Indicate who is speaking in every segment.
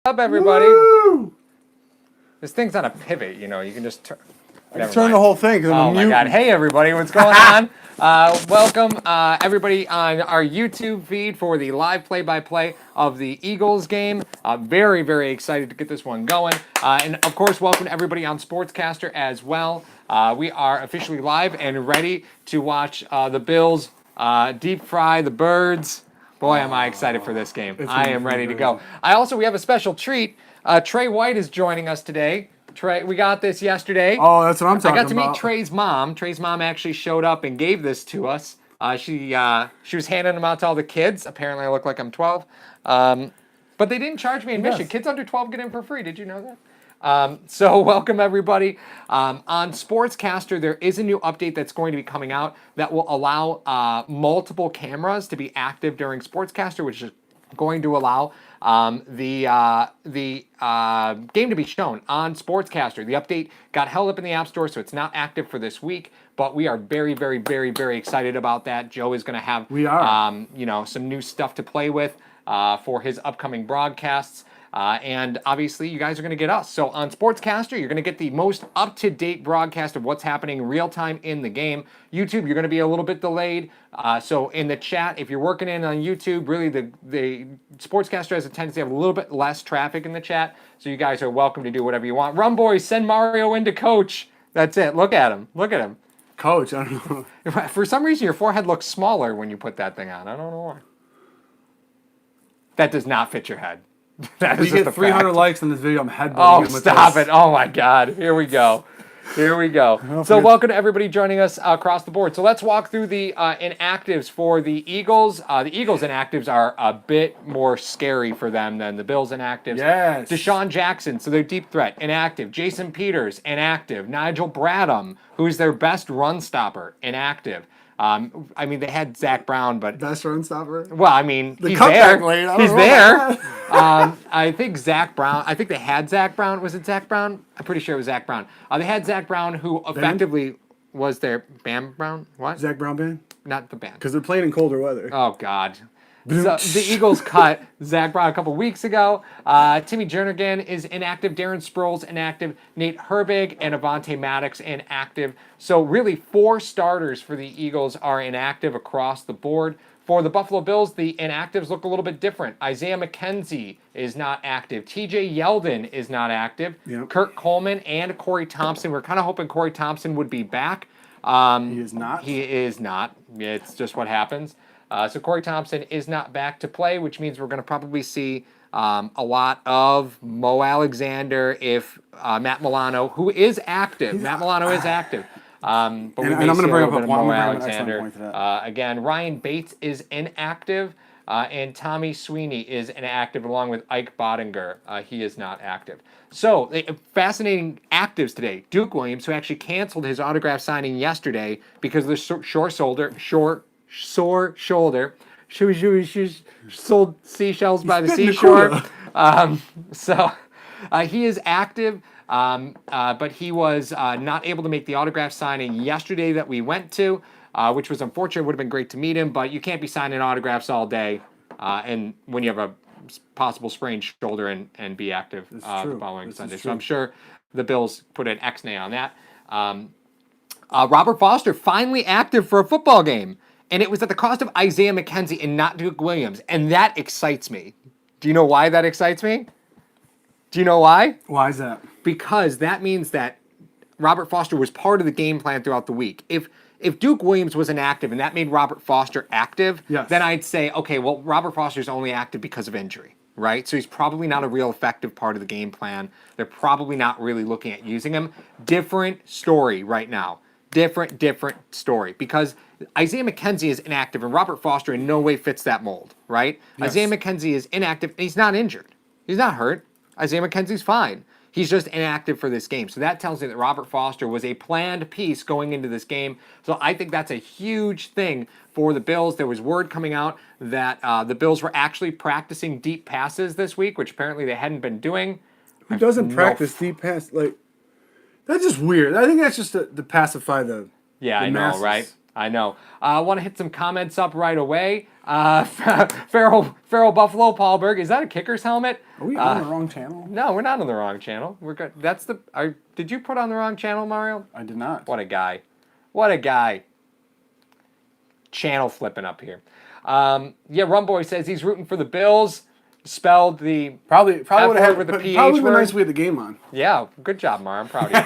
Speaker 1: What's up, everybody?
Speaker 2: Woo!
Speaker 1: This thing's on a pivot, you know. You can just turn.
Speaker 2: I can turn the whole thing because I'm
Speaker 1: Oh
Speaker 2: a
Speaker 1: my
Speaker 2: mutant.
Speaker 1: God! Hey, everybody! What's going on? Welcome, everybody, on our YouTube feed for the live play-by-play of the Eagles game. Very, very excited to get this one going, and of course, welcome to everybody on Sportscaster as well. We are officially live and ready to watch the Bills deep fry the birds. Boy, am I excited for this game. I am ready to go. We have a special treat. Trey White is joining us today. Trey, we got this yesterday.
Speaker 2: Oh, that's what I'm talking about.
Speaker 1: I got to meet Trey's mom. Trey's mom actually showed up and gave this to us. She was handing them out to all the kids. Apparently, I look like I'm 12. But they didn't charge me admission. Kids under 12 get in for free. Did you know that? So welcome, everybody. On Sportscaster, there is a new update that's going to be coming out that will allow multiple cameras to be active during Sportscaster, which is going to allow the game to be shown on Sportscaster. The update got held up in the App Store, so it's not active for this week. But we are very, very, very, very excited about that. Joe is going to have some new stuff to play with for his upcoming broadcasts. And obviously, you guys are going to get us. So on Sportscaster, you're going to get the most up-to-date broadcast of what's happening real-time in the game. YouTube, you're going to be a little bit delayed. So in the chat, if you're working in on YouTube, really the Sportscaster has a tendency to have a little bit less traffic in the chat. So you guys are welcome to do whatever you want. Run, boys, send Mario into coach. That's it. Look at him. Look at him.
Speaker 2: Coach, I don't know.
Speaker 1: For some reason, your forehead looks smaller when you put that thing on. I don't know why. That does not fit your head.
Speaker 2: We get 300 likes on this video. I'm headbutting.
Speaker 1: Oh, stop it. Oh, my God. Here we go. Here we go. So welcome to everybody joining us across the board. So let's walk through the inactives for the Eagles. The Eagles inactives are a bit more scary for them than the Bills inactives.
Speaker 2: Yes.
Speaker 1: Deshaun Jackson, so they're deep threat, inactive. Jason Peters, inactive. Nigel Bradham, who's their best run stopper, inactive. They had Zach Brown, but
Speaker 2: best run stopper.
Speaker 1: Well, I mean,
Speaker 2: the
Speaker 1: he's there.
Speaker 2: Lane,
Speaker 1: he's there. I think Zach Brown. I think they had Zach Brown. Was it Zach Brown? I'm pretty sure it was Zach Brown. They had Zach Brown, who effectively was their Bam Brown. What?
Speaker 2: Zach Brown band?
Speaker 1: Not the band.
Speaker 2: Because they're playing in colder weather.
Speaker 1: Oh God. So the Eagles cut Zach Brown a couple weeks ago. Timmy Jernigan is inactive. Darren Sproles inactive. Nate Herbig and Avonte Maddox inactive. So really 4 starters for the Eagles are inactive across the board. For the Buffalo Bills, the inactives look a little bit different. Isaiah McKenzie is not active. TJ Yeldon is not active.
Speaker 2: Yep.
Speaker 1: Kurt Coleman and Corey Thompson. We're kind of hoping Corey Thompson would be back.
Speaker 2: He is not?
Speaker 1: He is not. It's just what happens. So Corey Thompson is not back to play, which means we're going to probably see a lot of Mo Alexander if Matt Milano, who is active. Matt Milano is active. But we may see a little bit of Mo Alexander. Again, Ryan Bates is inactive, and Tommy Sweeney is inactive along with Ike Bottinger. He is not active. So, fascinating actives today. Duke Williams, who actually canceled his autograph signing yesterday because of the sore shoulder. Sold seashells by the seashore. He is active, but he was not able to make the autograph signing yesterday that we went to, which was unfortunate. It would have been great to meet him, but you can't be signing autographs all day, and when you have a possible sprained shoulder and be active the following Sunday. So I'm sure the Bills put an X-nay on that. Robert Foster finally active for a football game. And it was at the cost of Isaiah McKenzie and not Duke Williams. And that excites me. Do you know why that excites me? Do you know why?
Speaker 2: Why is that?
Speaker 1: Because that means that Robert Foster was part of the game plan throughout the week. If Duke Williams was inactive and that made Robert Foster active, then I'd say, okay, well, Robert Foster's only active because of injury, right? So he's probably not a real effective part of the game plan. They're probably not really looking at using him. Different story right now. Different story. Because Isaiah McKenzie is inactive, and Robert Foster in no way fits that mold, right? Yes. Isaiah McKenzie is inactive, and he's not injured. He's not hurt. Isaiah McKenzie's fine. He's just inactive for this game. So that tells me that Robert Foster was a planned piece going into this game. So I think that's a huge thing for the Bills. There was word coming out that the Bills were actually practicing deep passes this week, which apparently they hadn't been doing.
Speaker 2: Who doesn't practice deep pass? Like, that's just weird. I think that's just to pacify the
Speaker 1: I
Speaker 2: masses.
Speaker 1: know, right? I know. I want to hit some comments up right away. Farrell Buffalo, Paul Berg. Is that a Kicker's helmet?
Speaker 2: Are we on the wrong channel?
Speaker 1: No, we're not on the wrong channel. We're good. Did you put on the wrong channel, Mario?
Speaker 2: I did not.
Speaker 1: What a guy. What a guy. Channel flipping up here. Rumboy says he's rooting for the Bills. Spelled the
Speaker 2: probably would have had
Speaker 1: with the PH
Speaker 2: probably
Speaker 1: word.
Speaker 2: been nice we had the game on.
Speaker 1: Yeah, good job, Mar. I'm proud of you.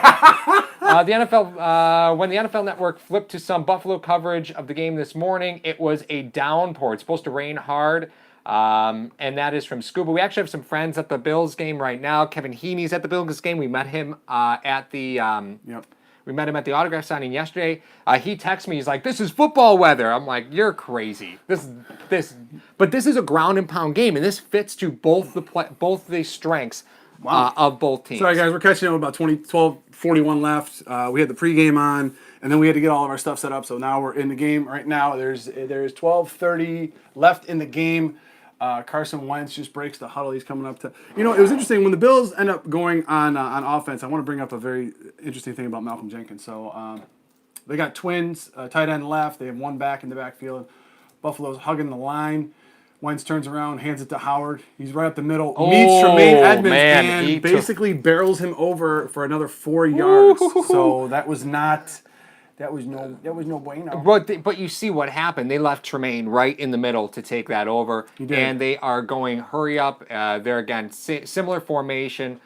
Speaker 1: The NFL, when the NFL Network flipped to some Buffalo coverage of the game this morning, it was a downpour. It's supposed to rain hard, and that is from Scuba. We actually have some friends at the Bills game right now. Kevin Heaney's at the Bills game. We met him at the. We met him at the autograph signing yesterday. He texted me. He's like, "This is football weather." I'm like, "You're crazy. But this is a ground and pound game, and this fits to both the strengths of both teams."
Speaker 2: Sorry, guys, we're catching up about 12:41 left. We had the pregame on, and then we had to get all of our stuff set up. So now we're in the game right now. There's 12:30 left in the game. Carson Wentz just breaks the huddle. He's coming up to. It was interesting when the Bills end up going on offense. I want to bring up a very interesting thing about Malcolm Jenkins. So they got twins, tight end left. They have one back in the backfield. Buffalo's hugging the line. Wentz turns around, hands it to Howard. He's right up the middle, meets Tremaine Edmonds, and basically barrels him over for another 4 yards. So that was not. That was no bueno.
Speaker 1: But you see what happened. They left Tremaine right in the middle to take that over. And they are going hurry up. They're, again, similar formation.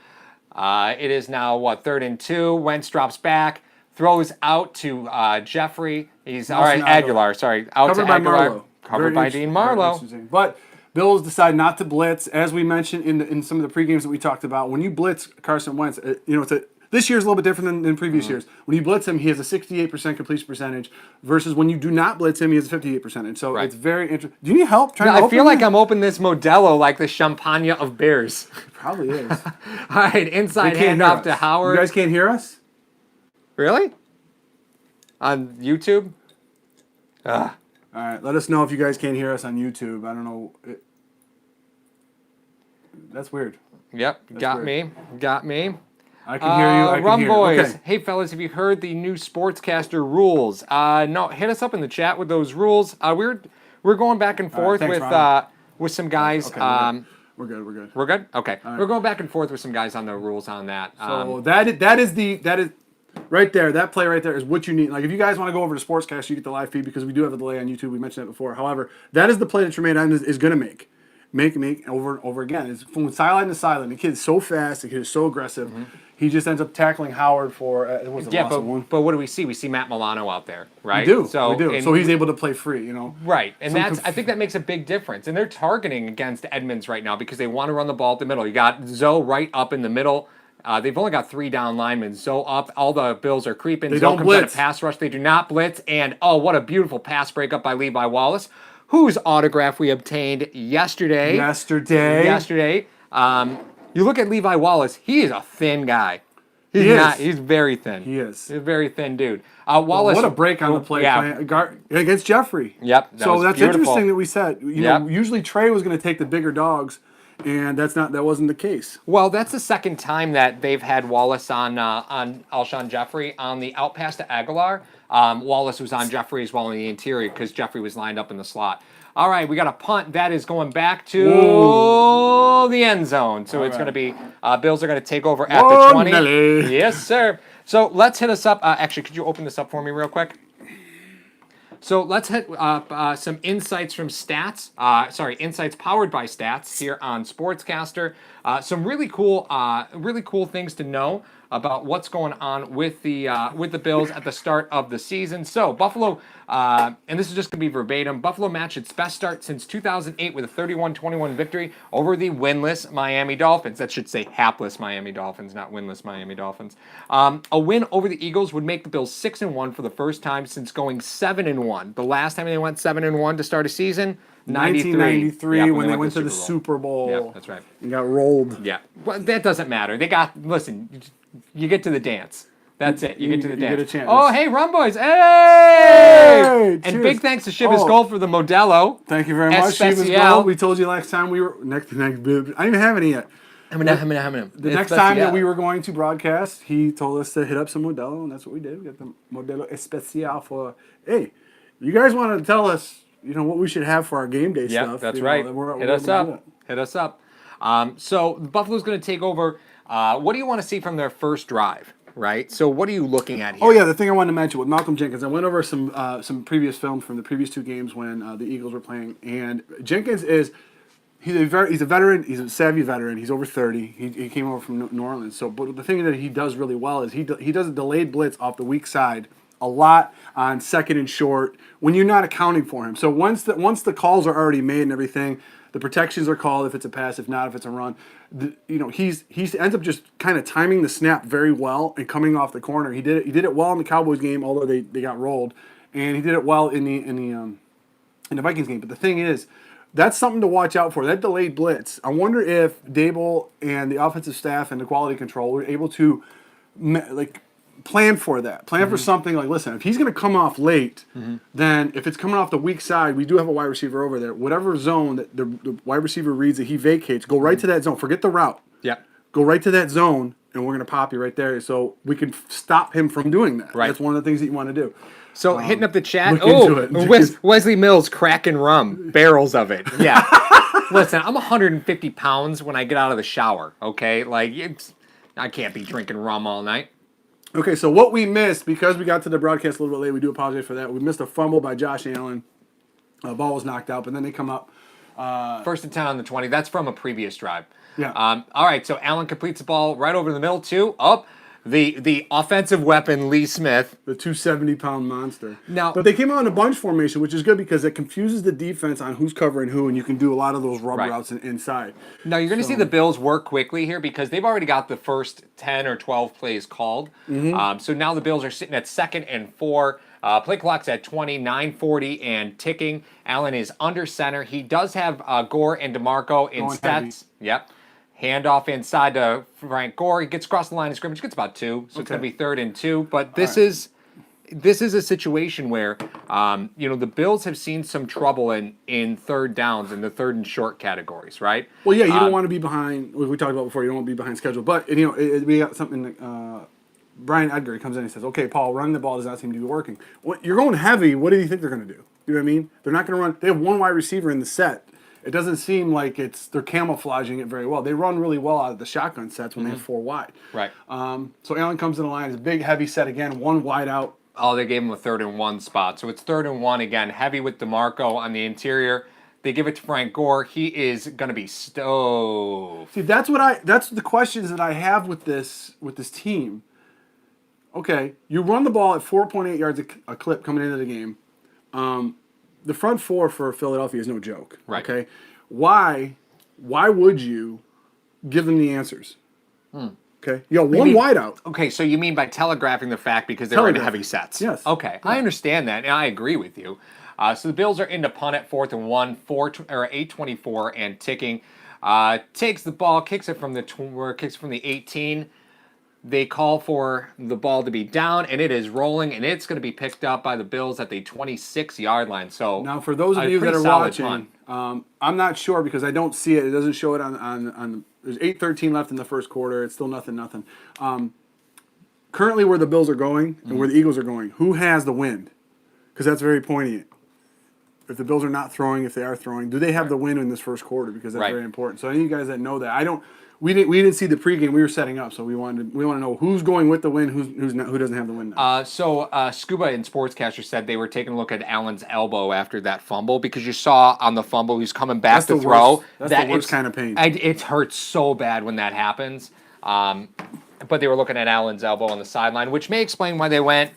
Speaker 1: It is now, 3rd and 2. Wentz drops back, throws out to Jeffrey. He's, all right, Aguilar, sorry. Out
Speaker 2: Covered
Speaker 1: to
Speaker 2: by
Speaker 1: Aguilar.
Speaker 2: Marlowe.
Speaker 1: Covered by Dean Marlowe.
Speaker 2: But Bills decide not to blitz. As we mentioned in some of the pre-games that we talked about, when you blitz Carson Wentz, this year's a little bit different than previous years. When you blitz him, he has a 68% completion percentage versus when you do not blitz him, he has a 58%. So it's very interesting. Do you need help
Speaker 1: I feel like I'm opening this Modelo like the champagne of bears.
Speaker 2: It probably is.
Speaker 1: All right, inside handoff to Howard.
Speaker 2: You guys can't hear us?
Speaker 1: Really? On YouTube?
Speaker 2: All right, let us know if you guys can't hear us on YouTube. I don't know. That's weird.
Speaker 1: Yep, got me.
Speaker 2: I can hear you. I can hear you.
Speaker 1: Boys.
Speaker 2: Okay.
Speaker 1: Hey, fellas, have you heard the new Sportscaster rules? No, hit us up in the chat with those rules. We're going back and forth with some guys.
Speaker 2: Okay, we're good.
Speaker 1: We're good? Okay.
Speaker 2: Right.
Speaker 1: We're going back and forth with some guys on the rules on that.
Speaker 2: So that is right there. That play right there is what you need. Like if you guys want to go over to Sportscast, you get the live feed because we do have a delay on YouTube. We mentioned that before. However, that is the play that Tremaine Edmonds is going to make over and over again. It's from sideline to sideline. The kid's so fast. The kid is so aggressive. Mm-hmm. He just ends up tackling Howard for
Speaker 1: but what do we see? We see Matt Milano out there, right?
Speaker 2: We do. So he's able to play free,
Speaker 1: Right, and I think that makes a big difference. And they're targeting against Edmonds right now because they want to run the ball at the middle. You got Zoe right up in the middle. They've only got 3 down linemen. Zoe up. All the Bills are creeping.
Speaker 2: They
Speaker 1: Zoe
Speaker 2: don't
Speaker 1: comes
Speaker 2: blitz.
Speaker 1: out of pass rush. They do not blitz. And what a beautiful pass breakup by Levi Wallace, whose autograph we obtained yesterday. You look at Levi Wallace. He is a thin guy. He's very thin.
Speaker 2: He is.
Speaker 1: He's a very thin dude. Wallace.
Speaker 2: What a break on the play against Jeffrey.
Speaker 1: Yep.
Speaker 2: That's interesting that we said. Usually Trey was going to take the bigger dogs, and that wasn't the case.
Speaker 1: Well, that's the second time that they've had Wallace on Alshon Jeffrey on the out pass to Aguilar. Wallace was on Jeffrey as well in the interior because Jeffrey was lined up in the slot. All right, we got a punt that is going back to the end zone. So it's going to be Bills are going to take over at the 20.
Speaker 2: Nelly.
Speaker 1: Yes, sir. So let's hit us up. Actually, could you open this up for me real quick? So let's hit some insights from stats. Insights powered by stats here on Sportscaster. Some really cool things to know about what's going on with the Bills at the start of the season. So Buffalo, and this is just going to be verbatim, Buffalo matched its best start since 2008 with a 31-21 victory over the winless Miami Dolphins. That should say hapless Miami Dolphins, not winless Miami Dolphins. A win over the Eagles would make the Bills 6-1 for the first time since going 7-1. The last time they went 7-1 to start a season,
Speaker 2: 1993 when they went to the Super Bowl.
Speaker 1: Yeah, that's right.
Speaker 2: And got rolled.
Speaker 1: Yeah. Well, that doesn't matter. Listen, you get to the dance. That's it. You get to the dance.
Speaker 2: You get a chance.
Speaker 1: Oh, hey, Rum Boys. Hey! And
Speaker 2: cheers.
Speaker 1: big thanks to Chivas Gold for the Modelo.
Speaker 2: Thank you very much. Chivas Gold. We told you last time we were... Next, I didn't even have any yet. The next time that we were going to broadcast, he told us to hit up some Modelo, and that's what we did. We got the Modelo Especial for... Hey, you guys want to tell us, what we should have for our game day
Speaker 1: Yeah,
Speaker 2: stuff.
Speaker 1: that's right. Hit us up. Hit us up. So Buffalo's going to take over. What do you want to see from their first drive, right? So what are you looking at here?
Speaker 2: Oh yeah, the thing I wanted to mention with Malcolm Jenkins, I went over some previous film from the previous 2 games when the Eagles were playing, and Jenkins he's a veteran, he's a savvy veteran. He's over 30. He came over from New Orleans. So, but the thing that he does really well is he does a delayed blitz off the weak side a lot on second and short when you're not accounting for him. So once the calls are already made and everything, the protections are called if it's a pass, if not, if it's a run. He ends up just kind of timing the snap very well and coming off the corner. He did it well in the Cowboys game, although they got rolled, and he did it well in the Vikings game. But the thing is, that's something to watch out for. That delayed blitz. I wonder if Dable and the offensive staff and the quality control were able to plan for that. Plan for something like, listen, if he's going to come off late, then if it's coming off the weak side, we do have a wide receiver over there. Whatever zone that the wide receiver reads that he vacates, go right to that zone. Forget the route.
Speaker 1: Yeah.
Speaker 2: Go right to that zone, and we're going to pop you right there so we can stop him from doing that.
Speaker 1: Right.
Speaker 2: That's one of the things that you want to do.
Speaker 1: So hitting up the chat.
Speaker 2: Look into it.
Speaker 1: Wesley Mills cracking rum, barrels of it. Yeah. Listen, I'm 150 pounds when I get out of the shower. Okay, I can't be drinking rum all night.
Speaker 2: Okay, so what we missed, because we got to the broadcast a little bit late, we do apologize for that. We missed a fumble by Josh Allen. Ball was knocked out, but then they come up.
Speaker 1: 1st and 10 on the 20. That's from a previous drive.
Speaker 2: Yeah.
Speaker 1: All right, so Allen completes the ball right over the middle, too. The offensive weapon, Lee Smith.
Speaker 2: The 270-pound monster.
Speaker 1: Now,
Speaker 2: but they came out in a bunch formation, which is good because it confuses the defense on who's covering who, and you can do a lot of those rub routes inside.
Speaker 1: Now, you're going to see the Bills work quickly here because they've already got the first 10 or 12 plays called. So now the Bills are sitting at 2nd and 4. Play clock's at 20, 9:40, and ticking. Allen is under center. He does have Gore and DeMarco in sets. Yep. Handoff inside to Frank Gore. He gets across the line of scrimmage. Gets about 2, so it's going to be 3rd and 2. But this is a situation where the Bills have seen some trouble in 3rd downs in the 3rd and short categories, right?
Speaker 2: Well, yeah, you don't want to be behind. We talked about before. You don't want to be behind schedule. But we got something. Brian Edgar comes in and says, "Okay, Paul, running the ball does not seem to be working. You're going heavy. What do you think they're going to do? You know what I mean? They're not going to run. They have one wide receiver in the set. It doesn't seem like they're camouflaging it very well. They run really well out of the shotgun sets when they have 4 wide.
Speaker 1: Right.
Speaker 2: So Allen comes in the line. It's a big, heavy set again. 1 wide out.
Speaker 1: Oh, they gave him a 3rd and 1 spot. So it's 3rd and 1 again. Heavy with DeMarco on the interior. They give it to Frank Gore. He is going to be stoked.
Speaker 2: See, that's the questions that I have with this team. Okay, you run the ball at 4.8 yards a clip coming into the game. The front 4 for Philadelphia is no joke.
Speaker 1: Right.
Speaker 2: Okay, why would you give them the answers? Okay, you got one wide out.
Speaker 1: Okay, so you mean by telegraphing the fact because they were in heavy sets?
Speaker 2: Yes.
Speaker 1: Okay, yeah. I understand that, and I agree with you. So the Bills are into punt at 4th and 1, 8:24 and ticking. Takes the ball, kicks it from the 18. They call for the ball to be down, and it is rolling, and it's going to be picked up by the Bills at the 26-yard line. So
Speaker 2: now, for those of you that are watching, I'm not sure because I don't see it. It doesn't show it on. There's 8:13 left in the first quarter. It's still nothing. Currently, where the Bills are going and where the Eagles are going, who has the wind? Because that's very poignant. If the Bills are not throwing, if they are throwing, do they have the wind in this first quarter? Because that's very important. So any of you guys that know that, we didn't see the pregame. We were setting up, so we want to know who's going with the win, who doesn't have the win now.
Speaker 1: So Scuba and Sportscaster said they were taking a look at Allen's elbow after that fumble because you saw on the fumble he's coming back to throw.
Speaker 2: That's the worst kind of pain.
Speaker 1: It hurts so bad when that happens. But they were looking at Allen's elbow on the sideline, which may explain why they went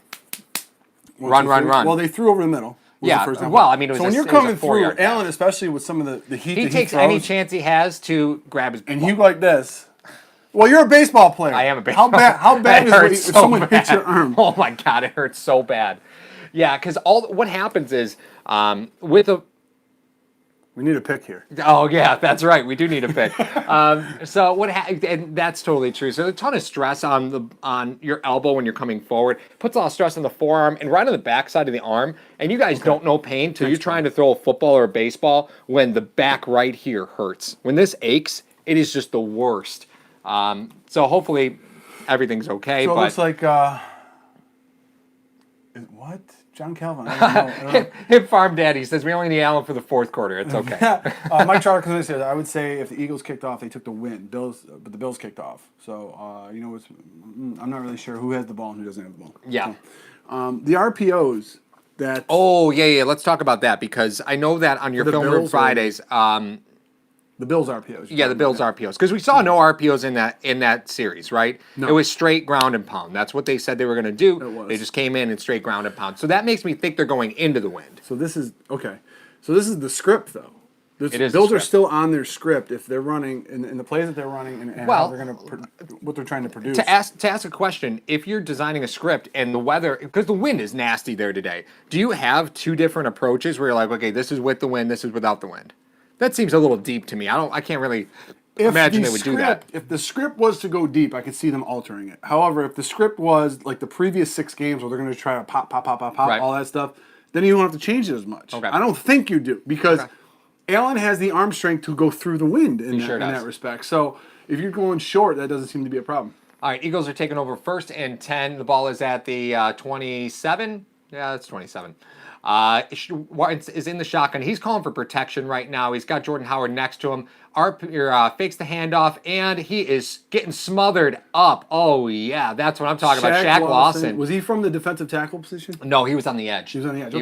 Speaker 1: run.
Speaker 2: Well, they threw over the middle.
Speaker 1: Yeah, well, I mean, it was
Speaker 2: when you're coming through, Allen, especially with some of the heat,
Speaker 1: he takes any chance he has to grab his.
Speaker 2: And you like this. Well, you're a baseball player.
Speaker 1: I am a baseball player.
Speaker 2: How bad is it if someone hits your arm?
Speaker 1: Oh my God, it hurts so bad. Yeah, because what happens is with a.
Speaker 2: We need a pick here.
Speaker 1: Oh yeah, that's right. We do need a pick. So and that's totally true. So a ton of stress on your elbow when you're coming forward. Puts a lot of stress on the forearm and right on the backside of the arm. And you guys don't know pain till you're trying to throw a football or a baseball when the back right here hurts. When this aches, it is just the worst. So hopefully everything's okay.
Speaker 2: So it looks like what? John Calvin. I don't know.
Speaker 1: Hip Farm Daddy says we only need Allen for the fourth quarter. It's okay.
Speaker 2: Mike Charles says, I would say if the Eagles kicked off, they took the win. But the Bills kicked off. So, I'm not really sure who has the ball and who doesn't have the ball.
Speaker 1: Yeah.
Speaker 2: So, the RPOs that...
Speaker 1: Oh, yeah. Let's talk about that because I know that on your Film Room Fridays...
Speaker 2: The Bills RPOs.
Speaker 1: Yeah, the Bills RPOs. Because we saw no RPOs in that series, right?
Speaker 2: No.
Speaker 1: It was straight ground and pound. That's what they said they were going to do.
Speaker 2: It was.
Speaker 1: They just came in and straight ground and pound. So that makes me think they're going into the wind.
Speaker 2: So this is okay. So this is the script, though.
Speaker 1: It is.
Speaker 2: Bills are still on their script if they're running in the plays that they're running and how they're going to what they're trying to produce.
Speaker 1: To ask a question, if you're designing a script and the weather, because the wind is nasty there today, do you have two different approaches where you're like, okay, this is with the wind, this is without the wind? That seems a little deep to me. I can't really imagine they would do that.
Speaker 2: If the script was to go deep, I could see them altering it. However, if the script was like the previous 6 games where they're going to try to pop,
Speaker 1: Right.
Speaker 2: all that stuff, then you don't have to change it as much.
Speaker 1: Okay.
Speaker 2: I don't think you do because Allen has the arm strength to go through the wind in that respect. So if you're going short, that doesn't seem to be a problem.
Speaker 1: All right, Eagles are taking over 1st and 10. The ball is at the 27. Yeah, it's 27. Wentz is in the shotgun. He's calling for protection right now. He's got Jordan Howard next to him. Fakes the handoff, and he is getting smothered up. Oh, yeah, that's what I'm talking about. Shaq Lawson.
Speaker 2: Was he from the defensive tackle position?
Speaker 1: No, he was on the edge.
Speaker 2: He was on the edge.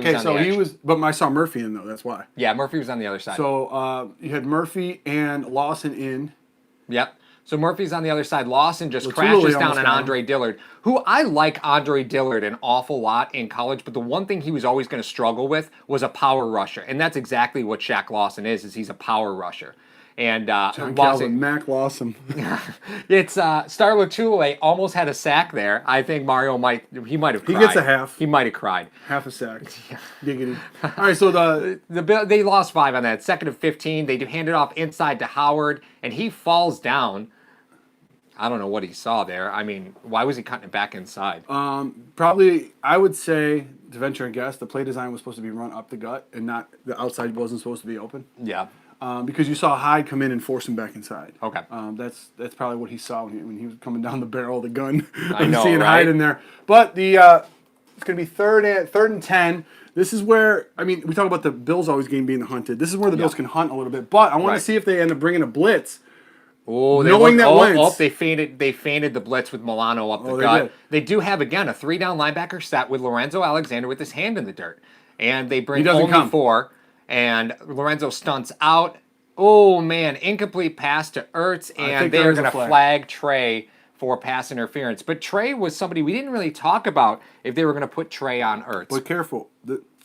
Speaker 2: He was, but I saw Murphy in, though. That's why.
Speaker 1: Yeah, Murphy was on the other side.
Speaker 2: So you had Murphy and Lawson in.
Speaker 1: Yep. So Murphy's on the other side. Lawson just crashes down on Andre Dillard, who I like Andre Dillard an awful lot in college, but the one thing he was always going to struggle with was a power rusher. And that's exactly what Shaq Lawson is he's a power rusher. And
Speaker 2: Mac Lawson.
Speaker 1: It's Star Lotulelei almost had a sack there. I think Mario might have cried.
Speaker 2: He gets a half.
Speaker 1: He might have cried.
Speaker 2: Half a sack. Giggity. All right, so
Speaker 1: they lost 5 on that. 2nd and 15. They hand it off inside to Howard, and he falls down. I don't know what he saw there. I mean, why was he cutting it back inside?
Speaker 2: Probably, I would say, to venture a guess, the play design was supposed to be run up the gut and not the outside wasn't supposed to be open.
Speaker 1: Yeah.
Speaker 2: Because you saw Hyde come in and force him back inside.
Speaker 1: Okay.
Speaker 2: That's probably what he saw when he was coming down the barrel of the gun.
Speaker 1: I know,
Speaker 2: seeing
Speaker 1: right?
Speaker 2: Hyde in there. But it's going to be third and 10. This is where, we talk about the Bills always being hunted. This is where the Bills can hunt a little bit. But I want to see if they end up bringing a blitz.
Speaker 1: Oh, they feinted the blitz with Milano up the gut. They do have, again, a 3-down linebacker set with Lorenzo Alexander with his hand in the dirt. And they bring only 4. And Lorenzo stunts out. Oh, man, incomplete pass to Ertz. And they're going to flag Trey for pass interference. But Trey was somebody we didn't really talk about if they were going to put Trey on Ertz.
Speaker 2: But careful.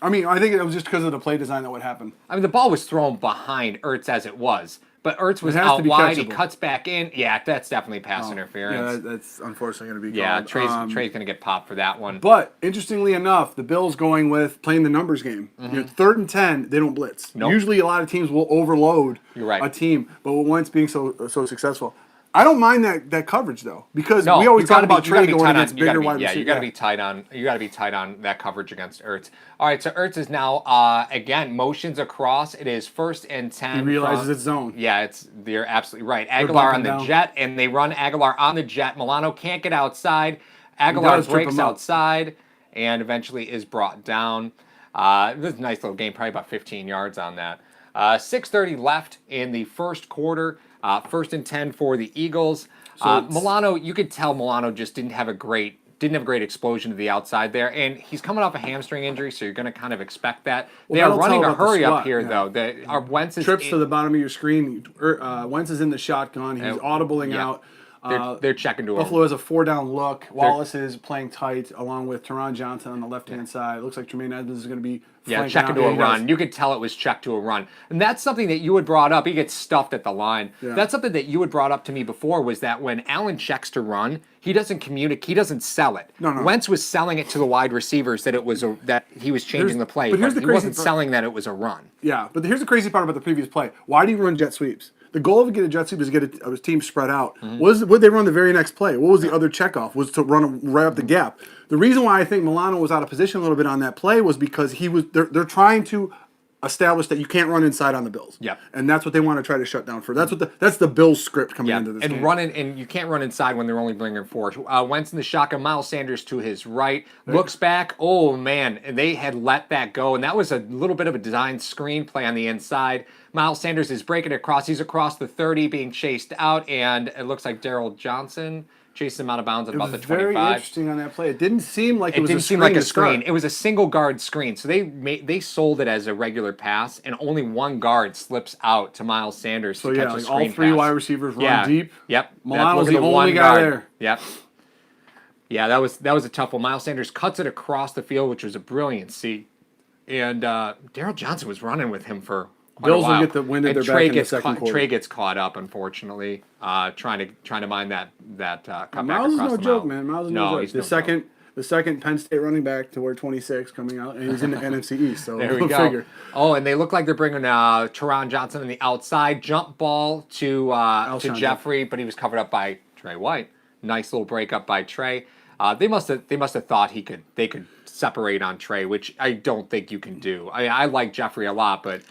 Speaker 2: I think it was just because of the play design that would happen.
Speaker 1: The ball was thrown behind Ertz as it was. But Ertz was out wide. He cuts back in. Yeah, that's definitely pass interference.
Speaker 2: Yeah, that's unfortunately going to be
Speaker 1: called.
Speaker 2: Yeah,
Speaker 1: Trey's going to get popped for that one.
Speaker 2: But interestingly enough, the Bills going with playing the numbers game. 3rd and 10, they don't blitz.
Speaker 1: Nope.
Speaker 2: Usually a lot of teams will overload a team. But with Wentz being so successful, I don't mind that coverage though, because we always talk about Trey going against bigger wide receivers.
Speaker 1: Yeah, you got to be tight on. You got to be tight on that coverage against Ertz. All right, so Ertz is now again motions across. It is 1st and 10.
Speaker 2: He realizes it's zone.
Speaker 1: Yeah, they're absolutely right. Aguilar on the jet, and they run Aguilar on the jet. Milano can't get outside. Aguilar breaks outside, and eventually is brought down. This is a nice little game, probably about 15 yards on that. 6:30 left in the first quarter. 1st and 10 for the Eagles. Milano, you could tell Milano just didn't have a great explosion to the outside there, and he's coming off a hamstring injury, so you're going to kind of expect that. They are running a hurry up here, though. Our Wentz is
Speaker 2: trips to the bottom of your screen. Wentz is in the shotgun. He's audibling out.
Speaker 1: They're checking to him.
Speaker 2: Buffalo has a 4-down look. Wallace is playing tight along with Teron Johnson on the left-hand side. It looks like Tremaine Edmonds is going to be
Speaker 1: checking to a run. You could tell it was checked to a run. And that's something that you had brought up. He gets stuffed at the line. Yeah. That's something that you had brought up to me before was that when Allen checks to run, he doesn't communicate. He doesn't sell it.
Speaker 2: No.
Speaker 1: Wentz was selling it to the wide receivers that that he was changing the play. But he wasn't selling that it was a run.
Speaker 2: Yeah, but here's the crazy part about the previous play. Why do you run jet sweeps? The goal of getting a jet sweep is to get a team spread out. What did they run the very next play? What was the other checkoff? Was to run right up the gap. The reason why I think Milano was out of position a little bit on that play was because they're trying to established that you can't run inside on the Bills.
Speaker 1: Yeah.
Speaker 2: And that's what they want to try to shut down for. That's the Bills script coming into this
Speaker 1: and
Speaker 2: game.
Speaker 1: and you can't run inside when they're only bringing 4. Wentz in the shotgun, Miles Sanders to his right, looks back. Oh man, and they had let that go, and that was a little bit of a design screen play on the inside. Miles Sanders is breaking it across. He's across the 30, being chased out, and it looks like Daryl Johnson chased him out of bounds at about the 25.
Speaker 2: Very interesting on that play. It didn't seem like it was
Speaker 1: didn't
Speaker 2: a
Speaker 1: seem
Speaker 2: screen
Speaker 1: like a
Speaker 2: to start.
Speaker 1: screen. It was a single guard screen. So they sold it as a regular pass, and only one guard slips out to Miles Sanders to catch a
Speaker 2: like
Speaker 1: screen
Speaker 2: all 3
Speaker 1: pass.
Speaker 2: wide receivers run deep.
Speaker 1: Yep.
Speaker 2: Milano was
Speaker 1: Look
Speaker 2: the
Speaker 1: at
Speaker 2: only
Speaker 1: one
Speaker 2: guy
Speaker 1: guard.
Speaker 2: there.
Speaker 1: Yep. Yeah, that was a tough one. Miles Sanders cuts it across the field, which was a brilliant see. And Daryl Johnson was running with him for quite
Speaker 2: Bills
Speaker 1: a while.
Speaker 2: will get the wind at
Speaker 1: And
Speaker 2: their back in the second quarter.
Speaker 1: Trey gets caught up, unfortunately, trying to mine that cutback
Speaker 2: Miles is
Speaker 1: across
Speaker 2: no
Speaker 1: the
Speaker 2: joke,
Speaker 1: mile.
Speaker 2: man. Miles is
Speaker 1: No,
Speaker 2: no joke.
Speaker 1: he's
Speaker 2: The
Speaker 1: no joke.
Speaker 2: second Penn State running back to wear 26 coming out, and he's in the NFC East. So
Speaker 1: There we
Speaker 2: go
Speaker 1: go.
Speaker 2: figure.
Speaker 1: Oh, and they look like they're bringing Teron Johnson on the outside. Jump ball to Jeffrey, but he was covered up by Trey White. Nice little break up by Trey. They must have thought they could separate on Trey, which I don't think you can do. I like Jeffrey a lot, but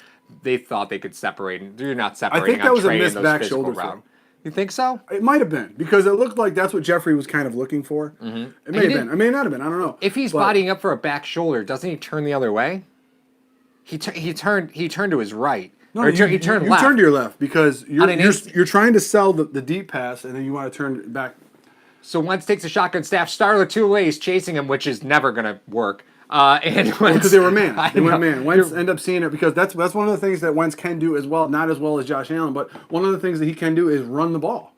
Speaker 1: they thought they could separate. You're not separating
Speaker 2: that
Speaker 1: on
Speaker 2: was a
Speaker 1: Trey
Speaker 2: missed
Speaker 1: in those
Speaker 2: back
Speaker 1: physical
Speaker 2: shoulder
Speaker 1: routes.
Speaker 2: throw.
Speaker 1: You think so?
Speaker 2: It might have been because it looked like that's what Jeffrey was kind of looking for. Mm-hmm. It may have been. It may not have been. I don't know.
Speaker 1: If he's bodying up for a back shoulder, doesn't he turn the other way? He turned to his right.
Speaker 2: No,
Speaker 1: Or he turned
Speaker 2: you
Speaker 1: left.
Speaker 2: turned to your left because
Speaker 1: an
Speaker 2: you're trying to sell the deep pass and then you want to turn back.
Speaker 1: So Wentz takes a shotgun snap. Starler two ways chasing him, which is never going to work. And
Speaker 2: Because they were man. They went
Speaker 1: know.
Speaker 2: man. Wentz ended up seeing it because that's one of the things that Wentz can do as well. Not as well as Josh Allen, but one of the things that he can do is run the ball.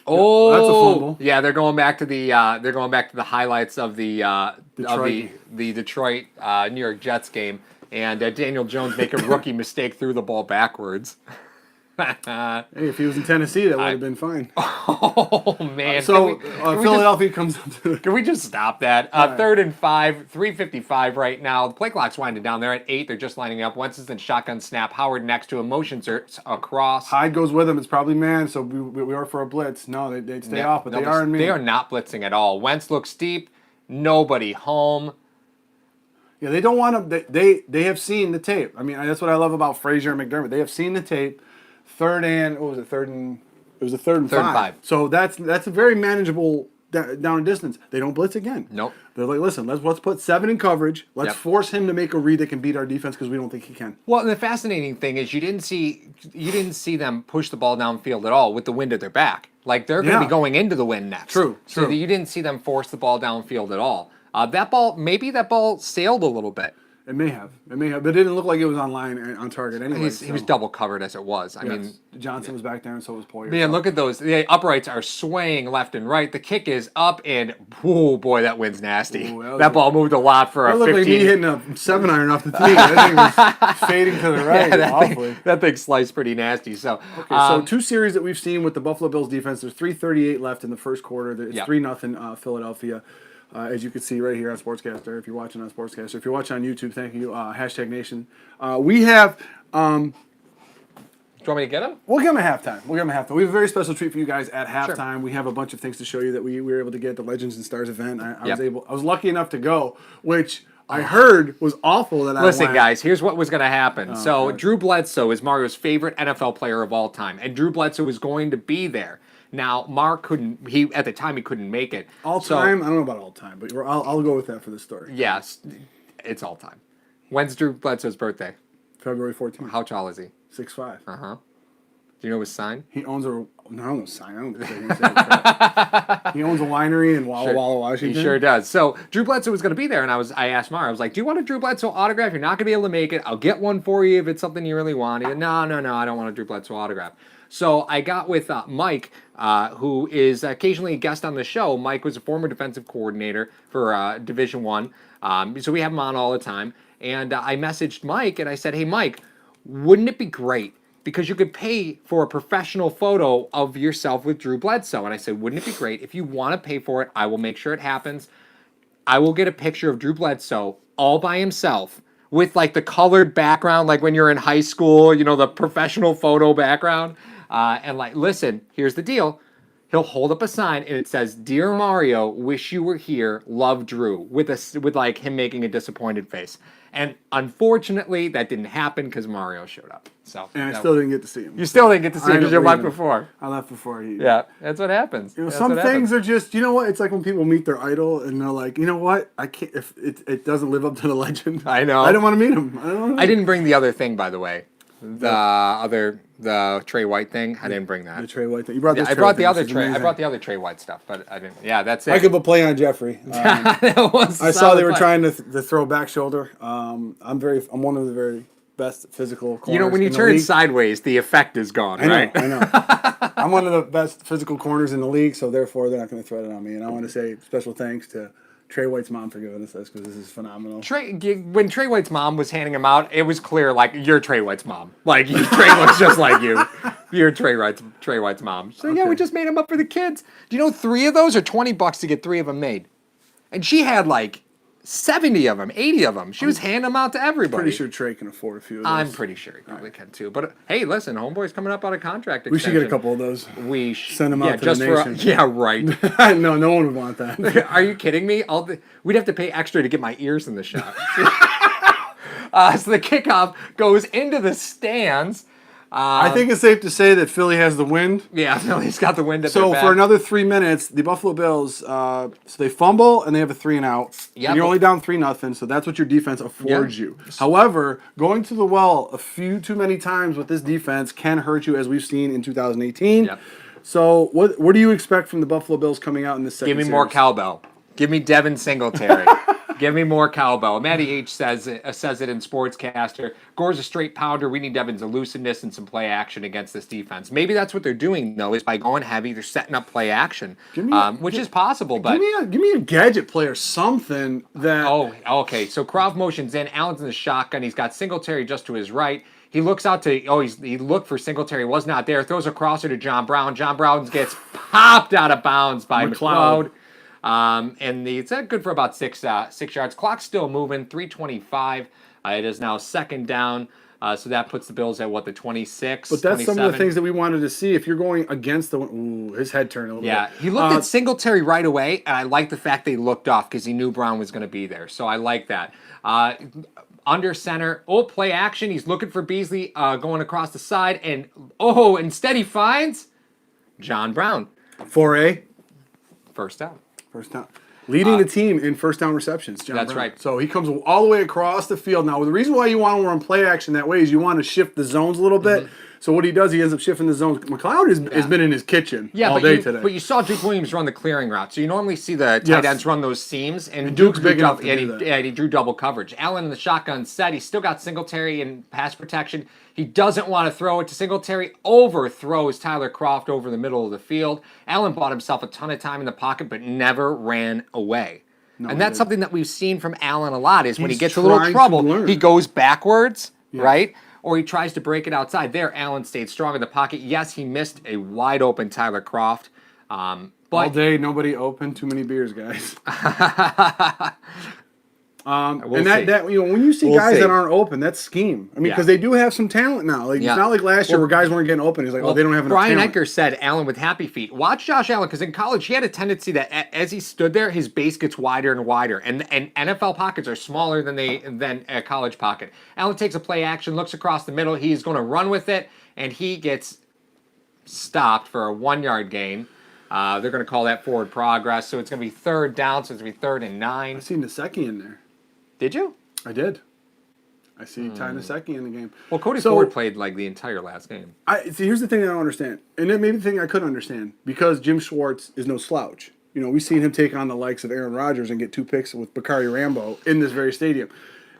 Speaker 1: Oh,
Speaker 2: that's a fumble.
Speaker 1: Yeah, they're going back to the highlights of the Detroit New York Jets game, and Daniel Jones make a rookie mistake, threw the ball backwards.
Speaker 2: Hey, if he was in Tennessee, that would have been fine.
Speaker 1: Oh man!
Speaker 2: So
Speaker 1: Can we
Speaker 2: Philadelphia comes up to
Speaker 1: Can we just stop that?
Speaker 2: right.
Speaker 1: 3rd and 5, 3:55 right now. The play clock's winding down. They're at 8. They're just lining up. Wentz is in shotgun snap. Howard next to him. Motions across.
Speaker 2: Hyde goes with him. It's probably man, so we are for a blitz. No, they'd stay off, but they are in man.
Speaker 1: They are not blitzing at all. Wentz looks deep. Nobody home.
Speaker 2: Yeah, they don't want to. They have seen the tape. I mean, that's what I love about Frazier and McDermott. They have seen the tape. Third and it was a third and five. So that's a very manageable down and distance. They don't blitz again.
Speaker 1: Nope.
Speaker 2: They're like, listen, let's put 7 in coverage. Let's force him to make a read that can beat our defense because we don't think he can.
Speaker 1: Well, and the fascinating thing is you didn't see them push the ball downfield at all with the wind at their back. Like they're going to be going into the wind next.
Speaker 2: True.
Speaker 1: So you didn't see them force the ball downfield at all. That ball sailed a little bit.
Speaker 2: It may have, but it didn't look like it was on target anyway.
Speaker 1: He was double covered as it was. I mean,
Speaker 2: Johnson was back there, and so was Poyer.
Speaker 1: man, look at those. The uprights are swaying left and right. The kick is up, and oh boy, that wind's nasty.
Speaker 2: Ooh,
Speaker 1: that ball moved a lot for
Speaker 2: That
Speaker 1: a
Speaker 2: looked
Speaker 1: 15.
Speaker 2: like me hitting a 7-iron off the tee. That thing was fading to the right.
Speaker 1: That thing sliced pretty nasty. So,
Speaker 2: so 2 series that we've seen with the Buffalo Bills defense. There's 3:38 left in the first quarter. It's 3-0 Philadelphia. As you can see right here on Sportscaster, if you're watching on Sportscaster. If you're watching on YouTube, thank you, #Nation. We have...
Speaker 1: do you want me to get him?
Speaker 2: We'll give them a halftime. We have a very special treat for you guys at halftime. Sure. We have a bunch of things to show you that we were able to get at the Legends and Stars event. I was lucky enough to go, which I heard was awful that
Speaker 1: Listen, guys, here's what was going to happen.
Speaker 2: God.
Speaker 1: Drew Bledsoe is Mario's favorite NFL player of all time, and Drew Bledsoe was going to be there. Now, Mark couldn't. At the time he couldn't make it.
Speaker 2: All time? I don't know about all time, but I'll go with that for the story.
Speaker 1: Yes, it's all time. When's Drew Bledsoe's birthday?
Speaker 2: February 14th.
Speaker 1: How tall is he?
Speaker 2: 6'5".
Speaker 1: Do you know his sign?
Speaker 2: He owns a... No, I don't know sign. I don't think that. He owns a winery in Walla Walla, Washington.
Speaker 1: He sure does. So Drew Bledsoe was going to be there, and I asked Mar. I was like, "Do you want a Drew Bledsoe autograph? You're not going to be able to make it. I'll get one for you if it's something you really want." He said, No, I don't want a Drew Bledsoe autograph. So I got with Mike, who is occasionally a guest on the show. Mike was a former defensive coordinator for Division I, so we have him on all the time. And I messaged Mike, and I said, "Hey, Mike, wouldn't it be great? Because you could pay for a professional photo of yourself with Drew Bledsoe." And I said, "Wouldn't it be great? If you want to pay for it, I will make sure it happens. I will get a picture of Drew Bledsoe all by himself with like the colored background, like when you're in high school, the professional photo background. And like, listen, here's the deal. he'll hold up a sign and it says, "Dear Mario, wish you were here. Love, Drew," with like him making a disappointed face. And unfortunately, that didn't happen because Mario showed up. So
Speaker 2: and I still didn't get to see him.
Speaker 1: You still didn't get to see him because you left before.
Speaker 2: I left before he.
Speaker 1: Yeah, that's what happens.
Speaker 2: Some things are just, you know what? It's like when people meet their idol and they're like, you know what? I can't. If it doesn't live up to the legend.
Speaker 1: I know.
Speaker 2: I don't want to meet him.
Speaker 1: I didn't bring the other thing, by the way. The Trey White thing. I didn't bring that.
Speaker 2: The Trey White thing. You brought this.
Speaker 1: I brought the other Trey. I brought the other Trey White stuff, but I didn't. Yeah, that's it.
Speaker 2: I could put play on Jeffrey. I saw they were trying to throw back shoulder. I'm one of the very best physical corners.
Speaker 1: You know, when you turn sideways, the effect is gone, right?
Speaker 2: I know. I'm one of the best physical corners in the league, so therefore they're not going to throw it on me. And I want to say special thanks to Trey White's mom for giving us this because this is phenomenal.
Speaker 1: When Trey White's mom was handing him out, it was clear, like, you're Trey White's mom. Like, Trey looks just like you. You're Trey White's mom. So, yeah, we just made them up for the kids. Do you know 3 of those are $20 to get 3 of them made? And she had, like, 70 of them, 80 of them. She was handing them out to everybody.
Speaker 2: Pretty sure Trey can afford a few of those.
Speaker 1: I'm pretty sure he probably can, too. But, hey, listen, homeboy's coming up on a contract extension.
Speaker 2: We should get a couple of those. Send them out to the nation.
Speaker 1: Yeah, right.
Speaker 2: No one would want that.
Speaker 1: Are you kidding me? We'd have to pay extra to get my ears in the shot. So the kickoff goes into the stands.
Speaker 2: I think it's safe to say that Philly has the wind.
Speaker 1: Yeah, Philly's got the wind at their back.
Speaker 2: So for another 3 minutes, the Buffalo Bills, so they fumble and they have a 3-and-out.
Speaker 1: Yep.
Speaker 2: And you're only down 3-0, so that's what your defense affords you. However, going to the well a few too many times with this defense can hurt you, as we've seen in 2018. Yep. So what do you expect from the Buffalo Bills coming out in this second
Speaker 1: Give me
Speaker 2: series?
Speaker 1: more cowbell. Give me Devin Singletary. Give me more cowbell. Matty H says it in Sportscaster. Gore's a straight pounder. We need Devin's elusiveness and some play action against this defense. Maybe that's what they're doing, though, is by going heavy, they're setting up play action, which is possible. But
Speaker 2: give me a gadget player, something that...
Speaker 1: Oh, okay. So Kraft motions in. Allen's in the shotgun. He's got Singletary just to his right. He looks out to... he looked for Singletary. Was not there. Throws a crosser to John Brown. John Brown gets popped out of bounds by McLeod. And it's good for about 6 yards. Clock's still moving, 3:25. It is now second down. So that puts the Bills at, the 26?
Speaker 2: But that's
Speaker 1: 27?
Speaker 2: some of the things that we wanted to see. If you're going against his head turned a little bit.
Speaker 1: Yeah, he looked at Singletary right away, and I like the fact that he looked off because he knew Brown was going to be there. So I like that. Under center, play action. He's looking for Beasley going across the side, and instead he finds John Brown.
Speaker 2: 4A.
Speaker 1: First down.
Speaker 2: First down. Leading the team in first down receptions, John
Speaker 1: That's
Speaker 2: Brown.
Speaker 1: right.
Speaker 2: So he comes all the way across the field. Now, the reason why you want to run play action that way is you want to shift the zones a little bit. So what he does, he ends up shifting the zones. McLeod has been in his kitchen all day today.
Speaker 1: But you saw Duke Williams run the clearing route. So you normally see the tight ends run those seams. And
Speaker 2: Duke's big enough to do that.
Speaker 1: Yeah, he drew double coverage. Allen in the shotgun set. He's still got Singletary in pass protection. He doesn't want to throw it to Singletary. Overthrows Tyler Kroft over the middle of the field. Allen bought himself a ton of time in the pocket, but never ran away. And that's something that we've seen from Allen a lot is when he gets a little trouble, he goes backwards, right? Or he tries to break it outside. There, Allen stayed strong in the pocket. Yes, he missed a wide-open Tyler Kroft. But
Speaker 2: all day, nobody open. Too many beers, guys. When you see guys that aren't open, that's scheme. I mean, because they do have some talent now. It's not like last year where guys weren't getting open. He's like, they don't have enough talent.
Speaker 1: Brian Ecker said Allen with happy feet. Watch Josh Allen, because in college he had a tendency that as he stood there, his base gets wider and wider, and NFL pockets are smaller than a college pocket. Allen takes a play action, looks across the middle. He's going to run with it, and he gets stopped for a 1-yard gain. They're going to call that forward progress, so it's going to be third down. So it's going to be 3rd and 9.
Speaker 2: I seen Nasecki in there.
Speaker 1: Did you?
Speaker 2: I did. I see Ty Nasecki in the game.
Speaker 1: Well, Cody Ford played like the entire last game.
Speaker 2: Here's the thing I don't understand, and then maybe the thing I couldn't understand, because Jim Schwartz is no slouch. We've seen him take on the likes of Aaron Rodgers and get 2 picks with Bakari Rambo in this very stadium.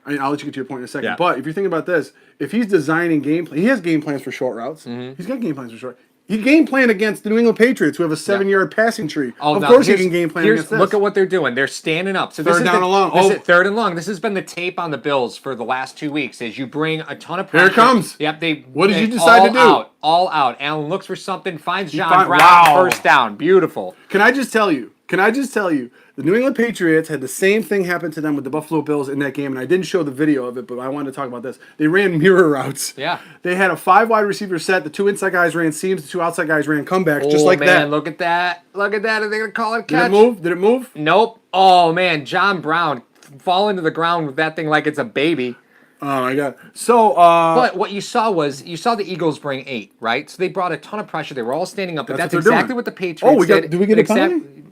Speaker 2: I'll let you get to your point in a second. Yeah. But if you're thinking about this, if he's designing game plans, he has game plans for short routes. He's got game plans for short. He game planned against the New England Patriots, who have a 7-yard passing tree. Of course he can game plan against this.
Speaker 1: Look at what they're doing. They're standing up. So
Speaker 2: third down and long.
Speaker 1: Third and long. This has been the tape on the Bills for the last 2 weeks. Is you bring a ton of pressure.
Speaker 2: Here it comes.
Speaker 1: Yep.
Speaker 2: What did you decide to do?
Speaker 1: All out. Allen looks for something, finds John Brown. First down. Beautiful.
Speaker 2: Can I just tell you, Can I just tell you, the New England Patriots had the same thing happen to them with the Buffalo Bills in that game, and I didn't show the video of it, but I wanted to talk about this. They ran mirror routes.
Speaker 1: Yeah.
Speaker 2: They had a 5 wide receiver set. The 2 inside guys ran seams. The 2 outside guys ran comebacks, just like that.
Speaker 1: Look at that. Look at that. Are they going to call it a catch?
Speaker 2: Did it move?
Speaker 1: Nope. Oh, man. John Brown fall into the ground with that thing like it's a baby.
Speaker 2: Oh, my God. So,
Speaker 1: but what you saw the Eagles bring 8, right? So they brought a ton of pressure. They were all standing up, but that's exactly what the Patriots did.
Speaker 2: Did we get a penalty?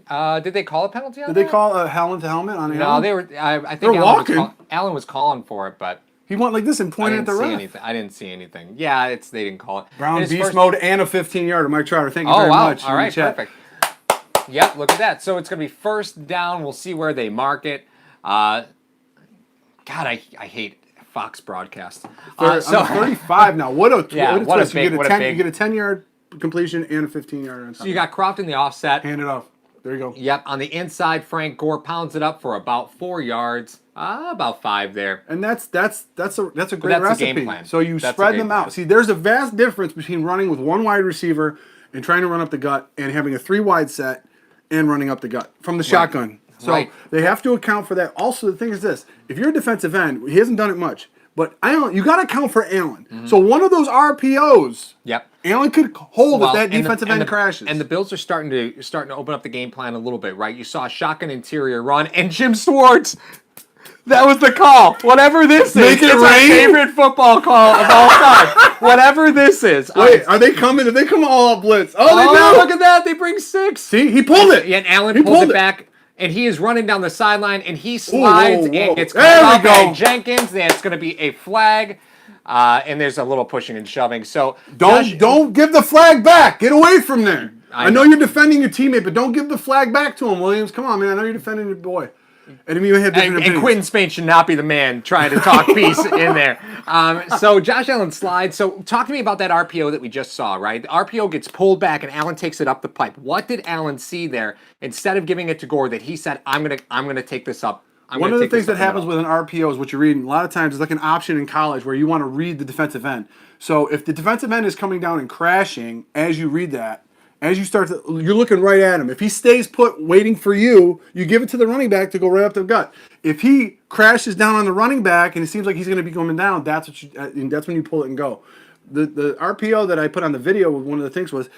Speaker 1: Did they call a penalty on
Speaker 2: Did
Speaker 1: that?
Speaker 2: they call a helmet to helmet on
Speaker 1: No,
Speaker 2: Allen?
Speaker 1: they were. I think
Speaker 2: They're walking.
Speaker 1: Allen was calling for it, but
Speaker 2: he went like this and pointed at the ref.
Speaker 1: I didn't see anything. Yeah, they didn't call it.
Speaker 2: Brown beast mode and a 15-yarder. Mike Trotter, thank you very much.
Speaker 1: All right, perfect. Yep, look at that. So it's going to be first down. We'll see where they mark it. God, I hate Fox broadcast.
Speaker 2: I'm 35 now. What a twist. You get a 10-yard completion and a 15-yarder.
Speaker 1: So you got Croft in the offset.
Speaker 2: Hand it off. There you go.
Speaker 1: Yep, on the inside, Frank Gore pounds it up for about 4 yards. About 5 there.
Speaker 2: And that's a great recipe.
Speaker 1: A game plan.
Speaker 2: So you spread them out. See, there's a vast difference between running with 1 wide receiver and trying to run up the gut and having a 3 wide set and running up the gut from the shotgun. So they have to account for that. Also, the thing is this. If you're a defensive end, he hasn't done it much. But Allen, you got to account for Allen. Mm-hmm. So one of those RPOs, Allen could hold if that defensive end crashes.
Speaker 1: And the Bills are starting to open up the game plan a little bit, right? You saw a shotgun interior run, and Jim Schwartz, that was the call. Whatever this is, it's my favorite football call of all time. Whatever this is.
Speaker 2: Wait, are they coming? Did they come all up blitz? Oh, they do.
Speaker 1: Look at that. They bring 6.
Speaker 2: See, he pulled it.
Speaker 1: Yeah, and Allen pulls it back. And he is running down the sideline, and he slides and gets caught up by Jenkins. And it's going to be a flag, and there's a little pushing and shoving. So
Speaker 2: don't give the flag back. Get away from there. I know you're defending your teammate, but don't give the flag back to him, Williams. Come on, man. I know you're defending your boy. And
Speaker 1: Quentin Spain should not be the man trying to talk peace in there. So Josh Allen slides. So talk to me about that RPO that we just saw, right? The RPO gets pulled back and Allen takes it up the pipe. What did Allen see there instead of giving it to Gore that he said, I'm gonna take this up?
Speaker 2: One of the things that happens with an RPO is what you're reading. A lot of times it's like an option in college where you want to read the defensive end. So if the defensive end is coming down and crashing as you read that, you're looking right at him. If he stays put waiting for you, you give it to the running back to go right up the gut. If he crashes down on the running back and it seems like he's going to be going down, that's when you pull it and go. The RPO that I put on the video, one of the things was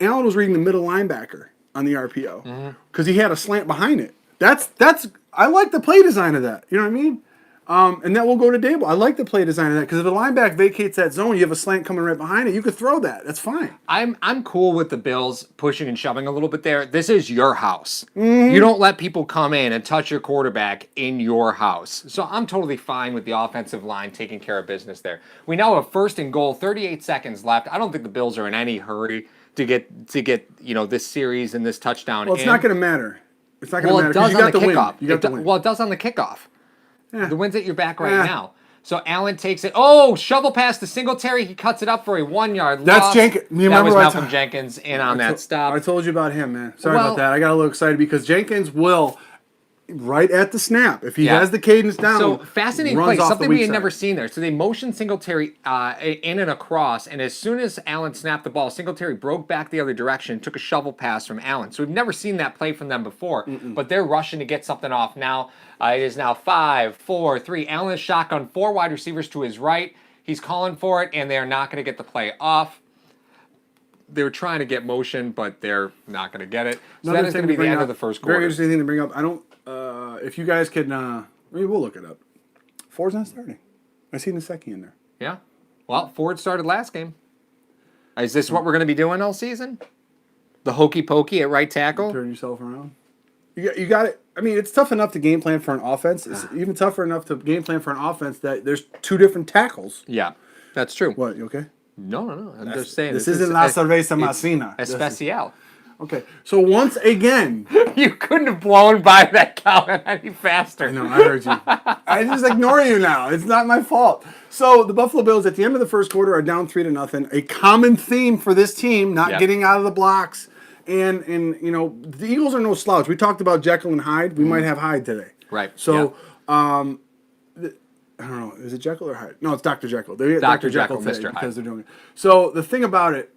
Speaker 2: Allen was reading the middle linebacker on the RPO because he had a slant behind it. I like the play design of that. You know what I mean? And that will go to Dable. I like the play design of that because if the linebacker vacates that zone, you have a slant coming right behind it. You could throw that. That's fine.
Speaker 1: I'm cool with the Bills pushing and shoving a little bit there. This is your house. Mm-hmm. You don't let people come in and touch your quarterback in your house. So I'm totally fine with the offensive line taking care of business there. We now have 1st and goal, 38 seconds left. I don't think the Bills are in any hurry to get this series and this touchdown.
Speaker 2: Well, it's not going to matter. It's not going to matter because you got the kickoff. You got the win.
Speaker 1: Well, it does on the kickoff. The wind's at your back right now. So Allen takes it. Oh, shovel pass to Singletary. He cuts it up for a 1-yard loss.
Speaker 2: That's Jenkins.
Speaker 1: That was Malcolm Jenkins in on that stop.
Speaker 2: I told you about him, man. Sorry about that. I got a little excited because Jenkins will, right at the snap, if he has the cadence down,
Speaker 1: so fascinating play, something we had never seen there. So they motioned Singletary in and across, and as soon as Allen snapped the ball, Singletary broke back the other direction, took a shovel pass from Allen. So we've never seen that play from them before, but they're rushing to get something off now. It is now 5, 4, 3. Allen is shotgun, 4 wide receivers to his right. He's calling for it, and they're not going to get the play off. They were trying to get motion, but they're not going to get it. So that is going to be the end of the first quarter.
Speaker 2: Very interesting thing to bring up. I don't. If you guys can, we'll look it up. Ford's not starting. I seen the second in there.
Speaker 1: Yeah. Well, Ford started last game. Is this what we're going to be doing all season? The hokey pokey at right tackle?
Speaker 2: Turn yourself around. You got it. I mean, it's tough enough to game plan for an offense. It's even tougher enough to game plan for an offense that there's 2 different tackles.
Speaker 1: Yeah, that's true.
Speaker 2: What, you okay?
Speaker 1: No. I'm just saying.
Speaker 2: This isn't La Cerveza Macina.
Speaker 1: Especial.
Speaker 2: Okay, so once again...
Speaker 1: You couldn't have blown by that cow any faster.
Speaker 2: I know, I heard you. I just ignore you now. It's not my fault. So the Buffalo Bills at the end of the first quarter are down 3-0. A common theme for this team, not getting out of the blocks. And the Eagles are no slouch. We talked about Jekyll and Hyde. We might have Hyde today.
Speaker 1: Right.
Speaker 2: So, I don't know. Is it Jekyll or Hyde? No, it's Dr. Jekyll.
Speaker 1: Dr. Jekyll,
Speaker 2: today
Speaker 1: Mr. Hyde.
Speaker 2: Because they're doing it. So the thing about it,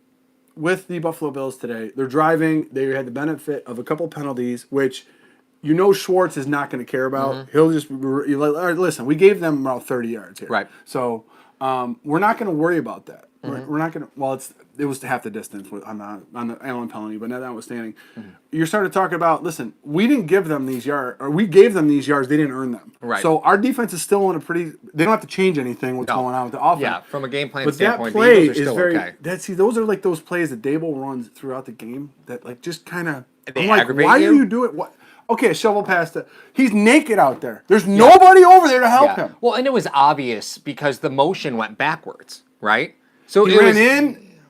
Speaker 2: with the Buffalo Bills today. They're driving. They had the benefit of a couple penalties, which Schwartz is not going to care about. He'll just you're like, all right, listen, we gave them about 30 yards here.
Speaker 1: Right.
Speaker 2: So we're not going to worry about that. We're not going to. Well, it was half the distance on the Allen penalty, but notwithstanding, you're starting to talk about. Listen, we didn't give them these yards, or we gave them these yards. They didn't earn them.
Speaker 1: Right.
Speaker 2: So our defense is still in a pretty. They don't have to change anything. What's going on with the offense?
Speaker 1: Yeah, from a game plan
Speaker 2: But
Speaker 1: standpoint,
Speaker 2: that play
Speaker 1: the Eagles are
Speaker 2: is
Speaker 1: still
Speaker 2: very.
Speaker 1: okay.
Speaker 2: Those are like those plays that Dable runs throughout the game that like just kind of.
Speaker 1: They
Speaker 2: I'm like,
Speaker 1: aggravate
Speaker 2: why
Speaker 1: you?
Speaker 2: do you do it? What? Okay, a shovel pass to. He's naked out there. There's nobody over there to help him.
Speaker 1: Well, and it was obvious because the motion went backwards, right? So
Speaker 2: He ran in,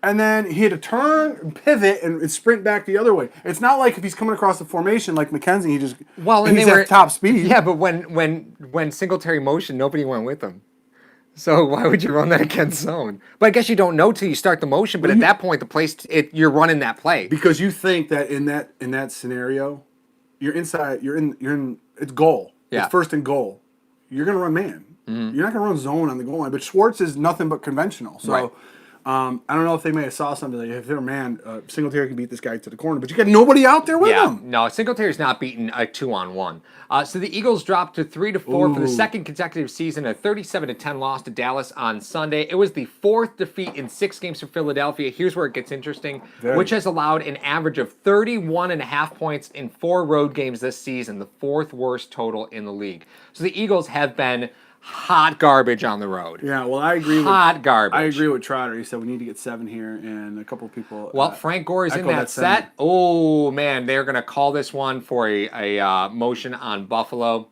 Speaker 2: and then he had to turn, pivot, and sprint back the other way. It's not like if he's coming across the formation like McKenzie, he just
Speaker 1: and
Speaker 2: he's
Speaker 1: they were
Speaker 2: at top speed.
Speaker 1: Yeah, but when Singletary motioned, nobody went with him. So why would you run that against zone? But I guess you don't know till you start the motion. But at that point, you're running that play
Speaker 2: because you think that in that scenario, you're inside. You're in. It's goal.
Speaker 1: Yeah.
Speaker 2: It's first and goal. You're gonna run man. You're not gonna run zone on the goal line. But Schwartz is nothing but conventional. So.
Speaker 1: Right.
Speaker 2: I don't know if they may have saw something like if they're man, Singletary can beat this guy to the corner, but you got nobody out there with him.
Speaker 1: No, Singletary's not beating a 2-on-1. So the Eagles dropped to 3-4 for the second consecutive season, a 37-10 loss to Dallas on Sunday. It was the fourth defeat in 6 games for Philadelphia. Here's where it gets interesting, which has allowed an average of 31.5 points in 4 road games this season, the 4th worst total in the league. So the Eagles have been hot garbage on the road.
Speaker 2: Yeah, well, I agree.
Speaker 1: Garbage.
Speaker 2: I agree with Trotter. He said we need to get 7 here, and a couple of people.
Speaker 1: Well, Frank Gore is in that set. Oh man, they're going to call this one for a motion on Buffalo.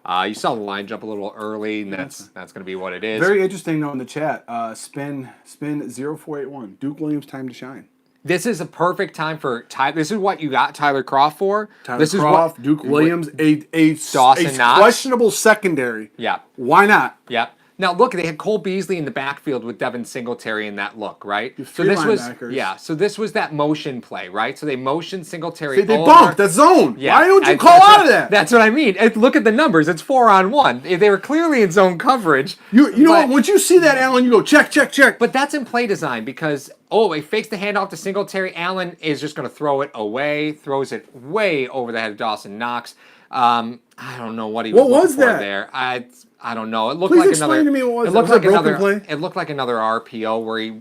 Speaker 1: You saw the line jump a little early, and that's going to be what it is.
Speaker 2: Very interesting though in the chat. Spin 0481. Duke Williams time to shine.
Speaker 1: This is a perfect time for Tyler. This is what you got Tyler Croft for.
Speaker 2: Duke Williams, a
Speaker 1: Dawson Knox.
Speaker 2: questionable secondary.
Speaker 1: Yeah.
Speaker 2: Why not?
Speaker 1: Yeah. Now look, they had Cole Beasley in the backfield with Devin Singletary in that look, right?
Speaker 2: So
Speaker 1: this was that motion play, right? So they motioned Singletary.
Speaker 2: They bumped that zone.
Speaker 1: Yeah.
Speaker 2: Why don't you call out of that?
Speaker 1: That's what I mean. Look at the numbers. It's 4-on-1. They were clearly in zone coverage.
Speaker 2: You know what? Once you see that, Allen, you go check.
Speaker 1: But that's in play design because he fakes the handoff to Singletary. Allen is just going to throw it away, throws it way over the head of Dawson Knox. I don't know what he was looking for there. I don't know. It looked like
Speaker 2: explain to me what was
Speaker 1: it. Looked
Speaker 2: was
Speaker 1: like
Speaker 2: broken play?
Speaker 1: It looked like another RPO where he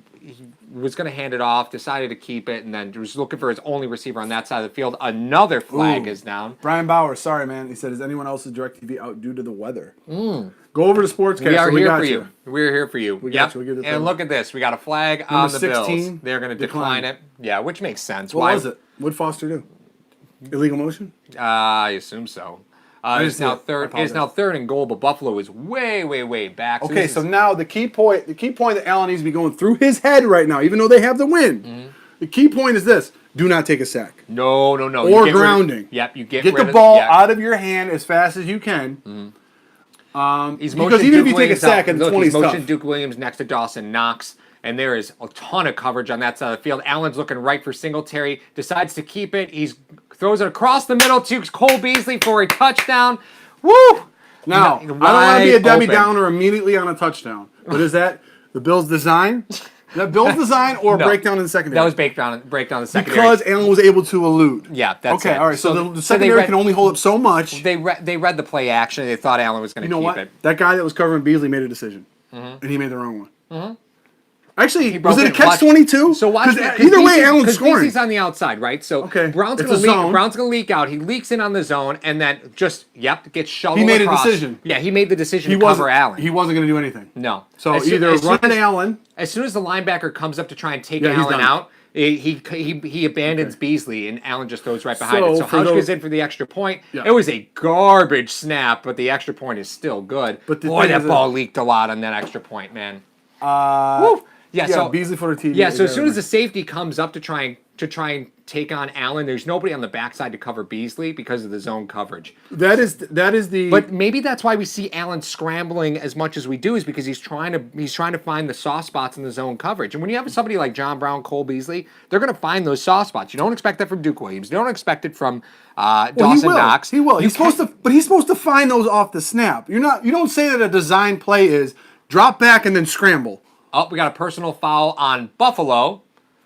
Speaker 1: was going to hand it off, decided to keep it, and then was looking for his only receiver on that side of the field. Another flag is down.
Speaker 2: Brian Bauer, sorry man, he said, "Is anyone else's DirecTV out due to the weather?" Go over to Sportscast.
Speaker 1: We are here for you. We're here for you.
Speaker 2: We got you.
Speaker 1: And look at this. We got a flag on the 16, Bills. They're going to decline it. Yeah, which makes sense.
Speaker 2: What was it? What did Foster do? Illegal motion?
Speaker 1: I assume so. It's now third and goal, but Buffalo is way back.
Speaker 2: So so now the key point that Allen needs to be going through his head right now, even though they have the win. The key point is this: do not take a sack.
Speaker 1: No.
Speaker 2: Or grounding.
Speaker 1: You get
Speaker 2: the ball out of your hand as fast as you can. Because even if you take a sack at the 20,
Speaker 1: he's motioned Duke Williams next to Dawson Knox. And there is a ton of coverage on that side of the field. Allen's looking right for Singletary. Decides to keep it. He throws it across the middle to Cole Beasley for a touchdown. Woo!
Speaker 2: Now, I don't want to be a Debbie Downer immediately on a touchdown. But is that the Bills' design? Is that Bill's design or breakdown in the secondary?
Speaker 1: That was breakdown in the secondary.
Speaker 2: Because Allen was able to elude.
Speaker 1: Yeah, that's
Speaker 2: okay.
Speaker 1: It.
Speaker 2: All right, so the secondary can only hold up so much.
Speaker 1: They read the play action. They thought Allen was going to keep it.
Speaker 2: That guy that was covering Beasley made a decision, and he made the wrong one. Actually, was it a catch-22?
Speaker 1: So watch
Speaker 2: either way, Allen's scoring.
Speaker 1: Beasley's on the outside, right? So Brown's going to leak out. He leaks in on the zone, and then gets shoveled across.
Speaker 2: He made a decision.
Speaker 1: Yeah, he made the decision to cover Allen.
Speaker 2: He wasn't going to do anything.
Speaker 1: No.
Speaker 2: So either run Allen.
Speaker 1: As soon as the linebacker comes up to try and take Allen out, he abandons Beasley, and Allen just throws right behind it. So Houch goes in for the extra point. Yeah. It was a garbage snap, but the extra point is still good. But boy, that ball leaked a lot on that extra point, man. Woo! Yeah, so
Speaker 2: Beasley for the TV.
Speaker 1: Yeah, so as soon as the safety comes up to try and take on Allen, there's nobody on the backside to cover Beasley because of the zone coverage.
Speaker 2: That is the.
Speaker 1: But maybe that's why we see Allen scrambling as much as we do, is because he's trying to find the soft spots in the zone coverage. And when you have somebody like John Brown, Cole Beasley, they're going to find those soft spots. You don't expect that from Duke Williams. You don't expect it from Dawson Knox.
Speaker 2: He will. He's supposed to find those off the snap. You don't say that a design play is drop back and then scramble.
Speaker 1: Oh, we got a personal foul on Buffalo.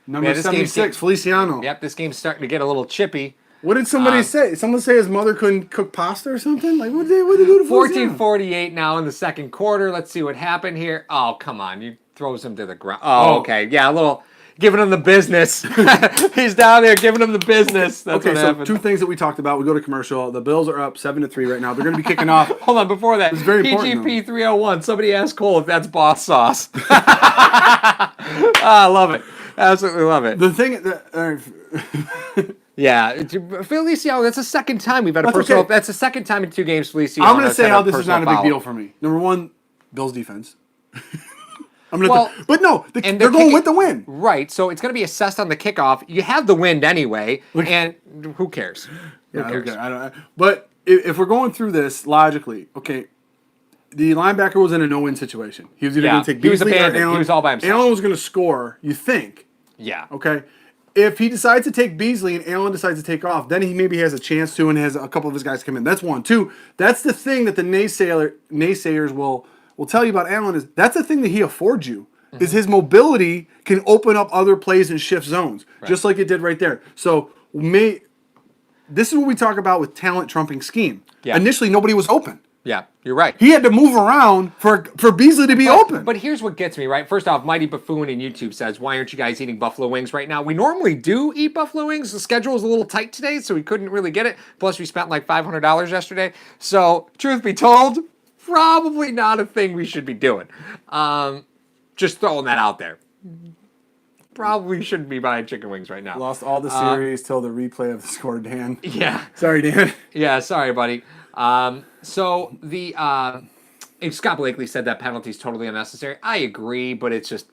Speaker 2: Number
Speaker 1: Man, this game's
Speaker 2: 76, Feliciano.
Speaker 1: Yep, this game's starting to get a little chippy.
Speaker 2: What did somebody say? Someone say his mother couldn't cook pasta or something? Like, what did they do to Feliciano?
Speaker 1: 14:48 now in the second quarter. Let's see what happened here. Oh, come on. You throws him to the ground. Oh, okay. Yeah, a little giving him the business. He's down there giving him the business. That's
Speaker 2: okay,
Speaker 1: what
Speaker 2: so
Speaker 1: happened.
Speaker 2: two things that we talked about. We go to commercial. The Bills are up 7-3 right now. They're going to be kicking off.
Speaker 1: Hold on, before that.
Speaker 2: It's very important,
Speaker 1: PGP 301. Somebody asked Cole if that's boss sauce. I love it. Absolutely love it.
Speaker 2: The thing that...
Speaker 1: Yeah, Feliciano, that's the second time we've had a personal.
Speaker 2: Okay.
Speaker 1: That's the second time in 2 games, Feliciano.
Speaker 2: I'm going to say how this is not a big
Speaker 1: foul.
Speaker 2: deal for me. Number one, Bills defense. I'm gonna
Speaker 1: Well,
Speaker 2: but no, they're going
Speaker 1: kicking,
Speaker 2: with the win.
Speaker 1: Right, so it's going to be assessed on the kickoff. You have the wind anyway, and who cares?
Speaker 2: Yeah,
Speaker 1: Who cares?
Speaker 2: okay, I don't. But if we're going through this logically, okay, the linebacker was in a no-win situation. He was either going to take
Speaker 1: he was
Speaker 2: Beasley or
Speaker 1: abandoned.
Speaker 2: Allen.
Speaker 1: He was all by himself.
Speaker 2: Allen was going to score. You think?
Speaker 1: Yeah.
Speaker 2: Okay. If he decides to take Beasley and Allen decides to take off, then he maybe has a chance to and has a couple of his guys come in. That's one. Two, that's the thing that the naysayers will tell you about Allen is that's the thing that he affords you. Is his mobility can open up other plays and shift zones, just like it did right there. So this is what we talk about with talent trumping scheme.
Speaker 1: Yeah.
Speaker 2: Initially, nobody was open.
Speaker 1: Yeah, you're right.
Speaker 2: He had to move around for Beasley to be open.
Speaker 1: But here's what gets me, right? First off, Mighty Buffoon in YouTube says, why aren't you guys eating buffalo wings right now? We normally do eat buffalo wings. The schedule was a little tight today, so we couldn't really get it. Plus, we spent like $500 yesterday. So, truth be told, probably not a thing we should be doing. Just throwing that out there. Probably shouldn't be buying chicken wings right now.
Speaker 2: Lost all the series till the replay of the score, Dan.
Speaker 1: Yeah.
Speaker 2: Sorry, Dan.
Speaker 1: Yeah, sorry, buddy. So the Scott Blakely said that penalty is totally unnecessary. I agree, but it's just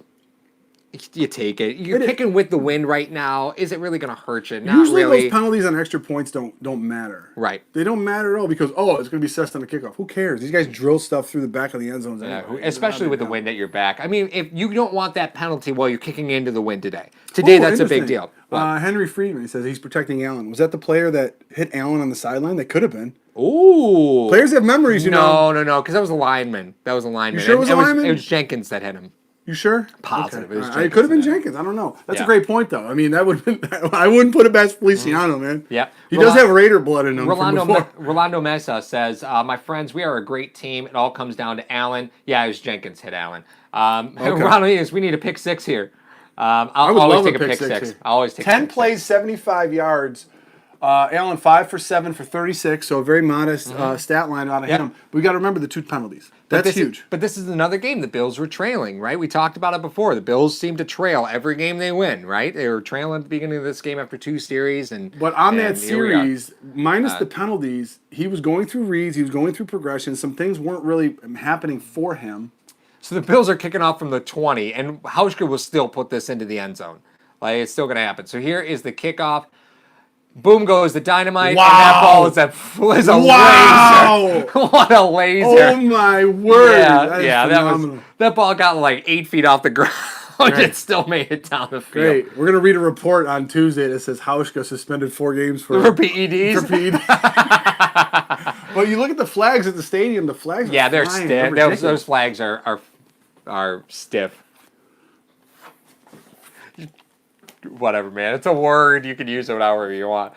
Speaker 1: you take it. You're kicking with the wind right now. Is it really going to hurt you? Not
Speaker 2: Usually
Speaker 1: really.
Speaker 2: those penalties on extra points don't matter.
Speaker 1: Right.
Speaker 2: They don't matter at all because, it's going to be assessed on the kickoff. Who cares? These guys drill stuff through the back of the end zones
Speaker 1: Yeah,
Speaker 2: anyway.
Speaker 1: especially with the wind at your back. I mean, if you don't want that penalty while you're kicking into the wind today. That's a big deal.
Speaker 2: Henry Friedman, he says he's protecting Allen. Was that the player that hit Allen on the sideline? That could have been.
Speaker 1: Ooh.
Speaker 2: Players have memories, you know.
Speaker 1: No, because that was a lineman. That was a lineman.
Speaker 2: You sure it was a lineman?
Speaker 1: It was Jenkins that hit him.
Speaker 2: You sure?
Speaker 1: Positive.
Speaker 2: Okay.
Speaker 1: It was
Speaker 2: It could have been Jenkins. I don't know. That's
Speaker 1: Yeah.
Speaker 2: a great point, though. I mean, that would have been. I wouldn't put it past Feliciano, man.
Speaker 1: Yeah.
Speaker 2: He does have Raider blood in him.
Speaker 1: Rolando Mesa says, my friends, we are a great team. It all comes down to Allen. Yeah, it was Jenkins hit Allen. Ronald, we need a pick six here. I'll always take a pick six. I always take
Speaker 2: 10 plays, 75 yards. Allen 5 for 7 for 36, so a very modest stat line out of him. We got to remember the 2 penalties. That's huge.
Speaker 1: But this is another game the Bills were trailing, right? We talked about it before. The Bills seem to trail every game they win, right? They were trailing at the beginning of this game after 2 series,
Speaker 2: but on that series, minus the penalties, he was going through reads, he was going through progression. Some things weren't really happening for him.
Speaker 1: So the Bills are kicking off from the 20, and Hauschka will still put this into the end zone. Like, it's still going to happen. So here is the kickoff. Boom goes the dynamite, and that ball is a laser. What a laser.
Speaker 2: Oh, my word.
Speaker 1: That ball got like 8 feet off the ground. It still made it down the field.
Speaker 2: Great. We're going to read a report on Tuesday that says Hauschka suspended 4 games for
Speaker 1: PEDs.
Speaker 2: For PEDs. But you look at the flags at the stadium, the flags are
Speaker 1: they're
Speaker 2: flying.
Speaker 1: stiff. Those flags are stiff. Whatever, man. It's a word. You can use it however you want.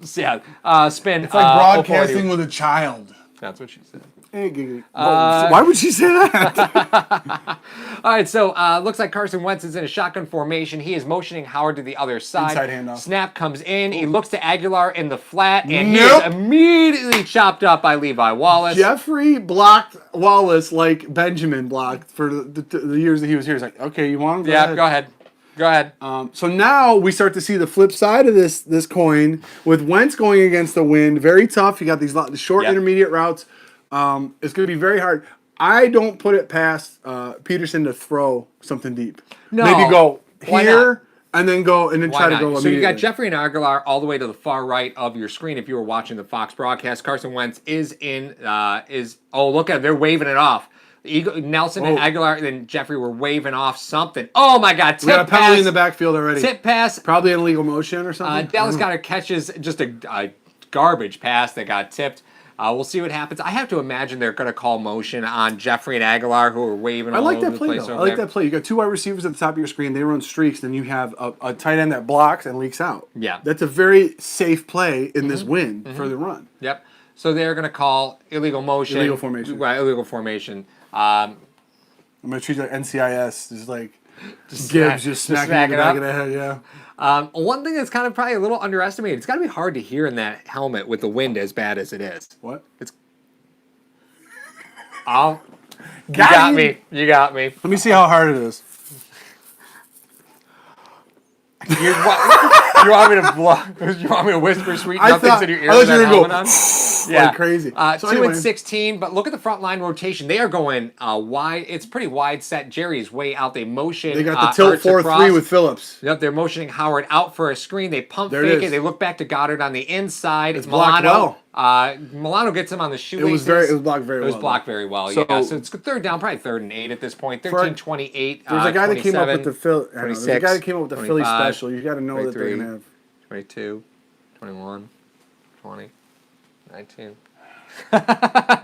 Speaker 1: Spin.
Speaker 2: It's like broadcasting with a child.
Speaker 1: That's what she said.
Speaker 2: Hey, Giggly. Why would she say that?
Speaker 1: All right, so looks like Carson Wentz is in a shotgun formation. He is motioning Howard to the other side.
Speaker 2: Inside handoff.
Speaker 1: Snap comes in. He looks to Aguilar in the flat, and he is immediately chopped up by Levi Wallace.
Speaker 2: Jeffrey blocked Wallace like Benjamin blocked for the years that he was here. He's like, okay, you want him?
Speaker 1: Go ahead. Go ahead.
Speaker 2: So now we start to see the flip side of this coin with Wentz going against the wind. Very tough. You got these short intermediate routes. It's going to be very hard. I don't put it past Peterson to throw something deep.
Speaker 1: No.
Speaker 2: Maybe go here and then go and then try to go immediately.
Speaker 1: So you got Jeffrey and Aguilar all the way to the far right of your screen. If you were watching the Fox broadcast, Carson Wentz is in. Look at it. They're waving it off. Nelson and Aguilar and Jeffrey were waving off something. Oh my God!
Speaker 2: We got a penalty in the backfield already.
Speaker 1: Tip pass.
Speaker 2: Probably an illegal motion or something.
Speaker 1: Dallas Goedert catches just a garbage pass that got tipped. We'll see what happens. I have to imagine they're going to call motion on Jeffrey and Aguilar, who are waving
Speaker 2: I
Speaker 1: all
Speaker 2: like
Speaker 1: over
Speaker 2: that
Speaker 1: the
Speaker 2: play,
Speaker 1: place
Speaker 2: though. I
Speaker 1: over
Speaker 2: like
Speaker 1: there.
Speaker 2: that play. You got 2 wide receivers at the top of your screen. They run streaks. Then you have a tight end that blocks and leaks out.
Speaker 1: Yeah.
Speaker 2: That's a very safe play in this win for the run.
Speaker 1: Yep. So they're going to call illegal motion.
Speaker 2: Illegal formation.
Speaker 1: Right, illegal formation.
Speaker 2: I'm going to treat it like NCIS. Just like
Speaker 1: Just
Speaker 2: Gibbs just smacking you in the
Speaker 1: it
Speaker 2: back
Speaker 1: up.
Speaker 2: of the head, yeah.
Speaker 1: One thing that's kind of probably a little underestimated, it's got to be hard to hear in that helmet with the wind as bad as it is.
Speaker 2: What?
Speaker 1: It's. Oh, you got
Speaker 2: him.
Speaker 1: me. You got me.
Speaker 2: Let me see how hard it is.
Speaker 1: You want me to blow? You want me to whisper sweet nothings in your ear with that helmet on? Yeah,
Speaker 2: like crazy. So
Speaker 1: 2
Speaker 2: anyway.
Speaker 1: and 16. But look at the front line rotation. They are going wide. It's pretty wide set. Jerry's way out. They motion.
Speaker 2: They got the tilt
Speaker 1: Ertz
Speaker 2: 4-3
Speaker 1: across.
Speaker 2: with Phillips.
Speaker 1: Yep, they're motioning Howard out for a screen. They pump
Speaker 2: There it
Speaker 1: fake it.
Speaker 2: is.
Speaker 1: They look back to Goddard on the inside.
Speaker 2: It's blocked
Speaker 1: Milano. Milano gets him on the shoelaces.
Speaker 2: It was blocked very well.
Speaker 1: It was blocked very well.
Speaker 2: So-
Speaker 1: Yeah, so it's third down, probably 3rd and 8 at this point. 13-28.
Speaker 2: There's a guy that came up with the Philly. There's a guy that came up with the Philly
Speaker 1: 25,
Speaker 2: special. You got to know that they're gonna have.
Speaker 1: 22, 21, 20, 19.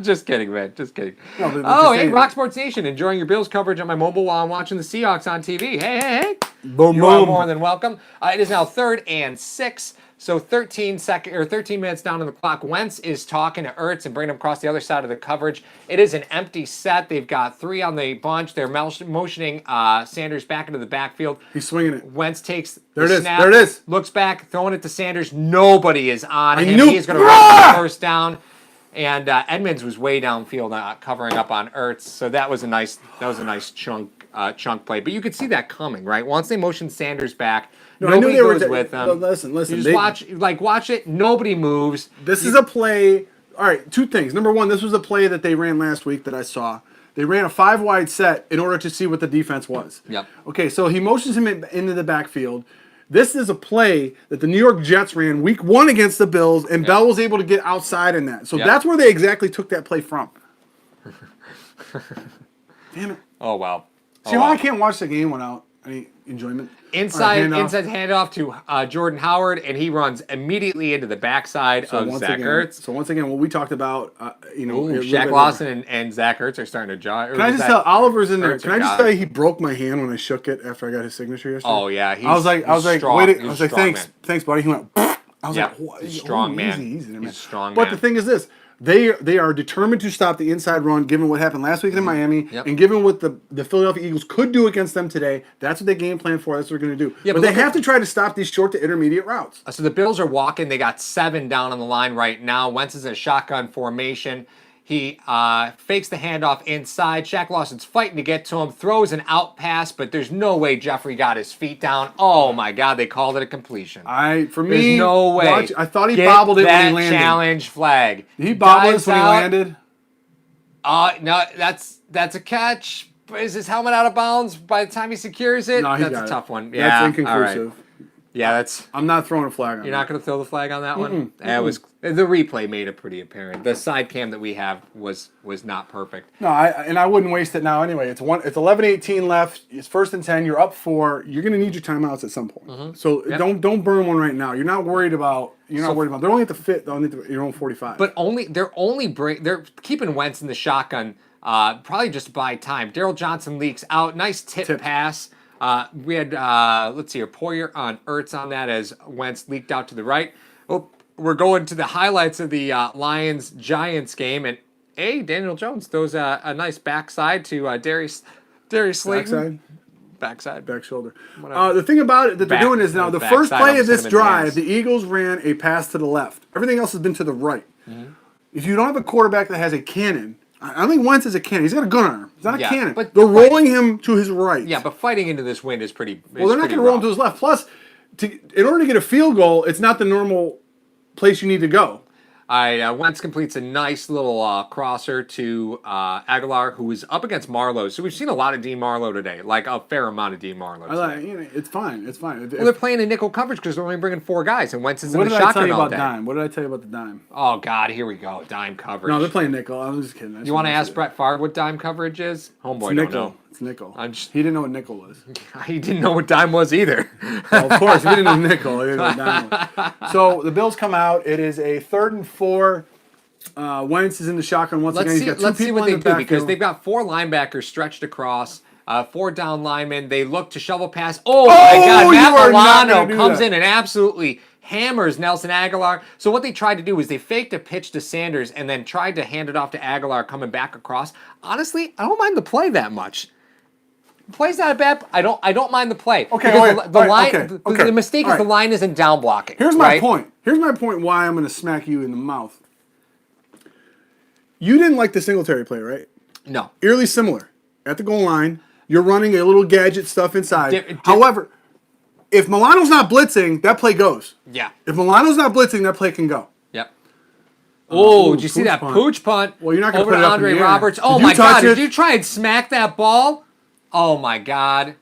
Speaker 1: Just kidding, man. Just kidding.
Speaker 2: No, but
Speaker 1: Oh,
Speaker 2: just
Speaker 1: hey,
Speaker 2: saying.
Speaker 1: Rock Sports Nation, enjoying your Bills coverage on my mobile while I'm watching the Seahawks on TV. Hey.
Speaker 2: Boom,
Speaker 1: You are
Speaker 2: boom.
Speaker 1: more than welcome. It is now 3rd and 6. So 13 minutes down on the clock. Wentz is talking to Ertz and bringing him across the other side of the coverage. It is an empty set. They've got 3 on the bunch. They're motioning Sanders back into the backfield.
Speaker 2: He's swinging it.
Speaker 1: Wentz takes
Speaker 2: There
Speaker 1: the
Speaker 2: it is.
Speaker 1: snap,
Speaker 2: There it is.
Speaker 1: looks back, throwing it to Sanders. Nobody is on him.
Speaker 2: knew-
Speaker 1: He is going to run the first down. And Edmonds was way downfield covering up on Ertz. So that was a nice chunk play. But you could see that coming, right? Once they motioned Sanders back,
Speaker 2: I knew
Speaker 1: nobody
Speaker 2: they were
Speaker 1: goes with them.
Speaker 2: Listen.
Speaker 1: You just watch it. Nobody moves.
Speaker 2: This is a play. All right, 2 things. Number 1, this was a play that they ran last week that I saw. They ran a 5-wide set in order to see what the defense was.
Speaker 1: Yep.
Speaker 2: Okay, so he motions him into the backfield. This is a play that the New York Jets ran week 1 against the Bills, and Bell was able to get outside in that. So that's where they exactly took that play from. Damn it.
Speaker 1: Oh, wow.
Speaker 2: See how I can't watch the game without any enjoyment?
Speaker 1: Inside
Speaker 2: handoff.
Speaker 1: handoff to Jordan Howard, and he runs immediately into the backside of Zach Ertz.
Speaker 2: So once again, what we talked about,
Speaker 1: Shaq Lawson and Zach Ertz are starting to jog.
Speaker 2: Can I just tell Oliver's in there?
Speaker 1: Ertz
Speaker 2: Can I just
Speaker 1: got
Speaker 2: tell
Speaker 1: it.
Speaker 2: you he broke my hand when I shook it after I got his signature yesterday?
Speaker 1: Oh yeah,
Speaker 2: I was like,
Speaker 1: strong.
Speaker 2: wait, I
Speaker 1: He's
Speaker 2: was
Speaker 1: a
Speaker 2: like,
Speaker 1: strong
Speaker 2: thanks, buddy. He went. I was
Speaker 1: Yeah,
Speaker 2: like, what?
Speaker 1: he's a strong man.
Speaker 2: Easy there, man.
Speaker 1: He's a strong
Speaker 2: But
Speaker 1: man.
Speaker 2: the thing is this. They are determined to stop the inside run, given what happened last week in Miami,
Speaker 1: Yep.
Speaker 2: and given what the Philadelphia Eagles could do against them today. That's what they game plan for. That's what they're going to do.
Speaker 1: Yeah,
Speaker 2: but
Speaker 1: but
Speaker 2: they
Speaker 1: look
Speaker 2: have to try to stop these short to intermediate routes.
Speaker 1: So the Bills are walking. They got 7 down on the line right now. Wentz is in a shotgun formation. He fakes the handoff inside. Shaq Lawson's fighting to get to him. Throws an out pass, but there's no way Jeffrey got his feet down. Oh my God! They called it a completion.
Speaker 2: There's
Speaker 1: There's no way.
Speaker 2: I thought he
Speaker 1: Get
Speaker 2: bobbled it when
Speaker 1: that
Speaker 2: he landed.
Speaker 1: challenge flag.
Speaker 2: He bobbled
Speaker 1: Dives
Speaker 2: it when he
Speaker 1: out.
Speaker 2: landed.
Speaker 1: No, that's a catch. Is his helmet out of bounds by the time he secures it?
Speaker 2: No, he
Speaker 1: That's
Speaker 2: got
Speaker 1: a
Speaker 2: it.
Speaker 1: tough one.
Speaker 2: That's
Speaker 1: Yeah,
Speaker 2: inconclusive.
Speaker 1: all right. Yeah, that's.
Speaker 2: I'm not throwing a flag on
Speaker 1: You're
Speaker 2: that.
Speaker 1: not going to throw the flag on that one? That was the replay made it pretty apparent. The side cam that we have was not perfect.
Speaker 2: No, I wouldn't waste it now anyway. It's 11:18 left. It's 1st and 10. You're up 4. You're going to need your timeouts at some point. So don't burn one right now. You're not worried about. They're only at the fit. They'll need your own 45.
Speaker 1: But they're keeping Wentz in the shotgun. Probably just by time. Daryl Johnson leaks out. Nice tip pass. We had let's see here, Poyer on Ertz on that as Wentz leaked out to the right. Oh, we're going to the highlights of the Lions-Giants game, and Daniel Jones throws a nice backside to Darius Slayton. Backside.
Speaker 2: Back shoulder. The thing about it that they're doing is now the first
Speaker 1: backside,
Speaker 2: play
Speaker 1: almost
Speaker 2: of this
Speaker 1: hit him in the
Speaker 2: drive,
Speaker 1: ass.
Speaker 2: the Eagles ran a pass to the left. Everything else has been to the right. If you don't have a quarterback that has a cannon, I don't think Wentz is a cannon. He's got a gun on him. He's not a cannon.
Speaker 1: But
Speaker 2: they're rolling him to his right.
Speaker 1: Yeah, but fighting into this wind is pretty.
Speaker 2: Well, they're not going to roll him to his left. Plus, in order to get a field goal, it's not the normal place you need to go.
Speaker 1: Wentz completes a nice little crosser to Aguilar, who is up against Marlowe. So we've seen a lot of Dean Marlowe today, like a fair amount of Dean Marlowe.
Speaker 2: It's fine. It's fine.
Speaker 1: Well, they're playing in nickel coverage because they're only bringing 4 guys, and Wentz is in
Speaker 2: What
Speaker 1: the
Speaker 2: did I tell
Speaker 1: shotgun
Speaker 2: you
Speaker 1: all
Speaker 2: about
Speaker 1: day.
Speaker 2: dime? What did I tell you about the dime?
Speaker 1: Oh God, here we go, dime coverage.
Speaker 2: No, they're playing nickel. I'm just kidding.
Speaker 1: You want to ask Brett Favre what dime coverage is? Homeboy,
Speaker 2: It's
Speaker 1: don't
Speaker 2: nickel.
Speaker 1: know.
Speaker 2: It's nickel.
Speaker 1: He
Speaker 2: He didn't know what nickel was.
Speaker 1: He didn't know what dime was either.
Speaker 2: Well, of course, he didn't know nickel. He didn't know dime. So the Bills come out. It is a 3rd and 4. Wentz is in the shotgun once again. He's got two
Speaker 1: Let's see
Speaker 2: people
Speaker 1: what
Speaker 2: in
Speaker 1: they
Speaker 2: the
Speaker 1: do,
Speaker 2: backfield.
Speaker 1: because they've got 4 linebackers stretched across, 4 down linemen. They look to shovel pass. Oh my God!
Speaker 2: you
Speaker 1: Matt
Speaker 2: are not gonna
Speaker 1: Milano
Speaker 2: do
Speaker 1: comes
Speaker 2: that.
Speaker 1: in and absolutely hammers Nelson Aguilar. So what they tried to do is they faked a pitch to Sanders and then tried to hand it off to Aguilar coming back across. Honestly, I don't mind the play that much. The play's not a bad. I don't mind the play.
Speaker 2: Okay,
Speaker 1: Because
Speaker 2: wait,
Speaker 1: the
Speaker 2: all
Speaker 1: line.
Speaker 2: right, okay.
Speaker 1: The mistake is
Speaker 2: All
Speaker 1: the
Speaker 2: right.
Speaker 1: line isn't down blocking.
Speaker 2: Here's my
Speaker 1: right?
Speaker 2: point. Here's my point why I'm going to smack you in the mouth. You didn't like the Singletary play, right?
Speaker 1: No.
Speaker 2: Eerily similar. At the goal line, you're running a little gadget stuff inside.
Speaker 1: However,
Speaker 2: However, if Milano's not blitzing, that play goes.
Speaker 1: Yeah.
Speaker 2: If Milano's not blitzing, that play can go.
Speaker 1: Yep. Oh, did you see
Speaker 2: pooch
Speaker 1: that
Speaker 2: punt.
Speaker 1: pooch punt?
Speaker 2: Well, you're not gonna
Speaker 1: over
Speaker 2: put
Speaker 1: to
Speaker 2: it up in
Speaker 1: Andre
Speaker 2: the air.
Speaker 1: Roberts. Oh
Speaker 2: Did you
Speaker 1: my
Speaker 2: touch
Speaker 1: God!
Speaker 2: it?
Speaker 1: Did you try and smack that ball? Oh my God!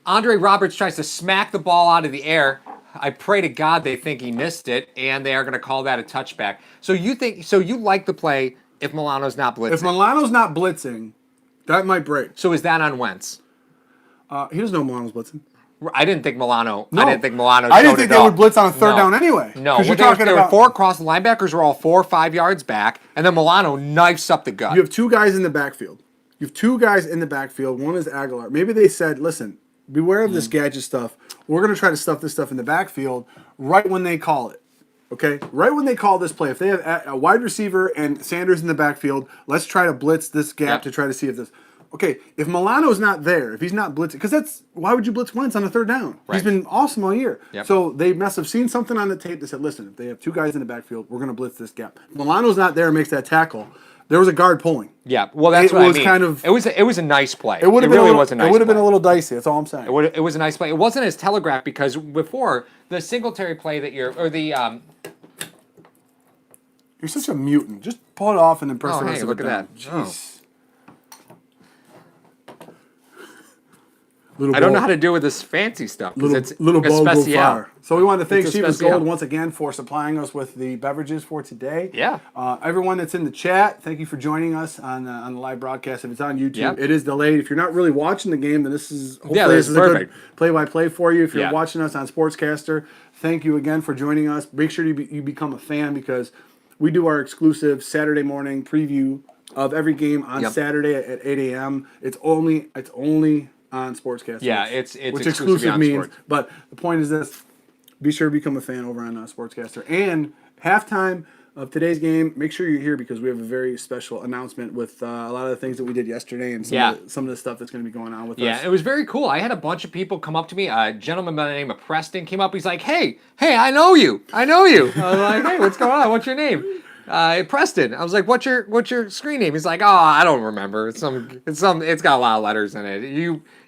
Speaker 1: Andre Roberts tries to smack the ball out of the air. I pray to God they think he missed it, and they are going to call that a touchback. So you like the play if Milano's not blitzing?
Speaker 2: If Milano's not blitzing, that might break.
Speaker 1: So is that on Wentz?
Speaker 2: He doesn't know Milano's blitzing.
Speaker 1: I didn't think Milano.
Speaker 2: No.
Speaker 1: I didn't think Milano.
Speaker 2: I didn't
Speaker 1: showed
Speaker 2: think
Speaker 1: it
Speaker 2: they
Speaker 1: up.
Speaker 2: would blitz on a third
Speaker 1: No.
Speaker 2: down anyway.
Speaker 1: No,
Speaker 2: because you're
Speaker 1: there
Speaker 2: talking
Speaker 1: were
Speaker 2: about
Speaker 1: 4 across. The linebackers were all 4 or 5 yards back, and then Milano knifes up the gut.
Speaker 2: you have 2 guys in the backfield. You have 2 guys in the backfield. One is Aguilar. Maybe they said, "Listen, beware of this gadget stuff. We're going to try to stuff this stuff in the backfield right when they call it." Okay, right when they call this play, if they have a wide receiver and Sanders in the backfield, let's try to blitz this gap
Speaker 1: Yep.
Speaker 2: to try to see if this. Okay, if Milano's not there, if he's not blitzing, because why would you blitz Wentz on a third down?
Speaker 1: Right.
Speaker 2: He's been awesome all year.
Speaker 1: Yep.
Speaker 2: So they must have seen something on the tape that said, "Listen, if they have 2 guys in the backfield, we're going to blitz this gap." If Milano's not there and makes that tackle, there was a guard pulling.
Speaker 1: Yeah, well, that's
Speaker 2: It
Speaker 1: what
Speaker 2: was
Speaker 1: I mean.
Speaker 2: kind of-
Speaker 1: It was a nice play.
Speaker 2: It would have been
Speaker 1: really
Speaker 2: a little,
Speaker 1: was a nice
Speaker 2: It would have been
Speaker 1: play.
Speaker 2: a little dicey. That's all I'm saying.
Speaker 1: It was a nice play. It wasn't as telegraphed because before the Singletary play that you're
Speaker 2: You're such a mutant. Just pull it off and then press
Speaker 1: Oh,
Speaker 2: the rest
Speaker 1: hey,
Speaker 2: of
Speaker 1: look
Speaker 2: it
Speaker 1: at
Speaker 2: down.
Speaker 1: that.
Speaker 2: Jeez. Little
Speaker 1: I don't
Speaker 2: ball-
Speaker 1: know how to do with this fancy stuff because it's
Speaker 2: little ball go
Speaker 1: especial.
Speaker 2: fire. So we want to thank
Speaker 1: It's a
Speaker 2: Stevens
Speaker 1: special.
Speaker 2: Gold once again for supplying us with the beverages for today.
Speaker 1: Yeah.
Speaker 2: Everyone that's in the chat, thank you for joining us on the live broadcast. If it's on YouTube,
Speaker 1: Yeah.
Speaker 2: it is delayed. If you're not really watching the game, then this is hopefully
Speaker 1: this is
Speaker 2: a good
Speaker 1: perfect.
Speaker 2: play-by-play for you. If you're
Speaker 1: Yeah.
Speaker 2: watching us on Sportscaster, thank you again for joining us. Make sure you become a fan because we do our exclusive Saturday morning preview of every game on
Speaker 1: Yep.
Speaker 2: Saturday at 8 a.m. It's only on Sportscaster.
Speaker 1: Yeah, it's
Speaker 2: which
Speaker 1: exclusively on
Speaker 2: means.
Speaker 1: Sports.
Speaker 2: But the point is this: be sure to become a fan over on Sportscaster. And halftime of today's game, make sure you're here because we have a very special announcement with a lot of the things that we did yesterday and some of the stuff that's going to be going on with us.
Speaker 1: Yeah, it was very cool. I had a bunch of people come up to me. A gentleman by the name of Preston came up. He's like, "Hey, I know you. I know you." I was like, "Hey, what's going on? What's your name?" Preston. I was like, "What's your screen name?" He's like, "Oh, I don't remember. It's got a lot of letters in it.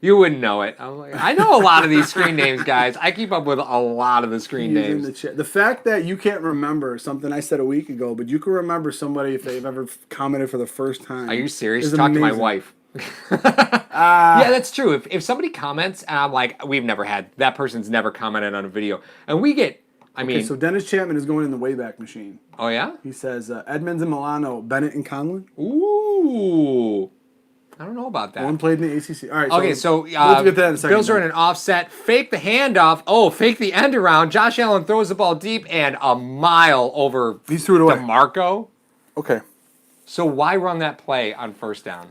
Speaker 1: You wouldn't know it." I was like, "I know a lot of these screen names, guys. I keep up with a lot of the screen
Speaker 2: He's in
Speaker 1: names."
Speaker 2: the chat. The fact that you can't remember something I said a week ago, but you can remember somebody if they've ever commented for the first time.
Speaker 1: Are you serious?
Speaker 2: is
Speaker 1: Talk to my
Speaker 2: amazing.
Speaker 1: wife. Yeah, that's true. If somebody comments and I'm like, we've never had that person's never commented on a video, and we get,
Speaker 2: Okay, so Dennis Chapman is going in the Wayback Machine.
Speaker 1: oh yeah,
Speaker 2: He says Edmonds and Milano, Bennett and Conlon.
Speaker 1: ooh, I don't know about that.
Speaker 2: One played in the ACC. All right.
Speaker 1: Okay, so
Speaker 2: we'll get to that in a second.
Speaker 1: Bills are in an offset. Fake the handoff. Oh, fake the end around. Josh Allen throws the ball deep and a mile over
Speaker 2: He threw it away.
Speaker 1: DeMarco.
Speaker 2: Okay.
Speaker 1: So why run that play on first down?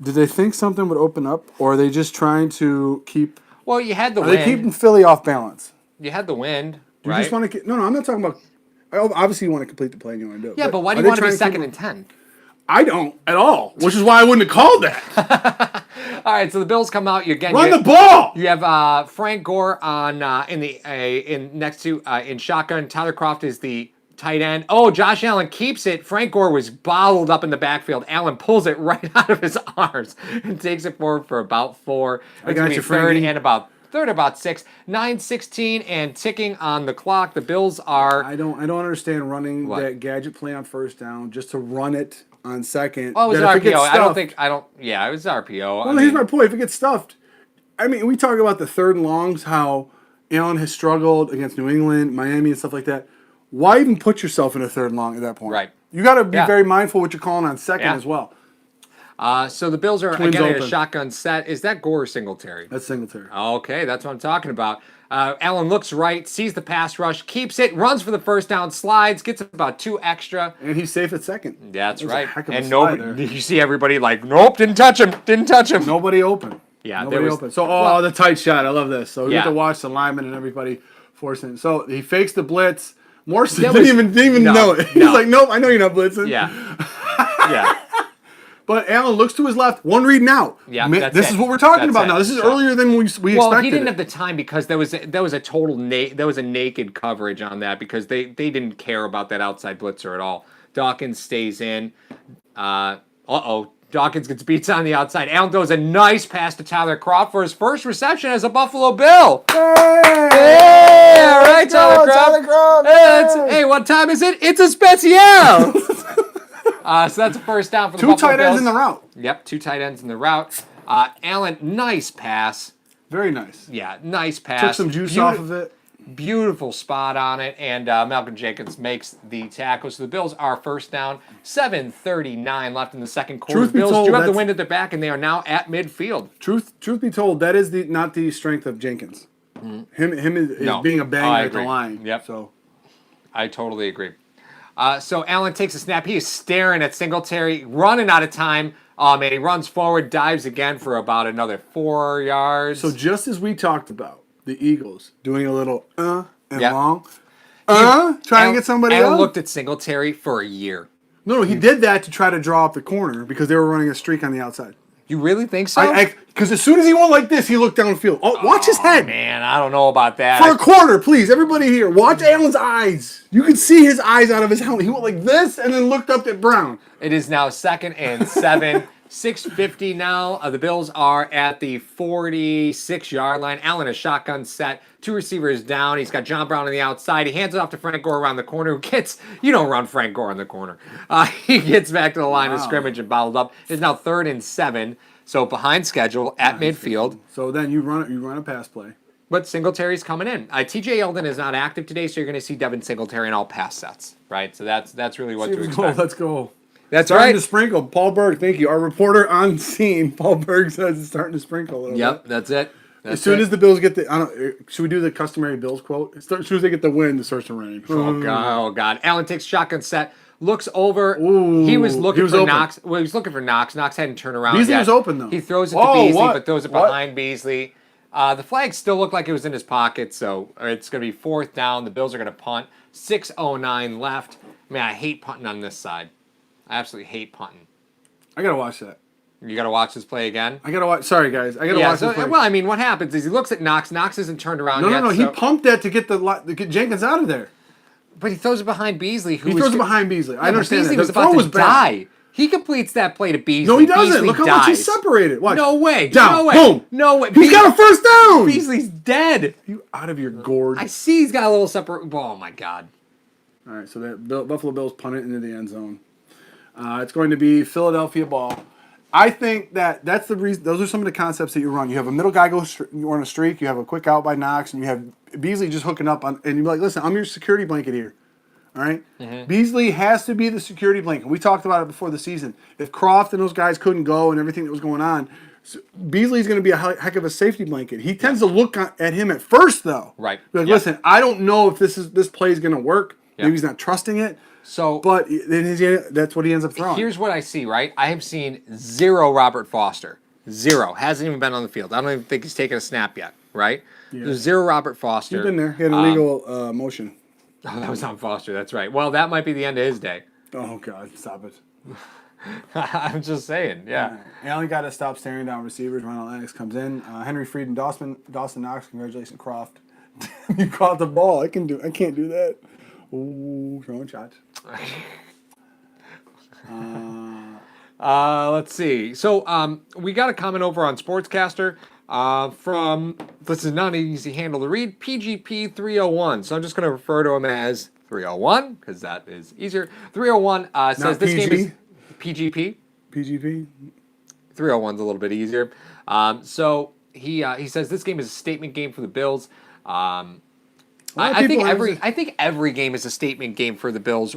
Speaker 2: Did they think something would open up, or are they just trying to keep?
Speaker 1: Well, you had the
Speaker 2: Are they
Speaker 1: wind.
Speaker 2: keeping Philly off balance?
Speaker 1: You had the wind,
Speaker 2: You
Speaker 1: right?
Speaker 2: just want to? No, I'm not talking about. Obviously, you want to complete the play and you want to do it.
Speaker 1: Yeah, but why do
Speaker 2: are
Speaker 1: you
Speaker 2: they
Speaker 1: want to be
Speaker 2: trying keep
Speaker 1: second
Speaker 2: them-
Speaker 1: and 10?
Speaker 2: I don't at all, which is why I wouldn't have called that.
Speaker 1: All right, so the Bills come out. You
Speaker 2: Run the ball.
Speaker 1: You have Frank Gore on in shotgun. Tyler Kroft is the tight end. Oh, Josh Allen keeps it. Frank Gore was bottled up in the backfield. Allen pulls it right out of his arms and takes it forward for about 4.
Speaker 2: I got you,
Speaker 1: third
Speaker 2: Frankie.
Speaker 1: and about 6. 9:16 and ticking on the clock. The Bills are.
Speaker 2: I don't understand running
Speaker 1: What?
Speaker 2: that gadget play on first down just to run it on second.
Speaker 1: Oh, it was
Speaker 2: that
Speaker 1: an
Speaker 2: if gets
Speaker 1: RPO.
Speaker 2: stuffed-
Speaker 1: Yeah, it was RPO.
Speaker 2: Well, here's my point. If it gets stuffed, I mean, we talk about the third and longs, how Allen has struggled against New England, Miami, and stuff like that. Why even put yourself in a third and long at that point?
Speaker 1: Right.
Speaker 2: You got to be
Speaker 1: Yeah.
Speaker 2: very mindful what you're calling on second
Speaker 1: Yeah.
Speaker 2: as well.
Speaker 1: So the Bills are
Speaker 2: Twins
Speaker 1: again at a
Speaker 2: open.
Speaker 1: shotgun set. Is that Gore or Singletary?
Speaker 2: That's Singletary.
Speaker 1: Okay, that's what I'm talking about. Allen looks right, sees the pass rush, keeps it, runs for the first down, slides, gets about 2 extra.
Speaker 2: And he's safe at second.
Speaker 1: That's
Speaker 2: That was
Speaker 1: right.
Speaker 2: A heck of a
Speaker 1: And
Speaker 2: slide
Speaker 1: nobody,
Speaker 2: there.
Speaker 1: you see everybody like, nope, didn't touch him.
Speaker 2: Nobody open.
Speaker 1: Yeah,
Speaker 2: Nobody
Speaker 1: there was,
Speaker 2: open. So,
Speaker 1: well,
Speaker 2: the tight shot. I love this. So we
Speaker 1: Yeah.
Speaker 2: get to watch the linemen and everybody forcing it. So he fakes the blitz. Morrison
Speaker 1: That
Speaker 2: didn't
Speaker 1: was-
Speaker 2: even
Speaker 1: no,
Speaker 2: know it. He's
Speaker 1: no.
Speaker 2: like, nope, I know you're not blitzing.
Speaker 1: Yeah. Yeah.
Speaker 2: But Allen looks to his left, one read and out.
Speaker 1: Yeah,
Speaker 2: This is what we're talking about
Speaker 1: it.
Speaker 2: now. This is
Speaker 1: So-
Speaker 2: earlier than we expected.
Speaker 1: Well, he didn't
Speaker 2: it.
Speaker 1: have the time because there was a total there was a naked coverage on that because they didn't care about that outside blitzer at all. Dawkins stays in. Dawkins gets beats on the outside. Allen throws a nice pass to Tyler Croft for his first reception as a Buffalo Bill.
Speaker 2: Hey!
Speaker 1: All right, Tyler Croft. Hey, what time is it? It's a special. So that's a first down for the
Speaker 2: 2
Speaker 1: Buffalo
Speaker 2: tight
Speaker 1: Bills.
Speaker 2: ends in the route.
Speaker 1: Yep, 2 tight ends in the route. Allen, nice pass.
Speaker 2: Very nice.
Speaker 1: Yeah, nice pass.
Speaker 2: Took some juice off of it.
Speaker 1: Beautiful spot on it, and Malcolm Jenkins makes the tackle. So the Bills are first down. 7:39 left in the second quarter.
Speaker 2: Truth
Speaker 1: The
Speaker 2: be
Speaker 1: Bills
Speaker 2: told,
Speaker 1: do have the
Speaker 2: that's-
Speaker 1: wind at their back, and they are now at midfield.
Speaker 2: Truth be told, that is not the strength of Jenkins. Him is
Speaker 1: No.
Speaker 2: being a banger
Speaker 1: I
Speaker 2: at the
Speaker 1: agree.
Speaker 2: line.
Speaker 1: Yep.
Speaker 2: So
Speaker 1: I totally agree. So Allen takes a snap. He is staring at Singletary, running out of time. And he runs forward, dives again for about another 4 yards.
Speaker 2: So just as we talked about the Eagles doing a little and
Speaker 1: Yep.
Speaker 2: long, trying to get somebody
Speaker 1: Allen
Speaker 2: else.
Speaker 1: looked at Singletary for a year.
Speaker 2: No, he did that to try to draw up the corner because they were running a streak on the outside.
Speaker 1: You really think so?
Speaker 2: Because as soon as he went like this, he looked downfield. Oh, watch his head.
Speaker 1: Man, I don't know about that.
Speaker 2: For a corner, please, everybody here, watch Allen's eyes. You can see his eyes out of his helmet. He went like this and then looked up at Brown.
Speaker 1: It is now 2nd and 7. 6:50 now. The Bills are at the 46-yard line. Allen, a shotgun set. 2 receivers down. He's got John Brown on the outside. He hands it off to Frank Gore around the corner. You don't run Frank Gore in the corner. He gets back to the line of scrimmage and bottled up. It's now 3rd and 7. So behind schedule at midfield.
Speaker 2: So then you run a pass play.
Speaker 1: But Singletary's coming in. TJ Yeldon is not active today, so you're going to see Devin Singletary in all pass sets, right? So that's really what to expect.
Speaker 2: Let's go.
Speaker 1: That's
Speaker 2: Starting
Speaker 1: right.
Speaker 2: to sprinkle. Paul Berg, thank you. Our reporter on scene, Paul Berg, says it's starting to sprinkle a little
Speaker 1: Yep,
Speaker 2: bit.
Speaker 1: that's it.
Speaker 2: As soon as the Bills get should we do the customary Bills quote? As soon as they get the win, it starts to rain.
Speaker 1: Oh God! Allen takes shotgun set, looks over.
Speaker 2: Ooh,
Speaker 1: he was looking
Speaker 2: he was
Speaker 1: for
Speaker 2: open.
Speaker 1: Knox. Well, he was looking for Knox. Knox hadn't turned around
Speaker 2: Beasley
Speaker 1: yet.
Speaker 2: was open, though.
Speaker 1: He throws it to
Speaker 2: Whoa,
Speaker 1: Beasley,
Speaker 2: what?
Speaker 1: but throws it
Speaker 2: What?
Speaker 1: behind Beasley. The flag still looked like it was in his pocket, so it's going to be 4th down. The Bills are going to punt. 6:09 left. Man, I hate punting on this side. I absolutely hate punting.
Speaker 2: I gotta watch that.
Speaker 1: You got to watch this play again.
Speaker 2: I gotta watch. Sorry, guys. I gotta watch this play.
Speaker 1: Well, I mean, what happens is he looks at Knox. Knox isn't turned around
Speaker 2: No,
Speaker 1: yet.
Speaker 2: no. He
Speaker 1: so-
Speaker 2: pumped that to get Jenkins out of there.
Speaker 1: But he throws it behind Beasley.
Speaker 2: He throws it behind Beasley. I understand
Speaker 1: Beasley
Speaker 2: that.
Speaker 1: was
Speaker 2: The
Speaker 1: about
Speaker 2: throw
Speaker 1: to
Speaker 2: was bad.
Speaker 1: die. He completes that play to Beasley.
Speaker 2: No, he doesn't.
Speaker 1: Beasley
Speaker 2: Look how
Speaker 1: dies.
Speaker 2: much he's separated. Watch.
Speaker 1: No way.
Speaker 2: Down.
Speaker 1: No way.
Speaker 2: Boom.
Speaker 1: No way.
Speaker 2: He's got a first down.
Speaker 1: Beasley's dead.
Speaker 2: You out of your gourd.
Speaker 1: I see he's got a little separate. Oh my God.
Speaker 2: All right, so the Buffalo Bills punt it into the end zone. It's going to be Philadelphia ball. I think that's the reason. Those are some of the concepts that you run. You have a middle guy you on a streak. You have a quick out by Knox, and you have Beasley just hooking up on. And you're like, listen, I'm your security blanket here. All right? Beasley has to be the security blanket. We talked about it before the season. If Croft and those guys couldn't go and everything that was going on, Beasley's going to be a heck of a safety blanket. He tends to look at him at first, though.
Speaker 1: Right.
Speaker 2: Be like,
Speaker 1: Yep.
Speaker 2: listen, I don't know if this play is going to work.
Speaker 1: Yep.
Speaker 2: Maybe he's not trusting it.
Speaker 1: So
Speaker 2: But that's what he ends up throwing.
Speaker 1: here's what I see, right? I have seen 0 Robert Foster. 0. Hasn't even been on the field. I don't even think he's taken a snap yet, right? There's 0 Robert Foster.
Speaker 2: He's been there. He had illegal motion.
Speaker 1: Oh, that was on Foster. That's right. Well, that might be the end of his day.
Speaker 2: Oh, God. Stop it.
Speaker 1: I'm just saying. Yeah.
Speaker 2: Allen got to stop staring down receivers. Ronald Lennox comes in. Henry Freed and Dawson Knox. Congratulations, Croft. You caught the ball. I can't do that. Ooh, throwing shots.
Speaker 1: Let's see. So we got a comment over on Sportscaster from, this is not an easy handle to read, PGP 301. So I'm just going to refer to him as 301 because that is easier. 301 says
Speaker 2: Not
Speaker 1: this game is
Speaker 2: PG?
Speaker 1: PGP.
Speaker 2: PGP.
Speaker 1: 301's a little bit easier. So he says this game is a statement game for the Bills. I think every game is a statement game for the Bills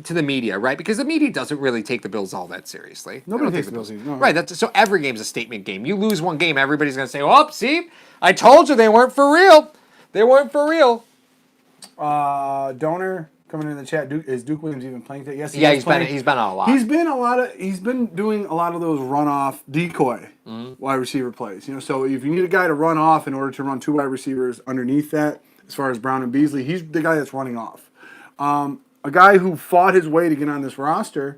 Speaker 1: to the media, right? Because the media doesn't really take the Bills all that seriously. They
Speaker 2: Nobody
Speaker 1: don't
Speaker 2: takes
Speaker 1: take
Speaker 2: the Bills seriously, no.
Speaker 1: Right. So every game's a statement game. You lose one game, everybody's going to say, "Oh, see, I told you they weren't for real. They weren't for real."
Speaker 2: Donor coming in the chat. Is Duke Williams even playing today? Yes,
Speaker 1: He's been on a lot.
Speaker 2: He's been doing a lot of those runoff decoy wide receiver plays. So if you need a guy to run off in order to run 2 wide receivers underneath that, as far as Brown and Beasley, he's the guy that's running off. A guy who fought his way to get on this roster,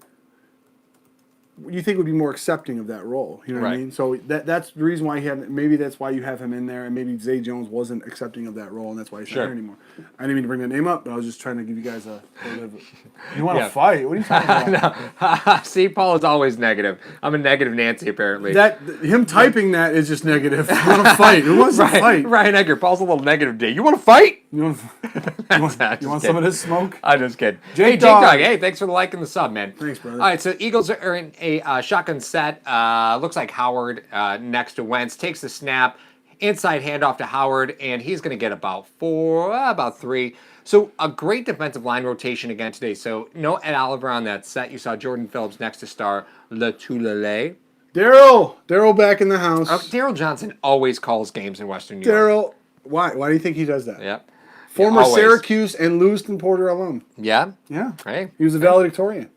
Speaker 2: you think would be more accepting of that role. You know what I mean? So that's the reason why maybe that's why you have him in there, and maybe Zay Jones wasn't accepting of that role, and that's why he's not here anymore. I didn't mean to bring that name up, but I was just trying to give you guys a you want to fight? What are you talking about?
Speaker 1: No. See, Paul is always negative. I'm a negative Nancy, apparently.
Speaker 2: Him typing that is just negative. You want to fight? Who wants to fight?
Speaker 1: Ryan Egger, Paul's a little negative today. You want to fight?
Speaker 2: You want some of this smoke?
Speaker 1: I'm just kidding.
Speaker 2: Jake
Speaker 1: Dog.
Speaker 2: Dog.
Speaker 1: Hey, thanks for the like and the sub, man.
Speaker 2: Thanks, brother.
Speaker 1: All right, so Eagles are in a shotgun set. Looks like Howard next to Wentz takes the snap, inside handoff to Howard, and he's going to get about 3. So a great defensive line rotation again today. So no Ed Oliver on that set. You saw Jordan Phillips next to Star Latulele.
Speaker 2: Daryl back in the house.
Speaker 1: Daryl Johnson always calls games in Western New York.
Speaker 2: Daryl, why do you think he does that?
Speaker 1: Yep.
Speaker 2: Former
Speaker 1: Always.
Speaker 2: Syracuse and Lewiston Porter alum.
Speaker 1: Yeah?
Speaker 2: Yeah.
Speaker 1: Hey.
Speaker 2: He was a valedictorian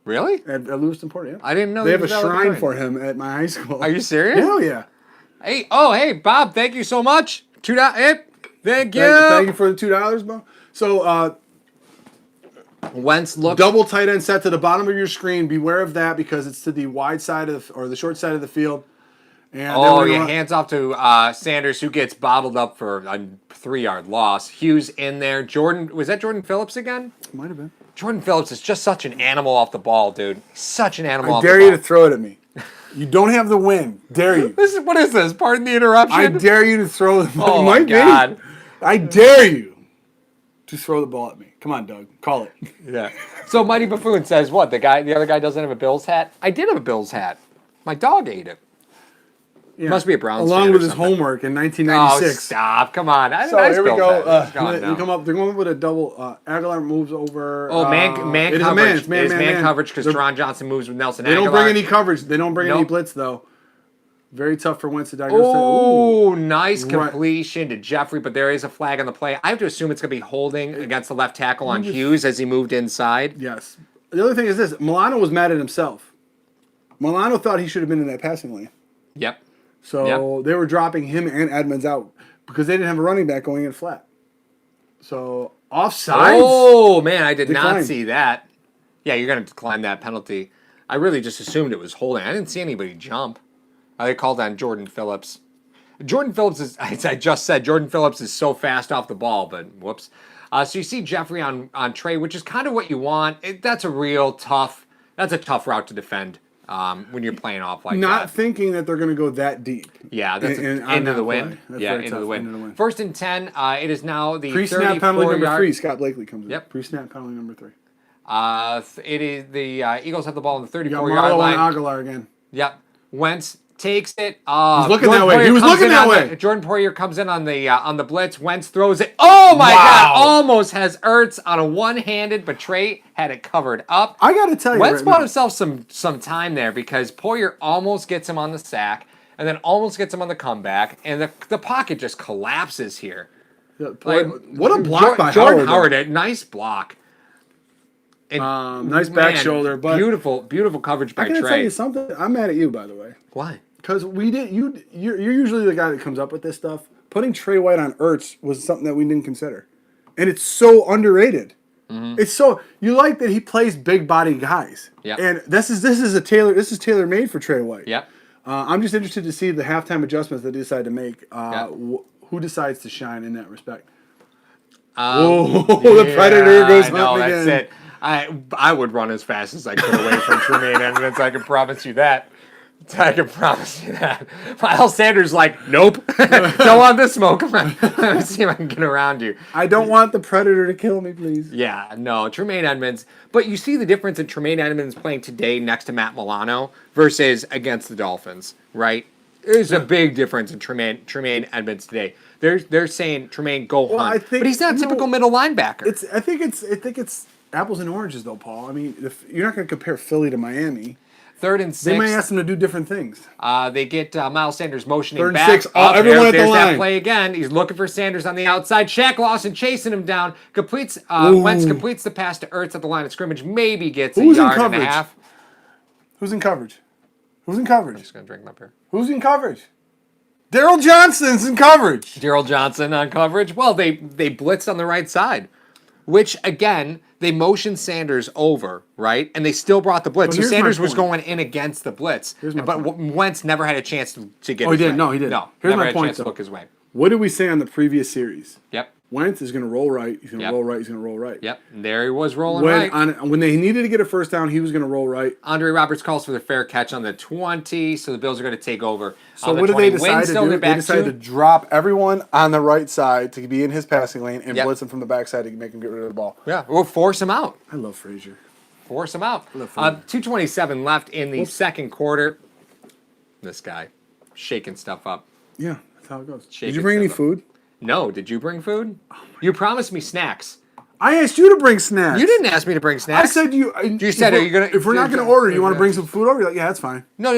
Speaker 1: Really?
Speaker 2: at Lewiston Porter. Yeah.
Speaker 1: I didn't know
Speaker 2: They
Speaker 1: he
Speaker 2: have a
Speaker 1: was
Speaker 2: shrine
Speaker 1: valedictorian.
Speaker 2: for him at my high school.
Speaker 1: Are you serious?
Speaker 2: Hell yeah.
Speaker 1: Hey, Bob, thank you so much. $2. Hey, thank you.
Speaker 2: Thank you for the $2, Bo. So
Speaker 1: Wentz looks
Speaker 2: double tight end set to the bottom of your screen. Beware of that because it's to the wide side or the short side of the field. And
Speaker 1: hands off to Sanders, who gets bottled up for a 3-yard loss. Hughes in there. Was that Jordan Phillips again?
Speaker 2: Might have been.
Speaker 1: Jordan Phillips is just such an animal off the ball, dude. Such an animal
Speaker 2: I
Speaker 1: off the ball.
Speaker 2: dare you to throw it at me. You don't have the win. Dare you?
Speaker 1: What is this? Pardon the interruption?
Speaker 2: I dare you to throw the
Speaker 1: Oh, my God.
Speaker 2: I dare you to throw the ball at me. Come on, Doug. Call it.
Speaker 1: Yeah. So Mighty Buffoon says what? The other guy doesn't have a Bills hat? I did have a Bills hat. My dog ate it.
Speaker 2: Yeah.
Speaker 1: Must be a Browns
Speaker 2: Along
Speaker 1: fan
Speaker 2: with
Speaker 1: or
Speaker 2: his
Speaker 1: something.
Speaker 2: homework in
Speaker 1: Oh,
Speaker 2: 1996.
Speaker 1: stop. Come on.
Speaker 2: So here we go.
Speaker 1: It's gone now.
Speaker 2: They're going up with a double. Aguilar moves over.
Speaker 1: Oh, man
Speaker 2: it is
Speaker 1: coverage.
Speaker 2: It's man
Speaker 1: coverage because Teron Johnson moves with Nelson
Speaker 2: They
Speaker 1: Aguilar.
Speaker 2: don't bring any coverage. They don't bring any
Speaker 1: Nope.
Speaker 2: blitz, though. Very tough for Wentz to diagnose.
Speaker 1: Oh, nice completion to Jeffrey, but there is a flag on the play. I have to assume it's going to be holding against the left tackle on Hughes as he moved inside.
Speaker 2: Yes. The other thing is this. Milano was mad at himself. Milano thought he should have been in that passing lane.
Speaker 1: Yep.
Speaker 2: So they were dropping him and Edmonds out because they didn't have a running back going in flat. So offsides.
Speaker 1: Oh, man, I did not
Speaker 2: Decline.
Speaker 1: see that. Yeah, you're going to decline that penalty. I really just assumed it was holding. I didn't see anybody jump. They called on Jordan Phillips. Jordan Phillips is, as I just said, Jordan Phillips is so fast off the ball, but whoops. So you see Jeffrey on Trey, which is kind of what you want. That's a tough route to defend when you're playing off like that.
Speaker 2: Not thinking that they're going to go that deep.
Speaker 1: Yeah, that's
Speaker 2: on
Speaker 1: into
Speaker 2: that
Speaker 1: the wind.
Speaker 2: play.
Speaker 1: Yeah,
Speaker 2: Very
Speaker 1: into the
Speaker 2: tough,
Speaker 1: wind.
Speaker 2: into the wind.
Speaker 1: 1st and 10. It is now the
Speaker 2: Pre-snap penalty number
Speaker 1: 34-yard.
Speaker 2: 3. Scott Blakely comes in.
Speaker 1: Yep.
Speaker 2: Pre-snap penalty number 3.
Speaker 1: It is the Eagles have the ball on the
Speaker 2: You got
Speaker 1: 34-yard
Speaker 2: Marlo
Speaker 1: line.
Speaker 2: and Aguilar again.
Speaker 1: Yep. Wentz takes it.
Speaker 2: He's looking that way. He was looking that way.
Speaker 1: Jordan Poyer comes in on the blitz. Wentz throws it. Oh my God! Almost has Ertz on a one-handed, but Trey had it covered up.
Speaker 2: I got to tell you,
Speaker 1: Wentz bought himself some time there because Poyer almost gets him on the sack and then almost gets him on the comeback, and the pocket just collapses here.
Speaker 2: What a block by
Speaker 1: Jordan
Speaker 2: Howard.
Speaker 1: Howard. Nice block. And,
Speaker 2: Nice back shoulder, but
Speaker 1: beautiful coverage by
Speaker 2: I gotta
Speaker 1: Trey.
Speaker 2: tell you something. I'm mad at you, by the way,
Speaker 1: Why?
Speaker 2: because you're usually the guy that comes up with this stuff. Putting Trey White on Ertz was something that we didn't consider, and it's so underrated. It's so you like that he plays big body guys.
Speaker 1: Yeah.
Speaker 2: And this is tailor made for Trey White.
Speaker 1: Yep.
Speaker 2: I'm just interested to see the halftime adjustments that they decide to make.
Speaker 1: Yep.
Speaker 2: Who decides to shine in that respect?
Speaker 1: The
Speaker 2: Predator goes
Speaker 1: I know,
Speaker 2: hunting
Speaker 1: that's
Speaker 2: again.
Speaker 1: it. I would run as fast as I could away from Tremaine Edmonds. I can promise you that. I can promise you that. Miles Sanders like, nope. Don't want this smoke. Come on. Let me see if I can get around you.
Speaker 2: I don't want the Predator to kill me, please.
Speaker 1: Yeah, no, Tremaine Edmonds. But you see the difference in Tremaine Edmonds playing today next to Matt Milano versus against the Dolphins, right? There's a big difference in Tremaine Edmonds today. They're saying Tremaine go hunt, but he's not a typical middle linebacker.
Speaker 2: I think it's apples and oranges, though, Paul. I mean, if you're not going to compare Philly to Miami.
Speaker 1: 3rd and 6.
Speaker 2: They might ask them to do different things.
Speaker 1: They get Miles Sanders motioning
Speaker 2: 3rd and
Speaker 1: back.
Speaker 2: 6. Everyone at the
Speaker 1: There's
Speaker 2: line.
Speaker 1: that play again. He's looking for Sanders on the outside. Shaq Lawson chasing him down. Wentz completes the pass to Ertz at the line of scrimmage. Maybe gets a yard and a half.
Speaker 2: Who's in coverage? Who's in coverage?
Speaker 1: I'm just going to drink my beer.
Speaker 2: Who's in coverage? Daryl Johnson's in coverage.
Speaker 1: Daryl Johnson on coverage. Well, they blitzed on the right side, which, again, they motioned Sanders over, right? And they still brought the blitz. So Sanders was going in against the blitz. But Wentz never had a chance to get his way.
Speaker 2: Oh, he didn't? No, he didn't.
Speaker 1: No,
Speaker 2: Here's
Speaker 1: never
Speaker 2: my
Speaker 1: had a
Speaker 2: point,
Speaker 1: chance to
Speaker 2: though.
Speaker 1: look his way.
Speaker 2: What did we say on the previous series?
Speaker 1: Yep.
Speaker 2: Wentz is going to roll right. He's going to roll right. He's going to roll right.
Speaker 1: Yep. And there he was rolling right.
Speaker 2: When they needed to get a first down, he was going to roll right.
Speaker 1: Andre Roberts calls for the fair catch on the 20, so the Bills are going to take over.
Speaker 2: So what did they decide to do? They decided to drop everyone on the right side to be in his passing lane and blitz him from the backside to make him get rid of the ball.
Speaker 1: Yeah, we'll force him out.
Speaker 2: I love Frazier.
Speaker 1: Force him out. 2:27 left in the second quarter. This guy shaking stuff up.
Speaker 2: Yeah, that's how it goes. Did you bring any food?
Speaker 1: No, did you bring food? You promised me snacks.
Speaker 2: I asked you to bring snacks.
Speaker 1: You didn't ask me to bring snacks.
Speaker 2: I said you.
Speaker 1: You said, "Are you gonna?"
Speaker 2: If we're not gonna order, you want to bring some food over? You're like, yeah, that's fine.
Speaker 1: No.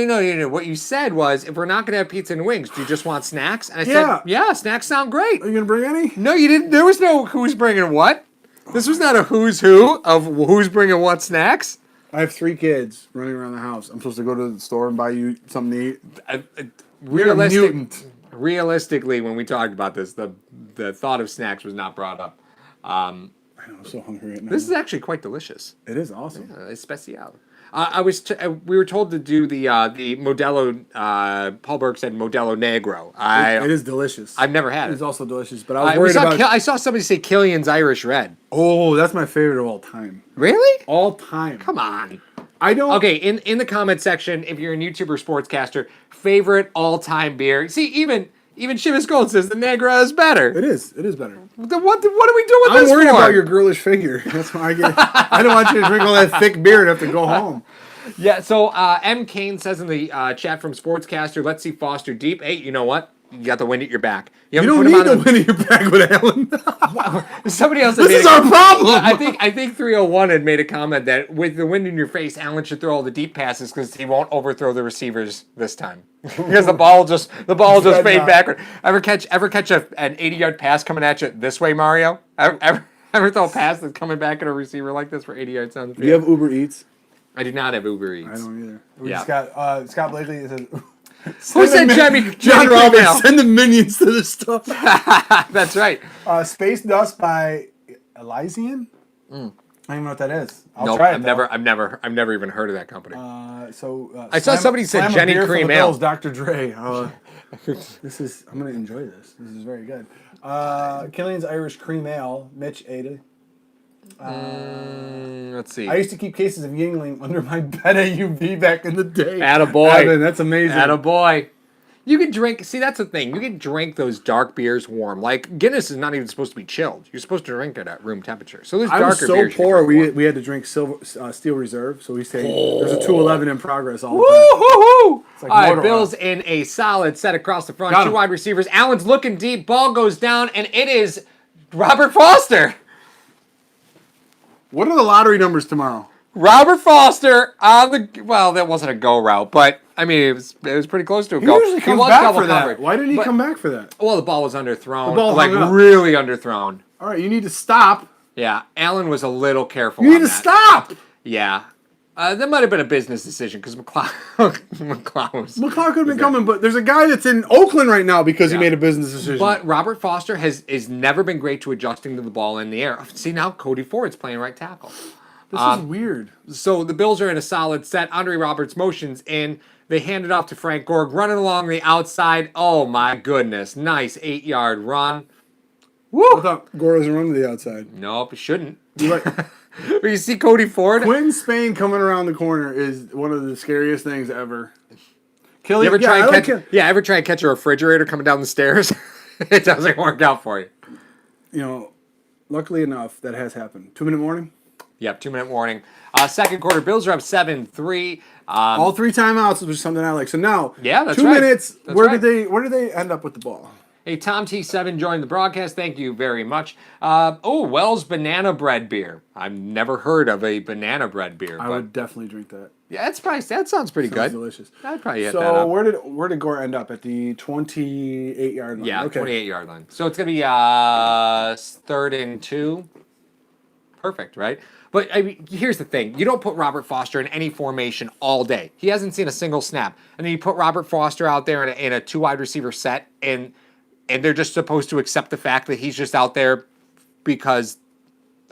Speaker 1: What you said was, if we're not gonna have pizza and wings, do you just want snacks? And I said, yeah, snacks sound great.
Speaker 2: Are you gonna bring any?
Speaker 1: No, you didn't. There was no who's bringing what. This was not a who's who of who's bringing what snacks.
Speaker 2: I have 3 kids running around the house. I'm supposed to go to the store and buy you something to eat.
Speaker 1: You're a mutant. Realistically, when we talked about this, the thought of snacks was not brought up.
Speaker 2: I know, I'm so hungry right now.
Speaker 1: This is actually quite delicious.
Speaker 2: It is awesome.
Speaker 1: It's special. We were told to do the Modelo. Paul Burke said Modelo Negro.
Speaker 2: It is delicious.
Speaker 1: I've never had it.
Speaker 2: It's also delicious, but I was worried about.
Speaker 1: I saw somebody say Killian's Irish Red.
Speaker 2: Oh, that's my favorite of all time.
Speaker 1: Really?
Speaker 2: All time.
Speaker 1: Come on.
Speaker 2: I don't.
Speaker 1: Okay, in the comment section, if you're a YouTuber sportscaster, favorite all-time beer. See, even Chivas Gold says the Negra is better.
Speaker 2: It is better.
Speaker 1: What do we do with this?
Speaker 2: I'm worried about your girlish figure. That's why I don't want you to drink all that thick beer and have to go home.
Speaker 1: Yeah. So M. Kane says in the chat from Sportscaster, let's see Foster deep. Hey, you know what? You got the wind at your back.
Speaker 2: You don't need the wind at your back with Allen.
Speaker 1: Somebody else.
Speaker 2: This is our problem.
Speaker 1: I think 301 had made a comment that with the wind in your face, Allen should throw all the deep passes because he won't overthrow the receivers this time because the ball just fade backward. Ever catch an 80-yard pass coming at you this way, Mario? Ever throw a pass that's coming back at a receiver like this for 80 yards down the field?
Speaker 2: Do you have Uber Eats?
Speaker 1: I do not have Uber Eats.
Speaker 2: I don't either. We just got Scott Blakely says.
Speaker 1: Who said
Speaker 2: John Roberts? Send the minions to this stuff.
Speaker 1: That's right.
Speaker 2: Space Dust by Elysian. I don't even know what that is. I'll try it.
Speaker 1: I've never even heard of that company.
Speaker 2: I
Speaker 1: saw somebody said Jenny Cream Ale.
Speaker 2: Bills, Dr. Dre. I'm gonna enjoy this. This is very good. Killian's Irish Cream Ale. Mitch ate it.
Speaker 1: Let's see.
Speaker 2: I used to keep cases of Yingling under my bed at UV back in the day.
Speaker 1: Attaboy.
Speaker 2: Evan, that's amazing.
Speaker 1: Attaboy. You can drink. See, that's the thing. You can drink those dark beers warm. Like Guinness is not even supposed to be chilled. You're supposed to drink it at room temperature. So there's darker beers.
Speaker 2: I was so poor. We had to drink Steel Reserve. So we say there's a 211 in progress all the time.
Speaker 1: Woo-hoo-hoo! Like all right, Bills in a solid set across the front. 2 wide receivers. Allen's looking deep. Ball goes down, and it is Robert Foster.
Speaker 2: What are the lottery numbers tomorrow?
Speaker 1: Robert Foster on the that wasn't a go route, but I mean it was pretty close to a go.
Speaker 2: He usually comes back for that. Why didn't he come back for that?
Speaker 1: Well, the ball was underthrown,
Speaker 2: the ball hung up.
Speaker 1: Really underthrown.
Speaker 2: All right, you need to stop.
Speaker 1: Yeah, Allen was a little careful.
Speaker 2: You need to stop.
Speaker 1: Yeah, that might have been a business decision because McLeod
Speaker 2: could have been coming, but there's a guy that's in Oakland right now because he made a business decision.
Speaker 1: But Robert Foster has never been great to adjusting to the ball in the air. See, now Cody Ford's playing right tackle.
Speaker 2: This is weird.
Speaker 1: So the Bills are in a solid set. Andre Roberts motions in. They hand it off to Frank Gore, running along the outside. Oh, my goodness. Nice 8-yard run. Woo!
Speaker 2: I thought Gore doesn't run to the outside.
Speaker 1: Nope, it shouldn't. You see Cody Ford?
Speaker 2: Quinn Spain coming around the corner is one of the scariest things ever.
Speaker 1: You ever try and catch a refrigerator coming down the stairs? It doesn't work out for you.
Speaker 2: You know, luckily enough, that has happened. 2-minute warning?
Speaker 1: Yep, 2-minute warning. Second quarter, Bills are up 7-3.
Speaker 2: All 3 timeouts was something I like. So now,
Speaker 1: yeah, that's
Speaker 2: 2
Speaker 1: right.
Speaker 2: minutes.
Speaker 1: That's
Speaker 2: Where did they end up with the ball?
Speaker 1: Hey, Tom T7 joined the broadcast. Thank you very much. Wells Banana Bread Beer. I've never heard of a banana bread beer.
Speaker 2: I would definitely drink that.
Speaker 1: Yeah, that sounds pretty good.
Speaker 2: Delicious.
Speaker 1: I'd probably hit
Speaker 2: so
Speaker 1: that up.
Speaker 2: where did Gore end up at the 28-yard line?
Speaker 1: Yeah,
Speaker 2: okay.
Speaker 1: 28-yard line. So it's gonna be 3rd and 2. Perfect, right? But I mean, here's the thing: you don't put Robert Foster in any formation all day. He hasn't seen a single snap, and then you put Robert Foster out there in a 2 wide receiver set, and they're just supposed to accept the fact that he's just out there because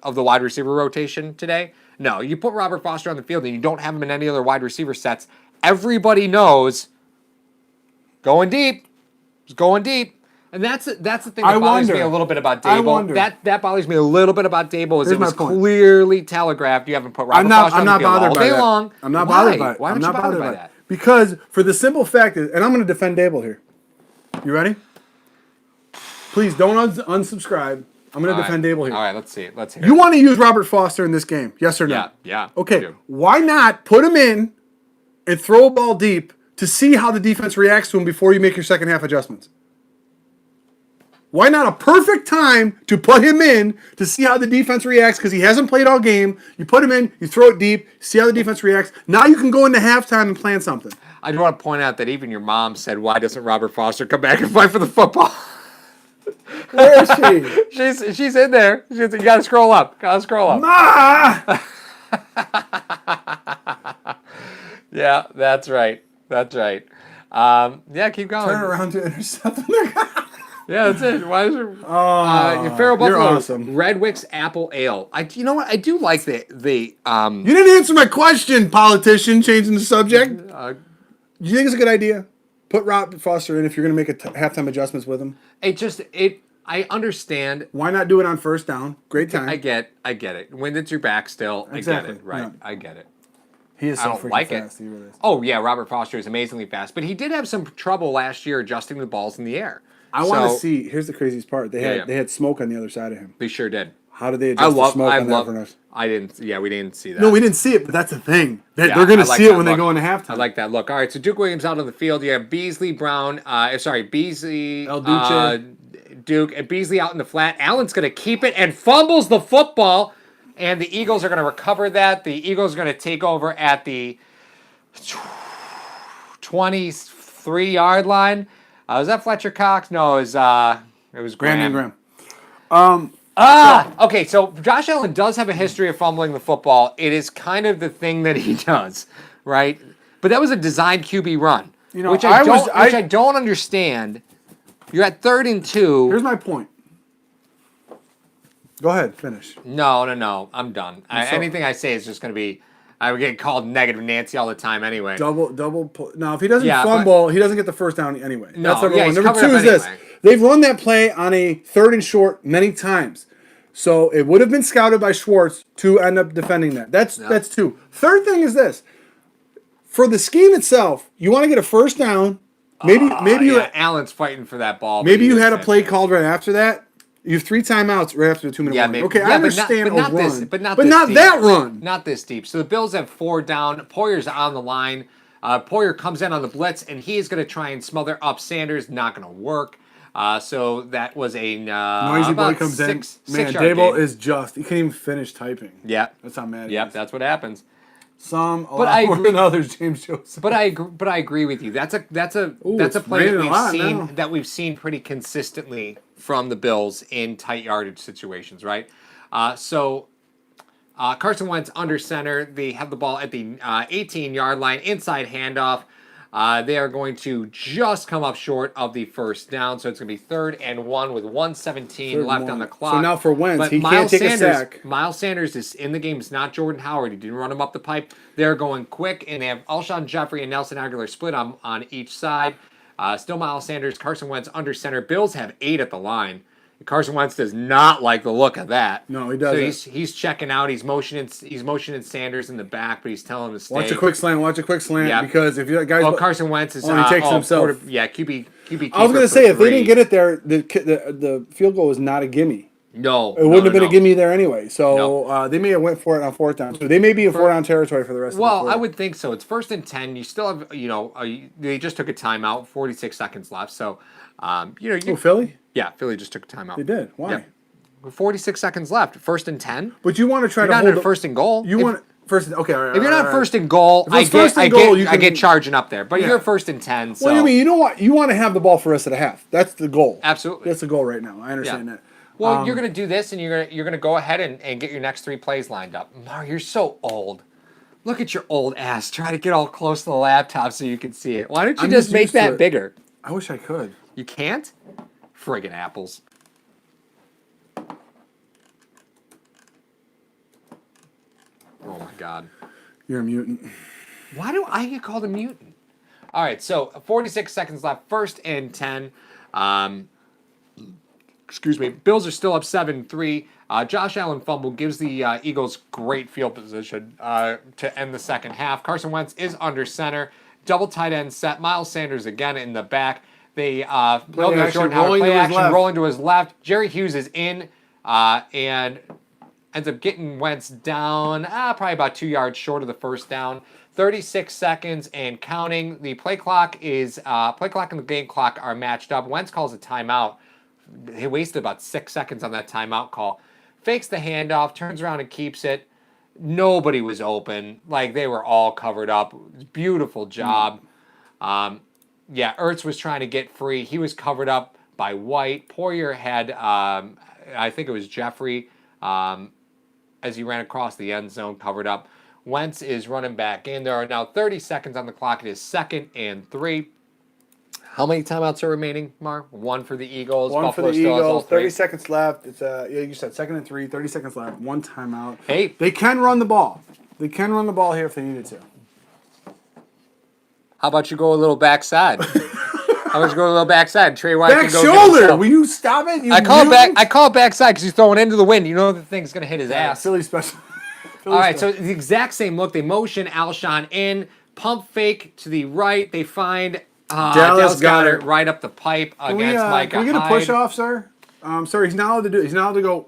Speaker 1: of the wide receiver rotation today. No, you put Robert Foster on the field and you don't have him in any other wide receiver sets. Everybody knows going deep is going deep. And that's the thing that bothers me a little bit about Dable. That bothers me a little bit about Dable is it was clearly telegraphed. You haven't put Robert Foster on the field all day long.
Speaker 2: I'm not bothered by it.
Speaker 1: Why aren't you bothered by that?
Speaker 2: Because for the simple fact is, and I'm going to defend Dable here. You ready? Please don't unsubscribe. I'm going to defend Dable here.
Speaker 1: All right, let's see it. Let's hear
Speaker 2: You want to use Robert Foster in this game, yes or no?
Speaker 1: Yeah.
Speaker 2: Okay, why not put him in and throw a ball deep to see how the defense reacts to him before you make your second half adjustments? Why not a perfect time to put him in to see how the defense reacts because he hasn't played all game. You put him in, you throw it deep, see how the defense reacts. Now you can go into halftime and plan something.
Speaker 1: I do want to point out that even your mom said, why doesn't Robert Foster come back and fight for the football?
Speaker 2: Where is she?
Speaker 1: She's in there. You got to scroll up.
Speaker 2: Ma!
Speaker 1: Yeah, that's right. Yeah, keep going.
Speaker 2: Turn around to intercept them.
Speaker 1: Yeah, that's it. Why is there? Feral Buffalo. You're awesome. Redwick's Apple Ale. You know what? I do like the.
Speaker 2: You didn't answer my question, politician. Changing the subject. Do you think it's a good idea? Put Robert Foster in if you're going to make halftime adjustments with him.
Speaker 1: I understand.
Speaker 2: Why not do it on first down? Great time.
Speaker 1: I get it. When it's your back still,
Speaker 2: exactly.
Speaker 1: I get it. Right.
Speaker 2: Yeah.
Speaker 1: I get it.
Speaker 2: He is so freaking
Speaker 1: like
Speaker 2: fast.
Speaker 1: It. Oh yeah, Robert Foster is amazingly fast, but he did have some trouble last year adjusting the balls in the air.
Speaker 2: I want to see. Here's the craziest part. They had smoke on the other side of him.
Speaker 1: They sure did.
Speaker 2: How did they adjust the smoke on that for us?
Speaker 1: I didn't. Yeah, we didn't see that.
Speaker 2: No, we didn't see it, but that's the thing. They're going to see it when they go into halftime.
Speaker 1: I like that look. All right, so Duke Williams out on the field. You have Beasley, Brown. Beasley,
Speaker 2: El Duce.
Speaker 1: Duke, and Beasley out in the flat. Allen's going to keep it and fumbles the football, and the Eagles are going to recover that. The Eagles are going to take over at the 23-yard line. Was that Fletcher Cox? No, it was Graham. Okay, so Josh Allen does have a history of fumbling the football. It is kind of the thing that he does, right? But that was a designed QB run, which I don't understand. You're at 3rd and 2.
Speaker 2: Here's my point. Go ahead, finish.
Speaker 1: No. I'm done. Anything I say is just going to be. I would get called Negative Nancy all the time anyway.
Speaker 2: Double. Now, if he doesn't fumble, he doesn't get the first down anyway.
Speaker 1: No,
Speaker 2: that's number one. Number 2 is this.
Speaker 1: Anyway.
Speaker 2: They've run that play on a 3rd and short many times. So it would have been scouted by Schwartz to end up defending that. That's 2. Third thing is this. For the scheme itself, you want to get a first down. Maybe
Speaker 1: Allen's fighting for that ball.
Speaker 2: Maybe you had a play called right after that. You have 3 timeouts right after the 2-minute warning.
Speaker 1: Maybe.
Speaker 2: Okay, I understand a run.
Speaker 1: But not
Speaker 2: that run.
Speaker 1: Not this deep. So the Bills have 4 down. Poyer's on the line. Poyer comes in on the blitz, and he is going to try and smother up Sanders. Not going to work. So that was a
Speaker 2: noisy boy comes in. Man, Dable is just. He can't even finish typing.
Speaker 1: Yeah,
Speaker 2: that's how mad he is.
Speaker 1: Yep, that's what happens.
Speaker 2: Some, a lot more than others, James Joseph.
Speaker 1: But I agree with you. That's a play that we've seen pretty consistently from the Bills in tight yardage situations, right? So Carson Wentz under center. They have the ball at the 18-yard line, inside handoff. They are going to just come up short of the first down, so it's going to be 3rd and 1 with 1:17 left on the clock.
Speaker 2: So now for Wentz, he can't take a sack.
Speaker 1: Miles Sanders is in the game. It's not Jordan Howard. He didn't run him up the pipe. They're going quick, and they have Alshon Jeffrey and Nelson Aguilar split on each side. Still Miles Sanders, Carson Wentz under center. Bills have 8 at the line. Carson Wentz does not like the look of that.
Speaker 2: No, he doesn't.
Speaker 1: So he's checking out. He's motioning Sanders in the back, but he's telling him to stay.
Speaker 2: Watch a quick slant. Yeah. Because if you guys,
Speaker 1: Carson Wentz is
Speaker 2: he takes it himself.
Speaker 1: QB.
Speaker 2: I was going to say if they didn't get it there, the field goal was not a gimme.
Speaker 1: No,
Speaker 2: it wouldn't have been a gimme there anyway. So they may have went for it on 4th down. So they may be in 4th down territory for the rest of the quarter.
Speaker 1: Well, I would think so. It's 1st and 10. You still have, they just took a timeout, 46 seconds left. So
Speaker 2: Philly?
Speaker 1: Yeah, Philly just took a timeout.
Speaker 2: They did. Why?
Speaker 1: Yep. With 46 seconds left, 1st and 10.
Speaker 2: But you want to try
Speaker 1: You're
Speaker 2: to
Speaker 1: not
Speaker 2: hold
Speaker 1: in first and goal.
Speaker 2: You want first. Okay, all right.
Speaker 1: If you're not
Speaker 2: all right.
Speaker 1: first and goal,
Speaker 2: If it's first and goal, you
Speaker 1: I get
Speaker 2: can-
Speaker 1: charging up there. But
Speaker 2: Yeah.
Speaker 1: you're 1st and 10. So.
Speaker 2: Well, I mean, you want to have the ball for the rest of the half. That's the goal.
Speaker 1: Absolutely.
Speaker 2: That's the goal right now. I understand that.
Speaker 1: Well, you're gonna do this, and you're gonna go ahead and get your next 3 plays lined up. Mar, you're so old. Look at your old ass. Try to get all close to the laptop so you can see it. Why don't you
Speaker 2: I'm
Speaker 1: just
Speaker 2: just
Speaker 1: make
Speaker 2: used to
Speaker 1: that
Speaker 2: it.
Speaker 1: bigger?
Speaker 2: I wish I could.
Speaker 1: You can't? Friggin' apples. Oh my god.
Speaker 2: You're a mutant.
Speaker 1: Why do I get called a mutant? All right, so 46 seconds left. 1st and 10. Excuse me. Bills are still up 7-3. Josh Allen fumble gives the Eagles great field position to end the second half. Carson Wentz is under center. Double tight end set. Miles Sanders again in the back. They
Speaker 2: rolling
Speaker 1: rolling to his left. Jerry Hughes is in and ends up getting Wentz down probably about 2 yards short of the first down. 36 seconds and counting. The play clock and the game clock are matched up. Wentz calls a timeout. He wasted about 6 seconds on that timeout call. Fakes the handoff, turns around and keeps it. Nobody was open. Like, they were all covered up. Beautiful job. Ertz was trying to get free. He was covered up by White. Poyer had, I think it was Jeffrey, as he ran across the end zone, covered up. Wentz is running back in. There are now 30 seconds on the clock. It is 2nd and 3. How many timeouts are remaining, Mar? 1 for the Eagles.
Speaker 2: One
Speaker 1: Buffalo
Speaker 2: for the
Speaker 1: still has all
Speaker 2: Eagles.
Speaker 1: 3.
Speaker 2: 30 seconds left. It's you said 2nd and 3. 30 seconds left. 1 timeout.
Speaker 1: Hey.
Speaker 2: They can run the ball. They can run the ball here if they needed to.
Speaker 1: How about you go a little backside? How about you go a little backside? Trey White
Speaker 2: Back
Speaker 1: can go get
Speaker 2: shoulder.
Speaker 1: himself.
Speaker 2: Will you stop it? You
Speaker 1: I call
Speaker 2: mutant?
Speaker 1: it backside because he's throwing into the wind. You know the thing's gonna hit his ass.
Speaker 2: Philly special.
Speaker 1: All right, so the exact same look. They motion Alshon in, pump fake to the right. They find Dallas Goedert right up the pipe against Micah
Speaker 2: Can we get a
Speaker 1: Hyde.
Speaker 2: push off, sir? Sir, he's not allowed to do it. He's not allowed to go.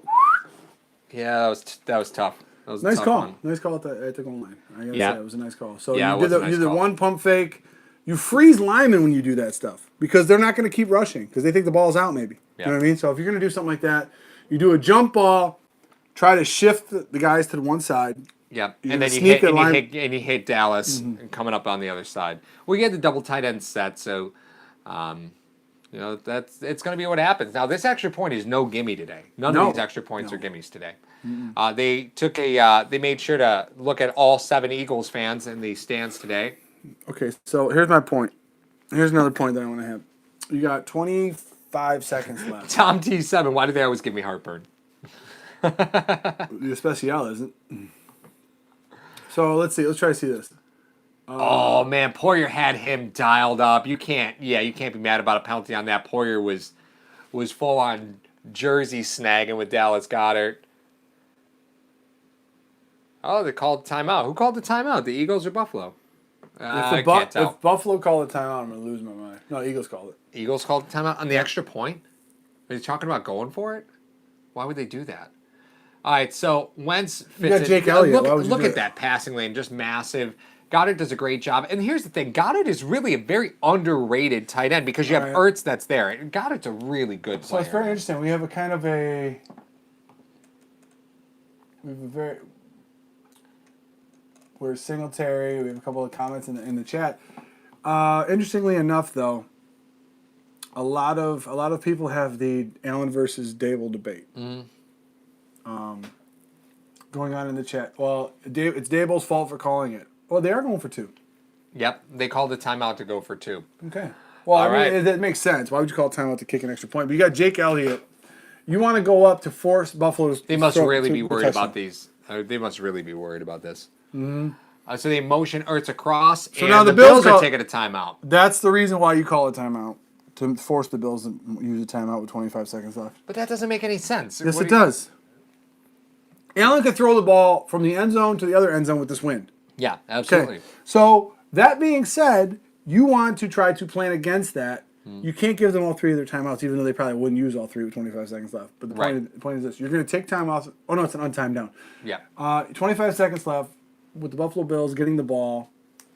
Speaker 1: Yeah, that was tough. That was a
Speaker 2: Nice
Speaker 1: tough
Speaker 2: call.
Speaker 1: one.
Speaker 2: Nice call at the goal line. I gotta
Speaker 1: Yeah.
Speaker 2: say, it was a nice call. So
Speaker 1: Yeah,
Speaker 2: you
Speaker 1: it was a nice
Speaker 2: did the
Speaker 1: call.
Speaker 2: one pump fake. You freeze linemen when you do that stuff because they're not going to keep rushing because they think the ball's out maybe.
Speaker 1: Yeah.
Speaker 2: You know what I mean? So if you're going to do something like that, you do a jump ball, try to shift the guys to the one side.
Speaker 1: Yep,
Speaker 2: You
Speaker 1: and then
Speaker 2: sneak
Speaker 1: you hit Dallas and coming up on the other side. We get the double tight end set, so it's going to be what happens. Now this extra point is no gimme today. None of these extra points are gimmies today. They made sure to look at all 7 Eagles fans in the stands today.
Speaker 2: Okay, so here's my point. Here's another point that I want to have. You got 25 seconds left.
Speaker 1: Tom T7, why do they always give me heartburn?
Speaker 2: The special isn't. So let's see. Let's try to see this.
Speaker 1: Oh man, Poyer had him dialed up. You can't be mad about a penalty on that. Poyer was full on jersey snagging with Dallas Goedert. Oh, they called timeout. Who called the timeout? The Eagles or Buffalo? I can't tell.
Speaker 2: If Buffalo called a timeout, I'm going to lose my mind. No, Eagles called it.
Speaker 1: Eagles called the timeout on the extra point? Are you talking about going for it? Why would they do that? All right, so Wentz fits
Speaker 2: You got
Speaker 1: it.
Speaker 2: Jake Elliott. Why would you
Speaker 1: Look
Speaker 2: do
Speaker 1: at
Speaker 2: it?
Speaker 1: that passing lane, just massive. Goddard does a great job. And here's the thing. Goddard is really a very underrated tight end because you have Ertz that's there. And Goddard's a really good player.
Speaker 2: So it's very interesting. We have a kind of a... We're Singletary. We have a couple of comments in the chat. Interestingly enough, though, a lot of people have the Allen versus Dable debate going on in the chat. Well, it's Dable's fault for calling it. Well, they are going for 2.
Speaker 1: Yep, they called the timeout to go for 2.
Speaker 2: Okay. Well,
Speaker 1: All
Speaker 2: I mean,
Speaker 1: right.
Speaker 2: that makes sense. Why would you call timeout to kick an extra point? But you got Jake Elliott. You want to go up to force Buffalo's.
Speaker 1: They must really be worried about these. They must really be worried about this. Mm-hmm. So they motion Ertz across, and
Speaker 2: now
Speaker 1: the
Speaker 2: the
Speaker 1: Bills
Speaker 2: Bills
Speaker 1: are taking a timeout.
Speaker 2: That's the reason why you call a timeout, to force the Bills to use a timeout with 25 seconds left.
Speaker 1: But that doesn't make any sense.
Speaker 2: Yes, it does. Allen could throw the ball from the end zone to the other end zone with this wind.
Speaker 1: Yeah, absolutely.
Speaker 2: Okay. So that being said, you want to try to plan against that. You can't give them all 3 of their timeouts, even though they probably wouldn't use all 3 with 25 seconds left. But the point is this: you're going to take timeouts. Oh no, it's an untimed down.
Speaker 1: Yeah.
Speaker 2: 25 seconds left with the Buffalo Bills getting the ball.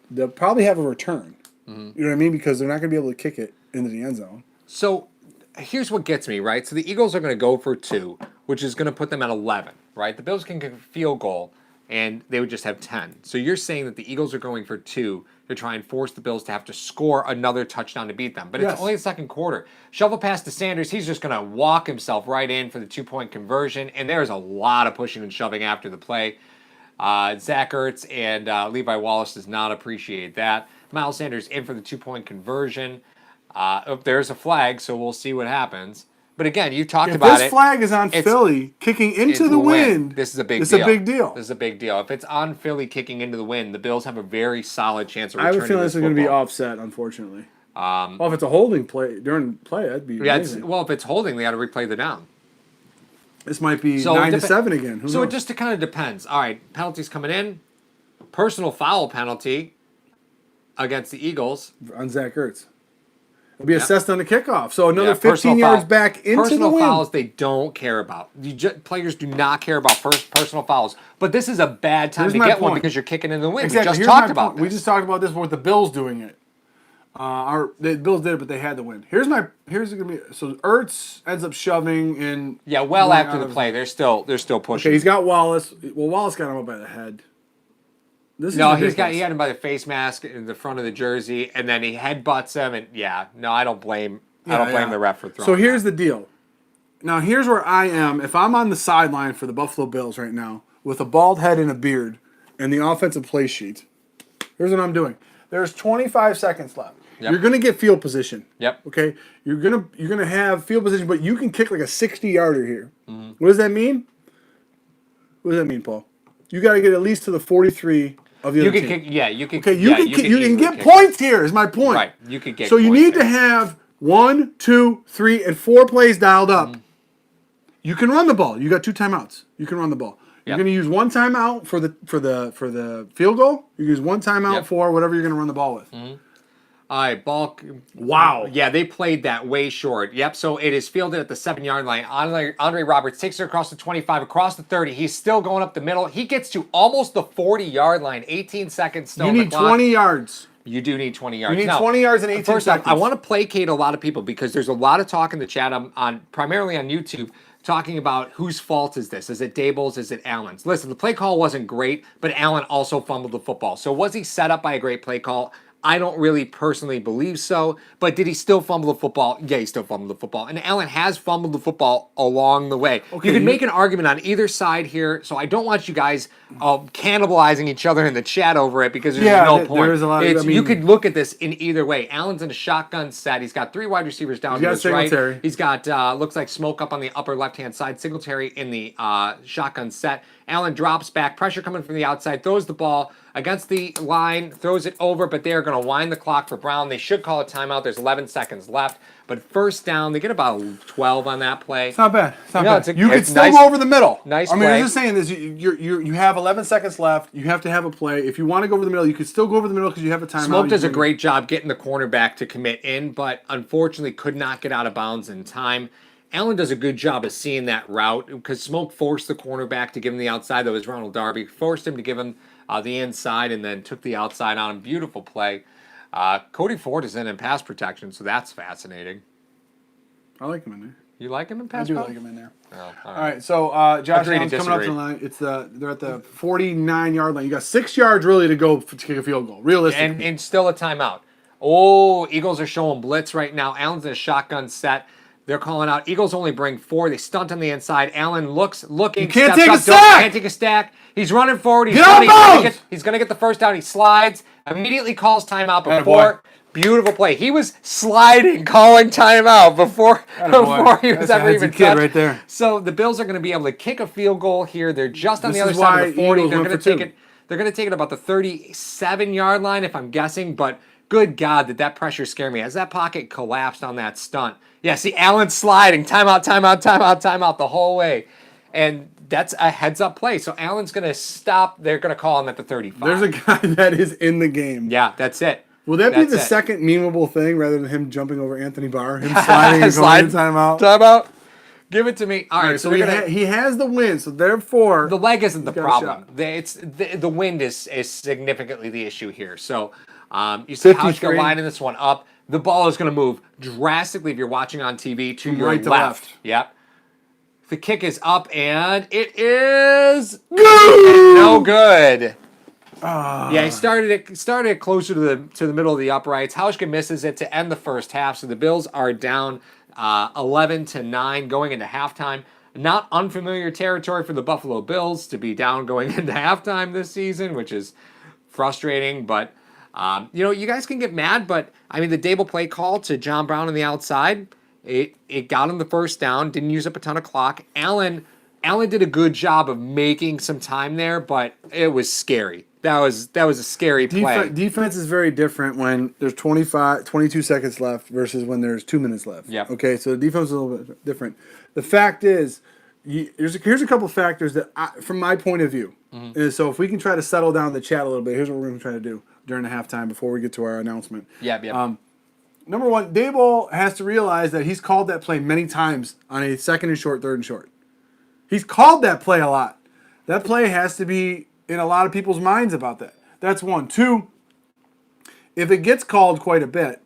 Speaker 2: They'll probably have a return. You know what I mean? Because they're not going to be able to kick it into the end zone.
Speaker 1: So here's what gets me, right? So the Eagles are going to go for 2, which is going to put them at 11, right? The Bills can kick a field goal, and they would just have 10. So you're saying that the Eagles are going for 2 to try and force the Bills to have to score another touchdown to beat them. But it's only the second quarter. Shovel pass to Sanders. He's just going to walk himself right in for the 2-point conversion, and there's a lot of pushing and shoving after the play. Zach Ertz and Levi Wallace does not appreciate that. Miles Sanders in for the 2-point conversion. There's a flag, so we'll see what happens. But again, you talked about it.
Speaker 2: This flag is on Philly kicking into the wind.
Speaker 1: This is a big deal.
Speaker 2: It's a big deal.
Speaker 1: This is a big deal. If it's on Philly kicking into the wind, the Bills have a very solid chance of
Speaker 2: I
Speaker 1: returning.
Speaker 2: have a feeling this is going to be offset, unfortunately. Well, if it's a holding play during play, that'd be amazing.
Speaker 1: Well, if it's holding, they got to replay the down.
Speaker 2: This might be 9-7 again. Who knows?
Speaker 1: It just kind of depends. All right, penalties coming in. Personal foul penalty against the Eagles
Speaker 2: on Zach Ertz. It'll be assessed on the kickoff. So another 15 yards back into the wind.
Speaker 1: Personal fouls they don't care about. Players do not care about personal fouls. But this is a bad time to get one because you're kicking in the wind.
Speaker 2: Exactly.
Speaker 1: We just talked about this.
Speaker 2: We just talked about this with the Bills doing it. The Bills did it, but they had the win. Here's gonna be so Ertz ends up shoving in.
Speaker 1: Yeah, well after the play, they're still pushing.
Speaker 2: Okay, he's got Wallace. Well, Wallace got him up by the head.
Speaker 1: He had him by the face mask in the front of the jersey, and then he headbutts him, and I don't blame the ref for throwing.
Speaker 2: So here's the deal. Now here's where I am. If I'm on the sideline for the Buffalo Bills right now with a bald head and a beard and the offensive play sheet, here's what I'm doing. There's 25 seconds left. Yep. You're gonna get field position.
Speaker 1: Yep.
Speaker 2: Okay. You're gonna have field position, but you can kick like a 60-yarder here. Mm-hmm. What does that mean? What does that mean, Paul? You got to get at least to the 43 of the other team.
Speaker 1: You can.
Speaker 2: Okay, you can get points here. Is my point.
Speaker 1: Right. You could get.
Speaker 2: So you need to have 1, 2, 3, and 4 plays dialed up. Mm-hmm. You can run the ball. You got 2 timeouts. You can run the ball. You're going to use 1 timeout for the field goal. You use 1 timeout for whatever you're going to run the ball with.
Speaker 1: Mm-hmm. All right, ball.
Speaker 2: Wow.
Speaker 1: Yeah, they played that way short. Yep, so it is fielded at the 7-yard line. Andre Roberts takes it across the 25, across the 30. He's still going up the middle. He gets to almost the 40-yard line. 18 seconds still.
Speaker 2: You need 20 yards.
Speaker 1: You do need 20 yards.
Speaker 2: You need 20 yards in 18 seconds.
Speaker 1: First off, I want to placate a lot of people because there's a lot of talk in the chat on primarily on YouTube talking about whose fault is this? Is it Dable's? Is it Allen's? Listen, the play call wasn't great, but Allen also fumbled the football. So was he set up by a great play call? I don't really personally believe so, but did he still fumble the football? Yeah, he still fumbled the football. And Allen has fumbled the football along the way. Okay, you can make an argument on either side here, so I don't want you guys cannibalizing each other in the chat over it because there's no point.
Speaker 2: There is a lot
Speaker 1: you could look at this in either way. Allen's in a shotgun set. He's got 3 wide receivers down to his right. He's got, looks like smoke up on the upper left-hand side. Singletary in the shotgun set. Allen drops back, pressure coming from the outside, throws the ball against the line, throws it over, but they're going to wind the clock for Brown. They should call a timeout. There's 11 seconds left. But first down, they get about 12 on that play.
Speaker 2: It's not bad. It's not bad. You can still go over the middle.
Speaker 1: Nice
Speaker 2: play.
Speaker 1: I mean,
Speaker 2: I'm just saying this. You have 11 seconds left. You have to have a play. If you want to go over the middle, you can still go over the middle because you have a timeout.
Speaker 1: Smoke does a great job getting the cornerback to commit in, but unfortunately could not get out of bounds in time. Allen does a good job of seeing that route because Smoke forced the cornerback to give him the outside. That was Ronald Darby. Forced him to give him the inside and then took the outside on him. Beautiful play. Cody Ford is in pass protection, so that's fascinating.
Speaker 2: I like him in there.
Speaker 1: You like him in pass
Speaker 2: protection? I do like him in there.
Speaker 1: Oh,
Speaker 2: all right, so Josh Allen's coming up to the line. They're at the 49-yard line. You got 6 yards really to go to kick a field goal, realistically.
Speaker 1: And still a timeout. Oh, Eagles are showing blitz right now. Allen's in a shotgun set. They're calling out. Eagles only bring 4. They stunt on the inside. Allen looking.
Speaker 2: You can't take a sack.
Speaker 1: Can't take a stack. He's running forward.
Speaker 2: He's
Speaker 1: going to get the first down. He slides. Immediately calls timeout before. Beautiful play. He was sliding, calling timeout before he was ever even touched.
Speaker 2: Right there.
Speaker 1: So the Bills are going to be able to kick a field goal here. They're just on the other side of the 40. They're going to take it. They're going to take it about the 37-yard line, if I'm guessing. But good God, did that pressure scare me? As that pocket collapsed on that stunt. Yeah, see, Allen sliding, timeout the whole way. And that's a heads-up play. So Allen's going to stop. They're going to call him at the 35.
Speaker 2: There's a guy that is in the game.
Speaker 1: Yeah, that's it.
Speaker 2: Will that be the second memeable thing rather than him jumping over Anthony Barr? Him sliding and going to timeout?
Speaker 1: Timeout. Give it to me. All right,
Speaker 2: so he has the win, so therefore...
Speaker 1: The leg isn't the problem. The wind is significantly the issue here. So you see how he's going to line this one up. the ball is going to move drastically if you're watching on TV to your
Speaker 2: right to
Speaker 1: left.
Speaker 2: left.
Speaker 1: Yep. The kick is up, and it is
Speaker 2: Good.
Speaker 1: no good. Yeah, he started it closer to the middle of the uprights. Hauschka misses it to end the first half, so the Bills are down 11-9 going into halftime. Not unfamiliar territory for the Buffalo Bills to be down going into halftime this season, which is frustrating. But you guys can get mad, but I mean the Dable play call to John Brown on the outside, it got him the first down. Didn't use up a ton of clock. Allen did a good job of making some time there, but it was scary. That was a scary play.
Speaker 2: Defense is very different when there's 22 seconds left versus when there's 2 minutes left.
Speaker 1: Yep.
Speaker 2: Okay, so the defense is a little bit different. The fact is, here's a couple factors that, from my point of view, is so if we can try to settle down the chat a little bit, here's what we're going to try to do during the halftime before we get to our announcement.
Speaker 1: Yeah.
Speaker 2: Number one, Dable has to realize that he's called that play many times on a second and short, third and short. He's called that play a lot. That play has to be in a lot of people's minds about that. That's one. Two, if it gets called quite a bit,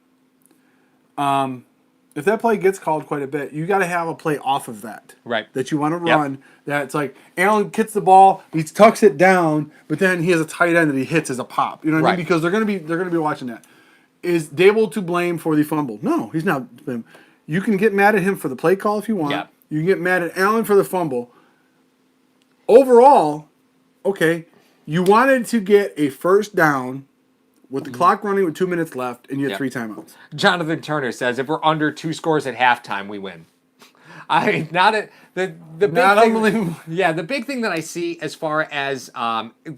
Speaker 2: if that play gets called quite a bit, you got to have a play off of that.
Speaker 1: Right.
Speaker 2: That you want to run. That's like Allen gets the ball, he tucks it down, but then he has a tight end that he hits as a pop. You know what I mean? Because they're gonna be watching that. Is Dable to blame for the fumble? No, he's not. You can get mad at him for the play call if you want.
Speaker 1: Yep.
Speaker 2: You can get mad at Allen for the fumble. Overall, okay, you wanted to get a first down with the clock running with 2 minutes left, and you had 3 timeouts.
Speaker 1: Jonathan Turner says if we're under 2 scores at halftime, we win. The big
Speaker 2: unbelievable.
Speaker 1: Yeah, the big thing that I see as far as the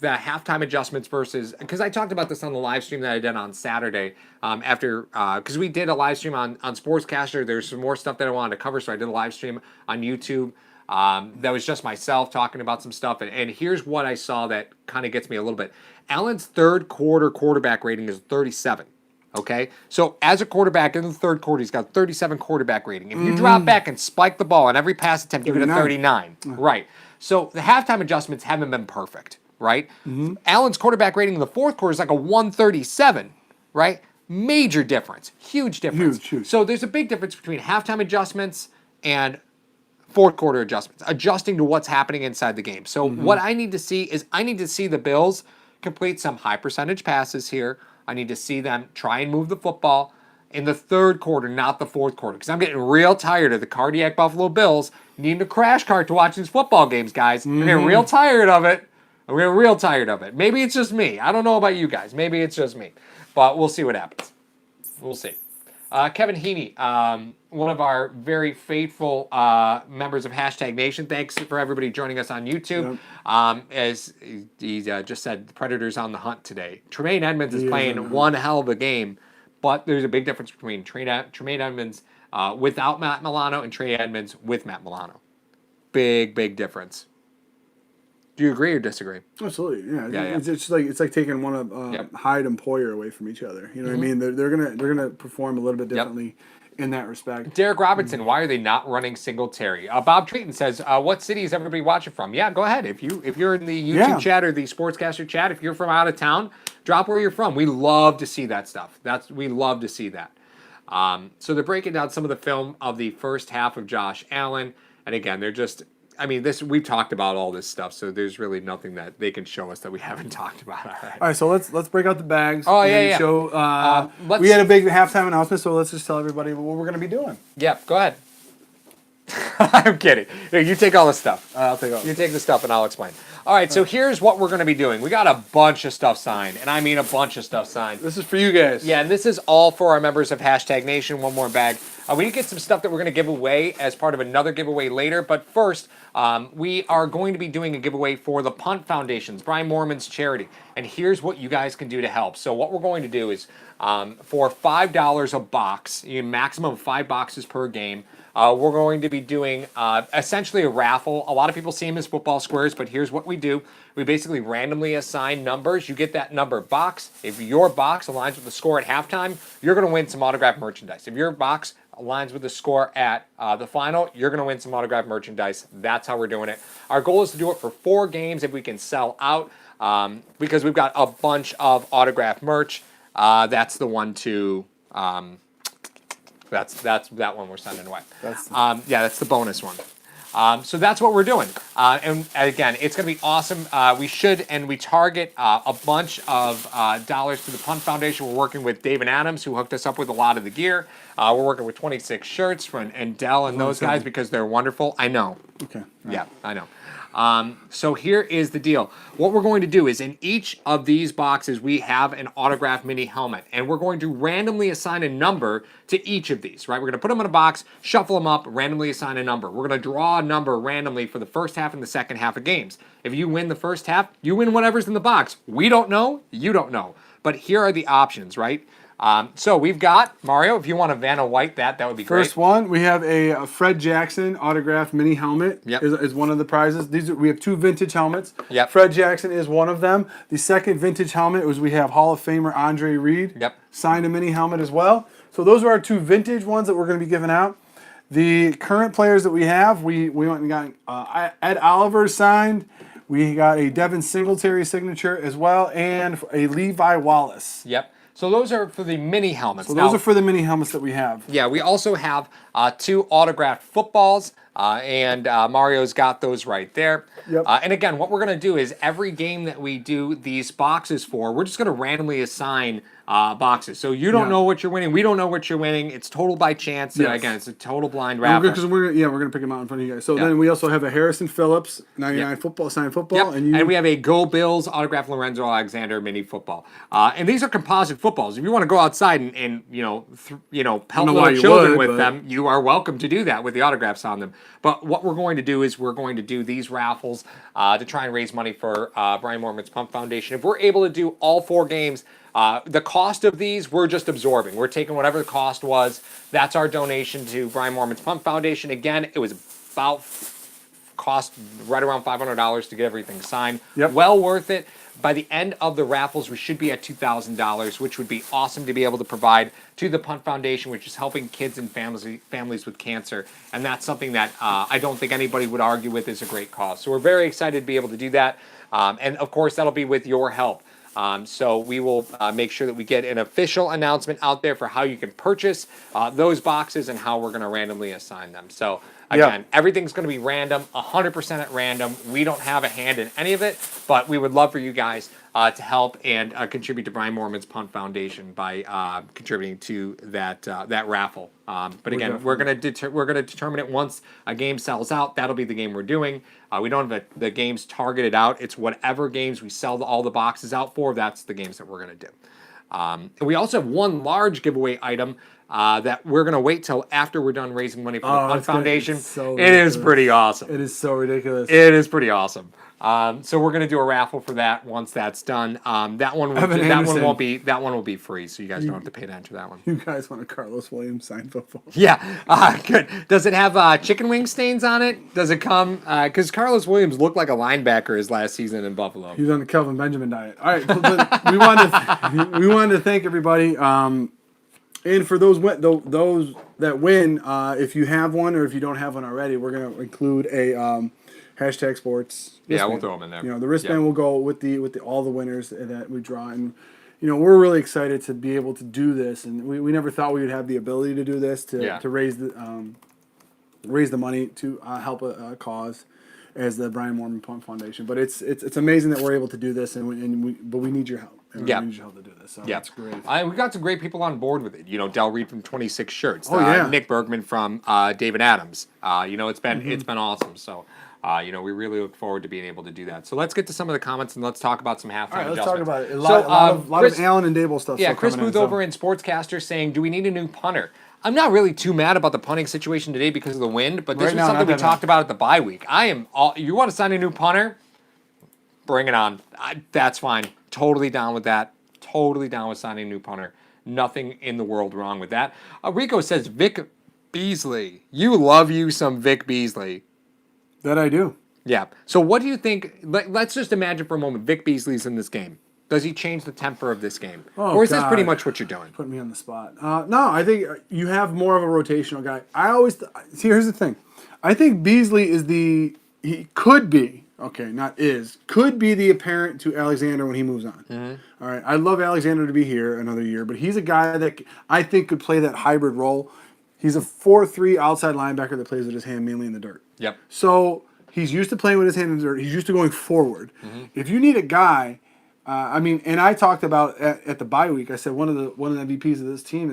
Speaker 1: halftime adjustments versus, because I talked about this on the live stream that I did on Saturday because we did a live stream on Sportscaster. There's some more stuff that I wanted to cover, so I did a live stream on YouTube. That was just myself talking about some stuff, and here's what I saw that kind of gets me a little bit. Allen's third quarter quarterback rating is 37. Okay, so as a quarterback in the third quarter, he's got 37 quarterback rating. If you drop back and spike the ball on every pass attempt, you get a 39. Right. So the halftime adjustments haven't been perfect, right? Allen's quarterback rating in the fourth quarter is like a 137, right? Major difference, huge difference.
Speaker 2: Huge.
Speaker 1: So there's a big difference between halftime adjustments and fourth quarter adjustments, adjusting to what's happening inside the game. So what I need to see is the Bills complete some high percentage passes here. I need to see them try and move the football in the third quarter, not the fourth quarter, because I'm getting real tired of the cardiac Buffalo Bills needing a crash cart to watch these football games, guys. I'm getting real tired of it. I'm getting real tired of it. Maybe it's just me. I don't know about you guys. Maybe it's just me. But we'll see what happens. We'll see. Kevin Heaney, one of our very faithful members of Hashtag Nation. Thanks for everybody joining us on YouTube. As he just said, the Predators on the hunt today. Tremaine Edmonds is playing one hell of a game, but there's a big difference between Tremaine Edmonds without Matt Milano and Trey Edmonds with Matt Milano. Big difference. Do you agree or disagree?
Speaker 2: Absolutely, yeah.
Speaker 1: Yeah.
Speaker 2: It's like taking one of Hyde and Poyer away from each other. You know what I mean? They're gonna perform a little bit differently in that respect.
Speaker 1: Derek Robinson, why are they not running Singletary? Bob Treaton says, what city is everybody watching from? Yeah, go ahead. If you're in the YouTube chat or the Sportscaster chat, if you're from out of town, drop where you're from. We love to see that stuff. We love to see that. So they're breaking down some of the film of the first half of Josh Allen, and again, they're just. I mean, we've talked about all this stuff, so there's really nothing that they can show us that we haven't talked about. All
Speaker 2: right, so let's break out the bags.
Speaker 1: Oh, yeah.
Speaker 2: Show, we had a big halftime announcement, so let's just tell everybody what we're going to be doing.
Speaker 1: Yep, go ahead. I'm kidding. Here, you take all the stuff.
Speaker 2: I'll take all.
Speaker 1: You take the stuff, and I'll explain. All right, so here's what we're going to be doing. We got a bunch of stuff signed, and I mean a bunch of stuff signed.
Speaker 2: This is for you guys.
Speaker 1: Yeah, and this is all for our members of Hashtag Nation. One more bag. We need to get some stuff that we're going to give away as part of another giveaway later. But first, we are going to be doing a giveaway for the Punt Foundation's Brian Moorman's charity. And here's what you guys can do to help. So what we're going to do is for $5 a box, maximum of 5 boxes per game, we're going to be doing essentially a raffle. A lot of people see them as football squares, but here's what we do. We basically randomly assign numbers. You get that number box. If your box aligns with the score at halftime, you're going to win some autographed merchandise. If your box aligns with the score at the final, you're going to win some autographed merchandise. That's how we're doing it. Our goal is to do it for 4 games if we can sell out because we've got a bunch of autographed merch. That's the one to That's that one we're sending away.
Speaker 2: That's
Speaker 1: that's the bonus one. So that's what we're doing. And again, it's going to be awesome. We target a bunch of dollars to the Punt Foundation. We're working with David Adams, who hooked us up with a lot of the gear. We're working with 26 Shirts and Dell and those guys because they're wonderful. I know.
Speaker 2: Okay.
Speaker 1: Yeah, I know. So here is the deal. What we're going to do is in each of these boxes, we have an autographed mini helmet, and we're going to randomly assign a number to each of these, right? We're going to put them in a box, shuffle them up, randomly assign a number. We're going to draw a number randomly for the first half and the second half of games. If you win the first half, you win whatever's in the box. We don't know, you don't know. But here are the options, right? So we've got, Mario, if you want to Vanna White that would be great.
Speaker 2: First one, we have a Fred Jackson autographed mini helmet.
Speaker 1: Yep.
Speaker 2: Is one of the prizes. We have 2 vintage helmets.
Speaker 1: Yep.
Speaker 2: Fred Jackson is one of them. The second vintage helmet was we have Hall of Famer Andre Reed.
Speaker 1: Yep.
Speaker 2: Signed a mini helmet as well. So those are our 2 vintage ones that we're going to be giving out. The current players that we have, we went and got Ed Oliver signed. We got a Devin Singletary signature as well, and a Levi Wallace.
Speaker 1: Yep. So those are for the mini helmets.
Speaker 2: So those are for the mini helmets that we have.
Speaker 1: Yeah, we also have 2 autographed footballs, and Mario's got those right there.
Speaker 2: Yep.
Speaker 1: And again, what we're going to do is every game that we do these boxes for, we're just going to randomly assign boxes. So you don't know what you're winning. We don't know what you're winning. It's total by chance.
Speaker 2: Yes.
Speaker 1: Again, it's a total blind raffle.
Speaker 2: Because we're gonna pick them out in front of you guys. So then we also have a Harrison Phillips 99 football signed football,
Speaker 1: and we have a Go Bills autographed Lorenzo Alexander mini football. And these are composite footballs. If you want to go outside and pelt little children with them, you are welcome to do that with the autographs on them. But what we're going to do is we're going to do these raffles to try and raise money for Brian Mormon's Pump Foundation. If we're able to do all 4 games, the cost of these, we're just absorbing. We're taking whatever the cost was. That's our donation to Brian Mormon's Pump Foundation. Again, it was about cost right around $500 to get everything signed.
Speaker 2: Yep.
Speaker 1: Well worth it. By the end of the raffles, we should be at $2,000, which would be awesome to be able to provide to the Punt Foundation, which is helping kids and families with cancer. And that's something that I don't think anybody would argue with is a great cause. So we're very excited to be able to do that. And of course, that'll be with your help. So we will make sure that we get an official announcement out there for how you can purchase those boxes and how we're going to randomly assign them. So again, everything's going to be random, 100% at random. We don't have a hand in any of it, but we would love for you guys to help and contribute to Brian Mormon's Punt Foundation by contributing to that raffle. But again, we're going to determine it once a game sells out. That'll be the game we're doing. We don't have the games targeted out. It's whatever games we sell all the boxes out for. That's the games that we're going to do. And we also have one large giveaway item that we're going to wait till after we're done raising money for the Punt Foundation. It is pretty awesome.
Speaker 2: It is so ridiculous.
Speaker 1: It is pretty awesome. So we're going to do a raffle for that once that's done. That one will be free, so you guys don't have to pay to enter that one.
Speaker 2: You guys want a Carlos Williams signed football?
Speaker 1: Yeah, good. Does it have chicken wing stains on it? Does it come? Because Carlos Williams looked like a linebacker his last season in Buffalo.
Speaker 2: He was on the Kelvin Benjamin diet. All right, we wanted to thank everybody. And for those that win, if you have one or if you don't have one already, we're going to include a hashtag sports wristband.
Speaker 1: Yeah, we'll throw them in there.
Speaker 2: The wristband will go with all the winners that we draw. And, we're really excited to be able to do this. And we never thought we would have the ability to do this, to raise the money to help a cause as the Brian Mormon Pump Foundation. But it's amazing that we're able to do this, but we need your help. We need your help to do this. So that's great.
Speaker 1: We got some great people on board with it. Del Reed from 26 Shirts. Nick Bergman from David Adams. It's been awesome. So, we really look forward to being able to do that. So let's get to some of the comments and let's talk about some halftime adjustments.
Speaker 2: Let's talk about it. A lot of Allen and Dable stuff.
Speaker 1: Yeah, Chris Booth over in Sportscaster saying, do we need a new punter? I'm not really too mad about the punting situation today because of the wind, but this was something we talked about at the bye week. You want to sign a new punter? Bring it on. That's fine. Totally down with that. Totally down with signing a new punter. Nothing in the world wrong with that. Rico says, Vic Beasley. You love you some Vic Beasley.
Speaker 2: That I do.
Speaker 1: Yeah. So what do you think? Let's just imagine for a moment Vic Beasley's in this game. Does he change the temper of this game? Or is this pretty much what you're doing?
Speaker 2: Put me on the spot. No, I think you have more of a rotational guy. See, here's the thing. I think Beasley he could be, could be the apparent to Alexander when he moves on. Mm-hmm. All right. I'd love Alexander to be here another year, but he's a guy that I think could play that hybrid role. He's a 4-3 outside linebacker that plays with his hand mainly in the dirt.
Speaker 1: Yep.
Speaker 2: So he's used to playing with his hand in the dirt. He's used to going forward. If you need a guy, and I talked about at the bye week. I said one of the MVPs of this team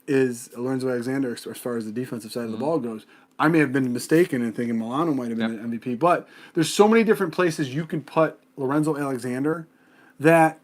Speaker 2: is Lorenzo Alexander as far as the defensive side of the ball goes. I may have been mistaken in thinking Milano might have been an MVP, but there's so many different places you can put Lorenzo Alexander that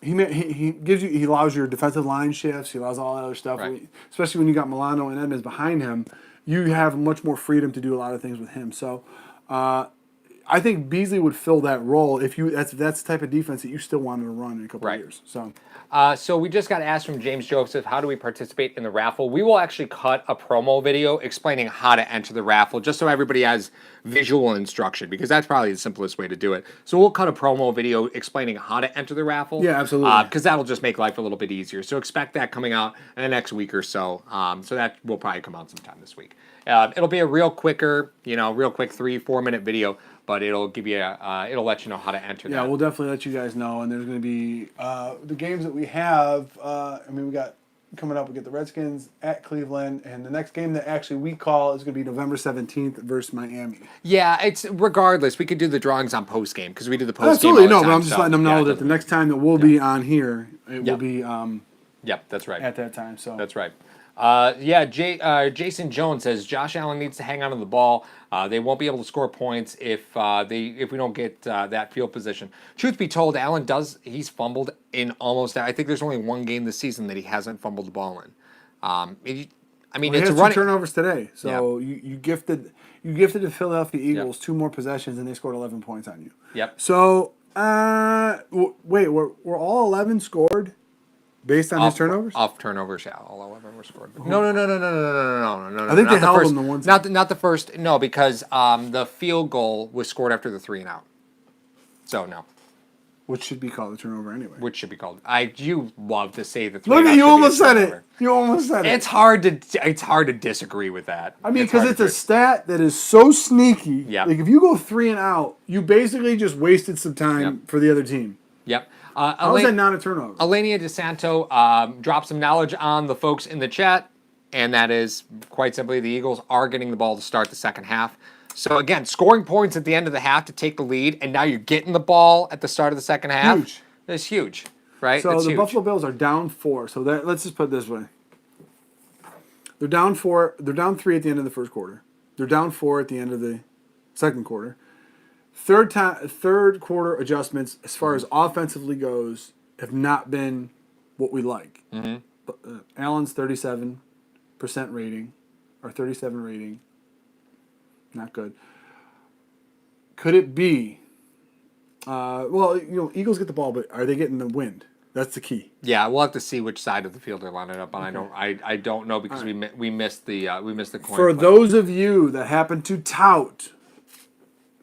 Speaker 2: he allows your defensive line shifts. He allows all that other stuff.
Speaker 1: Right.
Speaker 2: Especially when you got Milano and Edmonds behind him, you have much more freedom to do a lot of things with him. So I think Beasley would fill that role if that's the type of defense that you still want to run in a couple of years.
Speaker 1: So we just got asked from James Joseph, how do we participate in the raffle? We will actually cut a promo video explaining how to enter the raffle, just so everybody has visual instruction, because that's probably the simplest way to do it. So we'll cut a promo video explaining how to enter the raffle.
Speaker 2: Yeah, absolutely.
Speaker 1: Because that'll just make life a little bit easier. So expect that coming out in the next week or so. So that will probably come out sometime this week. It'll be a real quick 3-4 minute video, but it'll give you it'll let you know how to enter.
Speaker 2: Yeah, we'll definitely let you guys know. And there's going to be the games that we have. We got coming up. We get the Redskins at Cleveland, and the next game that actually we call is going to be November 17th versus Miami.
Speaker 1: Yeah, it's regardless. We could do the drawings on post game because we do the post game.
Speaker 2: Absolutely, no, but I'm just letting them know that the next time that we'll be on here, it will be.
Speaker 1: Yep, that's right.
Speaker 2: At that time, so
Speaker 1: that's right. Jason Jones says Josh Allen needs to hang on to the ball. They won't be able to score points if we don't get that field position. Truth be told, Allen he's fumbled in almost. I think there's only one game this season that he hasn't fumbled the ball in.
Speaker 2: He
Speaker 1: it's
Speaker 2: has
Speaker 1: running
Speaker 2: 2 turnovers today. So you gifted the Philadelphia Eagles 2 more possessions and they scored 11 points on you.
Speaker 1: Yep.
Speaker 2: So wait, were all 11 scored? Based on his turnovers?
Speaker 1: Off turnovers, yeah. All 11 were scored. No.
Speaker 2: I think they held them the one time.
Speaker 1: Not the first. No, because the field goal was scored after the 3-and-out. So, no.
Speaker 2: Which should be called a turnover anyway.
Speaker 1: Which should be called. You love to say the 3-and-out.
Speaker 2: Look at you almost said it. You almost said it.
Speaker 1: It's hard to disagree with that.
Speaker 2: I mean, because it's a stat that is so sneaky.
Speaker 1: Yeah.
Speaker 2: Like if you go 3-and-out, you basically just wasted some time for the other team.
Speaker 1: Yep.
Speaker 2: How is that not a turnover?
Speaker 1: Elenia DeSanto dropped some knowledge on the folks in the chat, and that is, quite simply, the Eagles are getting the ball to start the second half. So, again, scoring points at the end of the half to take the lead, and now you're getting the ball at the start of the second half.
Speaker 2: Huge.
Speaker 1: That's huge, right?
Speaker 2: So
Speaker 1: That's
Speaker 2: the
Speaker 1: huge.
Speaker 2: Buffalo Bills are down 4. So let's just put it this way. They're down 4. They're down 3 at the end of the first quarter. They're down 4 at the end of the second quarter. Third quarter adjustments, as far as offensively goes, have not been what we like. Allen's 37% rating, or 37 rating, not good. Could it be? Eagles get the ball, but are they getting the wind? That's the key.
Speaker 1: Yeah, we'll have to see which side of the field they're lining up on. Okay. I don't know because we missed the coin.
Speaker 2: For those of you that happen to tout,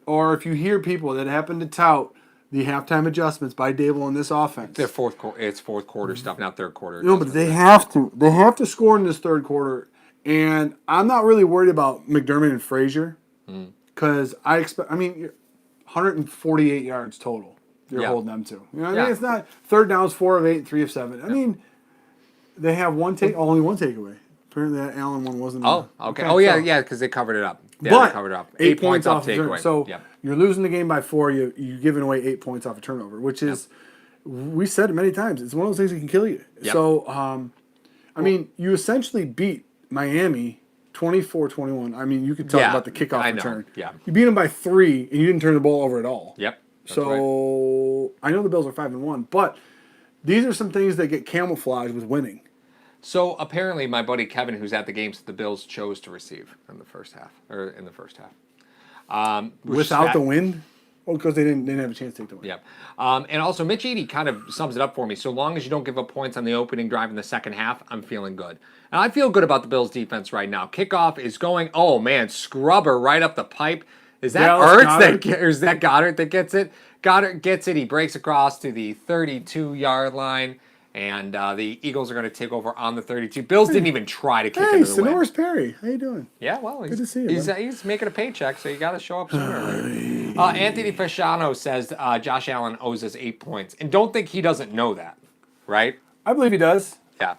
Speaker 2: or if you hear people that happen to tout the halftime adjustments by Dable in this offense,
Speaker 1: They're it's fourth quarter stuff, not third quarter.
Speaker 2: No, but they have to. They have to score in this third quarter, and I'm not really worried about McDermott and Frazier because I expect. 148 yards total. You're holding them to. It's not third downs 4 of 8, 3 of 7. They have only one takeaway. Apparently that Allen one wasn't.
Speaker 1: Oh, okay. Because they covered it up. They covered it up. 8 points off takeaway.
Speaker 2: So you're losing the game by 4. You're giving away 8 points off a turnover, which is, we said it many times, it's one of those things that can kill you. Yep. So, you essentially beat Miami 24-21. You could talk about the kickoff return.
Speaker 1: Yeah.
Speaker 2: You beat them by 3, and you didn't turn the ball over at all.
Speaker 1: Yep.
Speaker 2: So I know the Bills are 5-1, but these are some things that get camouflaged with winning.
Speaker 1: So apparently, my buddy Kevin, who's at the games that the Bills chose to receive in the first half.
Speaker 2: Without the wind? Well, because they didn't have a chance to take the win.
Speaker 1: Yep. And also, Mitch Eady kind of sums it up for me. So long as you don't give up points on the opening drive in the second half, I'm feeling good. And I feel good about the Bills' defense right now. Kickoff is going, scrubber right up the pipe. Is that Ertz or is that Goddard that gets it? Goddard gets it. He breaks across to the 32-yard line. And the Eagles are going to take over on the 32. Bills didn't even try to kick it into the win.
Speaker 2: Sonoris Perry. How you doing?
Speaker 1: Yeah, well,
Speaker 2: good to see you.
Speaker 1: He's making a paycheck, so you got to show up sooner or later. Anthony Fasciano says Josh Allen owes us 8 points. And don't think he doesn't know that, right?
Speaker 2: I believe he does.
Speaker 1: Yeah.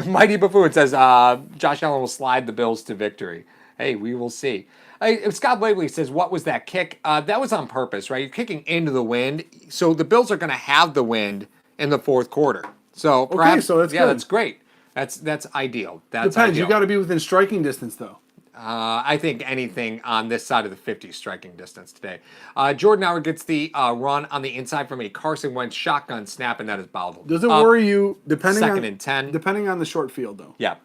Speaker 1: Mighty Buffoon says Josh Allen will slide the Bills to victory. Hey, we will see. Scott Blakely says, what was that kick? That was on purpose, right? You're kicking into the wind. So the Bills are going to have the wind in the fourth quarter. So perhaps,
Speaker 2: so that's good.
Speaker 1: That's great. That's ideal. That's
Speaker 2: Depends.
Speaker 1: ideal.
Speaker 2: You got to be within striking distance, though.
Speaker 1: I think anything on this side of the 50 striking distance today. Jordan Howard gets the run on the inside from a Carson Wentz shotgun snap, and that is bobbled.
Speaker 2: Does it worry you, depending
Speaker 1: second
Speaker 2: on
Speaker 1: and 10.
Speaker 2: Depending on the short field, though?
Speaker 1: Yeah.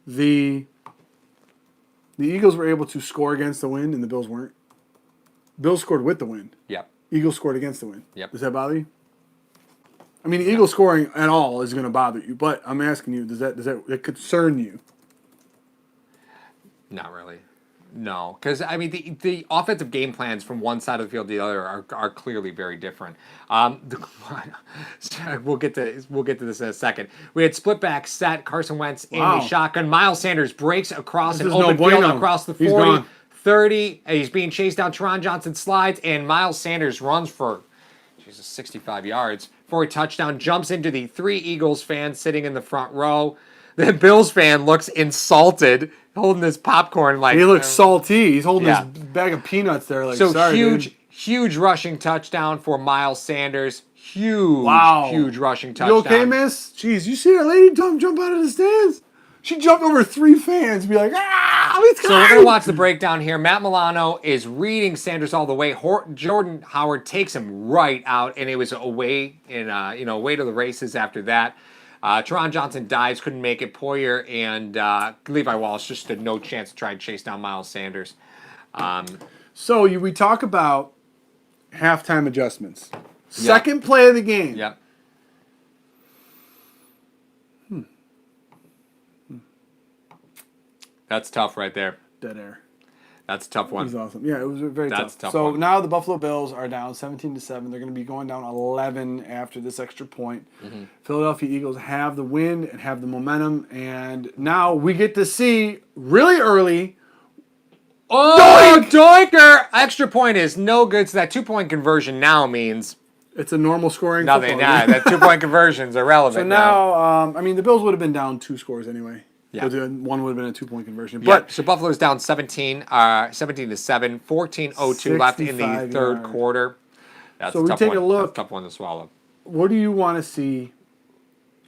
Speaker 2: The Eagles were able to score against the wind, and the Bills weren't. Bills scored with the wind.
Speaker 1: Yep.
Speaker 2: Eagles scored against the wind.
Speaker 1: Yep.
Speaker 2: Does that bother you? I mean, the Eagles scoring at all is going to bother you, but I'm asking you, does that concern you?
Speaker 1: Not really. No, because I mean the offensive game plans from one side of the field to the other are clearly very different. We'll get to this in a second. We had split back set Carson Wentz in the shotgun. Miles Sanders breaks across an open field across the 40, 30. He's being chased down. Teron Johnson slides, and Miles Sanders runs for 65 yards for a touchdown. Jumps into the 3 Eagles fans sitting in the front row. The Bills fan looks insulted, holding his popcorn like
Speaker 2: he looks salty. He's holding his bag of peanuts there. Like,
Speaker 1: so
Speaker 2: sorry,
Speaker 1: huge rushing touchdown for Miles Sanders. Huge rushing touchdown.
Speaker 2: You okay, miss? Jeez, you see that lady jump out of the stands? She jumped over 3 fans and be like, let's go.
Speaker 1: So we're gonna watch the breakdown here. Matt Milano is reading Sanders all the way. Jordan Howard takes him right out, and it was away to the races after that. Teron Johnson dives, couldn't make it. Poyer and Levi Wallace just stood no chance to try and chase down Miles Sanders.
Speaker 2: So we talk about halftime adjustments. Second play of the game.
Speaker 1: Yep. That's tough right there.
Speaker 2: Dead air.
Speaker 1: That's a tough one.
Speaker 2: It was awesome. Yeah, it was very
Speaker 1: That's
Speaker 2: tough.
Speaker 1: So
Speaker 2: one. Now the Buffalo Bills are down 17-7. They're going to be going down 11 after this extra point. Mm-hmm. Philadelphia Eagles have the win and have the momentum, and now we get to see really early.
Speaker 1: Oh, Doinker! Extra point is no good. So that 2-point conversion now means
Speaker 2: it's a normal scoring.
Speaker 1: Nothing. That 2-point conversion's irrelevant.
Speaker 2: So now, the Bills would have been down 2 scores anyway.
Speaker 1: Yeah.
Speaker 2: So one would have been a 2-point conversion.
Speaker 1: But so Buffalo's down 17-7, 14:02 left in the third quarter. That's
Speaker 2: so we take a look.
Speaker 1: That's a tough one to swallow.
Speaker 2: What do you want to see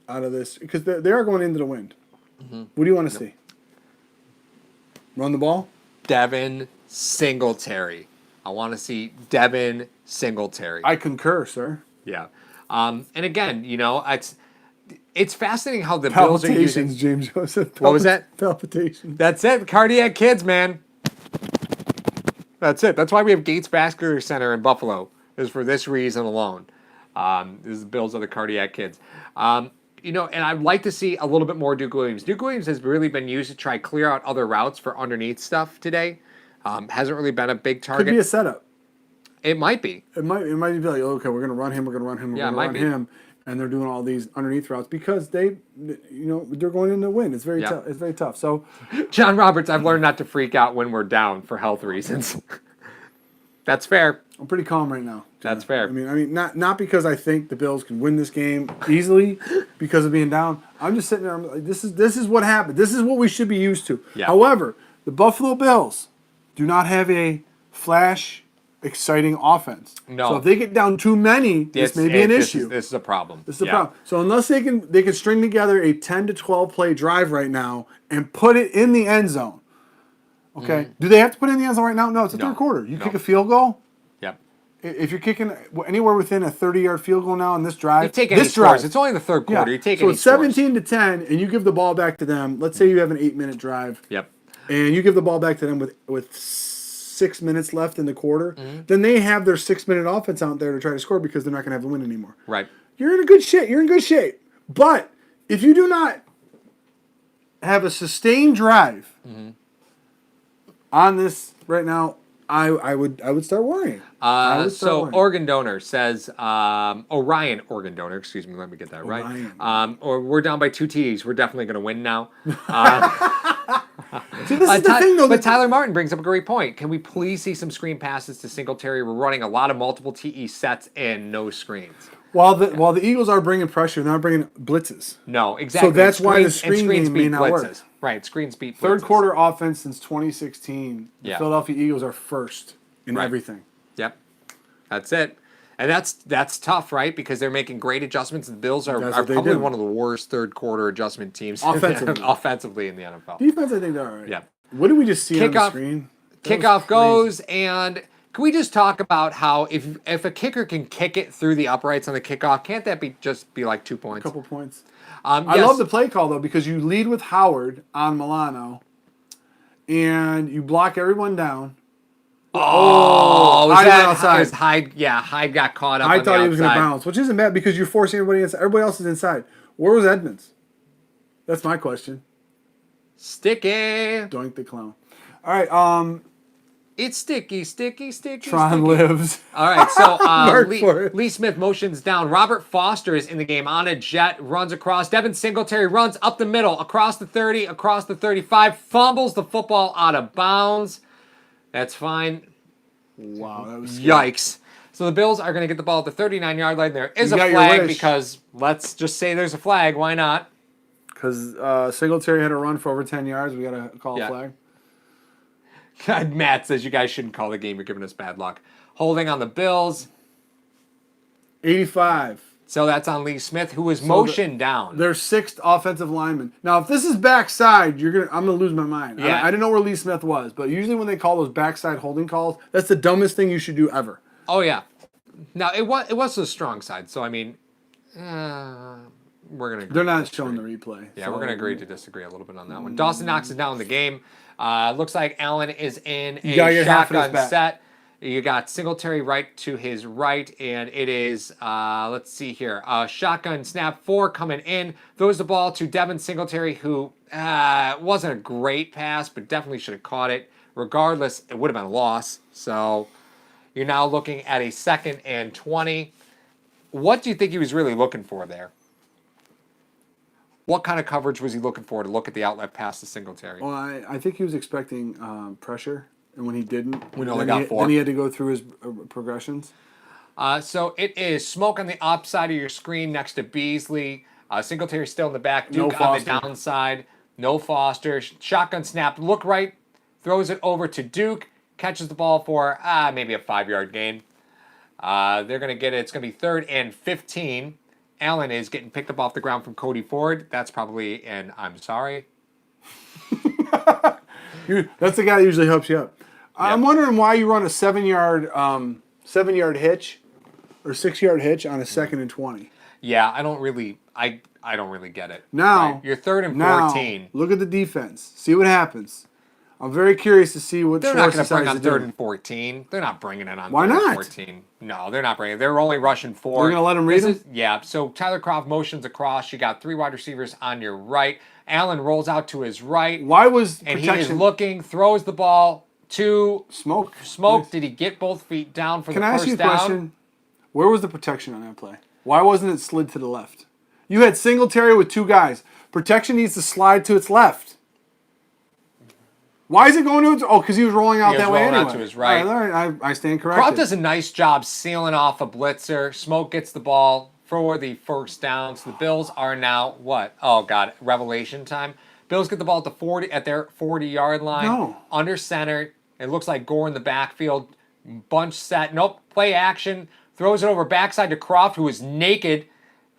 Speaker 2: out of this? Because they are going into the wind. Mm-hmm. What do you want to see? Run the ball?
Speaker 1: Devin Singletary. I want to see Devin Singletary.
Speaker 2: I concur, sir.
Speaker 1: Yeah. And again, it's fascinating how the Bills are using
Speaker 2: James Joseph.
Speaker 1: What was that?
Speaker 2: Palpitations.
Speaker 1: That's it. Cardiac kids, man. That's it. That's why we have Gates Vascular Center in Buffalo. Is for this reason alone. This is the Bills are the cardiac kids. And I'd like to see a little bit more Duke Williams. Duke Williams has really been used to try clear out other routes for underneath stuff today. Hasn't really been a big target.
Speaker 2: Could be a setup.
Speaker 1: It might be.
Speaker 2: It might be like, okay, we're going to run him. We're going to run him. We're going to run him. And they're doing all these underneath routes because they're going in to win. It's very tough. It's very tough. So,
Speaker 1: John Roberts, I've learned not to freak out when we're down for health reasons. That's fair.
Speaker 2: I'm pretty calm right now.
Speaker 1: That's fair.
Speaker 2: I mean, not because I think the Bills can win this game easily because of being down. I'm just sitting there. I'm like, this is what happened. This is what we should be used to.
Speaker 1: Yeah.
Speaker 2: However, the Buffalo Bills do not have a flash, exciting offense.
Speaker 1: No.
Speaker 2: So if they get down too many, this may be an issue.
Speaker 1: This is a problem.
Speaker 2: This is a problem. So unless they can string together a 10 to 12 play drive right now and put it in the end zone. Okay. Mm-hmm. Do they have to put it in the end zone right now? No, it's the third quarter. You kick a field goal.
Speaker 1: Yep.
Speaker 2: If you're kicking anywhere within a 30-yard field goal now in this drive,
Speaker 1: you take any scores. It's only the third quarter. You take
Speaker 2: so
Speaker 1: any
Speaker 2: it's 17-10, and you give the ball back to them. Let's say you have an 8-minute drive.
Speaker 1: Yep.
Speaker 2: And you give the ball back to them with 6 minutes left in the quarter. Mm-hmm. Then they have their 6-minute offense out there to try to score because they're not going to have the win anymore.
Speaker 1: Right.
Speaker 2: You're in good shape. But if you do not have a sustained drive on this right now, I would start worrying.
Speaker 1: Organ Donor says, Orion Organ Donor, excuse me, let me get that right. Or we're down by 2 TDs. We're definitely going to win now.
Speaker 2: See, this is the thing, though.
Speaker 1: But Tyler Martin brings up a great point. Can we please see some screen passes to Singletary? We're running a lot of multiple TE sets and no screens.
Speaker 2: While the Eagles are bringing pressure, they're not bringing blitzes.
Speaker 1: No, exactly.
Speaker 2: So that's why the screen game may not work.
Speaker 1: Right, screens beat blitzes.
Speaker 2: Third quarter offense since 2016. The
Speaker 1: Yeah.
Speaker 2: Philadelphia Eagles are first in
Speaker 1: Right.
Speaker 2: everything.
Speaker 1: Yep, that's it. And that's tough, right? Because they're making great adjustments. The Bills are
Speaker 2: That's what they
Speaker 1: probably
Speaker 2: do.
Speaker 1: one of the worst third quarter adjustment teams
Speaker 2: Offensively.
Speaker 1: in the NFL.
Speaker 2: Defense, I think they're all right.
Speaker 1: Yeah.
Speaker 2: What did we just see on the
Speaker 1: Kickoff-
Speaker 2: screen?
Speaker 1: Kickoff goes, and can we just talk about how if a kicker can kick it through the uprights on the kickoff, can't that just be like 2 points?
Speaker 2: A couple points.
Speaker 1: Yes.
Speaker 2: I love the play call, though, because you lead with Howard on Milano, and you block everyone down.
Speaker 1: Oh,
Speaker 2: Hyde went outside.
Speaker 1: Hyde got caught up.
Speaker 2: I
Speaker 1: on
Speaker 2: thought
Speaker 1: the
Speaker 2: he was going to
Speaker 1: outside.
Speaker 2: bounce, which isn't bad because you're forcing everybody inside. Everybody else is inside. Where was Edmonds? That's my question.
Speaker 1: Sticky.
Speaker 2: Doink the clown. All right.
Speaker 1: It's sticky.
Speaker 2: Tron
Speaker 1: sticky.
Speaker 2: lives.
Speaker 1: All right, so
Speaker 2: Mark for it.
Speaker 1: Lee Smith motions down. Robert Foster is in the game on a jet, runs across. Devin Singletary runs up the middle, across the 30, across the 35, fumbles the football out of bounds. That's fine.
Speaker 2: Wow, that was scary.
Speaker 1: Yikes. So the Bills are going to get the ball at the 39-yard line. There is
Speaker 2: You
Speaker 1: a
Speaker 2: got your
Speaker 1: flag
Speaker 2: wish.
Speaker 1: because let's just say there's a flag. Why not?
Speaker 2: Because Singletary had a run for over 10 yards. We got to call a flag.
Speaker 1: God, Matt says you guys shouldn't call the game. You're giving us bad luck. Holding on the Bills.
Speaker 2: 85.
Speaker 1: So that's on Lee Smith, who was motioned down.
Speaker 2: Their sixth offensive lineman. Now, if this is backside, I'm gonna lose my mind.
Speaker 1: Yeah.
Speaker 2: I didn't know where Lee Smith was, but usually when they call those backside holding calls, that's the dumbest thing you should do ever.
Speaker 1: Oh, yeah. Now, it was the strong side. So, I mean, we're going to...
Speaker 2: They're not showing the replay.
Speaker 1: Yeah, we're going to agree to disagree a little bit on that one. Dawson Knox is now in the game. Looks like Allen is in a shotgun set. You got Singletary right to his right, and it is, let's see here, shotgun snap 4 coming in. Throws the ball to Devin Singletary, who wasn't a great pass, but definitely should have caught it. Regardless, it would have been a loss. So you're now looking at a 2nd and 20. What do you think he was really looking for there? What kind of coverage was he looking for to look at the outlet pass to Singletary?
Speaker 2: Well, I think he was expecting pressure, and when he didn't,
Speaker 1: only got 4.
Speaker 2: Then he had to go through his progressions.
Speaker 1: So it is smoke on the up side of your screen next to Beasley. Singletary still in the back. Duke on the downside. No Foster. Shotgun snap. Look right. Throws it over to Duke. Catches the ball for maybe a 5-yard gain. They're going to get it. It's going to be 3rd and 15. Allen is getting picked up off the ground from Cody Ford. That's probably an I'm sorry.
Speaker 2: That's the guy that usually helps you up. I'm wondering why you run a 7-yard hitch or 6-yard hitch on a 2nd and 20.
Speaker 1: Yeah, I don't really get it.
Speaker 2: Now,
Speaker 1: right? You're 3rd and 14.
Speaker 2: Look at the defense. See what happens. I'm very curious to see what
Speaker 1: They're not
Speaker 2: Schwartz
Speaker 1: going to bring
Speaker 2: decides
Speaker 1: on
Speaker 2: to
Speaker 1: 3rd
Speaker 2: do.
Speaker 1: and 14. They're not bringing it on
Speaker 2: Why
Speaker 1: 3rd and
Speaker 2: not?
Speaker 1: 14. No, they're not bringing it. They're only rushing 4.
Speaker 2: They're going to let him read it?
Speaker 1: Yeah, so Tyler Croft motions across. You got 3 wide receivers on your right. Allen rolls out to his right.
Speaker 2: Why was
Speaker 1: and
Speaker 2: protection?
Speaker 1: he is looking, throws the ball to
Speaker 2: Smoke.
Speaker 1: Smoke. Did he get both feet down for
Speaker 2: Can
Speaker 1: the
Speaker 2: I
Speaker 1: first
Speaker 2: ask you a
Speaker 1: down?
Speaker 2: question? Where was the protection on that play? Why wasn't it slid to the left? You had Singletary with 2 guys. Protection needs to slide to its left. Why is it going to its... Oh, because he was rolling out that way anyway.
Speaker 1: Out to his right.
Speaker 2: All right, I stand corrected.
Speaker 1: Croft does a nice job sealing off a blitzer. Smoke gets the ball for the first down. So the Bills are now what? Oh God, revelation time. Bills get the ball at their 40-yard line.
Speaker 2: No.
Speaker 1: Under center. It looks like Gore in the backfield. Bunch set. Nope. Play action. Throws it over backside to Croft, who is naked.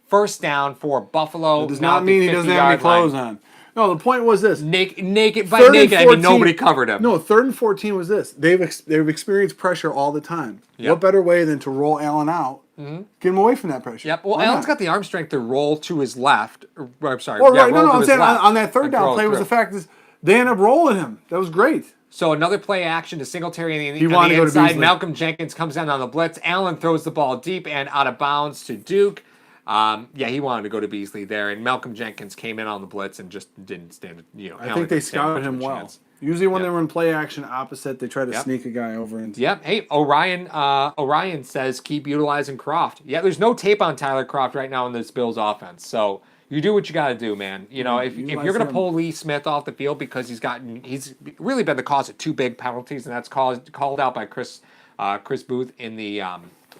Speaker 1: First down for Buffalo.
Speaker 2: It does not mean he doesn't have any clothes on. No, the point was this.
Speaker 1: Naked. By naked, I mean nobody covered him.
Speaker 2: No, 3rd and 14 was this. They've experienced pressure all the time.
Speaker 1: Yep.
Speaker 2: What better way than to roll Allen out, get him away from that pressure?
Speaker 1: Yep. Well,
Speaker 2: Why
Speaker 1: Allen's
Speaker 2: not?
Speaker 1: got the arm strength to roll to his left. I'm sorry.
Speaker 2: Well, right.
Speaker 1: roll
Speaker 2: No,
Speaker 1: to
Speaker 2: I'm
Speaker 1: his
Speaker 2: saying
Speaker 1: left
Speaker 2: on that 3rd
Speaker 1: and
Speaker 2: down
Speaker 1: throw
Speaker 2: play was
Speaker 1: through.
Speaker 2: the fact that they ended up rolling him. That was great.
Speaker 1: So another play action to Singletary
Speaker 2: He
Speaker 1: on
Speaker 2: wanted
Speaker 1: the
Speaker 2: to go to
Speaker 1: inside.
Speaker 2: Beasley.
Speaker 1: Malcolm Jenkins comes in on the blitz. Allen throws the ball deep and out of bounds to Duke. He wanted to go to Beasley there, and Malcolm Jenkins came in on the blitz and just didn't stand.
Speaker 2: I think they scouted him well. Usually when they run play action opposite, they try to sneak a guy over into.
Speaker 1: Yep. Hey, Orion says keep utilizing Croft. Yeah, there's no tape on Tyler Croft right now in this Bills offense, so You do what you got to do, man. You know, if
Speaker 2: You
Speaker 1: you're
Speaker 2: like
Speaker 1: going to
Speaker 2: him.
Speaker 1: pull Lee Smith off the field because he's really been the cause of 2 big penalties, and that's called out by Chris Booth in the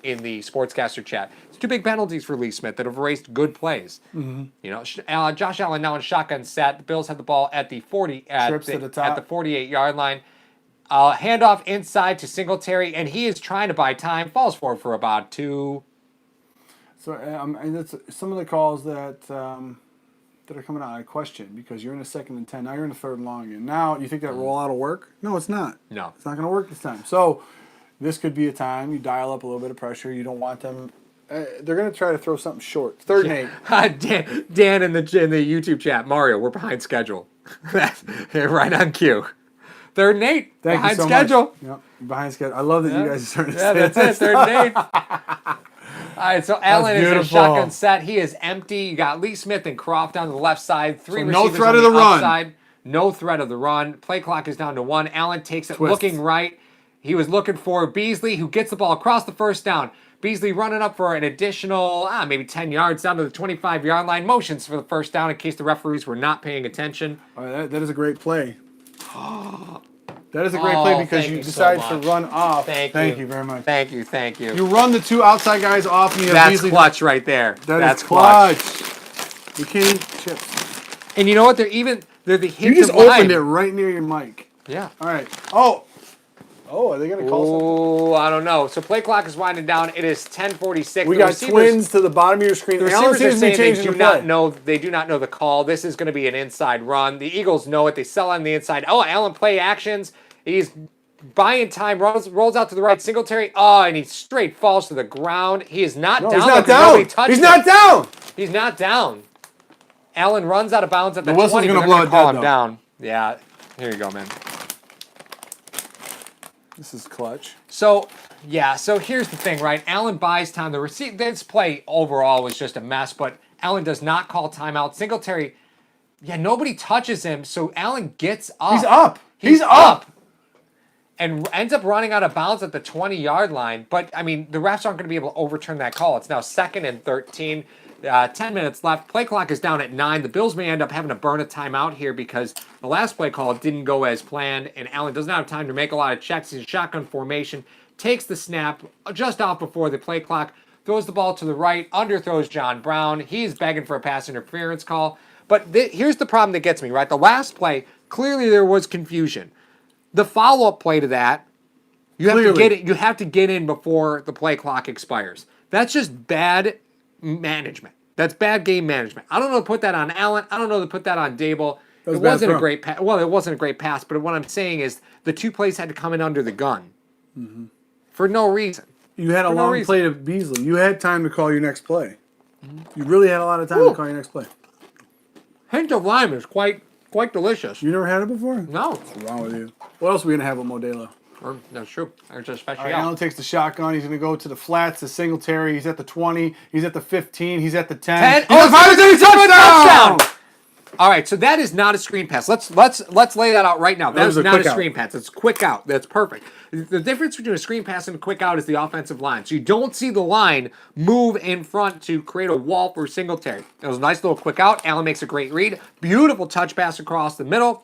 Speaker 1: sportscaster chat. It's 2 big penalties for Lee Smith that have erased good plays.
Speaker 2: Mm-hmm.
Speaker 1: You know, Josh Allen now in shotgun set. The Bills have the ball at the 48-yard line. Handoff inside to Singletary, and he is trying to buy time. Falls forward for about 2.
Speaker 2: So and that's some of the calls that are coming out. I question because you're in a 2nd and 10. Now you're in a 3rd and long again. Now you think that rollout will work? No, it's not.
Speaker 1: No,
Speaker 2: it's not going to work this time. So this could be a time you dial up a little bit of pressure. You don't want them. They're going to try to throw something short. 3rd and 8.
Speaker 1: Dan in the YouTube chat. Mario, we're behind schedule. Right on cue. 3rd and 8. Behind schedule.
Speaker 2: Yep, behind schedule. I love that you guys are starting to say
Speaker 1: that's it. 3rd and 8. All right, so Allen is in shotgun set. He is empty. You got Lee Smith and Croft on the left side. 3 receivers
Speaker 2: no threat
Speaker 1: on
Speaker 2: of
Speaker 1: the
Speaker 2: the run.
Speaker 1: outside. No threat of the run. Play clock is down to 1. Allen takes it looking right. He was looking for Beasley, who gets the ball across the 1st down. Beasley running up for an additional, maybe 10 yards down to the 25-yard line. Motions for the 1st down in case the referees were not paying attention.
Speaker 2: All right, that is a great play. That is a great play because you decided to run off. Thank you very much.
Speaker 1: Thank you.
Speaker 2: You run the 2 outside guys off, and you have
Speaker 1: That's
Speaker 2: Beasley.
Speaker 1: Clutch right there.
Speaker 2: That's clutch. You can't eat chips.
Speaker 1: And you know what? They're the hit.
Speaker 2: You just opened it right near your mic.
Speaker 1: Yeah.
Speaker 2: All right. Oh, are they going to call something?
Speaker 1: Oh, I don't know. So play clock is winding down. It is 10:46.
Speaker 2: We got twins to the bottom of your screen.
Speaker 1: The receivers are saying they do not know the call. This is going to be an inside run. The Eagles know it. They sell on the inside. Oh, Allen play actions. He's buying time. Rolls out to the right. Singletary. Oh, and he straight falls to the ground. He is not down.
Speaker 2: He's not down. He's not down.
Speaker 1: He's not down. Allen runs out of bounds at the
Speaker 2: 20.
Speaker 1: Whistle's
Speaker 2: going to blow it dead,
Speaker 1: him down. Yeah. Here you go, man.
Speaker 2: This is clutch.
Speaker 1: So here's the thing, right? Allen buys time. This play overall was just a mess, but Allen does not call timeout. Singletary, nobody touches him, so Allen gets up. He's up. And ends up running out of bounds at the 20-yard line. But, I mean, the refs aren't going to be able to overturn that call. It's now 2nd and 13. 10 minutes left. Play clock is down at 9. The Bills may end up having to burn a timeout here because the last play call didn't go as planned, and Allen doesn't have time to make a lot of checks. He's in shotgun formation, takes the snap just off before the play clock, throws the ball to the right, underthrows John Brown. He's begging for a pass interference call. But here's the problem that gets me, right? The last play, clearly there was confusion. The follow-up play to that, you have to get in before the play clock expires. That's just bad management. That's bad game management. I don't know to put that on Allen. I don't know to put that on Dable. It wasn't a great pass. Well, it wasn't a great pass, but what I'm saying is the 2 plays had to come in under the gun for no reason.
Speaker 2: You had a long play to Beasley. You had time to call your next play. You really had a lot of time to call your next play.
Speaker 1: Hint of lime is quite delicious.
Speaker 2: You never had it before?
Speaker 1: No.
Speaker 2: What's wrong with you? What else are we going to have with Modelo?
Speaker 1: That's true. There's a special.
Speaker 2: All right, Allen takes the shotgun. He's going to go to the flats, to Singletary. He's at the 20. He's at the 15. He's at the 10.
Speaker 1: Touchdown! All right, so that is not a screen pass. Let's lay that out right now. That is not a screen pass. It's quick out. That's perfect. The difference between a screen pass and a quick out is the offensive line. So you don't see the line move in front to create a wall for Singletary. It was a nice little quick out. Allen makes a great read. Beautiful touch pass across the middle.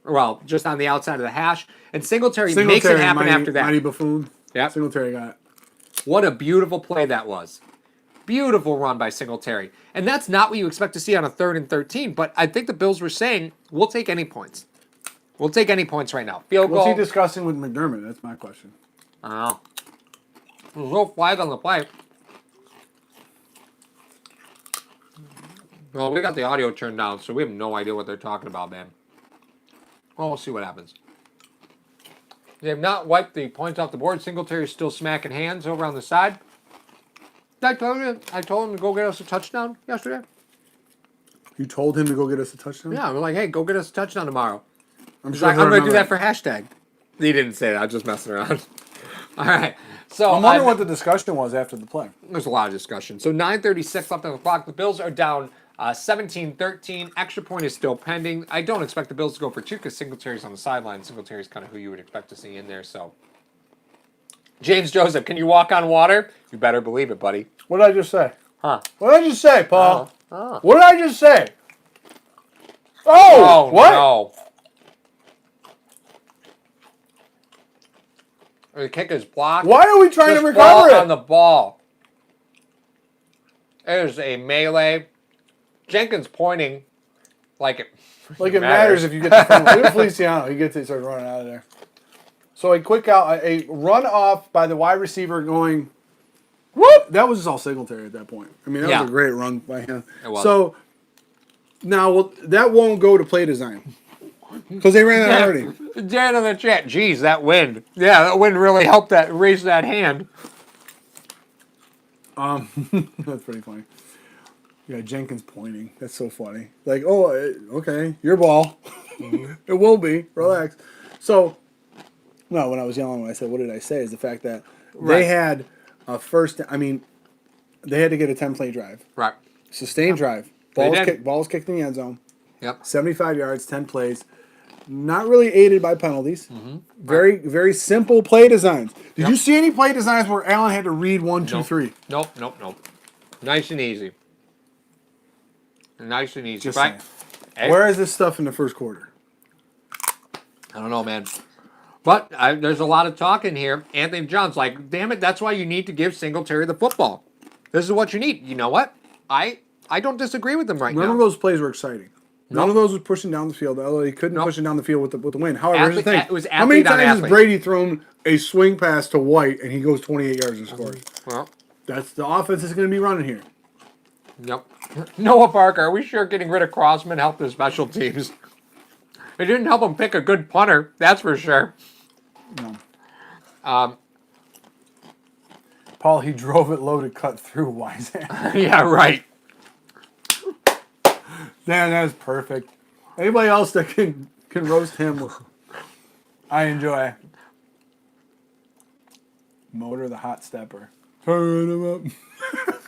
Speaker 1: Well, just on the outside of the hash. And Singletary makes it happen after that.
Speaker 2: Mighty buffoon.
Speaker 1: Yeah.
Speaker 2: Singletary got it.
Speaker 1: What a beautiful play that was. Beautiful run by Singletary. And that's not what you expect to see on a 3rd and 13, but I think the Bills were saying, we'll take any points. We'll take any points right now. Field goal.
Speaker 2: What's he discussing with McDermott? That's my question.
Speaker 1: I don't know. There's no flag on the play. Well, we got the audio turned down, so we have no idea what they're talking about, man. Well, we'll see what happens. They have not wiped the points off the board. Singletary is still smacking hands over on the side. I told him to go get us a touchdown yesterday.
Speaker 2: You told him to go get us a touchdown?
Speaker 1: Yeah, we're like, hey, go get us a touchdown tomorrow.
Speaker 2: I'm
Speaker 1: going to do that for hashtag. He didn't say that. I was just messing around. All right. So
Speaker 2: I'm wondering what the discussion was after the play.
Speaker 1: There's a lot of discussion. So 9:36 left on the clock. The Bills are down 17-13. Extra point is still pending. I don't expect the Bills to go for 2 because Singletary's on the sideline. Singletary's kind of who you would expect to see in there. So, James Joseph, can you walk on water? You better believe it, buddy.
Speaker 2: What did I just say?
Speaker 1: Huh?
Speaker 2: What did I just say, Paul? What did I just say? Oh, what?
Speaker 1: No. The kick is blocked.
Speaker 2: Why are we trying
Speaker 1: Just
Speaker 2: to recover it?
Speaker 1: on the ball. There's a melee. Jenkins pointing like it
Speaker 2: matters if you get the front. Look at Feliciano. He starts running out of there. So a quick out, a run off by the wide receiver going, whoop! That was just all Singletary at that point. I mean, that was a great run by him.
Speaker 1: It was.
Speaker 2: So now that won't go to play design because they ran it already.
Speaker 1: Dan in the chat. Geez, that wind. Yeah, that wind really helped raise that hand.
Speaker 2: That's pretty funny. Yeah, Jenkins pointing. That's so funny. Like, oh, okay, your ball. It will be. Relax. So, no, when I was yelling, when I said, what did I say, is the fact that they had a first, I mean, they had to get a 10-play drive.
Speaker 1: Right.
Speaker 2: Sustained drive. Balls kicked in the end zone.
Speaker 1: Yep.
Speaker 2: 75 yards, 10 plays. Not really aided by penalties. Very, very simple play designs. Did you see any play designs where Allen had to read 1, 2, 3?
Speaker 1: Nope. Nice and easy. Nice and easy.
Speaker 2: Just
Speaker 1: right?
Speaker 2: Saying. Where is this stuff in the first quarter?
Speaker 1: I don't know, man. But there's a lot of talk in here. Anthony John's like, damn it, that's why you need to give Singletary the football. This is what you need. You know what? I don't disagree with them right now.
Speaker 2: None of those plays were exciting. None of those was pushing down the field, although he couldn't push it down the field with the win. However, here's the thing.
Speaker 1: It was
Speaker 2: how many
Speaker 1: athlete on
Speaker 2: times has
Speaker 1: athlete.
Speaker 2: Brady thrown a swing pass to White and he goes 28 yards and scores?
Speaker 1: Well,
Speaker 2: That's the offense that's going to be running here.
Speaker 1: yep. Noah Parker, are we sure getting rid of Crossman helped the special teams? It didn't help him pick a good punter, that's for sure.
Speaker 2: No. Paul, he drove it low to cut through Wiseman.
Speaker 1: Yeah, right.
Speaker 2: Man, that is perfect. Anybody else that can roast him, I enjoy. Motor the hot stepper. Turn him up.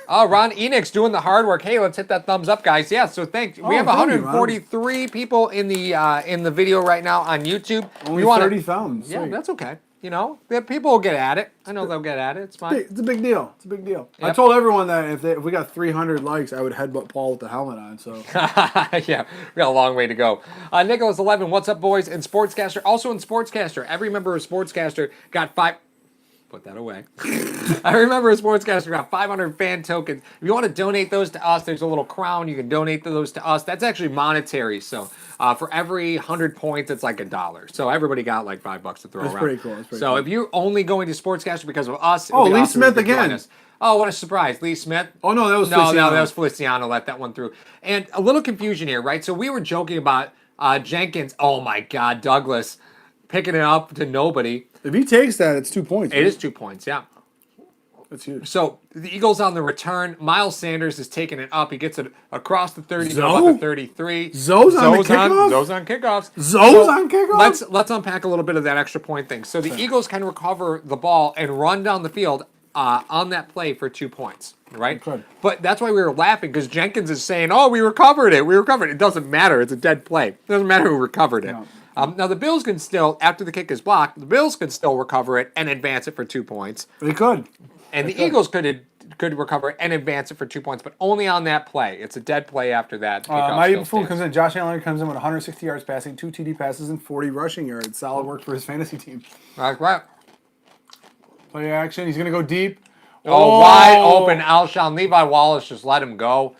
Speaker 1: Oh, Ron Enix doing the hard work. Hey, let's hit that thumbs up, guys. Yeah, so thanks. We have 143 people in the video right now on YouTube.
Speaker 2: Only 30 thumbs.
Speaker 1: Yeah,
Speaker 2: Sweet.
Speaker 1: that's okay. You know, people will get at it. I know they'll get at it. It's fine.
Speaker 2: It's a big deal. It's a big deal.
Speaker 1: Yep.
Speaker 2: I told everyone that if we got 300 likes, I would headbutt Paul with the helmet on. So
Speaker 1: Yeah, we got a long way to go. Nicholas 11, what's up, boys? And Sportscaster, also in Sportscaster. Every member of Sportscaster got 5. Put that away. I remember a Sportscaster got 500 fan tokens. If you want to donate those to us, there's a little crown. You can donate those to us. That's actually monetary. So for every 100 points, it's like $1. So everybody got like $5 to throw around.
Speaker 2: That's pretty cool. That's pretty
Speaker 1: so
Speaker 2: cool.
Speaker 1: if you're only going to Sportscaster because of us,
Speaker 2: Oh,
Speaker 1: it'll be
Speaker 2: Lee
Speaker 1: awesome
Speaker 2: Smith
Speaker 1: if you join
Speaker 2: again.
Speaker 1: us. Oh, what a surprise. Lee Smith.
Speaker 2: Oh, no, that was
Speaker 1: No,
Speaker 2: Feliciano.
Speaker 1: that was Feliciano. Let that one through. And a little confusion here, right? So we were joking about Jenkins. Oh, my God, Douglas picking it up to nobody.
Speaker 2: If he takes that, it's 2 points.
Speaker 1: It is 2 points, yeah.
Speaker 2: That's huge.
Speaker 1: So the Eagles on the return. Miles Sanders is taking it up. He gets it across the 30,
Speaker 2: Zoe?
Speaker 1: about the 33.
Speaker 2: Zoe's on the kickoff?
Speaker 1: Zoe's on kickoffs.
Speaker 2: Zoe's on kickoff?
Speaker 1: Let's unpack a little bit of that extra point thing. So the Eagles can recover the ball and run down the field on that play for 2 points, right?
Speaker 2: Okay.
Speaker 1: But that's why we were laughing, because Jenkins is saying, oh, we recovered it. It doesn't matter. It's a dead play. It doesn't matter who recovered it.
Speaker 2: No.
Speaker 1: Now, the Bills can still, after the kick is blocked, the Bills can still recover it and advance it for 2 points.
Speaker 2: They could.
Speaker 1: And the Eagles could recover it and advance it for 2 points, but only on that play. It's a dead play after that.
Speaker 2: Mighty Buffoon comes in. Josh Allen comes in with 160 yards passing, 2 TD passes, and 40 rushing yards. Solid work for his fantasy team.
Speaker 1: That's right.
Speaker 2: Play action. He's going to go deep.
Speaker 1: Oh, wide open Alshon. Levi Wallace just let him go.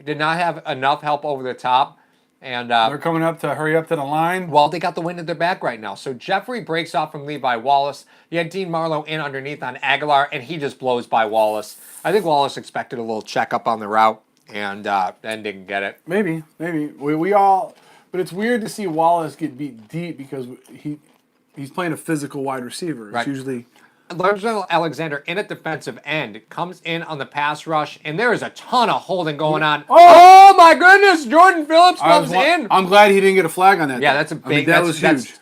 Speaker 1: Did not have enough help over the top. And
Speaker 2: they're coming up to hurry up to the line.
Speaker 1: well, they got the wind at their back right now. So Jeffrey breaks off from Levi Wallace. You had Dean Marlowe in underneath on Aguilar, and he just blows by Wallace. I think Wallace expected a little checkup on the route and didn't get it.
Speaker 2: Maybe. We all, but it's weird to see Wallace get beat deep because he's playing a physical wide receiver. It's
Speaker 1: Right.
Speaker 2: usually
Speaker 1: Largell Alexander in at defensive end comes in on the pass rush, and there is a ton of holding going on. Oh my goodness! Jordan Phillips comes in.
Speaker 2: I'm glad he didn't get a flag on that.
Speaker 1: Yeah, that's a big.
Speaker 2: I mean, that was huge.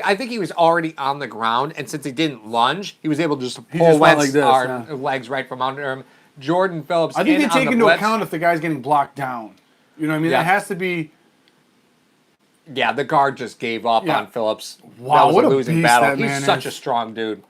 Speaker 1: I think he was already on the ground, and since he didn't lunge, he was able to just pull
Speaker 2: just went
Speaker 1: Wentz's
Speaker 2: like this,
Speaker 1: legs right from under him. Jordan Phillips.
Speaker 2: I think they
Speaker 1: on
Speaker 2: take
Speaker 1: the
Speaker 2: into
Speaker 1: blitz.
Speaker 2: account if the guy's getting blocked down. You know what I mean?
Speaker 1: Yeah.
Speaker 2: That has to be.
Speaker 1: Yeah, the guard just gave up
Speaker 2: Yeah.
Speaker 1: on Phillips.
Speaker 2: Wow,
Speaker 1: That was
Speaker 2: what
Speaker 1: a
Speaker 2: a
Speaker 1: losing
Speaker 2: beast
Speaker 1: battle.
Speaker 2: that
Speaker 1: He's
Speaker 2: man
Speaker 1: such
Speaker 2: is.
Speaker 1: a strong dude.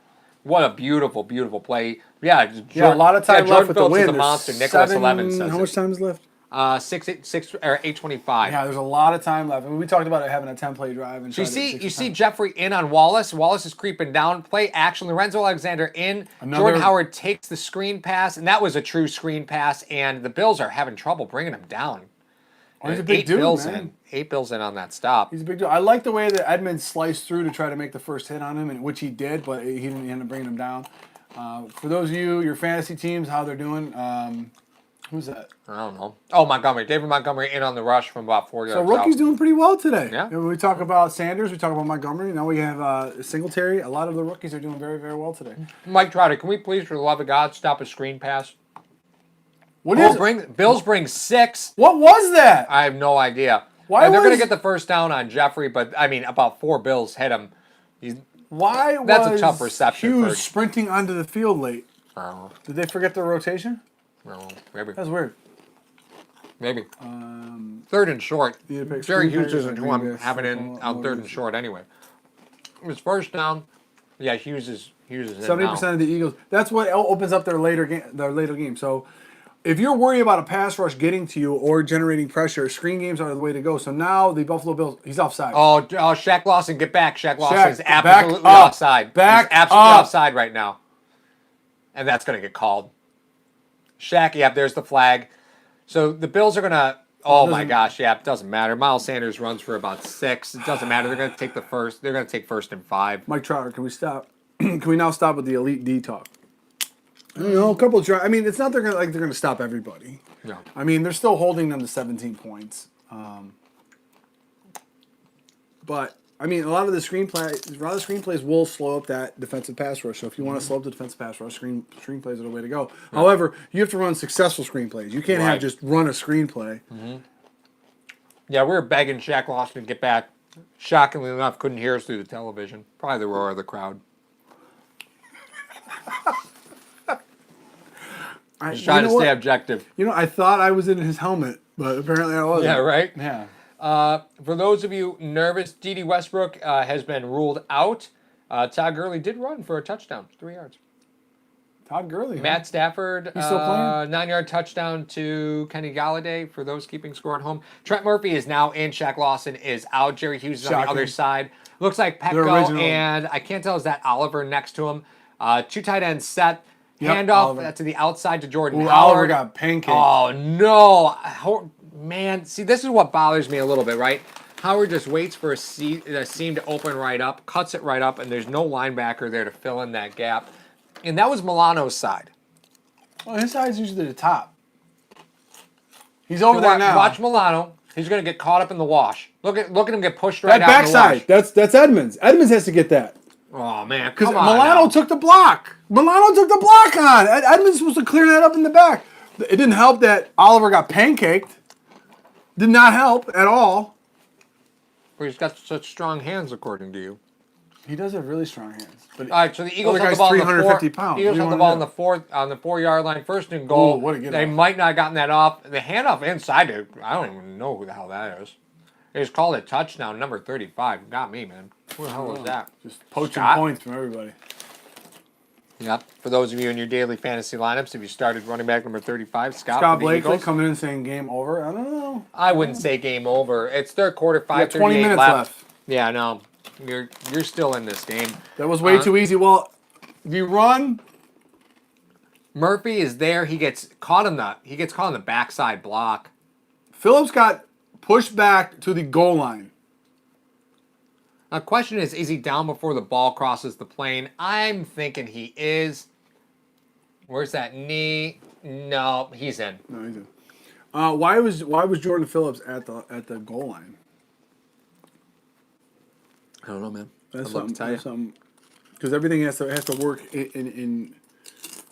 Speaker 1: What a beautiful, beautiful play. Yeah,
Speaker 2: A lot of time left
Speaker 1: Jordan
Speaker 2: with the
Speaker 1: Phillips
Speaker 2: win.
Speaker 1: is a
Speaker 2: There's
Speaker 1: monster. Nicholas 11 says
Speaker 2: How
Speaker 1: it.
Speaker 2: much time is left?
Speaker 1: 8:25.
Speaker 2: Yeah, there's a lot of time left. I mean, we talked about it having a 10-play drive. And
Speaker 1: So you see Jeffrey in on Wallace. Wallace is creeping down. Play action. Lorenzo Alexander in. Jordan Howard takes the screen pass, and that was a true screen pass. And the Bills are having trouble bringing him down.
Speaker 2: Oh, he's a big dude, man.
Speaker 1: 8 Bills in on that stop.
Speaker 2: He's a big dude. I like the way that Edmonds sliced through to try to make the first hit on him, and which he did, but he didn't end up bringing him down. For those of you, your fantasy teams, how they're doing. Who's that?
Speaker 1: I don't know. Oh, Montgomery. David Montgomery in on the rush from about 4 yards
Speaker 2: So rookie's doing pretty well today.
Speaker 1: Yeah.
Speaker 2: When we talk about Sanders, we talk about Montgomery. Now we have Singletary. A lot of the rookies are doing very, very well today.
Speaker 1: Mike Trotter, can we please, for the love of God, stop a screen pass? Bills bring 6.
Speaker 2: What was that?
Speaker 1: I have no idea. They're going to get the first down on Jeffrey, but, I mean, about 4 Bills hit him. That's a tough reception.
Speaker 2: Hughes sprinting onto the field late? Did they forget their rotation?
Speaker 1: No, maybe.
Speaker 2: That's weird.
Speaker 1: Maybe. 3rd and short. Jerry Hughes isn't who I'm having in on 3rd and short anyway. It was first down. Yeah, Hughes is in
Speaker 2: 70% of the Eagles. That's what opens up their later game. So if you're worried about a pass rush getting to you or generating pressure, screen games are the way to go. So now the Buffalo Bills, he's offside.
Speaker 1: Oh, Shaq Lawson, get back. Shaq Lawson is absolutely offside. He's absolutely offside right now. And that's going to get called. Shaq, yep, there's the flag. So the Bills are going to, oh my gosh, yeah, it doesn't matter. Miles Sanders runs for about 6. It doesn't matter. They're going to take the first. They're going to take 1st and 5.
Speaker 2: Mike Trotter, can we stop? Can we now stop with the Elite D talk? You know, a couple of drives. I mean, it's not they're going to stop everybody.
Speaker 1: No.
Speaker 2: I mean, they're still holding them to 17 points. But I mean, a lot of the screenplays will slow up that defensive pass rush. So if you want to slow up the defensive pass rush, screenplays are the way to go. Yeah. However, you have to run successful screenplays. You can't have just run a screenplay.
Speaker 1: Mm-hmm. Yeah, we were begging Shaq Lawson to get back. Shockingly enough, couldn't hear us through the television. Probably the roar of the crowd. Just trying to stay objective.
Speaker 2: You know, I thought I was in his helmet, but apparently I wasn't.
Speaker 1: Yeah, right?
Speaker 2: Yeah.
Speaker 1: For those of you nervous, D.D. Westbrook has been ruled out. Todd Gurley did run for a touchdown, 3 yards.
Speaker 2: Todd Gurley.
Speaker 1: Matt Stafford,
Speaker 2: he's still playing?
Speaker 1: 9-yard touchdown to Kenny Galladay for those keeping score at home. Trent Murphy is now in. Shaq Lawson is out. Jerry Hughes is on the other side. Looks like Petco and I can't tell, is that Oliver next to him? 2 tight ends set. Handoff to the outside to Jordan Howard.
Speaker 2: Oliver got pancaked.
Speaker 1: Oh, no. Man, see, this is what bothers me a little bit, right? Howard just waits for a seam to open right up, cuts it right up, and there's no linebacker there to fill in that gap. And that was Milano's side.
Speaker 2: Well, his side's usually the top. He's over there now.
Speaker 1: Watch Milano. He's going to get caught up in the wash. Look at him get pushed right out
Speaker 2: backside.
Speaker 1: in the wash.
Speaker 2: That's Edmonds. Edmonds has to get that.
Speaker 1: Oh, man,
Speaker 2: because Milano took the block. Milano took the block on. Edmonds was supposed to clear that up in the back. It didn't help that Oliver got pancaked. Did not help at all.
Speaker 1: But he's got such strong hands, according to you.
Speaker 2: He does have really strong hands. But
Speaker 1: all right, so the Eagles have the ball
Speaker 2: 350 pounds.
Speaker 1: Eagles have the ball on the 4-yard line, 1st and goal.
Speaker 2: Ooh, what a get
Speaker 1: they
Speaker 2: off.
Speaker 1: might not have gotten that off. The handoff inside, I don't even know who the hell that is. They just called it touchdown, number 35. Got me, man. Who the hell was that?
Speaker 2: Just poaching points from everybody.
Speaker 1: Yep. For those of you in your daily fantasy lineups, if you started running back number 35, Scott
Speaker 2: Blakely coming in saying game over. I don't know.
Speaker 1: I wouldn't say game over. It's 3rd quarter, 5:38
Speaker 2: 20 minutes left.
Speaker 1: Yeah, no. You're still in this game.
Speaker 2: That was way too easy. Well, if you run,
Speaker 1: Murphy is there. He gets caught in the backside block.
Speaker 2: Phillips got pushed back to the goal line.
Speaker 1: The question is he down before the ball crosses the plane? I'm thinking he is. Where's that knee? No, he's in.
Speaker 2: No, he's in. Why was Jordan Phillips at the goal line?
Speaker 1: I don't know, man.
Speaker 2: That's something. Because everything has to work in.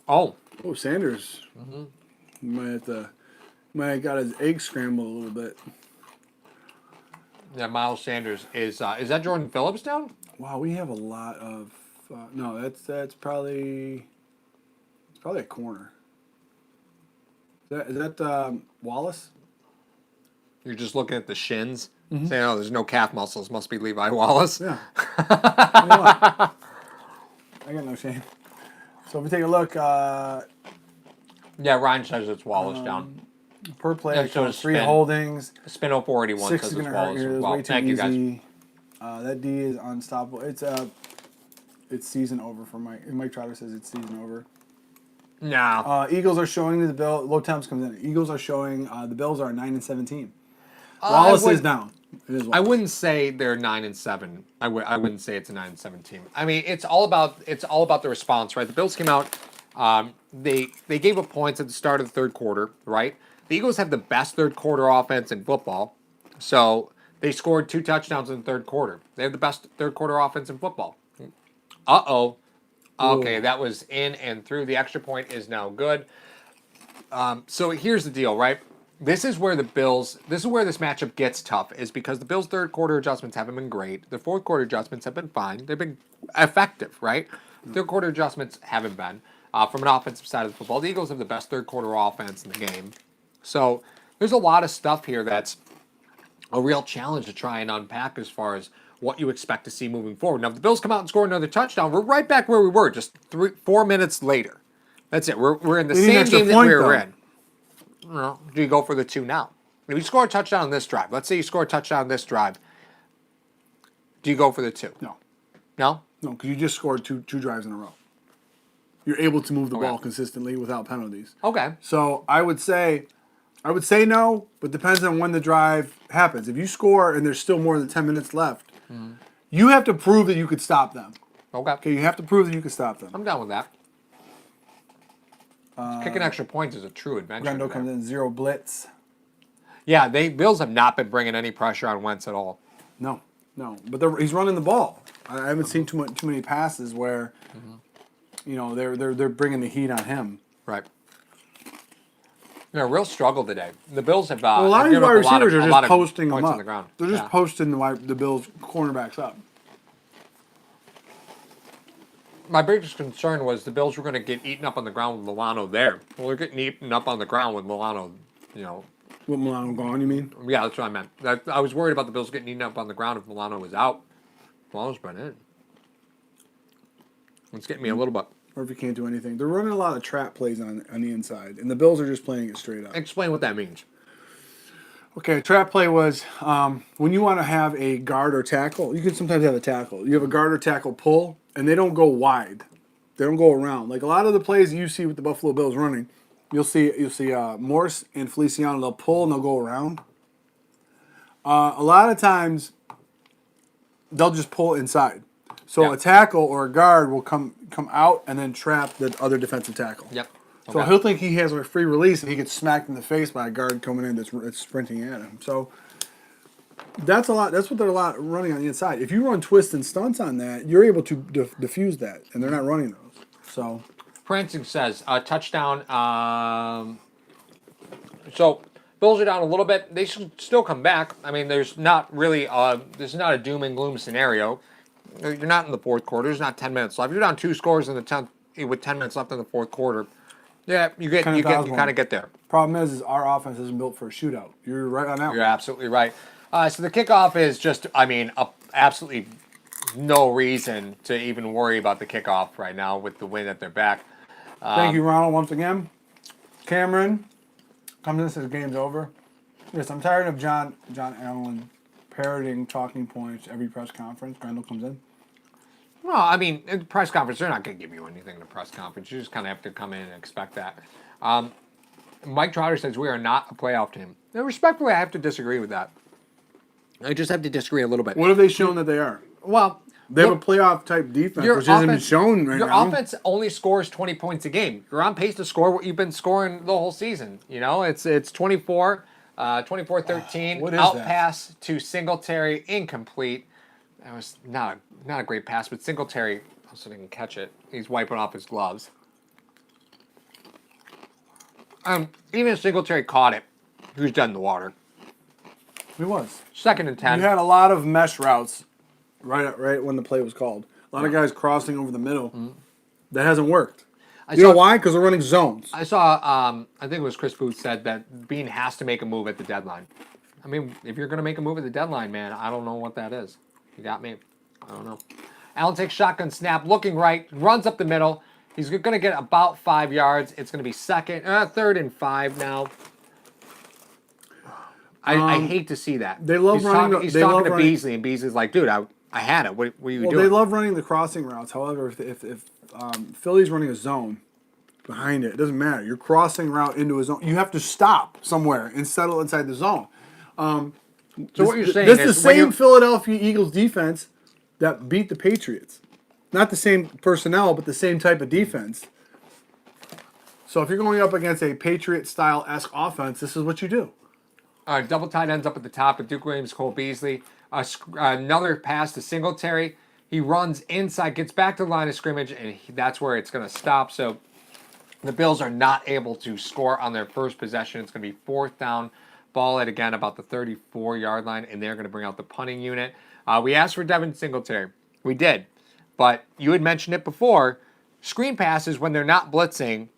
Speaker 1: Oh,
Speaker 2: Sanders. Mm-hmm. Might have got his egg scrambled a little bit.
Speaker 1: Yeah, Miles Sanders is that Jordan Phillips down?
Speaker 2: Wow, we have a lot of. No, that's probably. It's probably a corner. Is that Wallace?
Speaker 1: You're just looking at the shins, saying, "Oh, there's no calf muscles. Must be Levi Wallace."
Speaker 2: Yeah. I got no shame. So if we take a look.
Speaker 1: Yeah, Ryan says it's Wallace down.
Speaker 2: Per play,
Speaker 1: Yeah,
Speaker 2: I
Speaker 1: so
Speaker 2: count
Speaker 1: to
Speaker 2: 3
Speaker 1: spin.
Speaker 2: holdings.
Speaker 1: Spin 0481
Speaker 2: 6
Speaker 1: says
Speaker 2: is
Speaker 1: as
Speaker 2: gonna
Speaker 1: well.
Speaker 2: hurt you. That's
Speaker 1: Well,
Speaker 2: way too
Speaker 1: thank you guys.
Speaker 2: easy. That D is unstoppable. It's season over for Mike. Mike Trotter says it's season over.
Speaker 1: No.
Speaker 2: Eagles are showing the Bill. Low temps comes in. Eagles are showing the Bills are 9-17. Wallace is down. It is
Speaker 1: I
Speaker 2: Wallace.
Speaker 1: wouldn't say they're 9-7. I wouldn't say it's a 9-7 team. I mean, it's all about the response, right? The Bills came out. They gave up points at the start of the third quarter, right? The Eagles have the best third quarter offense in football, so they scored 2 touchdowns in the third quarter. They have the best third quarter offense in football. Uh-oh. Okay,
Speaker 2: Ooh.
Speaker 1: that was in and through. The extra point is now good. So here's the deal, right? This is where this matchup gets tough, is because the Bills' third quarter adjustments haven't been great. The fourth quarter adjustments have been fine. They've been effective, right? Third quarter adjustments haven't been. From an offensive side of the football, the Eagles have the best third quarter offense in the game. So there's a lot of stuff here that's a real challenge to try and unpack as far as what you expect to see moving forward. Now, if the Bills come out and score another touchdown, we're right back where we were just 4 minutes later. That's it. We're in the
Speaker 2: They need an
Speaker 1: same
Speaker 2: extra
Speaker 1: game that
Speaker 2: point,
Speaker 1: we were
Speaker 2: though.
Speaker 1: in. Well, do you go for the 2 now? If you score a touchdown on this drive, let's say you score a touchdown on this drive, do you go for the 2?
Speaker 2: No.
Speaker 1: No?
Speaker 2: No, because you just scored two drives in a row. You're able to move the
Speaker 1: Okay.
Speaker 2: ball consistently without penalties.
Speaker 1: Okay.
Speaker 2: So I would say no, but depends on when the drive happens. If you score and there's still more than 10 minutes left, you have to prove that you could stop them.
Speaker 1: Okay.
Speaker 2: Okay, you have to prove that you could stop them.
Speaker 1: I'm down with that. Kicking extra points is a true adventure.
Speaker 2: Brendo
Speaker 1: there.
Speaker 2: comes in 0 blitz.
Speaker 1: Yeah, Bills have not been bringing any pressure on Wentz at all.
Speaker 2: No. But he's running the ball. I haven't seen too many passes where, they're bringing the heat on him.
Speaker 1: Right. They're a real struggle today. The Bills have
Speaker 2: Well, a lot of these wide receivers are just posting them up.
Speaker 1: on the ground.
Speaker 2: They're just posting the Bills cornerbacks up.
Speaker 1: My biggest concern was the Bills were going to get eaten up on the ground with Milano there. Well, they're getting eaten up on the ground with Milano,
Speaker 2: With Milano gone, you mean?
Speaker 1: Yeah, that's what I meant. I was worried about the Bills getting eaten up on the ground if Milano was out. Milano's been in. It's getting me a little bit.
Speaker 2: Or if you can't do anything. They're running a lot of trap plays on the inside, and the Bills are just playing it straight up.
Speaker 1: Explain what that means.
Speaker 2: Okay, trap play was when you want to have a guard or tackle, you can sometimes have a tackle. You have a guard or tackle pull, and they don't go wide. They don't go around. Like a lot of the plays you see with the Buffalo Bills running, you'll see Morse and Feliciano, they'll pull and they'll go around. A lot of times, they'll just pull inside. So a tackle or a guard will come out and then trap the other defensive tackle.
Speaker 1: Yep.
Speaker 2: So he'll think he has a free release and he gets smacked in the face by a guard coming in that's sprinting at him. So that's a lot. That's what they're running on the inside. If you run twists and stunts on that, you're able to diffuse that, and they're not running those. So
Speaker 1: Prancing says touchdown. So Bills are down a little bit. They should still come back. I mean, there's not really there's not a doom and gloom scenario. You're not in the fourth quarter. There's not 10 minutes left. You're down 2 scores in the 10th with 10 minutes left in the fourth quarter. Yeah, you kind of get there.
Speaker 2: Problem is our offense isn't built for a shootout. You're right on that.
Speaker 1: You're absolutely right. So the kickoff is just, absolutely no reason to even worry about the kickoff right now with the win at their back.
Speaker 2: Thank you, Ronald, once again. Cameron comes in and says game's over. Yes, I'm tired of John Allen parroting talking points every press conference. Grendel comes in.
Speaker 1: Well, I mean, in the press conference, they're not going to give you anything in the press conference. You just kind of have to come in and expect that. Mike Trotter says we are not a playoff team. Now, respectfully, I have to disagree with that. I just have to disagree a little bit.
Speaker 2: What have they shown that they are?
Speaker 1: Well,
Speaker 2: they have a playoff type defense, which hasn't been shown right now.
Speaker 1: Your offense only scores 20 points a game. You're on pace to score what you've been scoring the whole season. It's 24, 24-13.
Speaker 2: What is
Speaker 1: out
Speaker 2: that?
Speaker 1: pass to Singletary, incomplete. That was not a great pass, but Singletary also didn't catch it. He's wiping off his gloves. Even if Singletary caught it, he was dead in the water.
Speaker 2: He was.
Speaker 1: 2nd and 10.
Speaker 2: You had a lot of mesh routes right when the play was called. A lot of guys crossing over the middle. Mm-hmm. That hasn't worked. You know why? Because they're running zones.
Speaker 1: I saw, I think it was Chris Booth said that Bean has to make a move at the deadline. I mean, if you're going to make a move at the deadline, man, I don't know what that is. You got me? I don't know. Allen takes shotgun snap, looking right, runs up the middle. He's going to get about 5 yards. It's going to be 3rd and 5 now. I hate to see that.
Speaker 2: They love running.
Speaker 1: He's talking to Beasley, and Beasley's like, dude, I had it. What are you doing?
Speaker 2: They love running the crossing routes. However, if Philly's running a zone behind it, it doesn't matter. You're crossing route into a zone. You have to stop somewhere and settle inside the zone.
Speaker 1: So what you're saying
Speaker 2: is
Speaker 1: the
Speaker 2: same Philadelphia Eagles defense that beat the Patriots. Not the same personnel, but the same type of defense. So if you're going up against a Patriot-style-esque offense, this is what you do.
Speaker 1: All right, double tight ends up at the top with Duke Williams, Cole Beasley. Another pass to Singletary. He runs inside, gets back to the line of scrimmage, and that's where it's going to stop. So the Bills are not able to score on their first possession. It's going to be 4th down. Ball at, again, about the 34-yard line, and they're going to bring out the punting unit. We asked for Devin Singletary. We did. But you had mentioned it before. Screen passes, when they're not blitzing,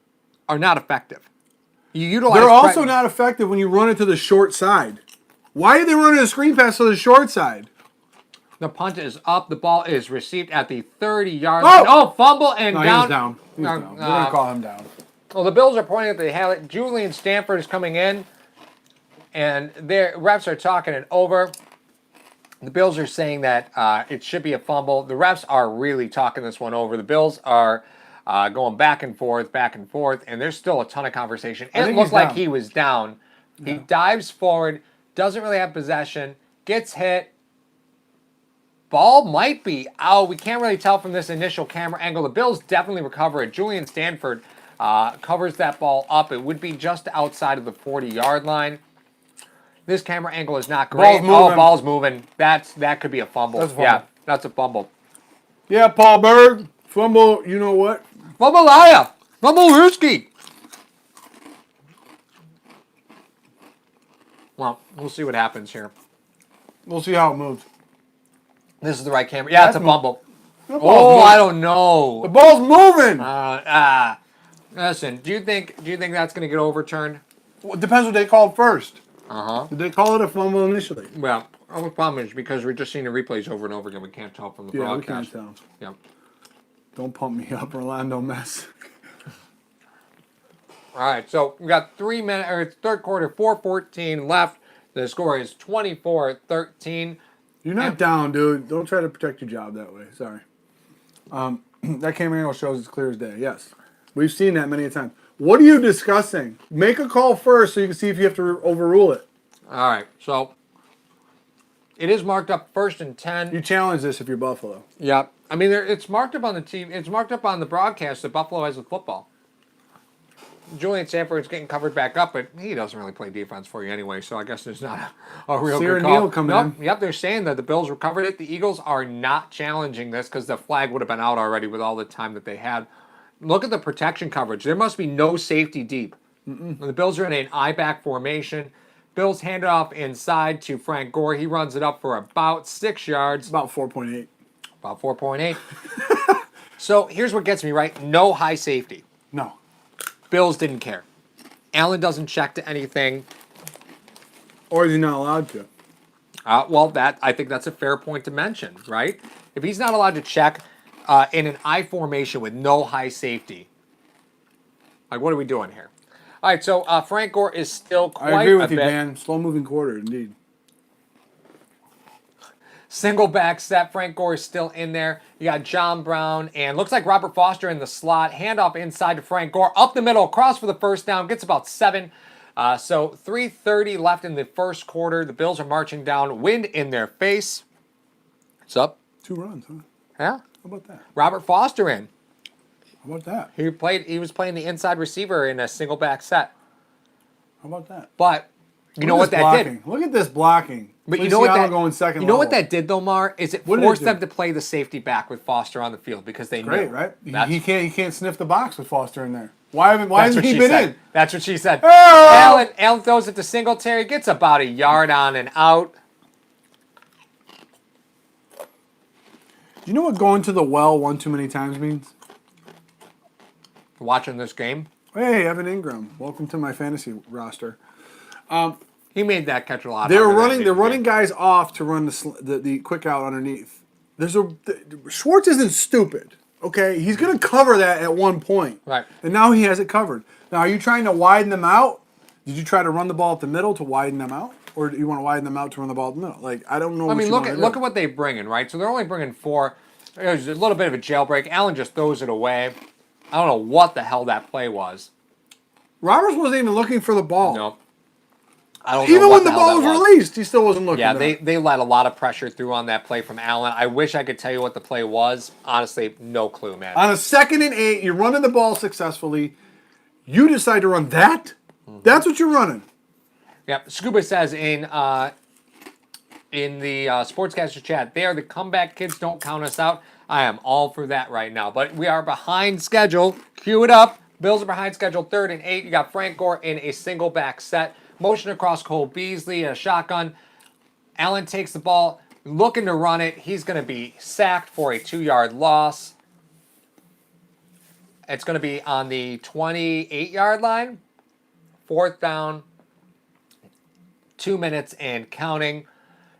Speaker 1: are not effective.
Speaker 2: They're also not effective when you run it to the short side. Why are they running a screen pass to the short side?
Speaker 1: The punt is up. The ball is received at the 30-yard line. Oh, fumble and down.
Speaker 2: He's down. He's down. We're going to call him down.
Speaker 1: Well, the Bills are pointing at the highlight. Julian Stanford is coming in, and their refs are talking it over. The Bills are saying that it should be a fumble. The refs are really talking this one over. The Bills are going back and forth, and there's still a ton of conversation. It looked like he was down. Yeah. He dives forward, doesn't really have possession, gets hit. Ball might be out. We can't really tell from this initial camera angle. The Bills definitely recover it. Julian Stanford covers that ball up. It would be just outside of the 40-yard line. This camera angle is not great. Ball's moving. That could be a fumble.
Speaker 2: That's a fumble.
Speaker 1: Yeah, that's a fumble.
Speaker 2: Yeah, Paul Berg. Fumble, you know what?
Speaker 1: Fumble-aya. Fumble-rooski. Well, we'll see what happens here.
Speaker 2: We'll see how it moves.
Speaker 1: This is the right camera. Yeah, it's a fumble. I don't know.
Speaker 2: The ball's moving.
Speaker 1: Listen, do you think that's going to get overturned?
Speaker 2: Well, it depends what they called first.
Speaker 1: Uh-huh.
Speaker 2: Did they call it a fumble initially?
Speaker 1: Well, the problem is because we're just seeing the replays over and over again. We can't tell from the broadcast.
Speaker 2: We can't tell.
Speaker 1: Yeah.
Speaker 2: Don't pump me up, Orlando mess.
Speaker 1: All right, so we got 3 minutes, or it's third quarter, 4:14 left. The score is 24-13.
Speaker 2: You're not down, dude. Don't try to protect your job that way. Sorry. That camera angle shows it's clear as day. Yes. We've seen that many a time. What are you discussing? Make a call first so you can see if you have to overrule it.
Speaker 1: All right, so it is marked up 1st and 10.
Speaker 2: You challenge this if you're Buffalo.
Speaker 1: Yeah. I mean, it's marked up on the TV. It's marked up on the broadcast that Buffalo has with football. Julian Stanford's getting covered back up, but he doesn't really play defense for you anyway, so I guess there's not a real good call.
Speaker 2: Neal coming in.
Speaker 1: Yep, they're saying that the Bills recovered it. The Eagles are not challenging this because the flag would have been out already with all the time that they had. Look at the protection coverage. There must be no safety deep. The Bills are in an I-back formation. Bills hand it off inside to Frank Gore. He runs it up for about 6 yards.
Speaker 2: About 4.8.
Speaker 1: About 4.8. So here's what gets me, right? No high safety.
Speaker 2: No.
Speaker 1: Bills didn't care. Allen doesn't check to anything.
Speaker 2: Or is he not allowed to?
Speaker 1: I think that's a fair point to mention, right? If he's not allowed to check in an I formation with no high safety, like what are we doing here? All right, so Frank Gore is still quite
Speaker 2: I agree with you,
Speaker 1: bit.
Speaker 2: Dan. Slow-moving quarter, indeed.
Speaker 1: Single back set. Frank Gore is still in there. You got John Brown and looks like Robert Foster in the slot. Handoff inside to Frank Gore. Up the middle, across for the first down. Gets about 7. So 3:30 left in the first quarter. The Bills are marching down. Wind in their face. What's up?
Speaker 2: 2 runs, huh?
Speaker 1: Yeah.
Speaker 2: How about that?
Speaker 1: Robert Foster in.
Speaker 2: How about that?
Speaker 1: He was playing the inside receiver in a single back set.
Speaker 2: How about that?
Speaker 1: But you know what that did?
Speaker 2: Look at this blocking.
Speaker 1: But you know what that
Speaker 2: going second
Speaker 1: You know what
Speaker 2: level.
Speaker 1: that did though, Mar? Is it forced them to play the safety back with Foster on the field because they
Speaker 2: Great,
Speaker 1: knew.
Speaker 2: Right? He can't sniff the box with Foster in there. Why hasn't he been in?
Speaker 1: That's what she said.
Speaker 2: Oh!
Speaker 1: Allen throws it to Singletary, gets about a yard on and out.
Speaker 2: Do you know what going to the well one too many times means?
Speaker 1: Watching this game.
Speaker 2: Hey, Evan Ingram, welcome to my fantasy roster.
Speaker 1: He made that catch a lot.
Speaker 2: They're running guys off to run the quick out underneath. Schwartz isn't stupid. Okay, he's going to cover that at one point.
Speaker 1: Right.
Speaker 2: And now he has it covered. Now, are you trying to widen them out? Did you try to run the ball up the middle to widen them out? or do you want to widen them out to run the ball in the middle? Like, I don't know.
Speaker 1: I mean, look at what they bring in, right? So they're only bringing 4. There's a little bit of a jailbreak. Allen just throws it away. I don't know what the hell that play was.
Speaker 2: Roberts wasn't even looking for the ball.
Speaker 1: No. I don't know
Speaker 2: Even
Speaker 1: what
Speaker 2: when the ball was released, he still wasn't looking.
Speaker 1: Yeah, they let a lot of pressure through on that play from Allen. I wish I could tell you what the play was. Honestly, no clue, man.
Speaker 2: On a 2nd and 8, you're running the ball successfully. You decide to run that? That's what you're running.
Speaker 1: Yep. Scuba says in the Sportscaster chat, they are the comeback kids. Don't count us out. I am all for that right now. But we are behind schedule. Cue it up. Bills are behind schedule 3rd and 8. You got Frank Gore in a single back set. Motion across Cole Beasley, a shotgun. Allen takes the ball, looking to run it. He's going to be sacked for a 2-yard loss. It's going to be on the 28-yard line. 4th down. 2 minutes and counting.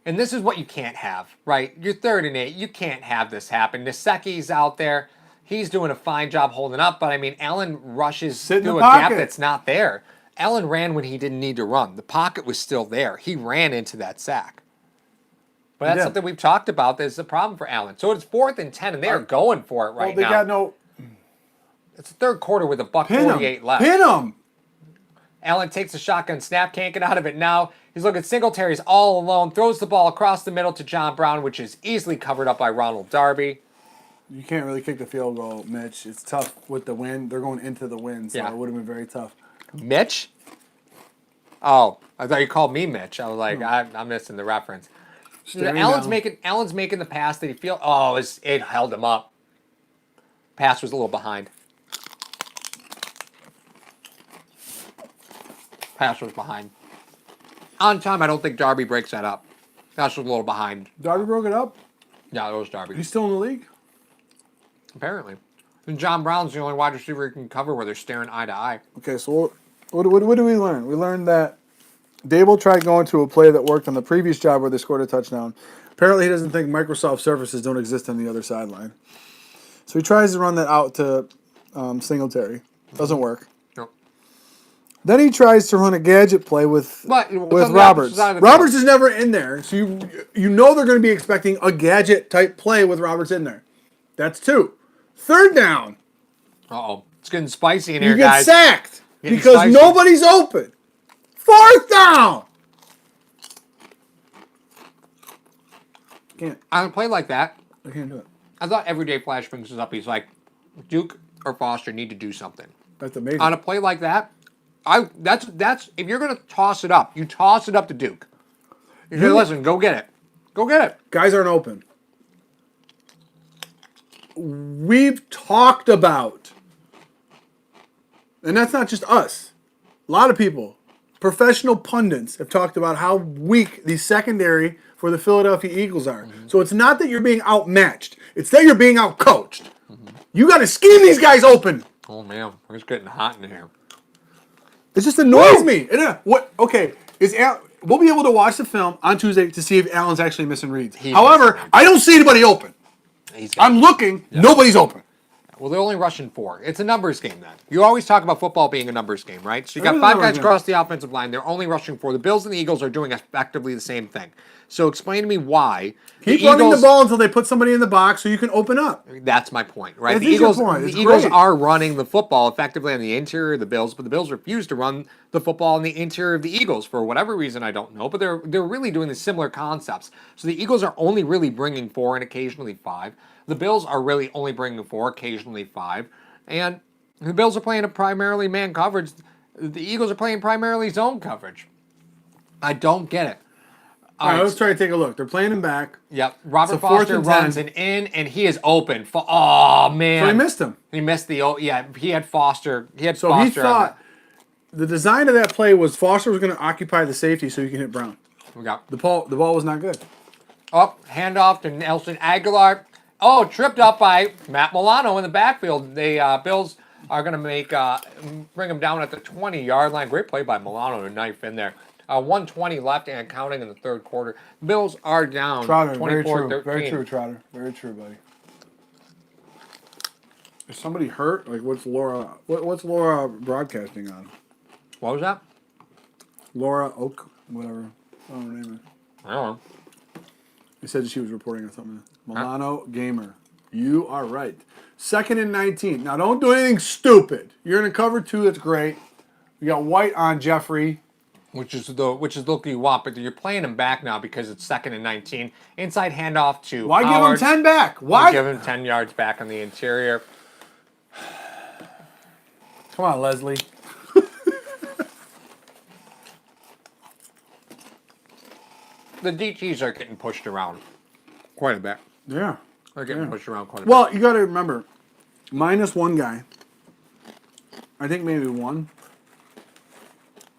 Speaker 1: And this is what you can't have, right? You're 3rd and 8. You can't have this happen. Niseki's out there. He's doing a fine job holding up. But, I mean, Allen rushes through a gap that's not there. Allen ran when he didn't need to run. The pocket was still there. He ran into that sack. But that's something we've talked about. There's a problem for Allen. So it's 4th and 10, and they're going for it right now.
Speaker 2: They got no...
Speaker 1: It's the 3rd quarter with a $1:48 left.
Speaker 2: Pin him!
Speaker 1: Allen takes a shotgun snap. Can't get out of it now. He's looking Singletary's all alone. Throws the ball across the middle to John Brown, which is easily covered up by Ronald Darby.
Speaker 2: You can't really kick the field goal, Mitch. It's tough with the wind. They're going into the wind, so it would have been very tough.
Speaker 1: Mitch? Oh, I thought you called me Mitch. I was like, I'm missing the reference. Allen's making the pass that he feels. Oh, it held him up. Pass was a little behind. Pass was behind. On time, I don't think Darby breaks that up. Pass was a little behind.
Speaker 2: Darby broke it up?
Speaker 1: Yeah, it was Darby.
Speaker 2: He's still in the league?
Speaker 1: Apparently. And John Brown's the only wide receiver who can cover where they're staring eye to eye.
Speaker 2: Okay, so what do we learn? We learned that Dable tried going to a play that worked on the previous job where they scored a touchdown. Apparently, he doesn't think Microsoft Surfaces don't exist on the other sideline. So he tries to run that out to Singletary. Doesn't work.
Speaker 1: Nope.
Speaker 2: Then he tries to run a gadget play with Roberts. Roberts is never in there, so you know they're going to be expecting a gadget-type play with Roberts in there. That's 2. 3rd down.
Speaker 1: Uh-oh. It's getting spicy in here,
Speaker 2: guys.
Speaker 1: guys.
Speaker 2: You get sacked because nobody's open. 4th down. Can't.
Speaker 1: On a play like that,
Speaker 2: I can't do it.
Speaker 1: I thought Everyday Flash brings this up. He's like, Duke or Foster need to do something.
Speaker 2: That's amazing.
Speaker 1: On a play like that, that's if you're going to toss it up, you toss it up to Duke. You say, listen, go get it. Go get it.
Speaker 2: Guys aren't open. We've talked about, and that's not just us, a lot of people, professional pundits have talked about how weak the secondary for the Philadelphia Eagles are. Mm-hmm. So it's not that you're being outmatched. It's that you're being outcoached. Mm-hmm. You got to scheme these guys open.
Speaker 1: Oh, man. It's getting hot in here.
Speaker 2: It just annoys me. Okay, we'll be able to watch the film on Tuesday to see if Allen's actually missing reads. However, I don't see anybody open. I'm looking. Yep. Nobody's open.
Speaker 1: Well, they're only rushing 4. It's a numbers game then. You always talk about football being a numbers game, right? So you got 5 guys across the offensive line. They're only rushing 4. The Bills and the Eagles are doing effectively the same thing. So explain to me why.
Speaker 2: Keep running the ball until they put somebody in the box so you can open up.
Speaker 1: That's my point, right? The Eagles are running the football effectively on the interior of the Bills, but the Bills refuse to run the football in the interior of the Eagles for whatever reason, I don't know. But they're really doing the similar concepts. So the Eagles are only really bringing 4 and occasionally 5. The Bills are really only bringing 4, occasionally 5. And the Bills are playing a primarily man coverage. The Eagles are playing primarily zone coverage. I don't get it.
Speaker 2: All right, let's try to take a look. They're playing him back.
Speaker 1: Yep. Robert Foster runs an in, and he is open. Oh, man.
Speaker 2: So he missed him.
Speaker 1: He missed he had Foster. He
Speaker 2: thought the design of that play was Foster was going to occupy the safety so he can hit Brown. The ball was not good.
Speaker 1: Oh, handoff to Nelson Aguilar. Oh, tripped up by Matt Milano in the backfield. The Bills are going to bring him down at the 20-yard line. Great play by Milano to knife in there. 120 left and counting in the 3rd quarter. Bills are down 24-13.
Speaker 2: Very true, Trotter. Very true, buddy. Is somebody hurt? Like, what's Laura broadcasting on?
Speaker 1: What was that?
Speaker 2: Laura Oak, whatever. I don't know her name.
Speaker 1: I don't know.
Speaker 2: He said she was reporting on something. Milano Gamer. You are right. 2nd and 19. Now, don't do anything stupid. You're in a cover 2. That's great. We got White on Jeffrey.
Speaker 1: Which is the look you want, but you're playing him back now because it's 2nd and 19. Inside handoff to
Speaker 2: Why
Speaker 1: Howard.
Speaker 2: give him 10 back? Why?
Speaker 1: Give him 10 yards back on the interior.
Speaker 2: Come on, Leslie.
Speaker 1: The DTs are getting pushed around quite a bit.
Speaker 2: Yeah.
Speaker 1: They're getting pushed around quite a bit.
Speaker 2: Well, you got to remember, minus one guy. I think maybe one.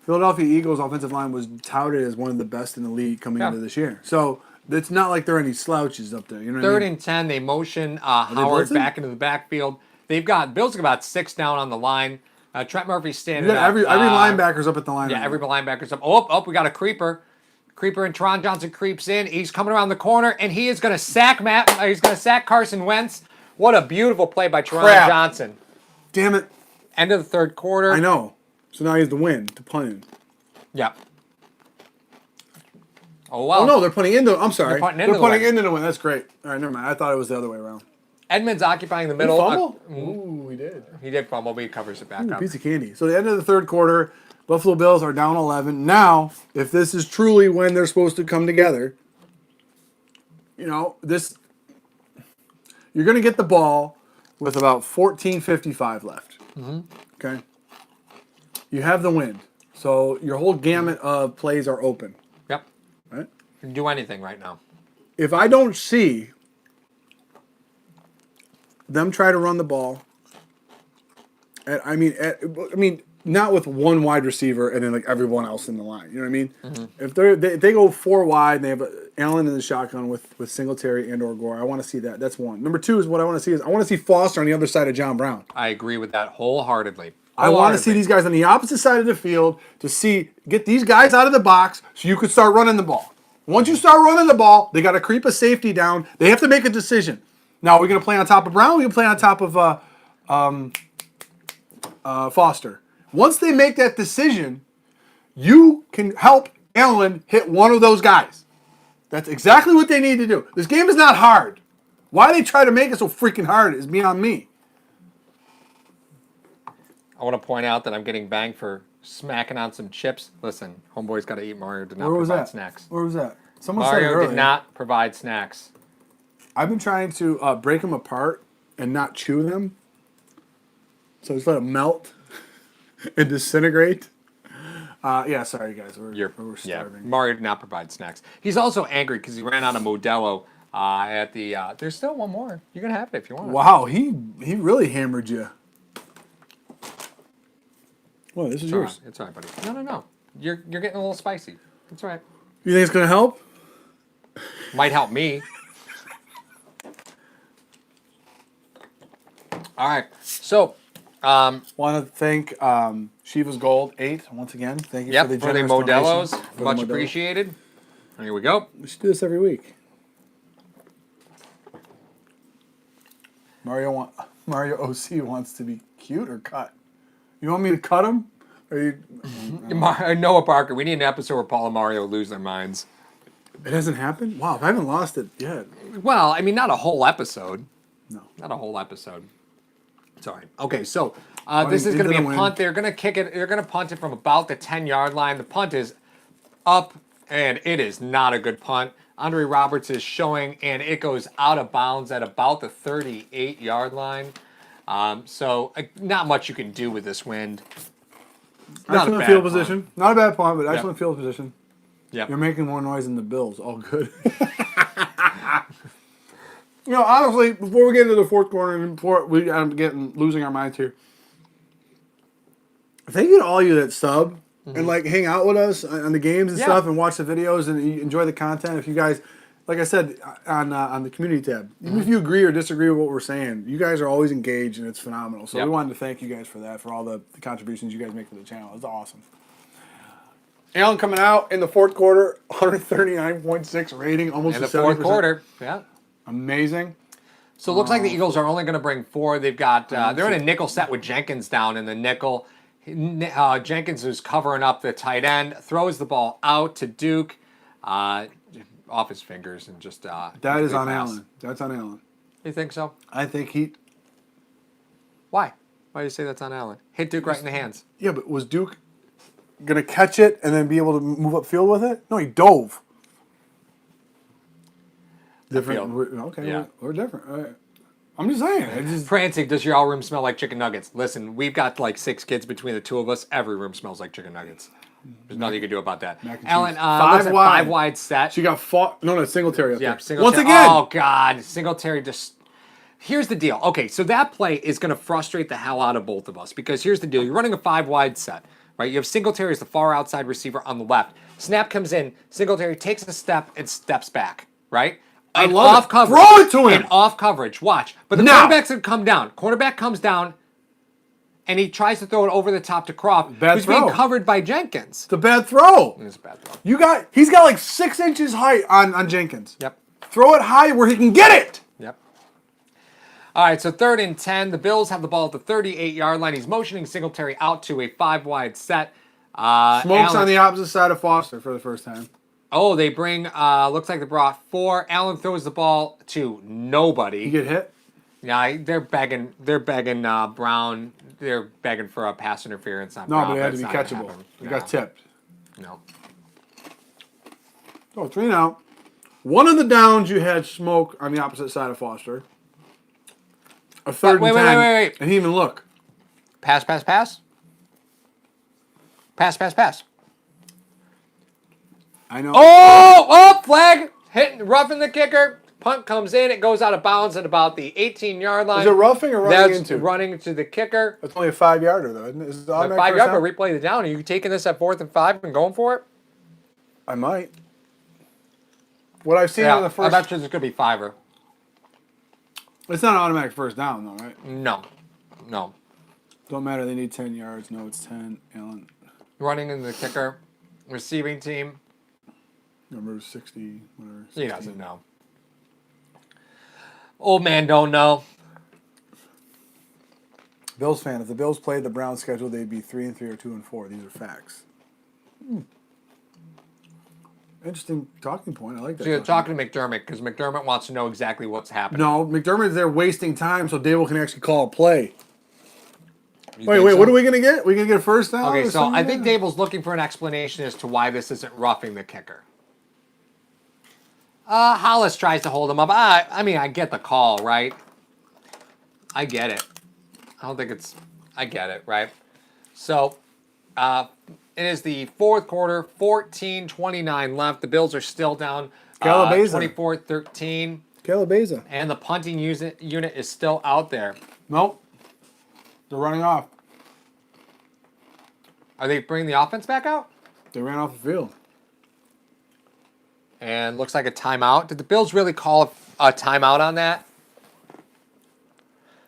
Speaker 2: Philadelphia Eagles offensive line was touted as one of the best in the league coming into this year. So it's not like there are any slouches up there. You know what I mean?
Speaker 1: 3rd and 10, they motion Howard back into the backfield. Bills have about 6 down on the line. Trent Murphy's standing up.
Speaker 2: Every linebacker's up at the line.
Speaker 1: Yeah, every linebacker's up. Oh, we got a creeper. Creeper and Teron Johnson creeps in. He's coming around the corner, and he is going to sack He's going to sack Carson Wentz. What a beautiful play by Teron Johnson.
Speaker 2: Damn it.
Speaker 1: End of the 3rd quarter.
Speaker 2: I know. So now he has the win to punt in.
Speaker 1: Yeah. Oh, well.
Speaker 2: Oh, no, they're punting into. I'm sorry.
Speaker 1: They're punting
Speaker 2: into the win. That's great. All right, never mind. I thought it was the other way around.
Speaker 1: Edmonds occupying the middle.
Speaker 2: Did he fumble? Ooh, he did.
Speaker 1: He did fumble, but he covers it back up.
Speaker 2: Piece of candy. So the end of the 3rd quarter, Buffalo Bills are down 11. Now, if this is truly when they're supposed to come together, you know, you're going to get the ball with about 14:55 left. Mm-hmm. Okay? You have the wind. So your whole gamut of plays are open.
Speaker 1: Yep.
Speaker 2: Right?
Speaker 1: You can do anything right now.
Speaker 2: If I don't see them try to run the ball, I mean, not with one wide receiver and then like everyone else in the line. You know what I mean? Mm-hmm. If they go 4 wide and they have Allen in the shotgun with Singletary and or Gore, I want to see that. That's one. Number 2 is what I want to see is I want to see Foster on the other side of John Brown.
Speaker 1: I agree with that wholeheartedly.
Speaker 2: I want to see these guys on the opposite side of the field get these guys out of the box so you could start running the ball. Once you start running the ball, they got to creep a safety down. They have to make a decision. Now, are we going to play on top of Brown? Or are we going to play on top of Foster? Once they make that decision, you can help Allen hit one of those guys. That's exactly what they need to do. This game is not hard. Why they try to make it so freaking hard is beyond me.
Speaker 1: I want to point out that I'm getting banged for smacking on some chips. Listen, homeboy's got to eat. Mario did not provide snacks.
Speaker 2: Where was that? Someone said it
Speaker 1: Mario
Speaker 2: earlier.
Speaker 1: did not provide snacks.
Speaker 2: I've been trying to break them apart and not chew them. So just let them melt and disintegrate. Yeah, sorry guys, we're starving.
Speaker 1: Yeah, Mario did not provide snacks. He's also angry because he ran out of Modelo at the. There's still one more. You can have it if you want.
Speaker 2: Wow, he really hammered you. Well, this is yours.
Speaker 1: It's all right, buddy. No. You're getting a little spicy. It's all right.
Speaker 2: You think it's gonna help?
Speaker 1: Might help me. All right. So,
Speaker 2: want to thank Shiva's Gold 8 once again. Thank you for the generous
Speaker 1: Modelos.
Speaker 2: donation.
Speaker 1: Much appreciated. Here we go.
Speaker 2: We should do this every week. Mario OC wants to be cute or cut. You want me to cut him? Or you?
Speaker 1: Noah Parker. We need an episode where Paul and Mario lose their minds.
Speaker 2: It hasn't happened? Wow, I haven't lost it yet.
Speaker 1: Well, I mean, not a whole episode.
Speaker 2: No.
Speaker 1: Not a whole episode. Sorry. Okay, so this is going to be a punt. They're going to kick it. They're going to punt it from about the 10-yard line. The punt is up, and it is not a good punt. Andre Roberts is showing, and it goes out of bounds at about the 38-yard line. So not much you can do with this wind.
Speaker 2: Excellent field position. Not a bad punt, but excellent field position.
Speaker 1: Yeah.
Speaker 2: You're making more noise than the Bills. All good. You know, honestly, before we get into the 4th quarter and before losing our minds here, thank you to all you that sub and like hang out with us on the games and stuff and watch the videos and enjoy the content. If you guys, like I said on the community tab, even if you agree or disagree with what we're saying, you guys are always engaged and it's phenomenal. So we wanted to thank you guys for that, for all the contributions you guys make to the channel. It's awesome. Allen coming out in the 4th quarter, 139.6 rating, almost
Speaker 1: in the
Speaker 2: 70%.
Speaker 1: 4th quarter. Yeah.
Speaker 2: Amazing.
Speaker 1: So it looks like the Eagles are only going to bring 4. They've got they're in a nickel set with Jenkins down in the nickel. Jenkins is covering up the tight end, throws the ball out to Duke. off his fingers and just.
Speaker 2: That is on Allen. That's on Allen.
Speaker 1: You think so?
Speaker 2: I think he.
Speaker 1: Why? Why do you say that's on Allen? Hit Duke right in the hands.
Speaker 2: Yeah, but was Duke going to catch it and then be able to move upfield with it? No, he dove. Different. Okay,
Speaker 1: Yeah.
Speaker 2: we're different. All right. I'm just saying.
Speaker 1: Prancing, does your all room smell like chicken nuggets? Listen, we've got like 6 kids between the two of us. Every room smells like chicken nuggets. There's nothing you can do about that.
Speaker 2: Mac and
Speaker 1: Allen,
Speaker 2: cheese.
Speaker 1: five wide set.
Speaker 2: She got fought. No, Singletary up
Speaker 1: Yeah,
Speaker 2: there.
Speaker 1: Singletary.
Speaker 2: Once again.
Speaker 1: Oh, God. Singletary just... Here's the deal. Okay, so that play is going to frustrate the hell out of both of us because here's the deal. You're running a 5 wide set, right? You have Singletary as the far outside receiver on the left. Snap comes in. Singletary takes a step and steps back, right?
Speaker 2: I
Speaker 1: and
Speaker 2: love
Speaker 1: off
Speaker 2: it.
Speaker 1: coverage.
Speaker 2: Throw it to him.
Speaker 1: And off coverage. Watch. But the
Speaker 2: Now.
Speaker 1: quarterback's going to come down. Cornerback comes down, and he tries to throw it over the top to Croft,
Speaker 2: Bad
Speaker 1: who's
Speaker 2: throw.
Speaker 1: being covered by Jenkins.
Speaker 2: It's a bad throw.
Speaker 1: It's a bad throw.
Speaker 2: He's got like 6 inches height on Jenkins.
Speaker 1: Yep.
Speaker 2: Throw it high where he can get it.
Speaker 1: Yep. All right, so 3rd and 10. The Bills have the ball at the 38-yard line. He's motioning Singletary out to a 5 wide set.
Speaker 2: Smokes
Speaker 1: Allen,
Speaker 2: on the opposite side of Foster for the first time.
Speaker 1: Oh, they bring, looks like they brought 4. Allen throws the ball to nobody.
Speaker 2: You get hit?
Speaker 1: Yeah, they're begging Brown. They're begging for a pass interference on
Speaker 2: No,
Speaker 1: Brown.
Speaker 2: but it had to
Speaker 1: It's
Speaker 2: be
Speaker 1: not gonna
Speaker 2: catchable.
Speaker 1: happen.
Speaker 2: It got tipped.
Speaker 1: No.
Speaker 2: Oh, 3 and out. One of the downs you had Smoke on the opposite side of Foster. A 3rd
Speaker 1: Wait,
Speaker 2: and
Speaker 1: wait,
Speaker 2: 10.
Speaker 1: wait.
Speaker 2: And he didn't even look.
Speaker 1: Pass. Pass.
Speaker 2: I know.
Speaker 1: Oh, flag. Roughing the kicker. Punt comes in. It goes out of bounds at about the 18-yard line.
Speaker 2: Is it roughing or running
Speaker 1: That's
Speaker 2: into?
Speaker 1: running to the kicker.
Speaker 2: It's only a 5-yarder, though, isn't it? Is it
Speaker 1: The
Speaker 2: automatic
Speaker 1: 5-yard,
Speaker 2: first
Speaker 1: but
Speaker 2: down?
Speaker 1: replay the down. Are you taking this at 4th and 5 and going for it?
Speaker 2: I might. What I've seen
Speaker 1: Yeah,
Speaker 2: on the
Speaker 1: I'm
Speaker 2: first...
Speaker 1: not sure it's going to be 5-er.
Speaker 2: It's not an automatic first down, though, right?
Speaker 1: No.
Speaker 2: Don't matter. They need 10 yards. No, it's 10. Allen.
Speaker 1: Running in the kicker. Receiving team.
Speaker 2: Number 60, whatever. 60.
Speaker 1: He doesn't know. Old man don't know.
Speaker 2: Bills fan. If the Bills played the Browns schedule, they'd be 3-3 or 2-4. These are facts. Interesting talking point. I like that.
Speaker 1: So you're talking to McDermott because McDermott wants to know exactly what's happening.
Speaker 2: No, McDermott's there wasting time so Dable can actually call a play.
Speaker 1: You
Speaker 2: Wait,
Speaker 1: think so?
Speaker 2: what are we going to get? We going to get a first down?
Speaker 1: Okay,
Speaker 2: or
Speaker 1: so
Speaker 2: something?
Speaker 1: I think Dable's looking for an explanation as to why this isn't roughing the kicker. Hollis tries to hold him up. I mean, I get the call, right? I get it. I get it, right? So, it is the 4th quarter, 14:29 left. The Bills are still down 24-13.
Speaker 2: Calabeza.
Speaker 1: And the punting unit is still out there.
Speaker 2: Nope. They're running off.
Speaker 1: Are they bringing the offense back out?
Speaker 2: They ran off the field.
Speaker 1: And looks like a timeout. Did the Bills really call a timeout on that?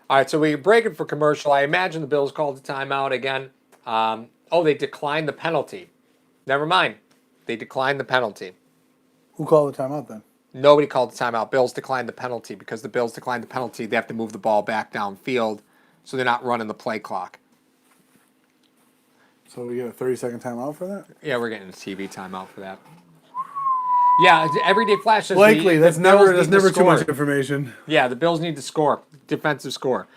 Speaker 1: All right, so we break it for commercial. I imagine the Bills called a timeout again. They declined the penalty. Never mind. They declined the penalty.
Speaker 2: Who called the timeout then?
Speaker 1: Nobody called the timeout. Bills declined the penalty. Because the Bills declined the penalty, they have to move the ball back downfield so they're not running the play clock.
Speaker 2: So we get a 30-second timeout for that?
Speaker 1: Yeah, we're getting a TV timeout for that. Yeah, Everyday Flash says
Speaker 2: Likely. That's
Speaker 1: Bills
Speaker 2: never
Speaker 1: need to
Speaker 2: too much
Speaker 1: score.
Speaker 2: information.
Speaker 1: Yeah, the Bills need to score. Defensive score.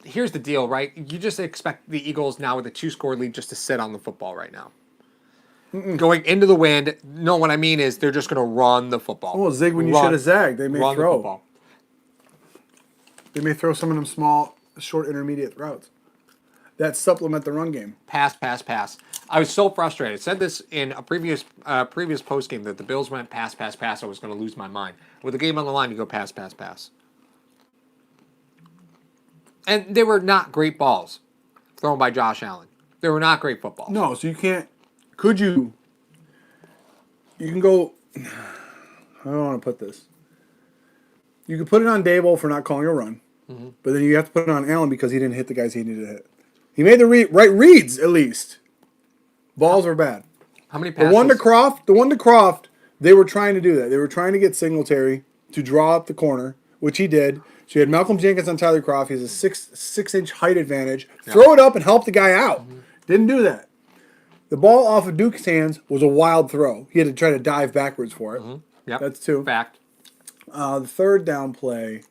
Speaker 1: Here's the deal, right? You just expect the Eagles now with a 2-score lead just to sit on the football right now. Going into the wind, no, what I mean is they're just going to run the football.
Speaker 2: Well, zig when you should have zagged. They may
Speaker 1: Run the
Speaker 2: throw.
Speaker 1: football.
Speaker 2: They may throw some of them small, short, intermediate routes that supplement the run game.
Speaker 1: Pass. I was so frustrated. I said this in a previous post game that the Bills went pass. I was going to lose my mind. With the game on the line, you go pass. And they were not great balls thrown by Josh Allen. They were not great footballs.
Speaker 2: No, so you can't. Could you? You can go. I don't want to put this. You could put it on Dable for not calling a run, but then you have to put it on Allen because he didn't hit the guys he needed to hit. He made the right reads at least. Balls were bad.
Speaker 1: How many passes?
Speaker 2: The one to Croft, they were trying to do that. They were trying to get Singletary to draw up the corner, which he did. So you had Malcolm Jenkins on Tyler Croft. He has a 6-inch height advantage. Throw it up and help the guy out. Didn't do that. The ball off of Duke's hands was a wild throw. He had to try to dive backwards for it.
Speaker 1: Yep.
Speaker 2: That's 2.
Speaker 1: Fact.
Speaker 2: The third down play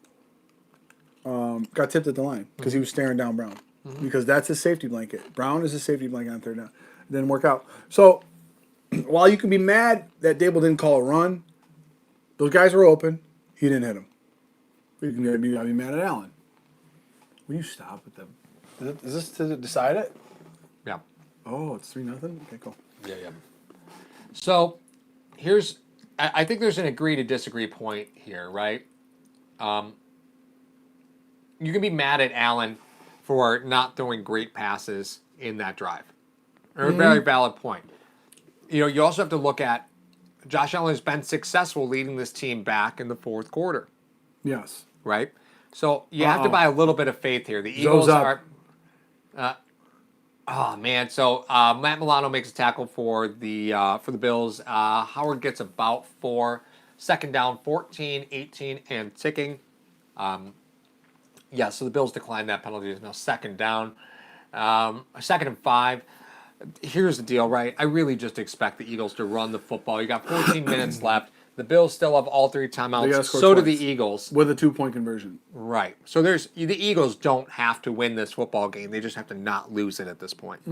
Speaker 2: got tipped at the line because he was staring down Brown. Because that's his safety blanket. Brown is his safety blanket on third down. It didn't work out. So while you can be mad that Dable didn't call a run, those guys were open. He didn't hit them. You can be mad at Allen. Will you stop with them? Is this to decide it?
Speaker 1: Yeah.
Speaker 2: Oh, it's 3-0? Okay, cool.
Speaker 1: Yeah. So I think there's an agree to disagree point here, right? You can be mad at Allen for not throwing great passes in that drive. A very valid point. You also have to look at Josh Allen has been successful leading this team back in the fourth quarter.
Speaker 2: Yes.
Speaker 1: Right? So you have to buy a little bit of faith here. The Eagles are... oh, man. So Matt Milano makes a tackle for the Bills. Howard gets about 4. Second down, 14, 18, and ticking. So the Bills declined that penalty. There's no second down. Second and 5. Here's the deal, right? I really just expect the Eagles to run the football. You got 14 minutes left. The Bills still have all 3 timeouts. So do the Eagles.
Speaker 2: With a 2-point conversion.
Speaker 1: Right. So the Eagles don't have to win this football game. They just have to not lose it at this point.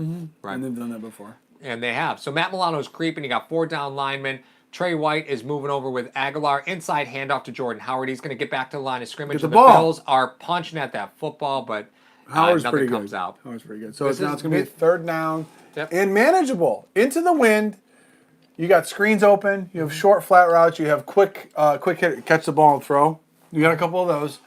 Speaker 1: Right.
Speaker 2: And they've done that before.
Speaker 1: And they have. So Matt Milano's creeping. You got 4 down linemen. Trey White is moving over with Aguilar. Inside handoff to Jordan Howard. He's going to get back to the line of scrimmage.
Speaker 2: The ball.
Speaker 1: Bills are punching at that football, but
Speaker 2: Howard's
Speaker 1: nothing
Speaker 2: pretty
Speaker 1: comes
Speaker 2: good.
Speaker 1: out.
Speaker 2: Howard's pretty good. So now it's going to be a third down.
Speaker 1: Yep.
Speaker 2: And manageable. Into the wind. You got screens open. You have short, flat routes. You have quick hit, catch the ball and throw. You got a couple of those.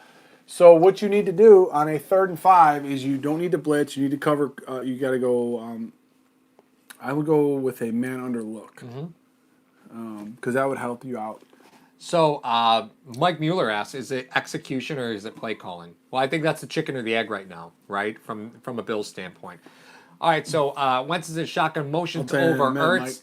Speaker 2: So what you need to do on a 3rd and 5 is you don't need to blitz. You need to cover. You got to go. I would go with a man under look because that would help you out.
Speaker 1: So Mike Mueller asks, is it execution or is it play calling? Well, I think that's the chicken or the egg right now, right? From a Bills standpoint. All right, so Wentz is in shotgun motion to over Ertz.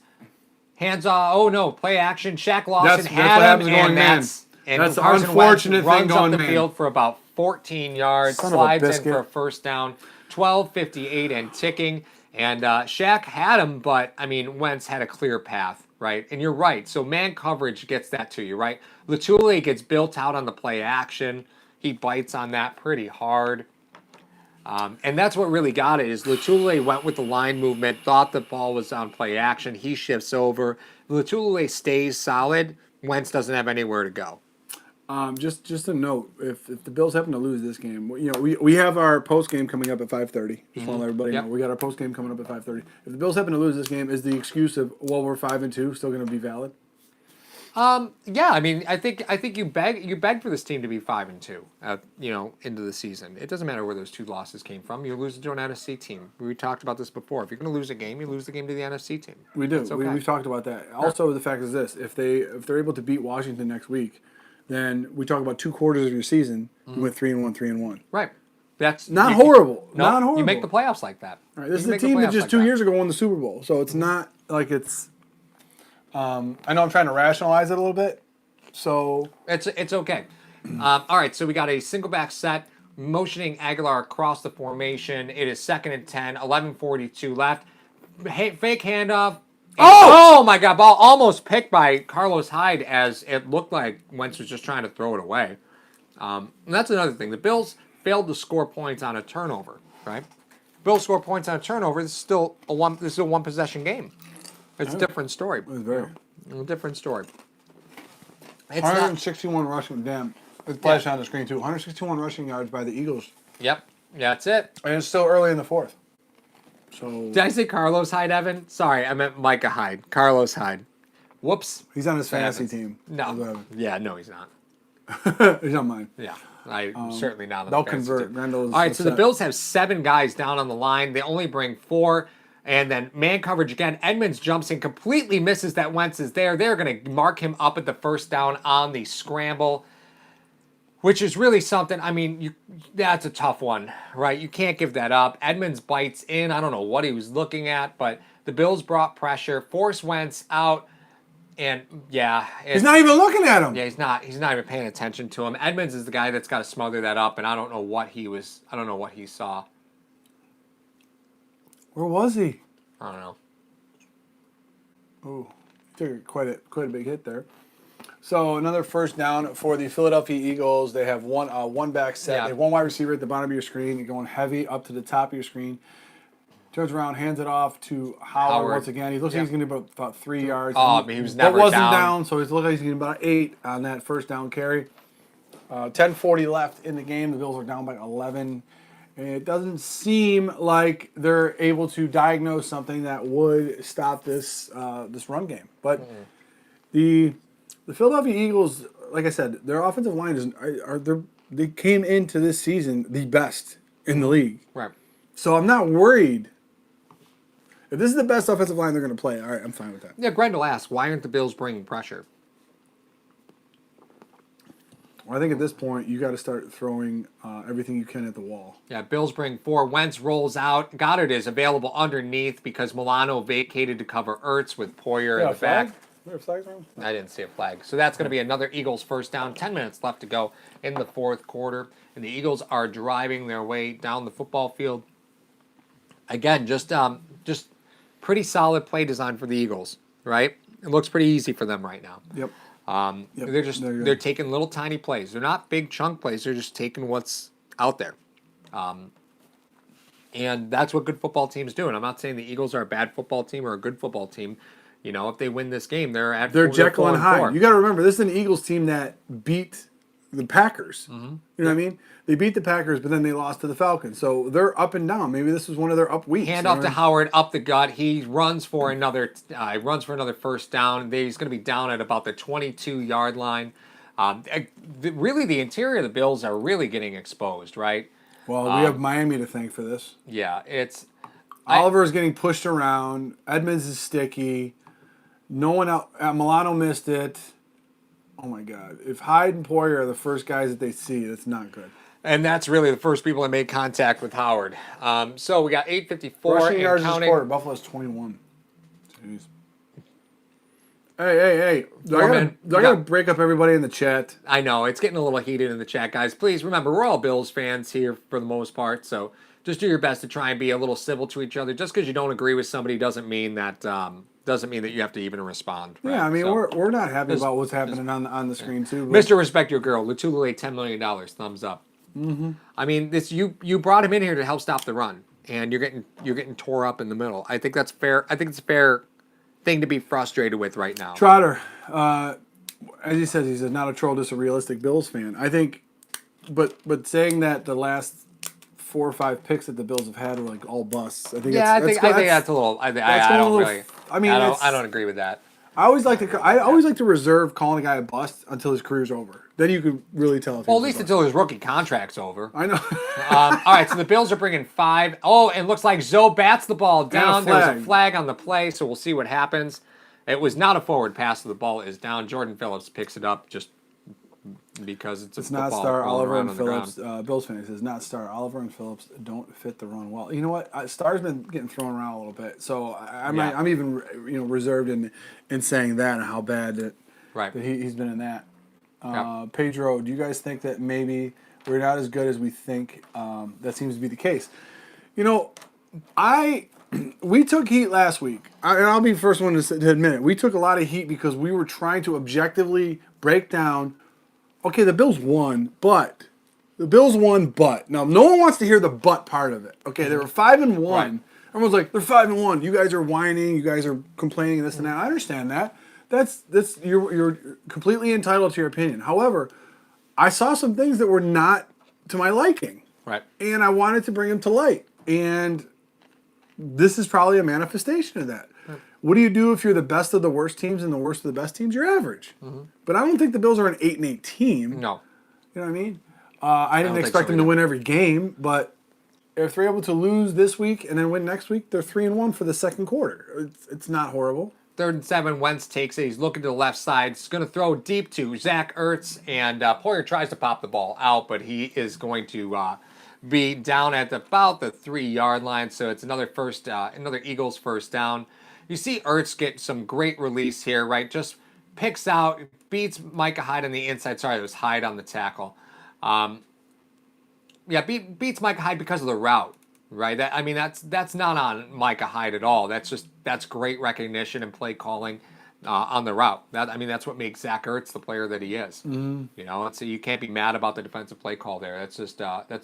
Speaker 1: Hands off. Oh, no. Play action. Shaq Lawson had him, and that's
Speaker 2: Carson unfortunate
Speaker 1: Wentz
Speaker 2: thing
Speaker 1: runs
Speaker 2: going
Speaker 1: up the
Speaker 2: man.
Speaker 1: field for about 14 yards, slides in for a first down, 12:58 and ticking. And Shaq had him, but, Wentz had a clear path, right? And you're right. So man coverage gets that to you, right? Latulier gets built out on the play action. He bites on that pretty hard. And that's what really got it, is Latulier went with the line movement, thought the ball was on play action. He shifts over. Latulier stays solid. Wentz doesn't have anywhere to go.
Speaker 2: Just a note, if the Bills happen to lose this game, we have our post game coming up at 5:30. Just want to let everybody know we got our post game coming up at 5:30. If the Bills happen to lose this game, is the excuse of we're 5-2 still going to be valid?
Speaker 1: Yeah, I think you beg for this team to be 5-2, into the season. It doesn't matter where those 2 losses came from. You're losing to an NFC team. We talked about this before. If you're going to lose a game, you lose the game to the NFC team.
Speaker 2: We do.
Speaker 1: Okay.
Speaker 2: We've talked about that. Also, the fact is this: if they're able to beat Washington next week, then we talk about 2 quarters of your season. You went 3-1, 3-1.
Speaker 1: Right. That's
Speaker 2: not horrible.
Speaker 1: No,
Speaker 2: not horrible.
Speaker 1: You make the playoffs like that.
Speaker 2: Right. This is a team that just 2 years ago won the Super Bowl, so it's not like it's. I know I'm trying to rationalize it a little bit. So
Speaker 1: it's okay. All right, so we got a single back set, motioning Aguilar across the formation. It is 2nd and 10, 11:42 left. Fake handoff. Oh my God! Ball almost picked by Carlos Hyde, as it looked like Wentz was just trying to throw it away. And that's another thing. The Bills failed to score points on a turnover. Right? Bills score points on a turnover. This is still a one possession game. It's a different story.
Speaker 2: It's very
Speaker 1: a different story.
Speaker 2: It's 161 rushing. Damn, it's flash on the screen too. 161 rushing yards by the Eagles.
Speaker 1: Yep, that's it.
Speaker 2: And it's still early in the 4th. So
Speaker 1: did I say Carlos Hyde, Evan? Sorry, I meant Micah Hyde. Carlos Hyde. Whoops.
Speaker 2: He's on his fantasy team.
Speaker 1: No. Yeah, no, he's not.
Speaker 2: He's on mine.
Speaker 1: Yeah, I'm certainly not on
Speaker 2: they'll
Speaker 1: the fantasy
Speaker 2: convert.
Speaker 1: team.
Speaker 2: Randall's
Speaker 1: all right, so the Bills have 7 guys down on the line. They only bring 4. And then man coverage again. Edmonds jumps in, completely misses that Wentz is there. They're going to mark him up at the first down on the scramble, which is really something. That's a tough one, right? You can't give that up. Edmonds bites in. I don't know what he was looking at, but the Bills brought pressure, forced Wentz out, and he's
Speaker 2: not even looking at him.
Speaker 1: Yeah, he's not even paying attention to him. Edmonds is the guy that's got to smother that up, and I don't know what he saw.
Speaker 2: Where was he?
Speaker 1: I don't know.
Speaker 2: Ooh, took quite a big hit there. So another first down for the Philadelphia Eagles. They have one back set.
Speaker 1: Yeah.
Speaker 2: They have one wide receiver at the bottom of your screen. You're going heavy up to the top of your screen. Turns around, hands it off to Howard once again. He looks like he's going to be about 3 yards.
Speaker 1: Oh, he was never
Speaker 2: wasn't
Speaker 1: down.
Speaker 2: so it looks like he's going to be about 8 on that first down carry. 10:40 left in the game. The Bills are down by 11. And it doesn't seem like they're able to diagnose something that would stop this run game. But the Philadelphia Eagles, like I said, their offensive line they came into this season the best in the league.
Speaker 1: Right.
Speaker 2: So I'm not worried. If this is the best offensive line they're going to play, all right, I'm fine with that.
Speaker 1: Yeah, Grendel asks, why aren't the Bills bringing pressure?
Speaker 2: Well, I think at this point, you got to start throwing everything you can at the wall.
Speaker 1: Yeah, Bills bring 4. Wentz rolls out. Goddard is available underneath because Milano vacated to cover Ertz with Poyer in the back.
Speaker 2: Is there a flag wrong?
Speaker 1: I didn't see a flag. So that's going to be another Eagles first down. 10 minutes left to go in the fourth quarter. And the Eagles are driving their way down the football field. Again, just pretty solid play design for the Eagles, right? It looks pretty easy for them right now.
Speaker 2: Yep.
Speaker 1: They're taking little tiny plays. They're not big chunk plays. They're just taking what's out there. And that's what good football teams do. And I'm not saying the Eagles are a bad football team or a good football team. You know, if they win this game, they're
Speaker 2: Jekyll and Hyde. You got to remember, this is an Eagles team that beat the Packers. Mm-hmm. You know what I mean? They beat the Packers, but then they lost to the Falcons. So they're up and down. Maybe this was one of their up weeks.
Speaker 1: Hand off to Howard, up the gut. He runs for another first down. He's going to be down at about the 22-yard line. Really, the interior of the Bills are really getting exposed, right?
Speaker 2: Well, we have Miami to thank for this.
Speaker 1: Yeah,
Speaker 2: Oliver is getting pushed around. Edmonds is sticky. No one else. Milano missed it. Oh my God! If Hyde and Poyer are the first guys that they see, that's not good.
Speaker 1: And that's really the first people that made contact with Howard. So we got 8:54
Speaker 2: rushing yards
Speaker 1: counting.
Speaker 2: This quarter. Buffalo's 21. Jeez. Hey! Do I gotta break up everybody in the chat?
Speaker 1: I know it's getting a little heated in the chat, guys. Please remember, we're all Bills fans here for the most part, so just do your best to try and be a little civil to each other. Just because you don't agree with somebody doesn't mean that you have to even respond. Right?
Speaker 2: Yeah, I mean we're not happy about what's happening on the screen too.
Speaker 1: But. Mr. Respect Your Girl, Lutulele, $10 million, thumbs up.
Speaker 2: Mm-hmm.
Speaker 1: I mean, you brought him in here to help stop the run, and you're getting tore up in the middle. I think that's fair. I think it's a fair thing to be frustrated with right now.
Speaker 2: Trotter, as he says, not a troll, just a realistic Bills fan. I think, but saying that the last 4 or 5 picks that the Bills have had are like all busts. I think that's a little. I
Speaker 1: don't agree with that.
Speaker 2: I always like to reserve calling a guy a bust until his career's over. Then you can really tell.
Speaker 1: Well, at least until his rookie contract's over.
Speaker 2: I know.
Speaker 1: All right, so the Bills are bringing 5. Oh, and it looks like Zoe bats the ball down. There's a flag on the play, so we'll see what happens. It was not a forward pass, so the ball is down. Jordan Phillips picks it up just because it's
Speaker 2: not star Oliver and Phillips. Bills fan says not star Oliver and Phillips don't fit the run well. You know what? Star's been getting thrown around a little bit, so I'm even reserved in saying that and how bad that he's been in that. Pedro, do you guys think that maybe we're not as good as we think? That seems to be the case. We took heat last week, and I'll be the first one to admit it. We took a lot of heat because we were trying to objectively break down. Okay, the Bills won, but now no one wants to hear the but part of it. Okay, they were 5-1. Right. Everyone's like, they're 5-1. You guys are whining. You guys are complaining this and that. I understand that. That's you're completely entitled to your opinion. However, I saw some things that were not to my liking.
Speaker 1: Right.
Speaker 2: And I wanted to bring them to light. And this is probably a manifestation of that. Right. What do you do if you're the best of the worst teams and the worst of the best teams? You're average. Mm-hmm. But I don't think the Bills are an 8-8 team.
Speaker 1: No.
Speaker 2: You know what I mean? I didn't expect them to win every game, but if they're able to lose this week and then win next week, they're 3-1 for the second quarter. It's not horrible.
Speaker 1: 3rd and 7, Wentz takes it. He's looking to the left side. He's going to throw deep to Zach Ertz, and Poyer tries to pop the ball out, but he is going to be down at about the 3-yard line. So it's another Eagles first down. You see Ertz get some great release here, right? Just picks out, beats Micah Hyde on the inside. Sorry, it was Hyde on the tackle. Beats Micah Hyde because of the route. right? That's not on Micah Hyde at all. That's great recognition and play calling on the route. That's what makes Zach Ertz the player that he is. So you can't be mad about the defensive play call there. That's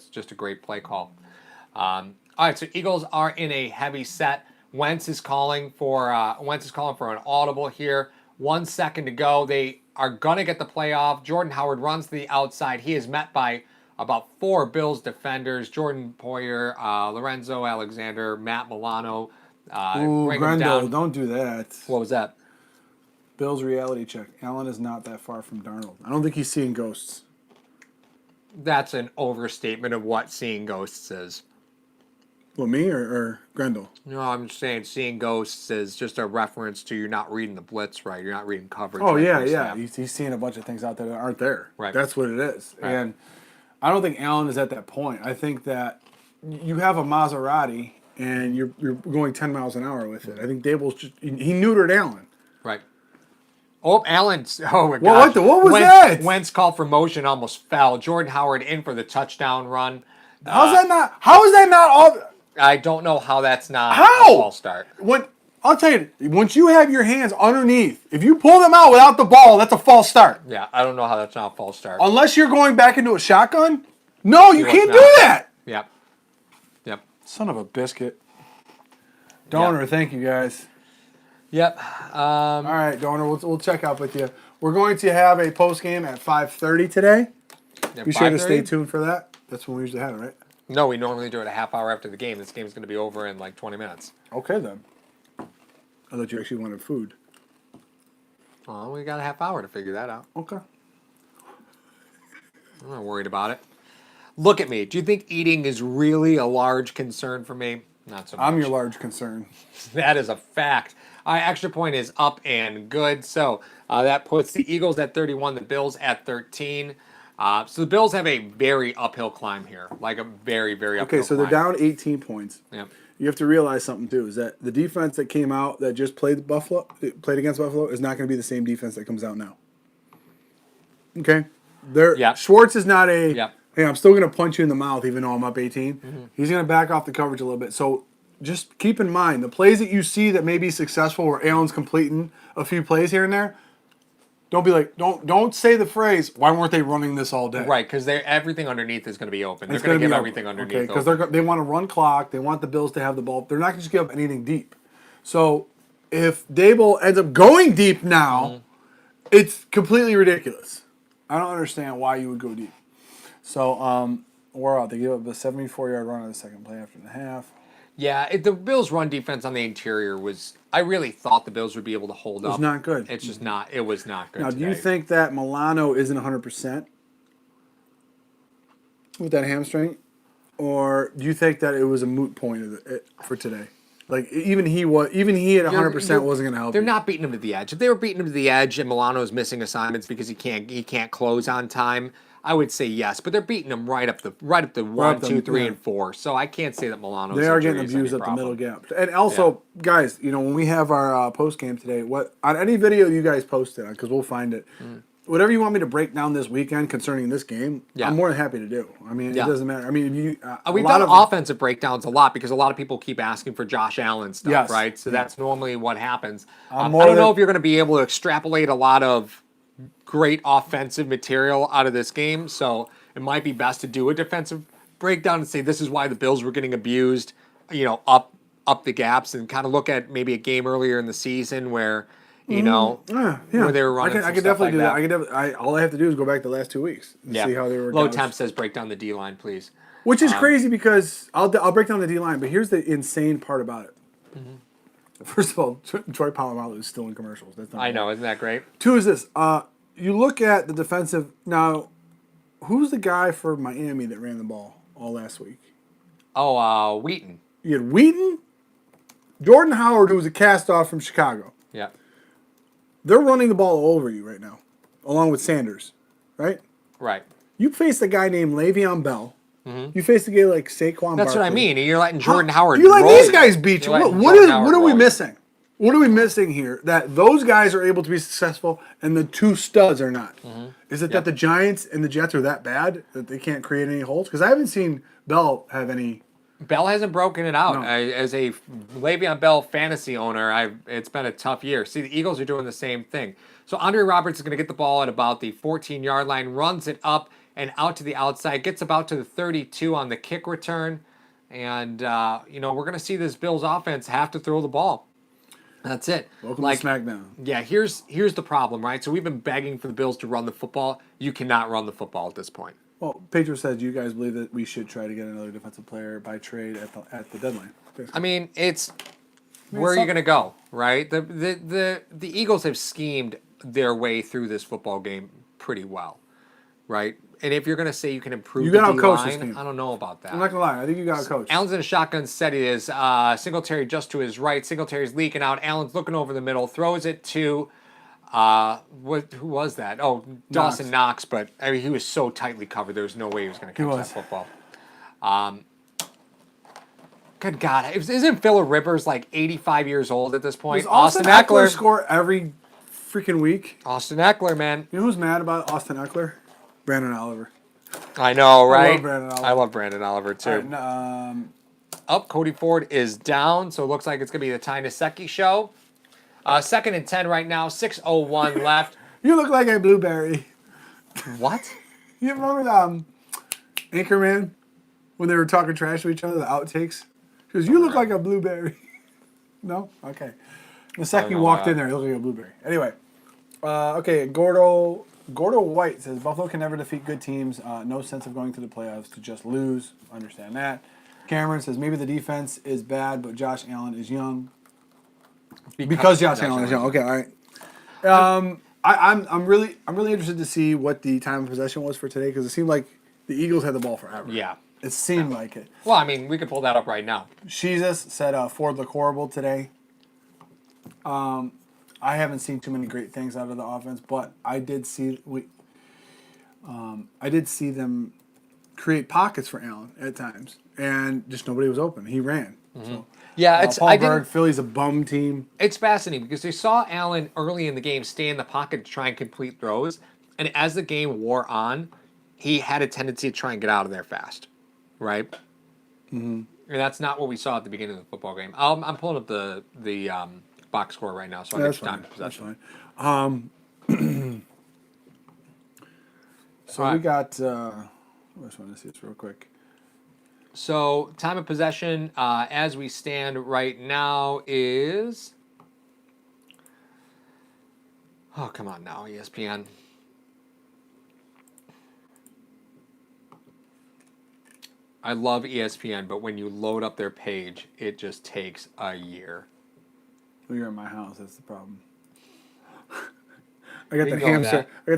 Speaker 1: just a great play call. All right, so Eagles are in a heavy set. Wentz is calling for an audible here. 1 second to go. They are gonna get the play off. Jordan Howard runs to the outside. He is met by about 4 Bills defenders: Jordan Poyer, Lorenzo Alexander, Matt Milano.
Speaker 2: Ooh,
Speaker 1: bring him
Speaker 2: Grendel,
Speaker 1: down.
Speaker 2: don't do that.
Speaker 1: What was that?
Speaker 2: Bills reality check. Allen is not that far from Darnold. I don't think he's seeing ghosts.
Speaker 1: That's an overstatement of what seeing ghosts is.
Speaker 2: Well, me or Grendel?
Speaker 1: No, I'm just saying seeing ghosts is just a reference to you're not reading the blitz right. You're not reading coverage.
Speaker 2: Oh,
Speaker 1: right
Speaker 2: yeah,
Speaker 1: first
Speaker 2: yeah.
Speaker 1: snap.
Speaker 2: He's seeing a bunch of things out there that aren't there.
Speaker 1: Right.
Speaker 2: That's what it is.
Speaker 1: Right.
Speaker 2: And I don't think Allen is at that point. I think that you have a Maserati and you're going 10 miles an hour with it. I think Dable's he neutered Allen.
Speaker 1: Right. Oh, Allen's. Oh, my
Speaker 2: What
Speaker 1: gosh.
Speaker 2: what was that?
Speaker 1: Wentz called for motion, almost fell. Jordan Howard in for the touchdown run.
Speaker 2: How is that not all?
Speaker 1: I don't know how that's not
Speaker 2: How?
Speaker 1: a false start.
Speaker 2: I'll tell you, once you have your hands underneath, if you pull them out without the ball, that's a false start.
Speaker 1: Yeah, I don't know how that's not a false start.
Speaker 2: Unless you're going back into a shotgun. No, you can't
Speaker 1: not.
Speaker 2: do that.
Speaker 1: Yep.
Speaker 2: Son of a biscuit. Donor,
Speaker 1: Yep.
Speaker 2: thank you guys.
Speaker 1: Yep.
Speaker 2: All right, Donor, we'll check out with you. We're going to have a post game at 5:30 today. Be sure to stay tuned for that. That's when we usually have it, right?
Speaker 1: No, we normally do it a half hour after the game. This game's going to be over in like 20 minutes.
Speaker 2: Okay then. I thought you actually wanted food.
Speaker 1: Well, we got a half hour to figure that out.
Speaker 2: Okay.
Speaker 1: I'm not worried about it. Look at me. Do you think eating is really a large concern for me? Not so much.
Speaker 2: I'm your large concern.
Speaker 1: That is a fact. Extra point is up and good. So that puts the Eagles at 31, the Bills at 13. So the Bills have a very uphill climb here, like a very, very uphill
Speaker 2: Okay, so they're
Speaker 1: climb.
Speaker 2: down 18 points.
Speaker 1: Yep.
Speaker 2: You have to realize something too, is that the defense that came out that just played against Buffalo is not going to be the same defense that comes out now. Okay?
Speaker 1: Yep.
Speaker 2: Schwartz is not a,
Speaker 1: Yep.
Speaker 2: hey, I'm still going to punch you in the mouth even though I'm up 18. Mm-hmm. He's going to back off the coverage a little bit. So just keep in mind, the plays that you see that may be successful where Allen's completing a few plays here and there, don't be like, don't say the phrase, why weren't they running this all day?
Speaker 1: Right, because everything underneath is going to be open. They're going to give everything underneath
Speaker 2: open. Okay,
Speaker 1: open.
Speaker 2: because they want to run clock. They want the Bills to have the ball. They're not going to just give up anything deep. So if Dable ends up going deep now, it's completely ridiculous. I don't understand why you would go deep. So we're out. They give up a 74-yard run on the second play after the half.
Speaker 1: Yeah, the Bills' run defense on the interior was. I really thought the Bills would be able to hold up.
Speaker 2: It was not good.
Speaker 1: It's just not. It was not good.
Speaker 2: Now,
Speaker 1: today.
Speaker 2: do you think that Milano isn't 100% with that hamstring, or do you think that it was a moot point for today? Like even he at 100% wasn't going to help.
Speaker 1: They're
Speaker 2: you.
Speaker 1: not beating him to the edge. If they were beating him to the edge and Milano's missing assignments because he can't close on time, I would say yes. But they're beating him right up the 1, 2, 3, and 4. So I can't say that Milano's.
Speaker 2: They are getting abused at the middle gap. And also, guys, when we have our post game today, on any video you guys posted on, because we'll find it. Whatever you want me to break down this weekend concerning this game, I'm more than happy to do. I mean, it doesn't matter. I mean,
Speaker 1: we've done offensive breakdowns a lot because a lot of people keep asking for Josh Allen stuff, right? So that's normally what happens. I don't know if you're going to be able to extrapolate a lot of great offensive material out of this game, so it might be best to do a defensive breakdown and say this is why the Bills were getting abused, up the gaps, and kind of look at maybe a game earlier in the season where. Where they were running.
Speaker 2: I could definitely do that. All I have to do is go back the last 2 weeks and see how they were.
Speaker 1: Low Temp says break down the D line, please.
Speaker 2: Which is crazy because I'll break down the D line, but here's the insane part about it. First of all, Troy Polamalu is still in commercials. That's not.
Speaker 1: I know, isn't that great?
Speaker 2: 2 is this. You look at the defensive now. Who's the guy for Miami that ran the ball all last week?
Speaker 1: Oh, Wheaton.
Speaker 2: You had Wheaton, Jordan Howard, who was a cast off from Chicago.
Speaker 1: Yeah.
Speaker 2: They're running the ball all over you right now, along with Sanders, right?
Speaker 1: Right.
Speaker 2: You faced a guy named Le'Veon Bell. You faced a guy like Saquon
Speaker 1: That's
Speaker 2: Barkley.
Speaker 1: what I mean. And you're letting Jordan Howard
Speaker 2: You let
Speaker 1: roll
Speaker 2: these guys beat you. What are we missing? What are we missing here? That those guys are able to be successful and the 2 studs are not. Is it that the Giants and the Jets are that bad that they can't create any holes? Because I haven't seen Bell have any
Speaker 1: Bell hasn't broken it out.
Speaker 2: No.
Speaker 1: As a Le'Veon Bell fantasy owner, it's been a tough year. See, the Eagles are doing the same thing. So Andre Roberts is going to get the ball at about the 14-yard line, runs it up and out to the outside, gets about to the 32 on the kick return. And, we're going to see this Bills offense have to throw the ball. That's it.
Speaker 2: Welcome to SmackDown.
Speaker 1: Yeah, here's the problem, right? So we've been begging for the Bills to run the football. You cannot run the football at this point.
Speaker 2: Well, Pedro said, "Do you guys believe that we should try to get another defensive player by trade at the deadline?"
Speaker 1: I mean, where are you going to go, right? The Eagles have schemed their way through this football game pretty well, right? And if you're going to say you can improve the D-line, I don't know about that.
Speaker 2: I'm not going to lie. I think you got a coach.
Speaker 1: Allen's in a shotgun set. It is Singletary just to his right. Singletary's leaking out. Allen's looking over the middle, throws it to who was that? Oh, Dawson Knox. But I mean, he was so tightly covered. There was no way he was going to catch that football. Good God, isn't Phillip Rivers like 85 years old at this point?
Speaker 2: Does Austin Eckler score every freaking week?
Speaker 1: Austin Eckler, man.
Speaker 2: You know who's mad about Austin Eckler? Brandon Oliver.
Speaker 1: I know, right?
Speaker 2: I
Speaker 1: love Brandon Oliver too.
Speaker 2: Right,
Speaker 1: Cody Ford is down, so it looks like it's going to be the Ty Nsekhe show. 2nd and 10 right now, 6:01 left.
Speaker 2: You look like a blueberry.
Speaker 1: What?
Speaker 2: You remember Anchorman when they were talking trash to each other, the outtakes? He goes, "You look like a blueberry." No? Okay. Nsekhe walked in there, he looked like a blueberry. Anyway, okay, Gordo White says, "Buffalo can never defeat good teams. No sense of going to the playoffs to just lose." Understand that. Cameron says, "Maybe the defense is bad, but Josh Allen is young." Because Josh Allen is young. Okay, all right. I'm really interested to see what the time of possession was for today because it seemed like the Eagles had the ball forever.
Speaker 1: Yeah.
Speaker 2: It seemed like it.
Speaker 1: Well, I mean, we could pull that up right now.
Speaker 2: Jesus said Ford looked horrible today. I haven't seen too many great things out of the offense, but I did see them create pockets for Allen at times, and just nobody was open. He ran. So,
Speaker 1: yeah,
Speaker 2: Paul Berg, Philly's a bum team.
Speaker 1: It's fascinating because they saw Allen early in the game stay in the pocket to try and complete throws, and as the game wore on, he had a tendency to try and get out of there fast, right? Mm-hmm. And that's not what we saw at the beginning of the football game. I'm pulling up the box score right now, so I get time to possession.
Speaker 2: So we got. I just want to see this real quick.
Speaker 1: So time of possession, as we stand right now, is. Oh, come on now, ESPN. I love ESPN, but when you load up their page, it just takes a year.
Speaker 2: Well, you're at my house. That's the problem. I got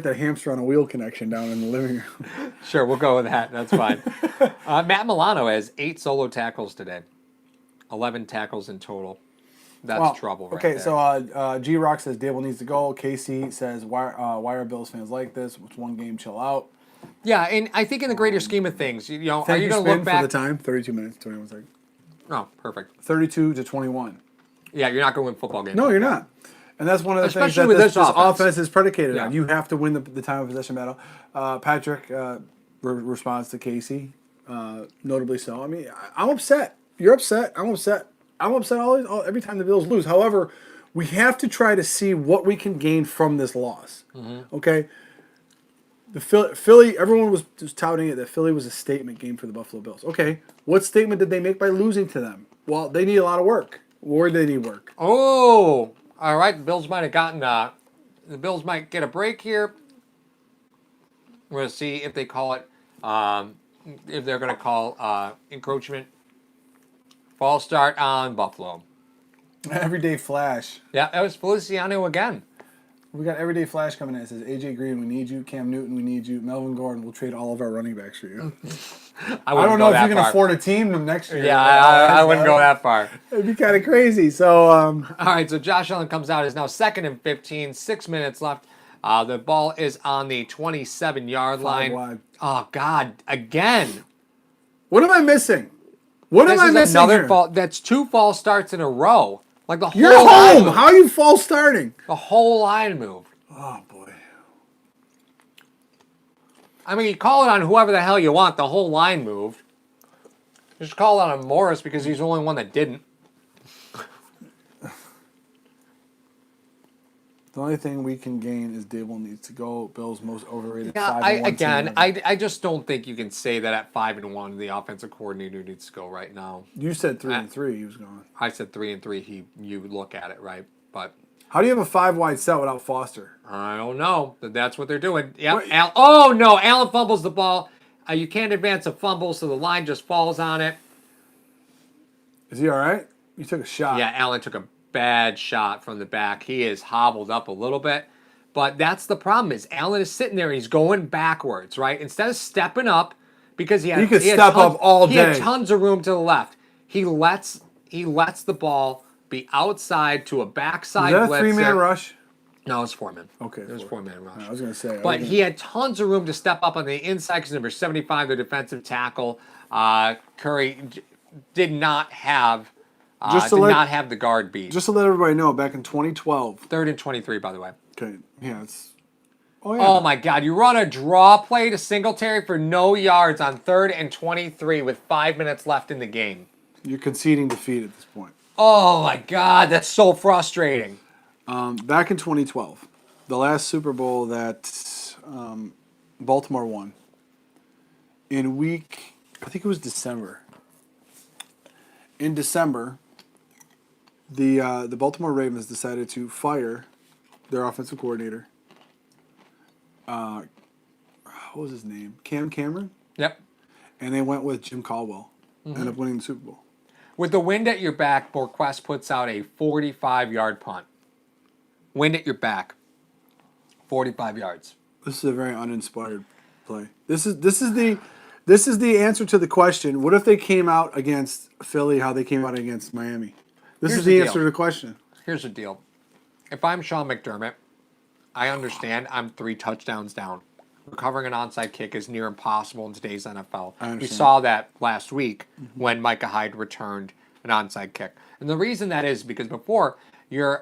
Speaker 2: that hamster on a wheel connection down in the living room.
Speaker 1: Sure, we'll go with that. That's fine. Matt Milano has 8 solo tackles today, 11 tackles in total. That's trouble right there.
Speaker 2: Okay, so G-Rock says Dable needs to go. Casey says, why are Bills fans like this? It's one game, chill out.
Speaker 1: Yeah, and I think in the greater scheme of things, are you going to look back?
Speaker 2: For the time, 32 minutes, 21 seconds.
Speaker 1: Oh, perfect.
Speaker 2: 32-21.
Speaker 1: Yeah, you're not going to win football games.
Speaker 2: No, you're not. And that's one of the things that this offense is predicated on. You have to win the time of possession battle. Patrick responds to Casey, notably so. I mean, I'm upset. You're upset. I'm upset. I'm upset every time the Bills lose. However, we have to try to see what we can gain from this loss. Mm-hmm. Okay? The Philly, everyone was touting it that Philly was a statement game for the Buffalo Bills. Okay, what statement did they make by losing to them? Well, they need a lot of work. Where do they need work?
Speaker 1: Oh, all right. The Bills might have gotten. The Bills might get a break here. We're going to see if they call it. If they're going to call encroachment. False start on Buffalo.
Speaker 2: Everyday Flash.
Speaker 1: Yeah, that was Feliciano again.
Speaker 2: We got Everyday Flash coming in. It says, AJ Green, we need you. Cam Newton, we need you. Melvin Gordon, we'll trade all of our running backs for you. I don't know if you can afford a team next year.
Speaker 1: Yeah, I wouldn't go that far.
Speaker 2: It'd be kind of crazy. So,
Speaker 1: all right, so Josh Allen comes out. It's now 2nd and 15, 6 minutes left. The ball is on the 27-yard line.
Speaker 2: Wide.
Speaker 1: Oh, God, again.
Speaker 2: What am I missing? What am I missing here?
Speaker 1: That's 2 false starts in a row. Like the whole
Speaker 2: You're home. How are you false starting?
Speaker 1: The whole line moved.
Speaker 2: Oh, boy.
Speaker 1: I mean, you call it on whoever the hell you want. The whole line moved. Just call on Morris because he's the only one that didn't.
Speaker 2: The only thing we can gain is Dable needs to go. Bill's most overrated.
Speaker 1: Yeah,
Speaker 2: 5-1 team ever.
Speaker 1: I just don't think you can say that at 5-1 the offensive coordinator needs to go right now.
Speaker 2: You said 3-3. He was going.
Speaker 1: I said 3-3. You look at it right, but
Speaker 2: how do you have a 5-wide set without Foster?
Speaker 1: I don't know. But that's what they're doing. Yeah.
Speaker 2: Wait.
Speaker 1: Oh no! Allen fumbles the ball. You can't advance a fumble, so the line just falls on it.
Speaker 2: Is he all right? You took a shot.
Speaker 1: Yeah, Allen took a bad shot from the back. He is hobbled up a little bit. But that's the problem is Allen is sitting there and he's going backwards, right? Instead of stepping up, because he
Speaker 2: could step up all day.
Speaker 1: He had tons of room to the left. He lets the ball be outside to a backside blitzer.
Speaker 2: Was that a 3-man rush?
Speaker 1: No, it was 4-man.
Speaker 2: Okay.
Speaker 1: It was 4-man rush.
Speaker 2: I was going to say.
Speaker 1: But he had tons of room to step up on the inside because number 75, the defensive tackle, Curry did not have the guard beat.
Speaker 2: Just to let everybody know, back in 2012.
Speaker 1: 3rd and 23, by the way.
Speaker 2: Okay. Yeah, it's. Oh, yeah.
Speaker 1: Oh, my God. You run a draw play to Singletary for no yards on 3rd and 23 with 5 minutes left in the game.
Speaker 2: You're conceding defeat at this point.
Speaker 1: Oh, my God. That's so frustrating.
Speaker 2: Back in 2012, the last Super Bowl that Baltimore won, in week, I think it was December. In December, the Baltimore Ravens decided to fire their offensive coordinator. What was his name? Cameron?
Speaker 1: Yep.
Speaker 2: And they went with Jim Caldwell. Ended up winning the Super Bowl.
Speaker 1: With the wind at your back, Borquest puts out a 45-yard punt. Wind at your back. 45 yards.
Speaker 2: This is a very uninspired play. This is the answer to the question. What if they came out against Philly how they came out against Miami? This is the answer to the question.
Speaker 1: Here's the deal. If I'm Sean McDermott, I understand I'm 3 touchdowns down. Recovering an onside kick is near impossible in today's NFL. We saw that last week when Micah Hyde returned an onside kick. And the reason that is because before your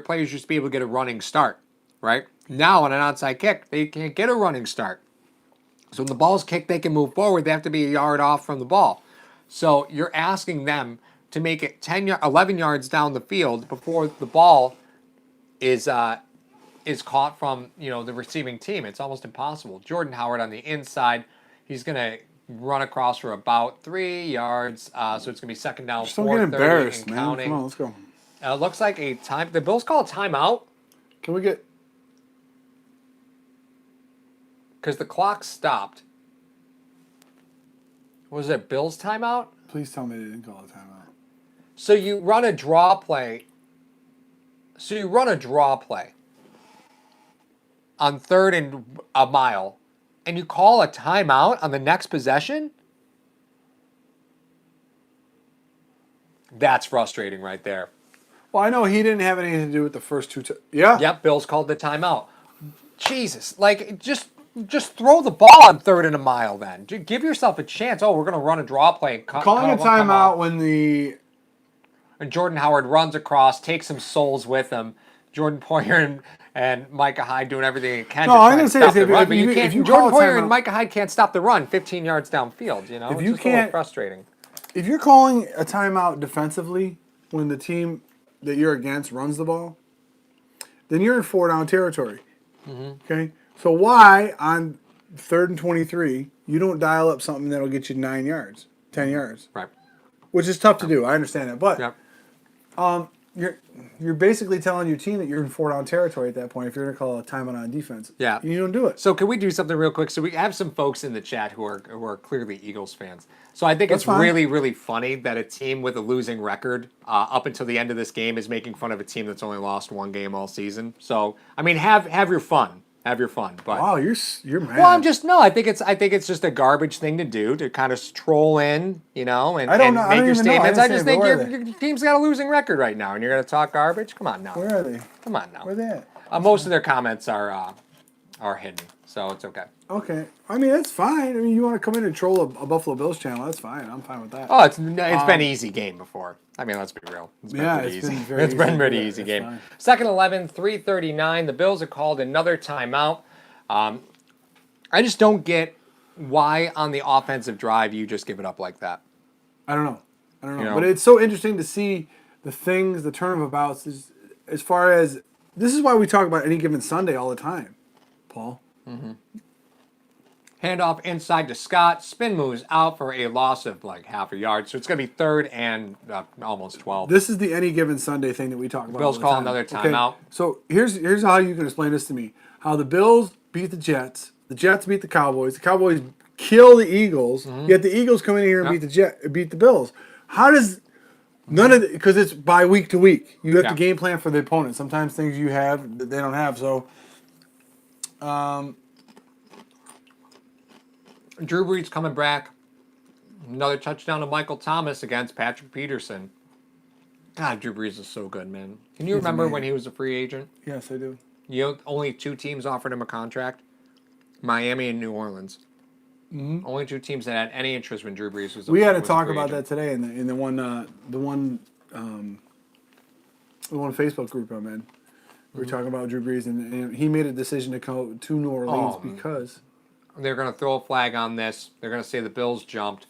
Speaker 1: players used to be able to get a running start, right? Now on an onside kick, they can't get a running start. So when the ball's kicked, they can move forward. They have to be a yard off from the ball. So you're asking them to make it 11 yards down the field before the ball is caught from the receiving team. It's almost impossible. Jordan Howard on the inside, he's gonna run across for about 3 yards. So it's gonna be second down.
Speaker 2: Just don't get embarrassed, man. Come on, let's go.
Speaker 1: It looks like a time. The Bills call a timeout.
Speaker 2: Can we get?
Speaker 1: Because the clock stopped. Was it Bills timeout?
Speaker 2: Please tell me they didn't call a timeout.
Speaker 1: So you run a draw play. On 3rd and a mile, and you call a timeout on the next possession? That's frustrating right there.
Speaker 2: Well, I know he didn't have anything to do with the first two. Yeah.
Speaker 1: Yep, Bills called the timeout. Jesus, just throw the ball on 3rd and a mile then. Give yourself a chance. Oh, we're going to run a draw play. And
Speaker 2: calling a timeout when
Speaker 1: And Jordan Howard runs across, takes some souls with him. Jordan Poyer and Micah Hyde doing everything they can to try to stop the run. But you can't. Jordan Poyer and Micah Hyde can't stop the run 15 yards downfield. It's just a little frustrating.
Speaker 2: If you're calling a timeout defensively when the team that you're against runs the ball, then you're in 4-down territory. Okay? So why on 3rd and 23 you don't dial up something that'll get you 9 yards, 10 yards?
Speaker 1: Right.
Speaker 2: Which is tough to do. I understand that. But
Speaker 1: Yep.
Speaker 2: you're basically telling your team that you're in 4-down territory at that point if you're going to call a timeout on defense.
Speaker 1: Yeah.
Speaker 2: You don't do it.
Speaker 1: So can we do something real quick? So we have some folks in the chat who are clearly Eagles fans. So I think it's really, really funny that a team with a losing record up until the end of this game is making fun of a team that's only lost 1 game all season. So I mean, have your fun. Have your fun. But
Speaker 2: wow, you're mad.
Speaker 1: Well, I think it's just a garbage thing to do to kind of stroll in, and make your statements. I just think your team's got a losing record right now, and you're going to talk garbage. Come on now.
Speaker 2: Where are they?
Speaker 1: Come on now.
Speaker 2: Where are they at?
Speaker 1: Most of their comments are hidden, so it's okay.
Speaker 2: Okay. I mean, that's fine. I mean, you want to come in and troll a Buffalo Bills channel, that's fine. I'm fine with that.
Speaker 1: Oh, it's been an easy game before. I mean, let's be real. It's been pretty easy. It's been a pretty easy game. Fine. Second 11, 3:39. The Bills have called another timeout. I just don't get why on the offensive drive you just give it up like that.
Speaker 2: I don't know. You know?
Speaker 1: know?
Speaker 2: But it's so interesting to see the things, the turnabouts, as far as this is why we talk about any given Sunday all the time, Paul.
Speaker 1: Handoff inside to Scott. Spin moves out for a loss of like half a yard. So it's going to be 3rd and almost 12.
Speaker 2: This is the any given Sunday thing that we talk about.
Speaker 1: Bills
Speaker 2: all the
Speaker 1: call
Speaker 2: time.
Speaker 1: another timeout.
Speaker 2: Okay? So here's how you can explain this to me. How the Bills beat the Jets beat the Cowboys kill the Eagles, yet the Eagles come in here and beat the Bills. How does none of because it's by week to week. You have to game plan for the opponent. Sometimes things you have that they don't have. So
Speaker 1: Drew Brees coming back. Another touchdown to Michael Thomas against Patrick Peterson. God, Drew Brees is so good, man. Can you remember when he was a free agent?
Speaker 2: yes, I do.
Speaker 1: Only 2 teams offered him a contract. Miami and New Orleans. Only 2 teams that had any interest when Drew Brees was.
Speaker 2: We had to talk about that today in the one Facebook group I'm in. We were talking about Drew Brees and he made a decision to go to New Orleans because
Speaker 1: they're going to throw a flag on this. They're going to say the Bills jumped.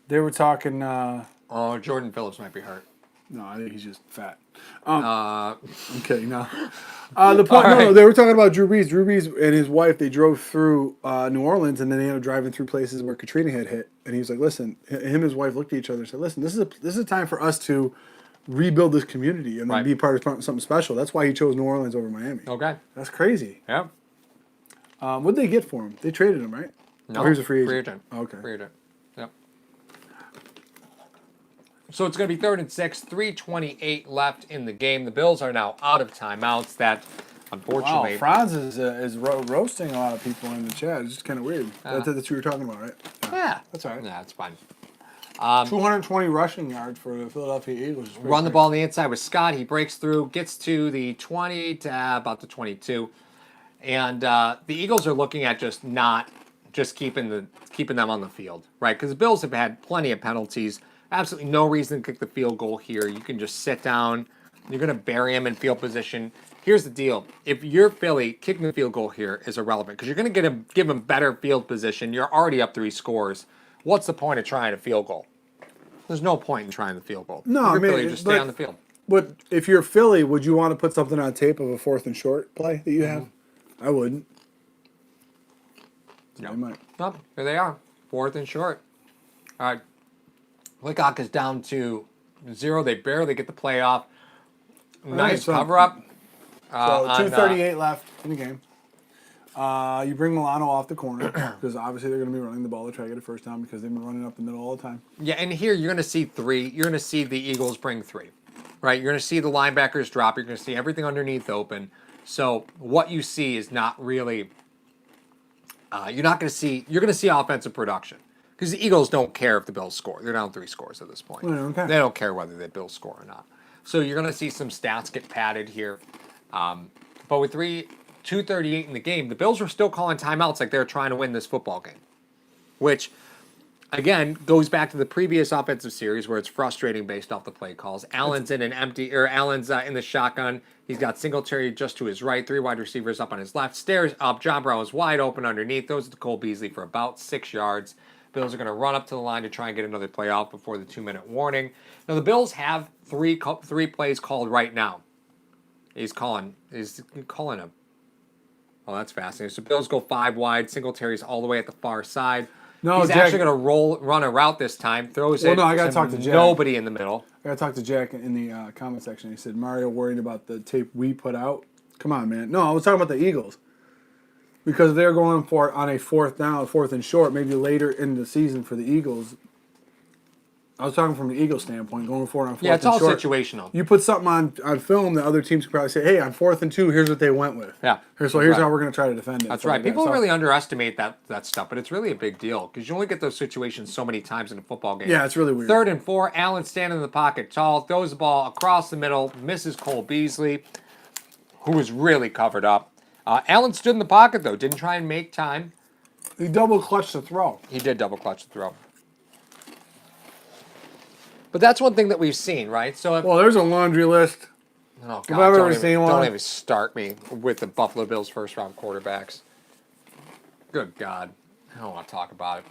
Speaker 2: they were talking.
Speaker 1: Jordan Phillips might be hurt.
Speaker 2: No, I think he's just fat.
Speaker 1: Okay,
Speaker 2: no. The point. No, they were talking about Drew Brees. Drew Brees and his wife, they drove through New Orleans, and then they ended up driving through places where Katrina had hit. And he was like, "Listen," him and his wife looked at each other and said, "Listen, this is a time for us to rebuild this community and then be part of something special." That's why he chose New Orleans over Miami.
Speaker 1: Okay,
Speaker 2: that's crazy.
Speaker 1: Yeah.
Speaker 2: What did they get for him? They traded him, right?
Speaker 1: No,
Speaker 2: he was a free agent.
Speaker 1: Free agent.
Speaker 2: Okay.
Speaker 1: Free agent. Yep. So it's going to be 3rd and 6, 3:28 left in the game. The Bills are now out of timeouts. That, unfortunately...
Speaker 2: Wow, Franz is roasting a lot of people in the chat. It's just kind of weird. That's what you were talking about, right?
Speaker 1: Yeah.
Speaker 2: That's all right.
Speaker 1: Yeah, that's fine.
Speaker 2: 220 rushing yards for the Philadelphia Eagles.
Speaker 1: Run the ball on the inside with Scott. He breaks through, gets to the 20 to about the 22. And the Eagles are looking at just keeping them on the field, right? Because the Bills have had plenty of penalties. Absolutely no reason to kick the field goal here. You can just sit down. You're going to bury him in field position. Here's the deal. If you're Philly, kicking the field goal here is irrelevant because you're going to give him better field position. You're already up 3 scores. What's the point of trying a field goal? There's no point in trying the field goal.
Speaker 2: No, I mean,
Speaker 1: Philly, just stay on the field.
Speaker 2: But if you're Philly, would you want to put something on tape of a 4th and short play that you have? I wouldn't.
Speaker 1: No.
Speaker 2: I might.
Speaker 1: Oh, here they are. 4th and short. All right. Lickock is down to 0. They barely get the play off. Nice cover up.
Speaker 2: So 2:38 left in the game. You bring Milano off the corner because obviously they're going to be running the ball to try to get a first down because they've been running up the middle all the time.
Speaker 1: Yeah, and here you're going to see 3. You're going to see the Eagles bring 3. Right? You're going to see the linebackers drop. You're going to see everything underneath open. So what you see is not really. You're going to see offensive production because the Eagles don't care if the Bills score. They're down 3 scores at this point.
Speaker 2: Okay.
Speaker 1: They don't care whether the Bills score or not. So you're going to see some stats get padded here. But with 2:38 in the game, the Bills were still calling timeouts like they were trying to win this football game, which again goes back to the previous offensive series where it's frustrating based off the play calls. Allen's in Allen's in the shotgun. He's got Singletary just to his right, 3 wide receivers up on his left. Stares up. John Brown is wide open underneath. Those to Cole Beasley for about 6 yards. Bills are going to run up to the line to try and get another play off before the 2-minute warning. Now the Bills have three plays called right now. He's calling a. Oh, that's fascinating. So Bills go 5 wide. Singletary's all the way at the far side.
Speaker 2: No,
Speaker 1: he's
Speaker 2: Jack,
Speaker 1: actually going to run a route this time. Throws it.
Speaker 2: No, I got to talk to Jack.
Speaker 1: Nobody in the middle.
Speaker 2: I got to talk to Jack in the comment section. He said, Mario worried about the tape we put out. Come on, man. No, I was talking about the Eagles. Because they're going for it on a 4th down, 4th and short, maybe later in the season for the Eagles. I was talking from the Eagles standpoint, going for it on 4th and short.
Speaker 1: Yeah, it's all situational.
Speaker 2: You put something on film, the other teams could probably say, hey, on 4th and 2, here's what they went with.
Speaker 1: Yeah.
Speaker 2: Here's how we're going to try to defend it.
Speaker 1: That's right. People really underestimate that stuff, but it's really a big deal because you only get those situations so many times in a football game.
Speaker 2: Yeah, it's really weird.
Speaker 1: 3rd and 4, Allen standing in the pocket tall, throws the ball across the middle, misses Cole Beasley, who was really covered up. Allen stood in the pocket, though, didn't try and make time.
Speaker 2: He double clutched the throw.
Speaker 1: He did double clutch the throw. But that's one thing that we've seen, right? So
Speaker 2: well, there's a laundry list.
Speaker 1: Oh, God,
Speaker 2: If I've ever seen one.
Speaker 1: Don't even start me with the Buffalo Bills first-round quarterbacks. Good God. I don't want to talk about it.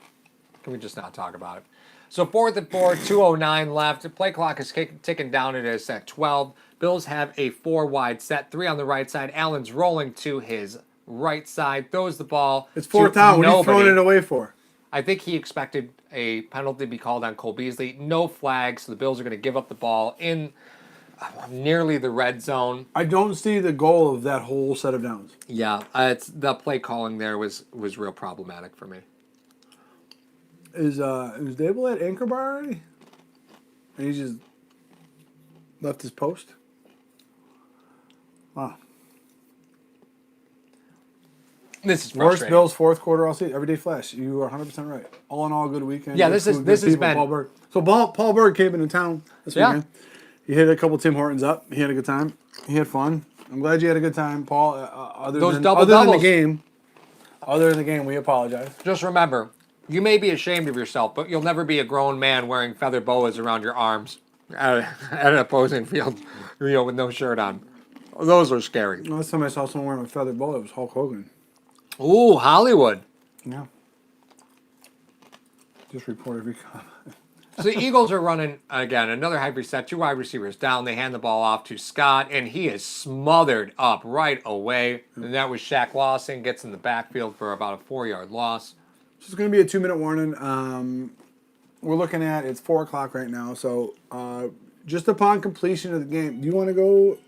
Speaker 1: Can we just not talk about it? So 4th and 4, 2:09 left. The play clock is ticking down. It is at 12. Bills have a 4 wide set, 3 on the right side. Allen's rolling to his right side, throws the ball.
Speaker 2: It's 4th down. What are you throwing it away for?
Speaker 1: I think he expected a penalty to be called on Cole Beasley. No flags, so the Bills are going to give up the ball in nearly the red zone.
Speaker 2: I don't see the goal of that whole set of downs.
Speaker 1: Yeah, it's the play calling there was real problematic for me.
Speaker 2: Is Dable at anchor bar already? And he just left his post? Wow.
Speaker 1: This is
Speaker 2: Worst
Speaker 1: frustrating.
Speaker 2: Bills fourth quarter all season. Everyday flash. You are 100% right. All in all, good weekend.
Speaker 1: Yeah, this has been.
Speaker 2: Paul Berg. So Paul Berg came into town this weekend. He hit a couple Tim Hortons up. He had a good time. He had fun. I'm glad you had a good time, Paul. Other than the game, we apologize.
Speaker 1: Just remember, you may be ashamed of yourself, but you'll never be a grown man wearing feather boas around your arms at an opposing field, with no shirt on. Those are scary.
Speaker 2: Last time I saw someone wearing a feather boa, it was Hulk Hogan.
Speaker 1: Ooh, Hollywood.
Speaker 2: Yeah. Just report every comment.
Speaker 1: So the Eagles are running, again, another high reset, 2 wide receivers down. They hand the ball off to Scott, and he is smothered up right away. And that was Shaq Lawson, gets in the backfield for about a 4-yard loss.
Speaker 2: So it's going to be a 2-minute warning. We're looking at, it's 4 o'clock right now, so just upon completion of the game, do you want to go?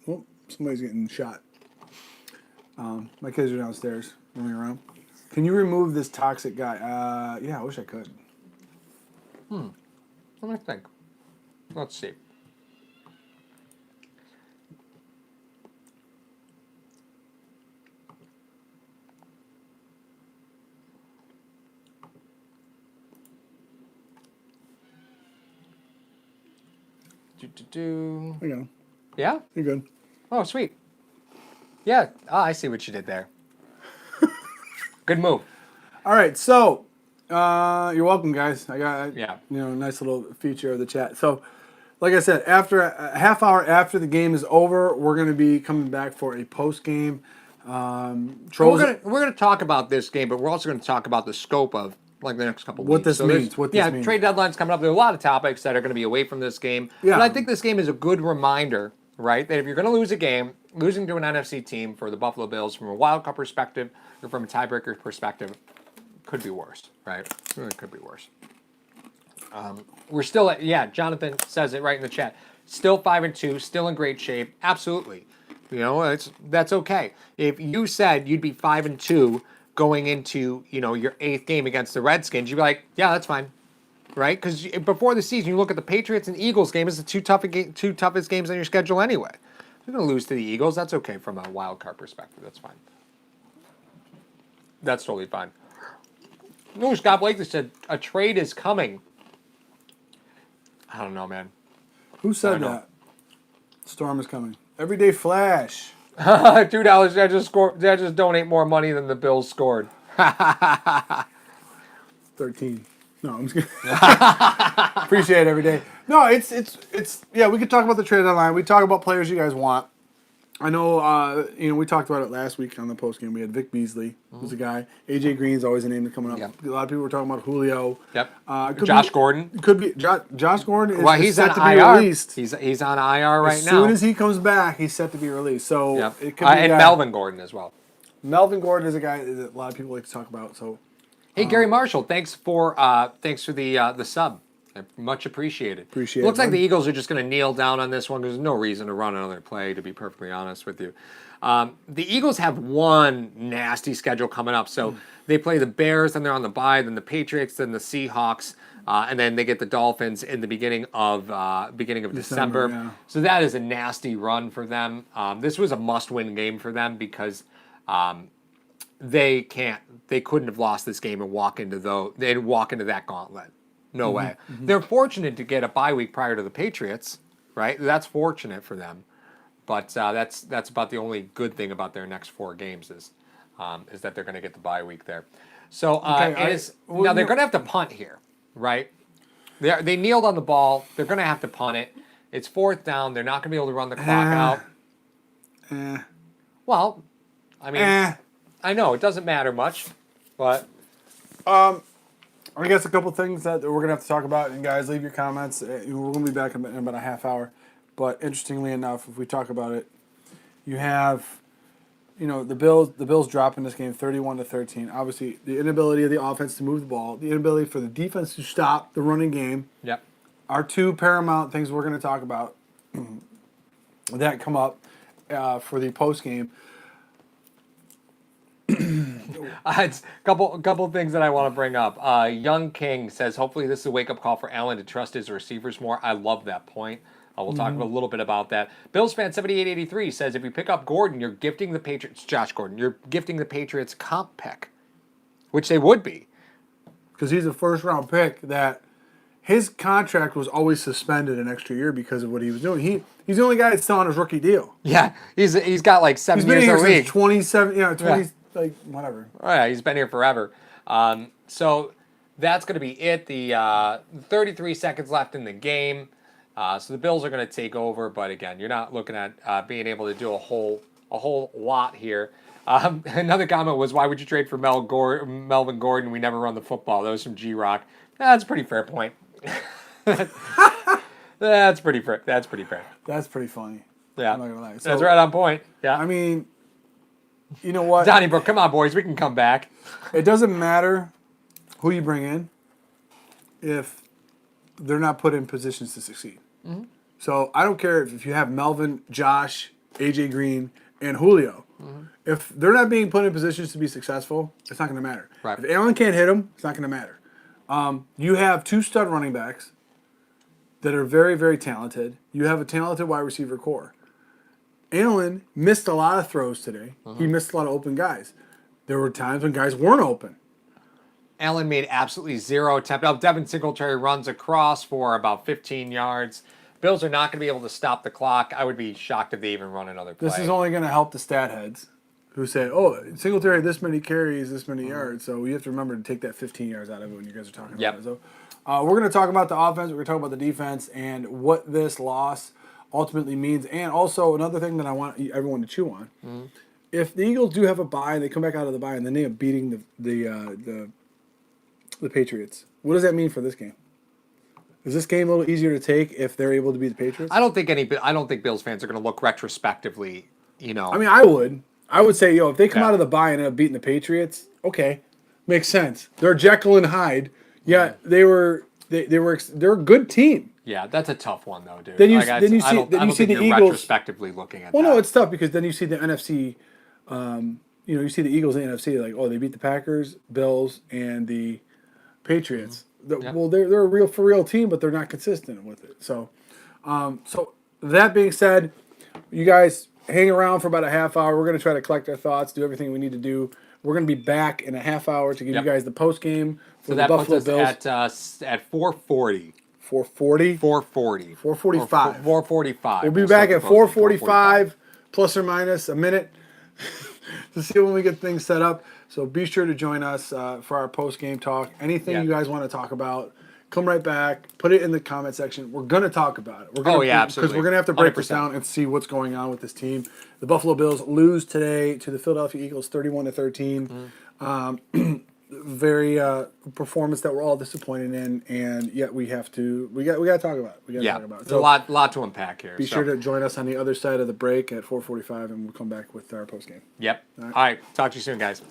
Speaker 2: Oh, somebody's getting shot. My kids are downstairs running around. Can you remove this toxic guy? Yeah, I wish I could.
Speaker 1: Let me think. Let's see.
Speaker 2: There you go.
Speaker 1: Yeah?
Speaker 2: You're good.
Speaker 1: Oh, sweet. Yeah. Oh, I see what you did there. Good move.
Speaker 2: All right, so you're welcome, guys. I got
Speaker 1: Yeah.
Speaker 2: Nice little feature of the chat. So, like I said, after a half hour after the game is over, we're going to be coming back for a post game.
Speaker 1: We're gonna talk about this game, but we're also going to talk about the scope of the next couple
Speaker 2: what
Speaker 1: weeks.
Speaker 2: this means. What this means.
Speaker 1: Trade deadline's coming up. There are a lot of topics that are going to be away from this game.
Speaker 2: Yeah.
Speaker 1: But I think this game is a good reminder, right, that if you're going to lose a game, losing to an NFC team for the Buffalo Bills from a wild card perspective or from a tiebreaker perspective could be worse, right? It could be worse. We're still at, Jonathan says it right in the chat. Still 5-2, still in great shape. Absolutely. That's okay. If you said you'd be 5-2 going into, your 8th game against the Redskins, you'd be like, yeah, that's fine. Right? Because before the season, you look at the Patriots and Eagles game as the two toughest games on your schedule anyway. You're going to lose to the Eagles. That's okay from a wild card perspective. That's fine. That's totally fine. No, Scott Blakely said a trade is coming. I don't know, man.
Speaker 2: Who said that? Storm is coming. Everyday Flash.
Speaker 1: $2. Did I just donate more money than the Bills scored?
Speaker 2: 13. No, I'm just kidding. Appreciate it every day. No, it's we could talk about the trade deadline. We talk about players you guys want. I know, we talked about it last week on the post game. We had Vic Beasley, who's a guy. AJ Green's always a name that's coming up.
Speaker 1: Yep.
Speaker 2: A lot of people were talking about Julio.
Speaker 1: Yep. Josh Gordon.
Speaker 2: Could be Josh Gordon is,
Speaker 1: he's
Speaker 2: set
Speaker 1: on
Speaker 2: to be
Speaker 1: IR.
Speaker 2: released.
Speaker 1: He's on IR right now.
Speaker 2: As soon as he comes back, he's set to be released. So it could be
Speaker 1: and Melvin Gordon as well.
Speaker 2: Melvin Gordon is a guy that a lot of people like to talk about. So,
Speaker 1: hey, Gary Marshall, thanks for the sub. Much appreciated.
Speaker 2: Appreciate it.
Speaker 1: Looks like the Eagles are just going to kneel down on this one. There's no reason to run another play, to be perfectly honest with you. The Eagles have one nasty schedule coming up. So they play the Bears, then they're on the bye, then the Patriots, then the Seahawks, and then they get the Dolphins in the beginning of December.
Speaker 2: Yeah.
Speaker 1: So that is a nasty run for them. This was a must-win game for them because they couldn't have lost this game and walk into that gauntlet. No way. Mm-hmm. They're fortunate to get a bye week prior to the Patriots, right? That's fortunate for them. But that's about the only good thing about their next 4 games is that they're going to get the bye week there. So now they're going to have to punt here, right? They kneeled on the ball. They're going to have to punt it. It's 4th down. They're not going to be able to run the clock out. Well, I mean, I know it doesn't matter much. What?
Speaker 2: I guess a couple things that we're gonna have to talk about, and guys, leave your comments. We're gonna be back in about a half hour. But interestingly enough, if we talk about it, you have, the Bills dropping this game 31-13. Obviously, the inability of the offense to move the ball, the inability for the defense to stop the running game.
Speaker 1: Yep.
Speaker 2: Are two paramount things we're going to talk about that come up for the post game.
Speaker 1: It's a couple things that I want to bring up. Young King says, hopefully this is a wake-up call for Allen to trust his receivers more. I love that point. We'll talk a little bit about that. Bills fan 7883 says, if you pick up Gordon, you're gifting the Patriots, Josh Gordon, you're gifting the Patriots comp pick, which they would be.
Speaker 2: Because he's a first-round pick that his contract was always suspended an extra year because of what he was doing. He's the only guy that's still on his rookie deal.
Speaker 1: Yeah, he's got like 7 years in the league.
Speaker 2: He's been here since 27, 20, like whatever.
Speaker 1: Oh, yeah, he's been here forever. So that's going to be it. The 33 seconds left in the game. So the Bills are going to take over, but again, you're not looking at being able to do a whole lot here. Another comment was, why would you trade for Melvin Gordon? We never run the football. That was from G-Rock. That's a pretty fair point. That's pretty fair. That's pretty fair.
Speaker 2: That's pretty funny.
Speaker 1: Yeah,
Speaker 2: I'm not gonna lie. So,
Speaker 1: that's right on point. Yeah.
Speaker 2: I mean, you know what?
Speaker 1: Donnybrook, come on, boys. We can come back.
Speaker 2: It doesn't matter who you bring in if they're not put in positions to succeed. Mm-hmm. So I don't care if you have Melvin, Josh, AJ Green, and Julio. Mm-hmm. If they're not being put in positions to be successful, it's not going to matter.
Speaker 1: Right.
Speaker 2: If Allen can't hit them, it's not going to matter. You have two stud running backs that are very, very talented. You have a talented wide receiver core. Allen missed a lot of throws today. Mm-hmm. He missed a lot of open guys. There were times when guys weren't open.
Speaker 1: Allen made absolutely zero attempt. Devin Singletary runs across for about 15 yards. Bills are not going to be able to stop the clock. I would be shocked if they even run another play.
Speaker 2: This is only going to help the stat heads who say, Singletary had this many carries, this many yards. So you have to remember to take that 15 yards out of it when you guys are talking about it. So we're going to talk about the offense. We're going to talk about the defense and what this loss ultimately means. And also another thing that I want everyone to chew on. Mm-hmm. If the Eagles do have a bye, they come back out of the bye, and then they are beating the Patriots. What does that mean for this game? Is this game a little easier to take if they're able to beat the Patriots?
Speaker 1: I don't think Bills fans are going to look retrospectively. I
Speaker 2: mean, I would. I would say, if they come out of the bye and end up beating the Patriots, okay, makes sense. They're Jekyll and Hyde. Yeah, they're a good team.
Speaker 1: Yeah, that's a tough one though, dude.
Speaker 2: Then you see the Eagles
Speaker 1: retrospectively looking at.
Speaker 2: Well, no, it's tough because then you see the NFC. You see the Eagles in the NFC, like, they beat the Packers, Bills, and the Patriots. Mm-hmm. Well, they're a real team, but they're not consistent with it. So, that being said, you guys hang around for about a half hour. We're going to try to collect our thoughts, do everything we need to do. We're going to be back in a half hour to give you guys the post game for the Buffalo Bills.
Speaker 1: At 4:40.
Speaker 2: 4:40?
Speaker 1: 4:40.
Speaker 2: 4:45.
Speaker 1: 4:45.
Speaker 2: We'll be back at 4:45, plus or minus a minute, to see when we get things set up. So be sure to join us for our post-game talk. Anything you guys want to talk about, come right back. Put it in the comment section. We're going to talk about it.
Speaker 1: Absolutely.
Speaker 2: Because we're going to have to break
Speaker 1: 100%.
Speaker 2: this down and see what's going on with this team. The Buffalo Bills lose today to the Philadelphia Eagles 31-13. Mm-hmm. Very performance that we're all disappointed in, and yet we got to talk about it. Talk about it.
Speaker 1: So, a lot to unpack here.
Speaker 2: Be sure to join us on the other side of the break at 4:45, and we'll come back with our post game.
Speaker 1: Yep. All right. Talk to you soon, guys.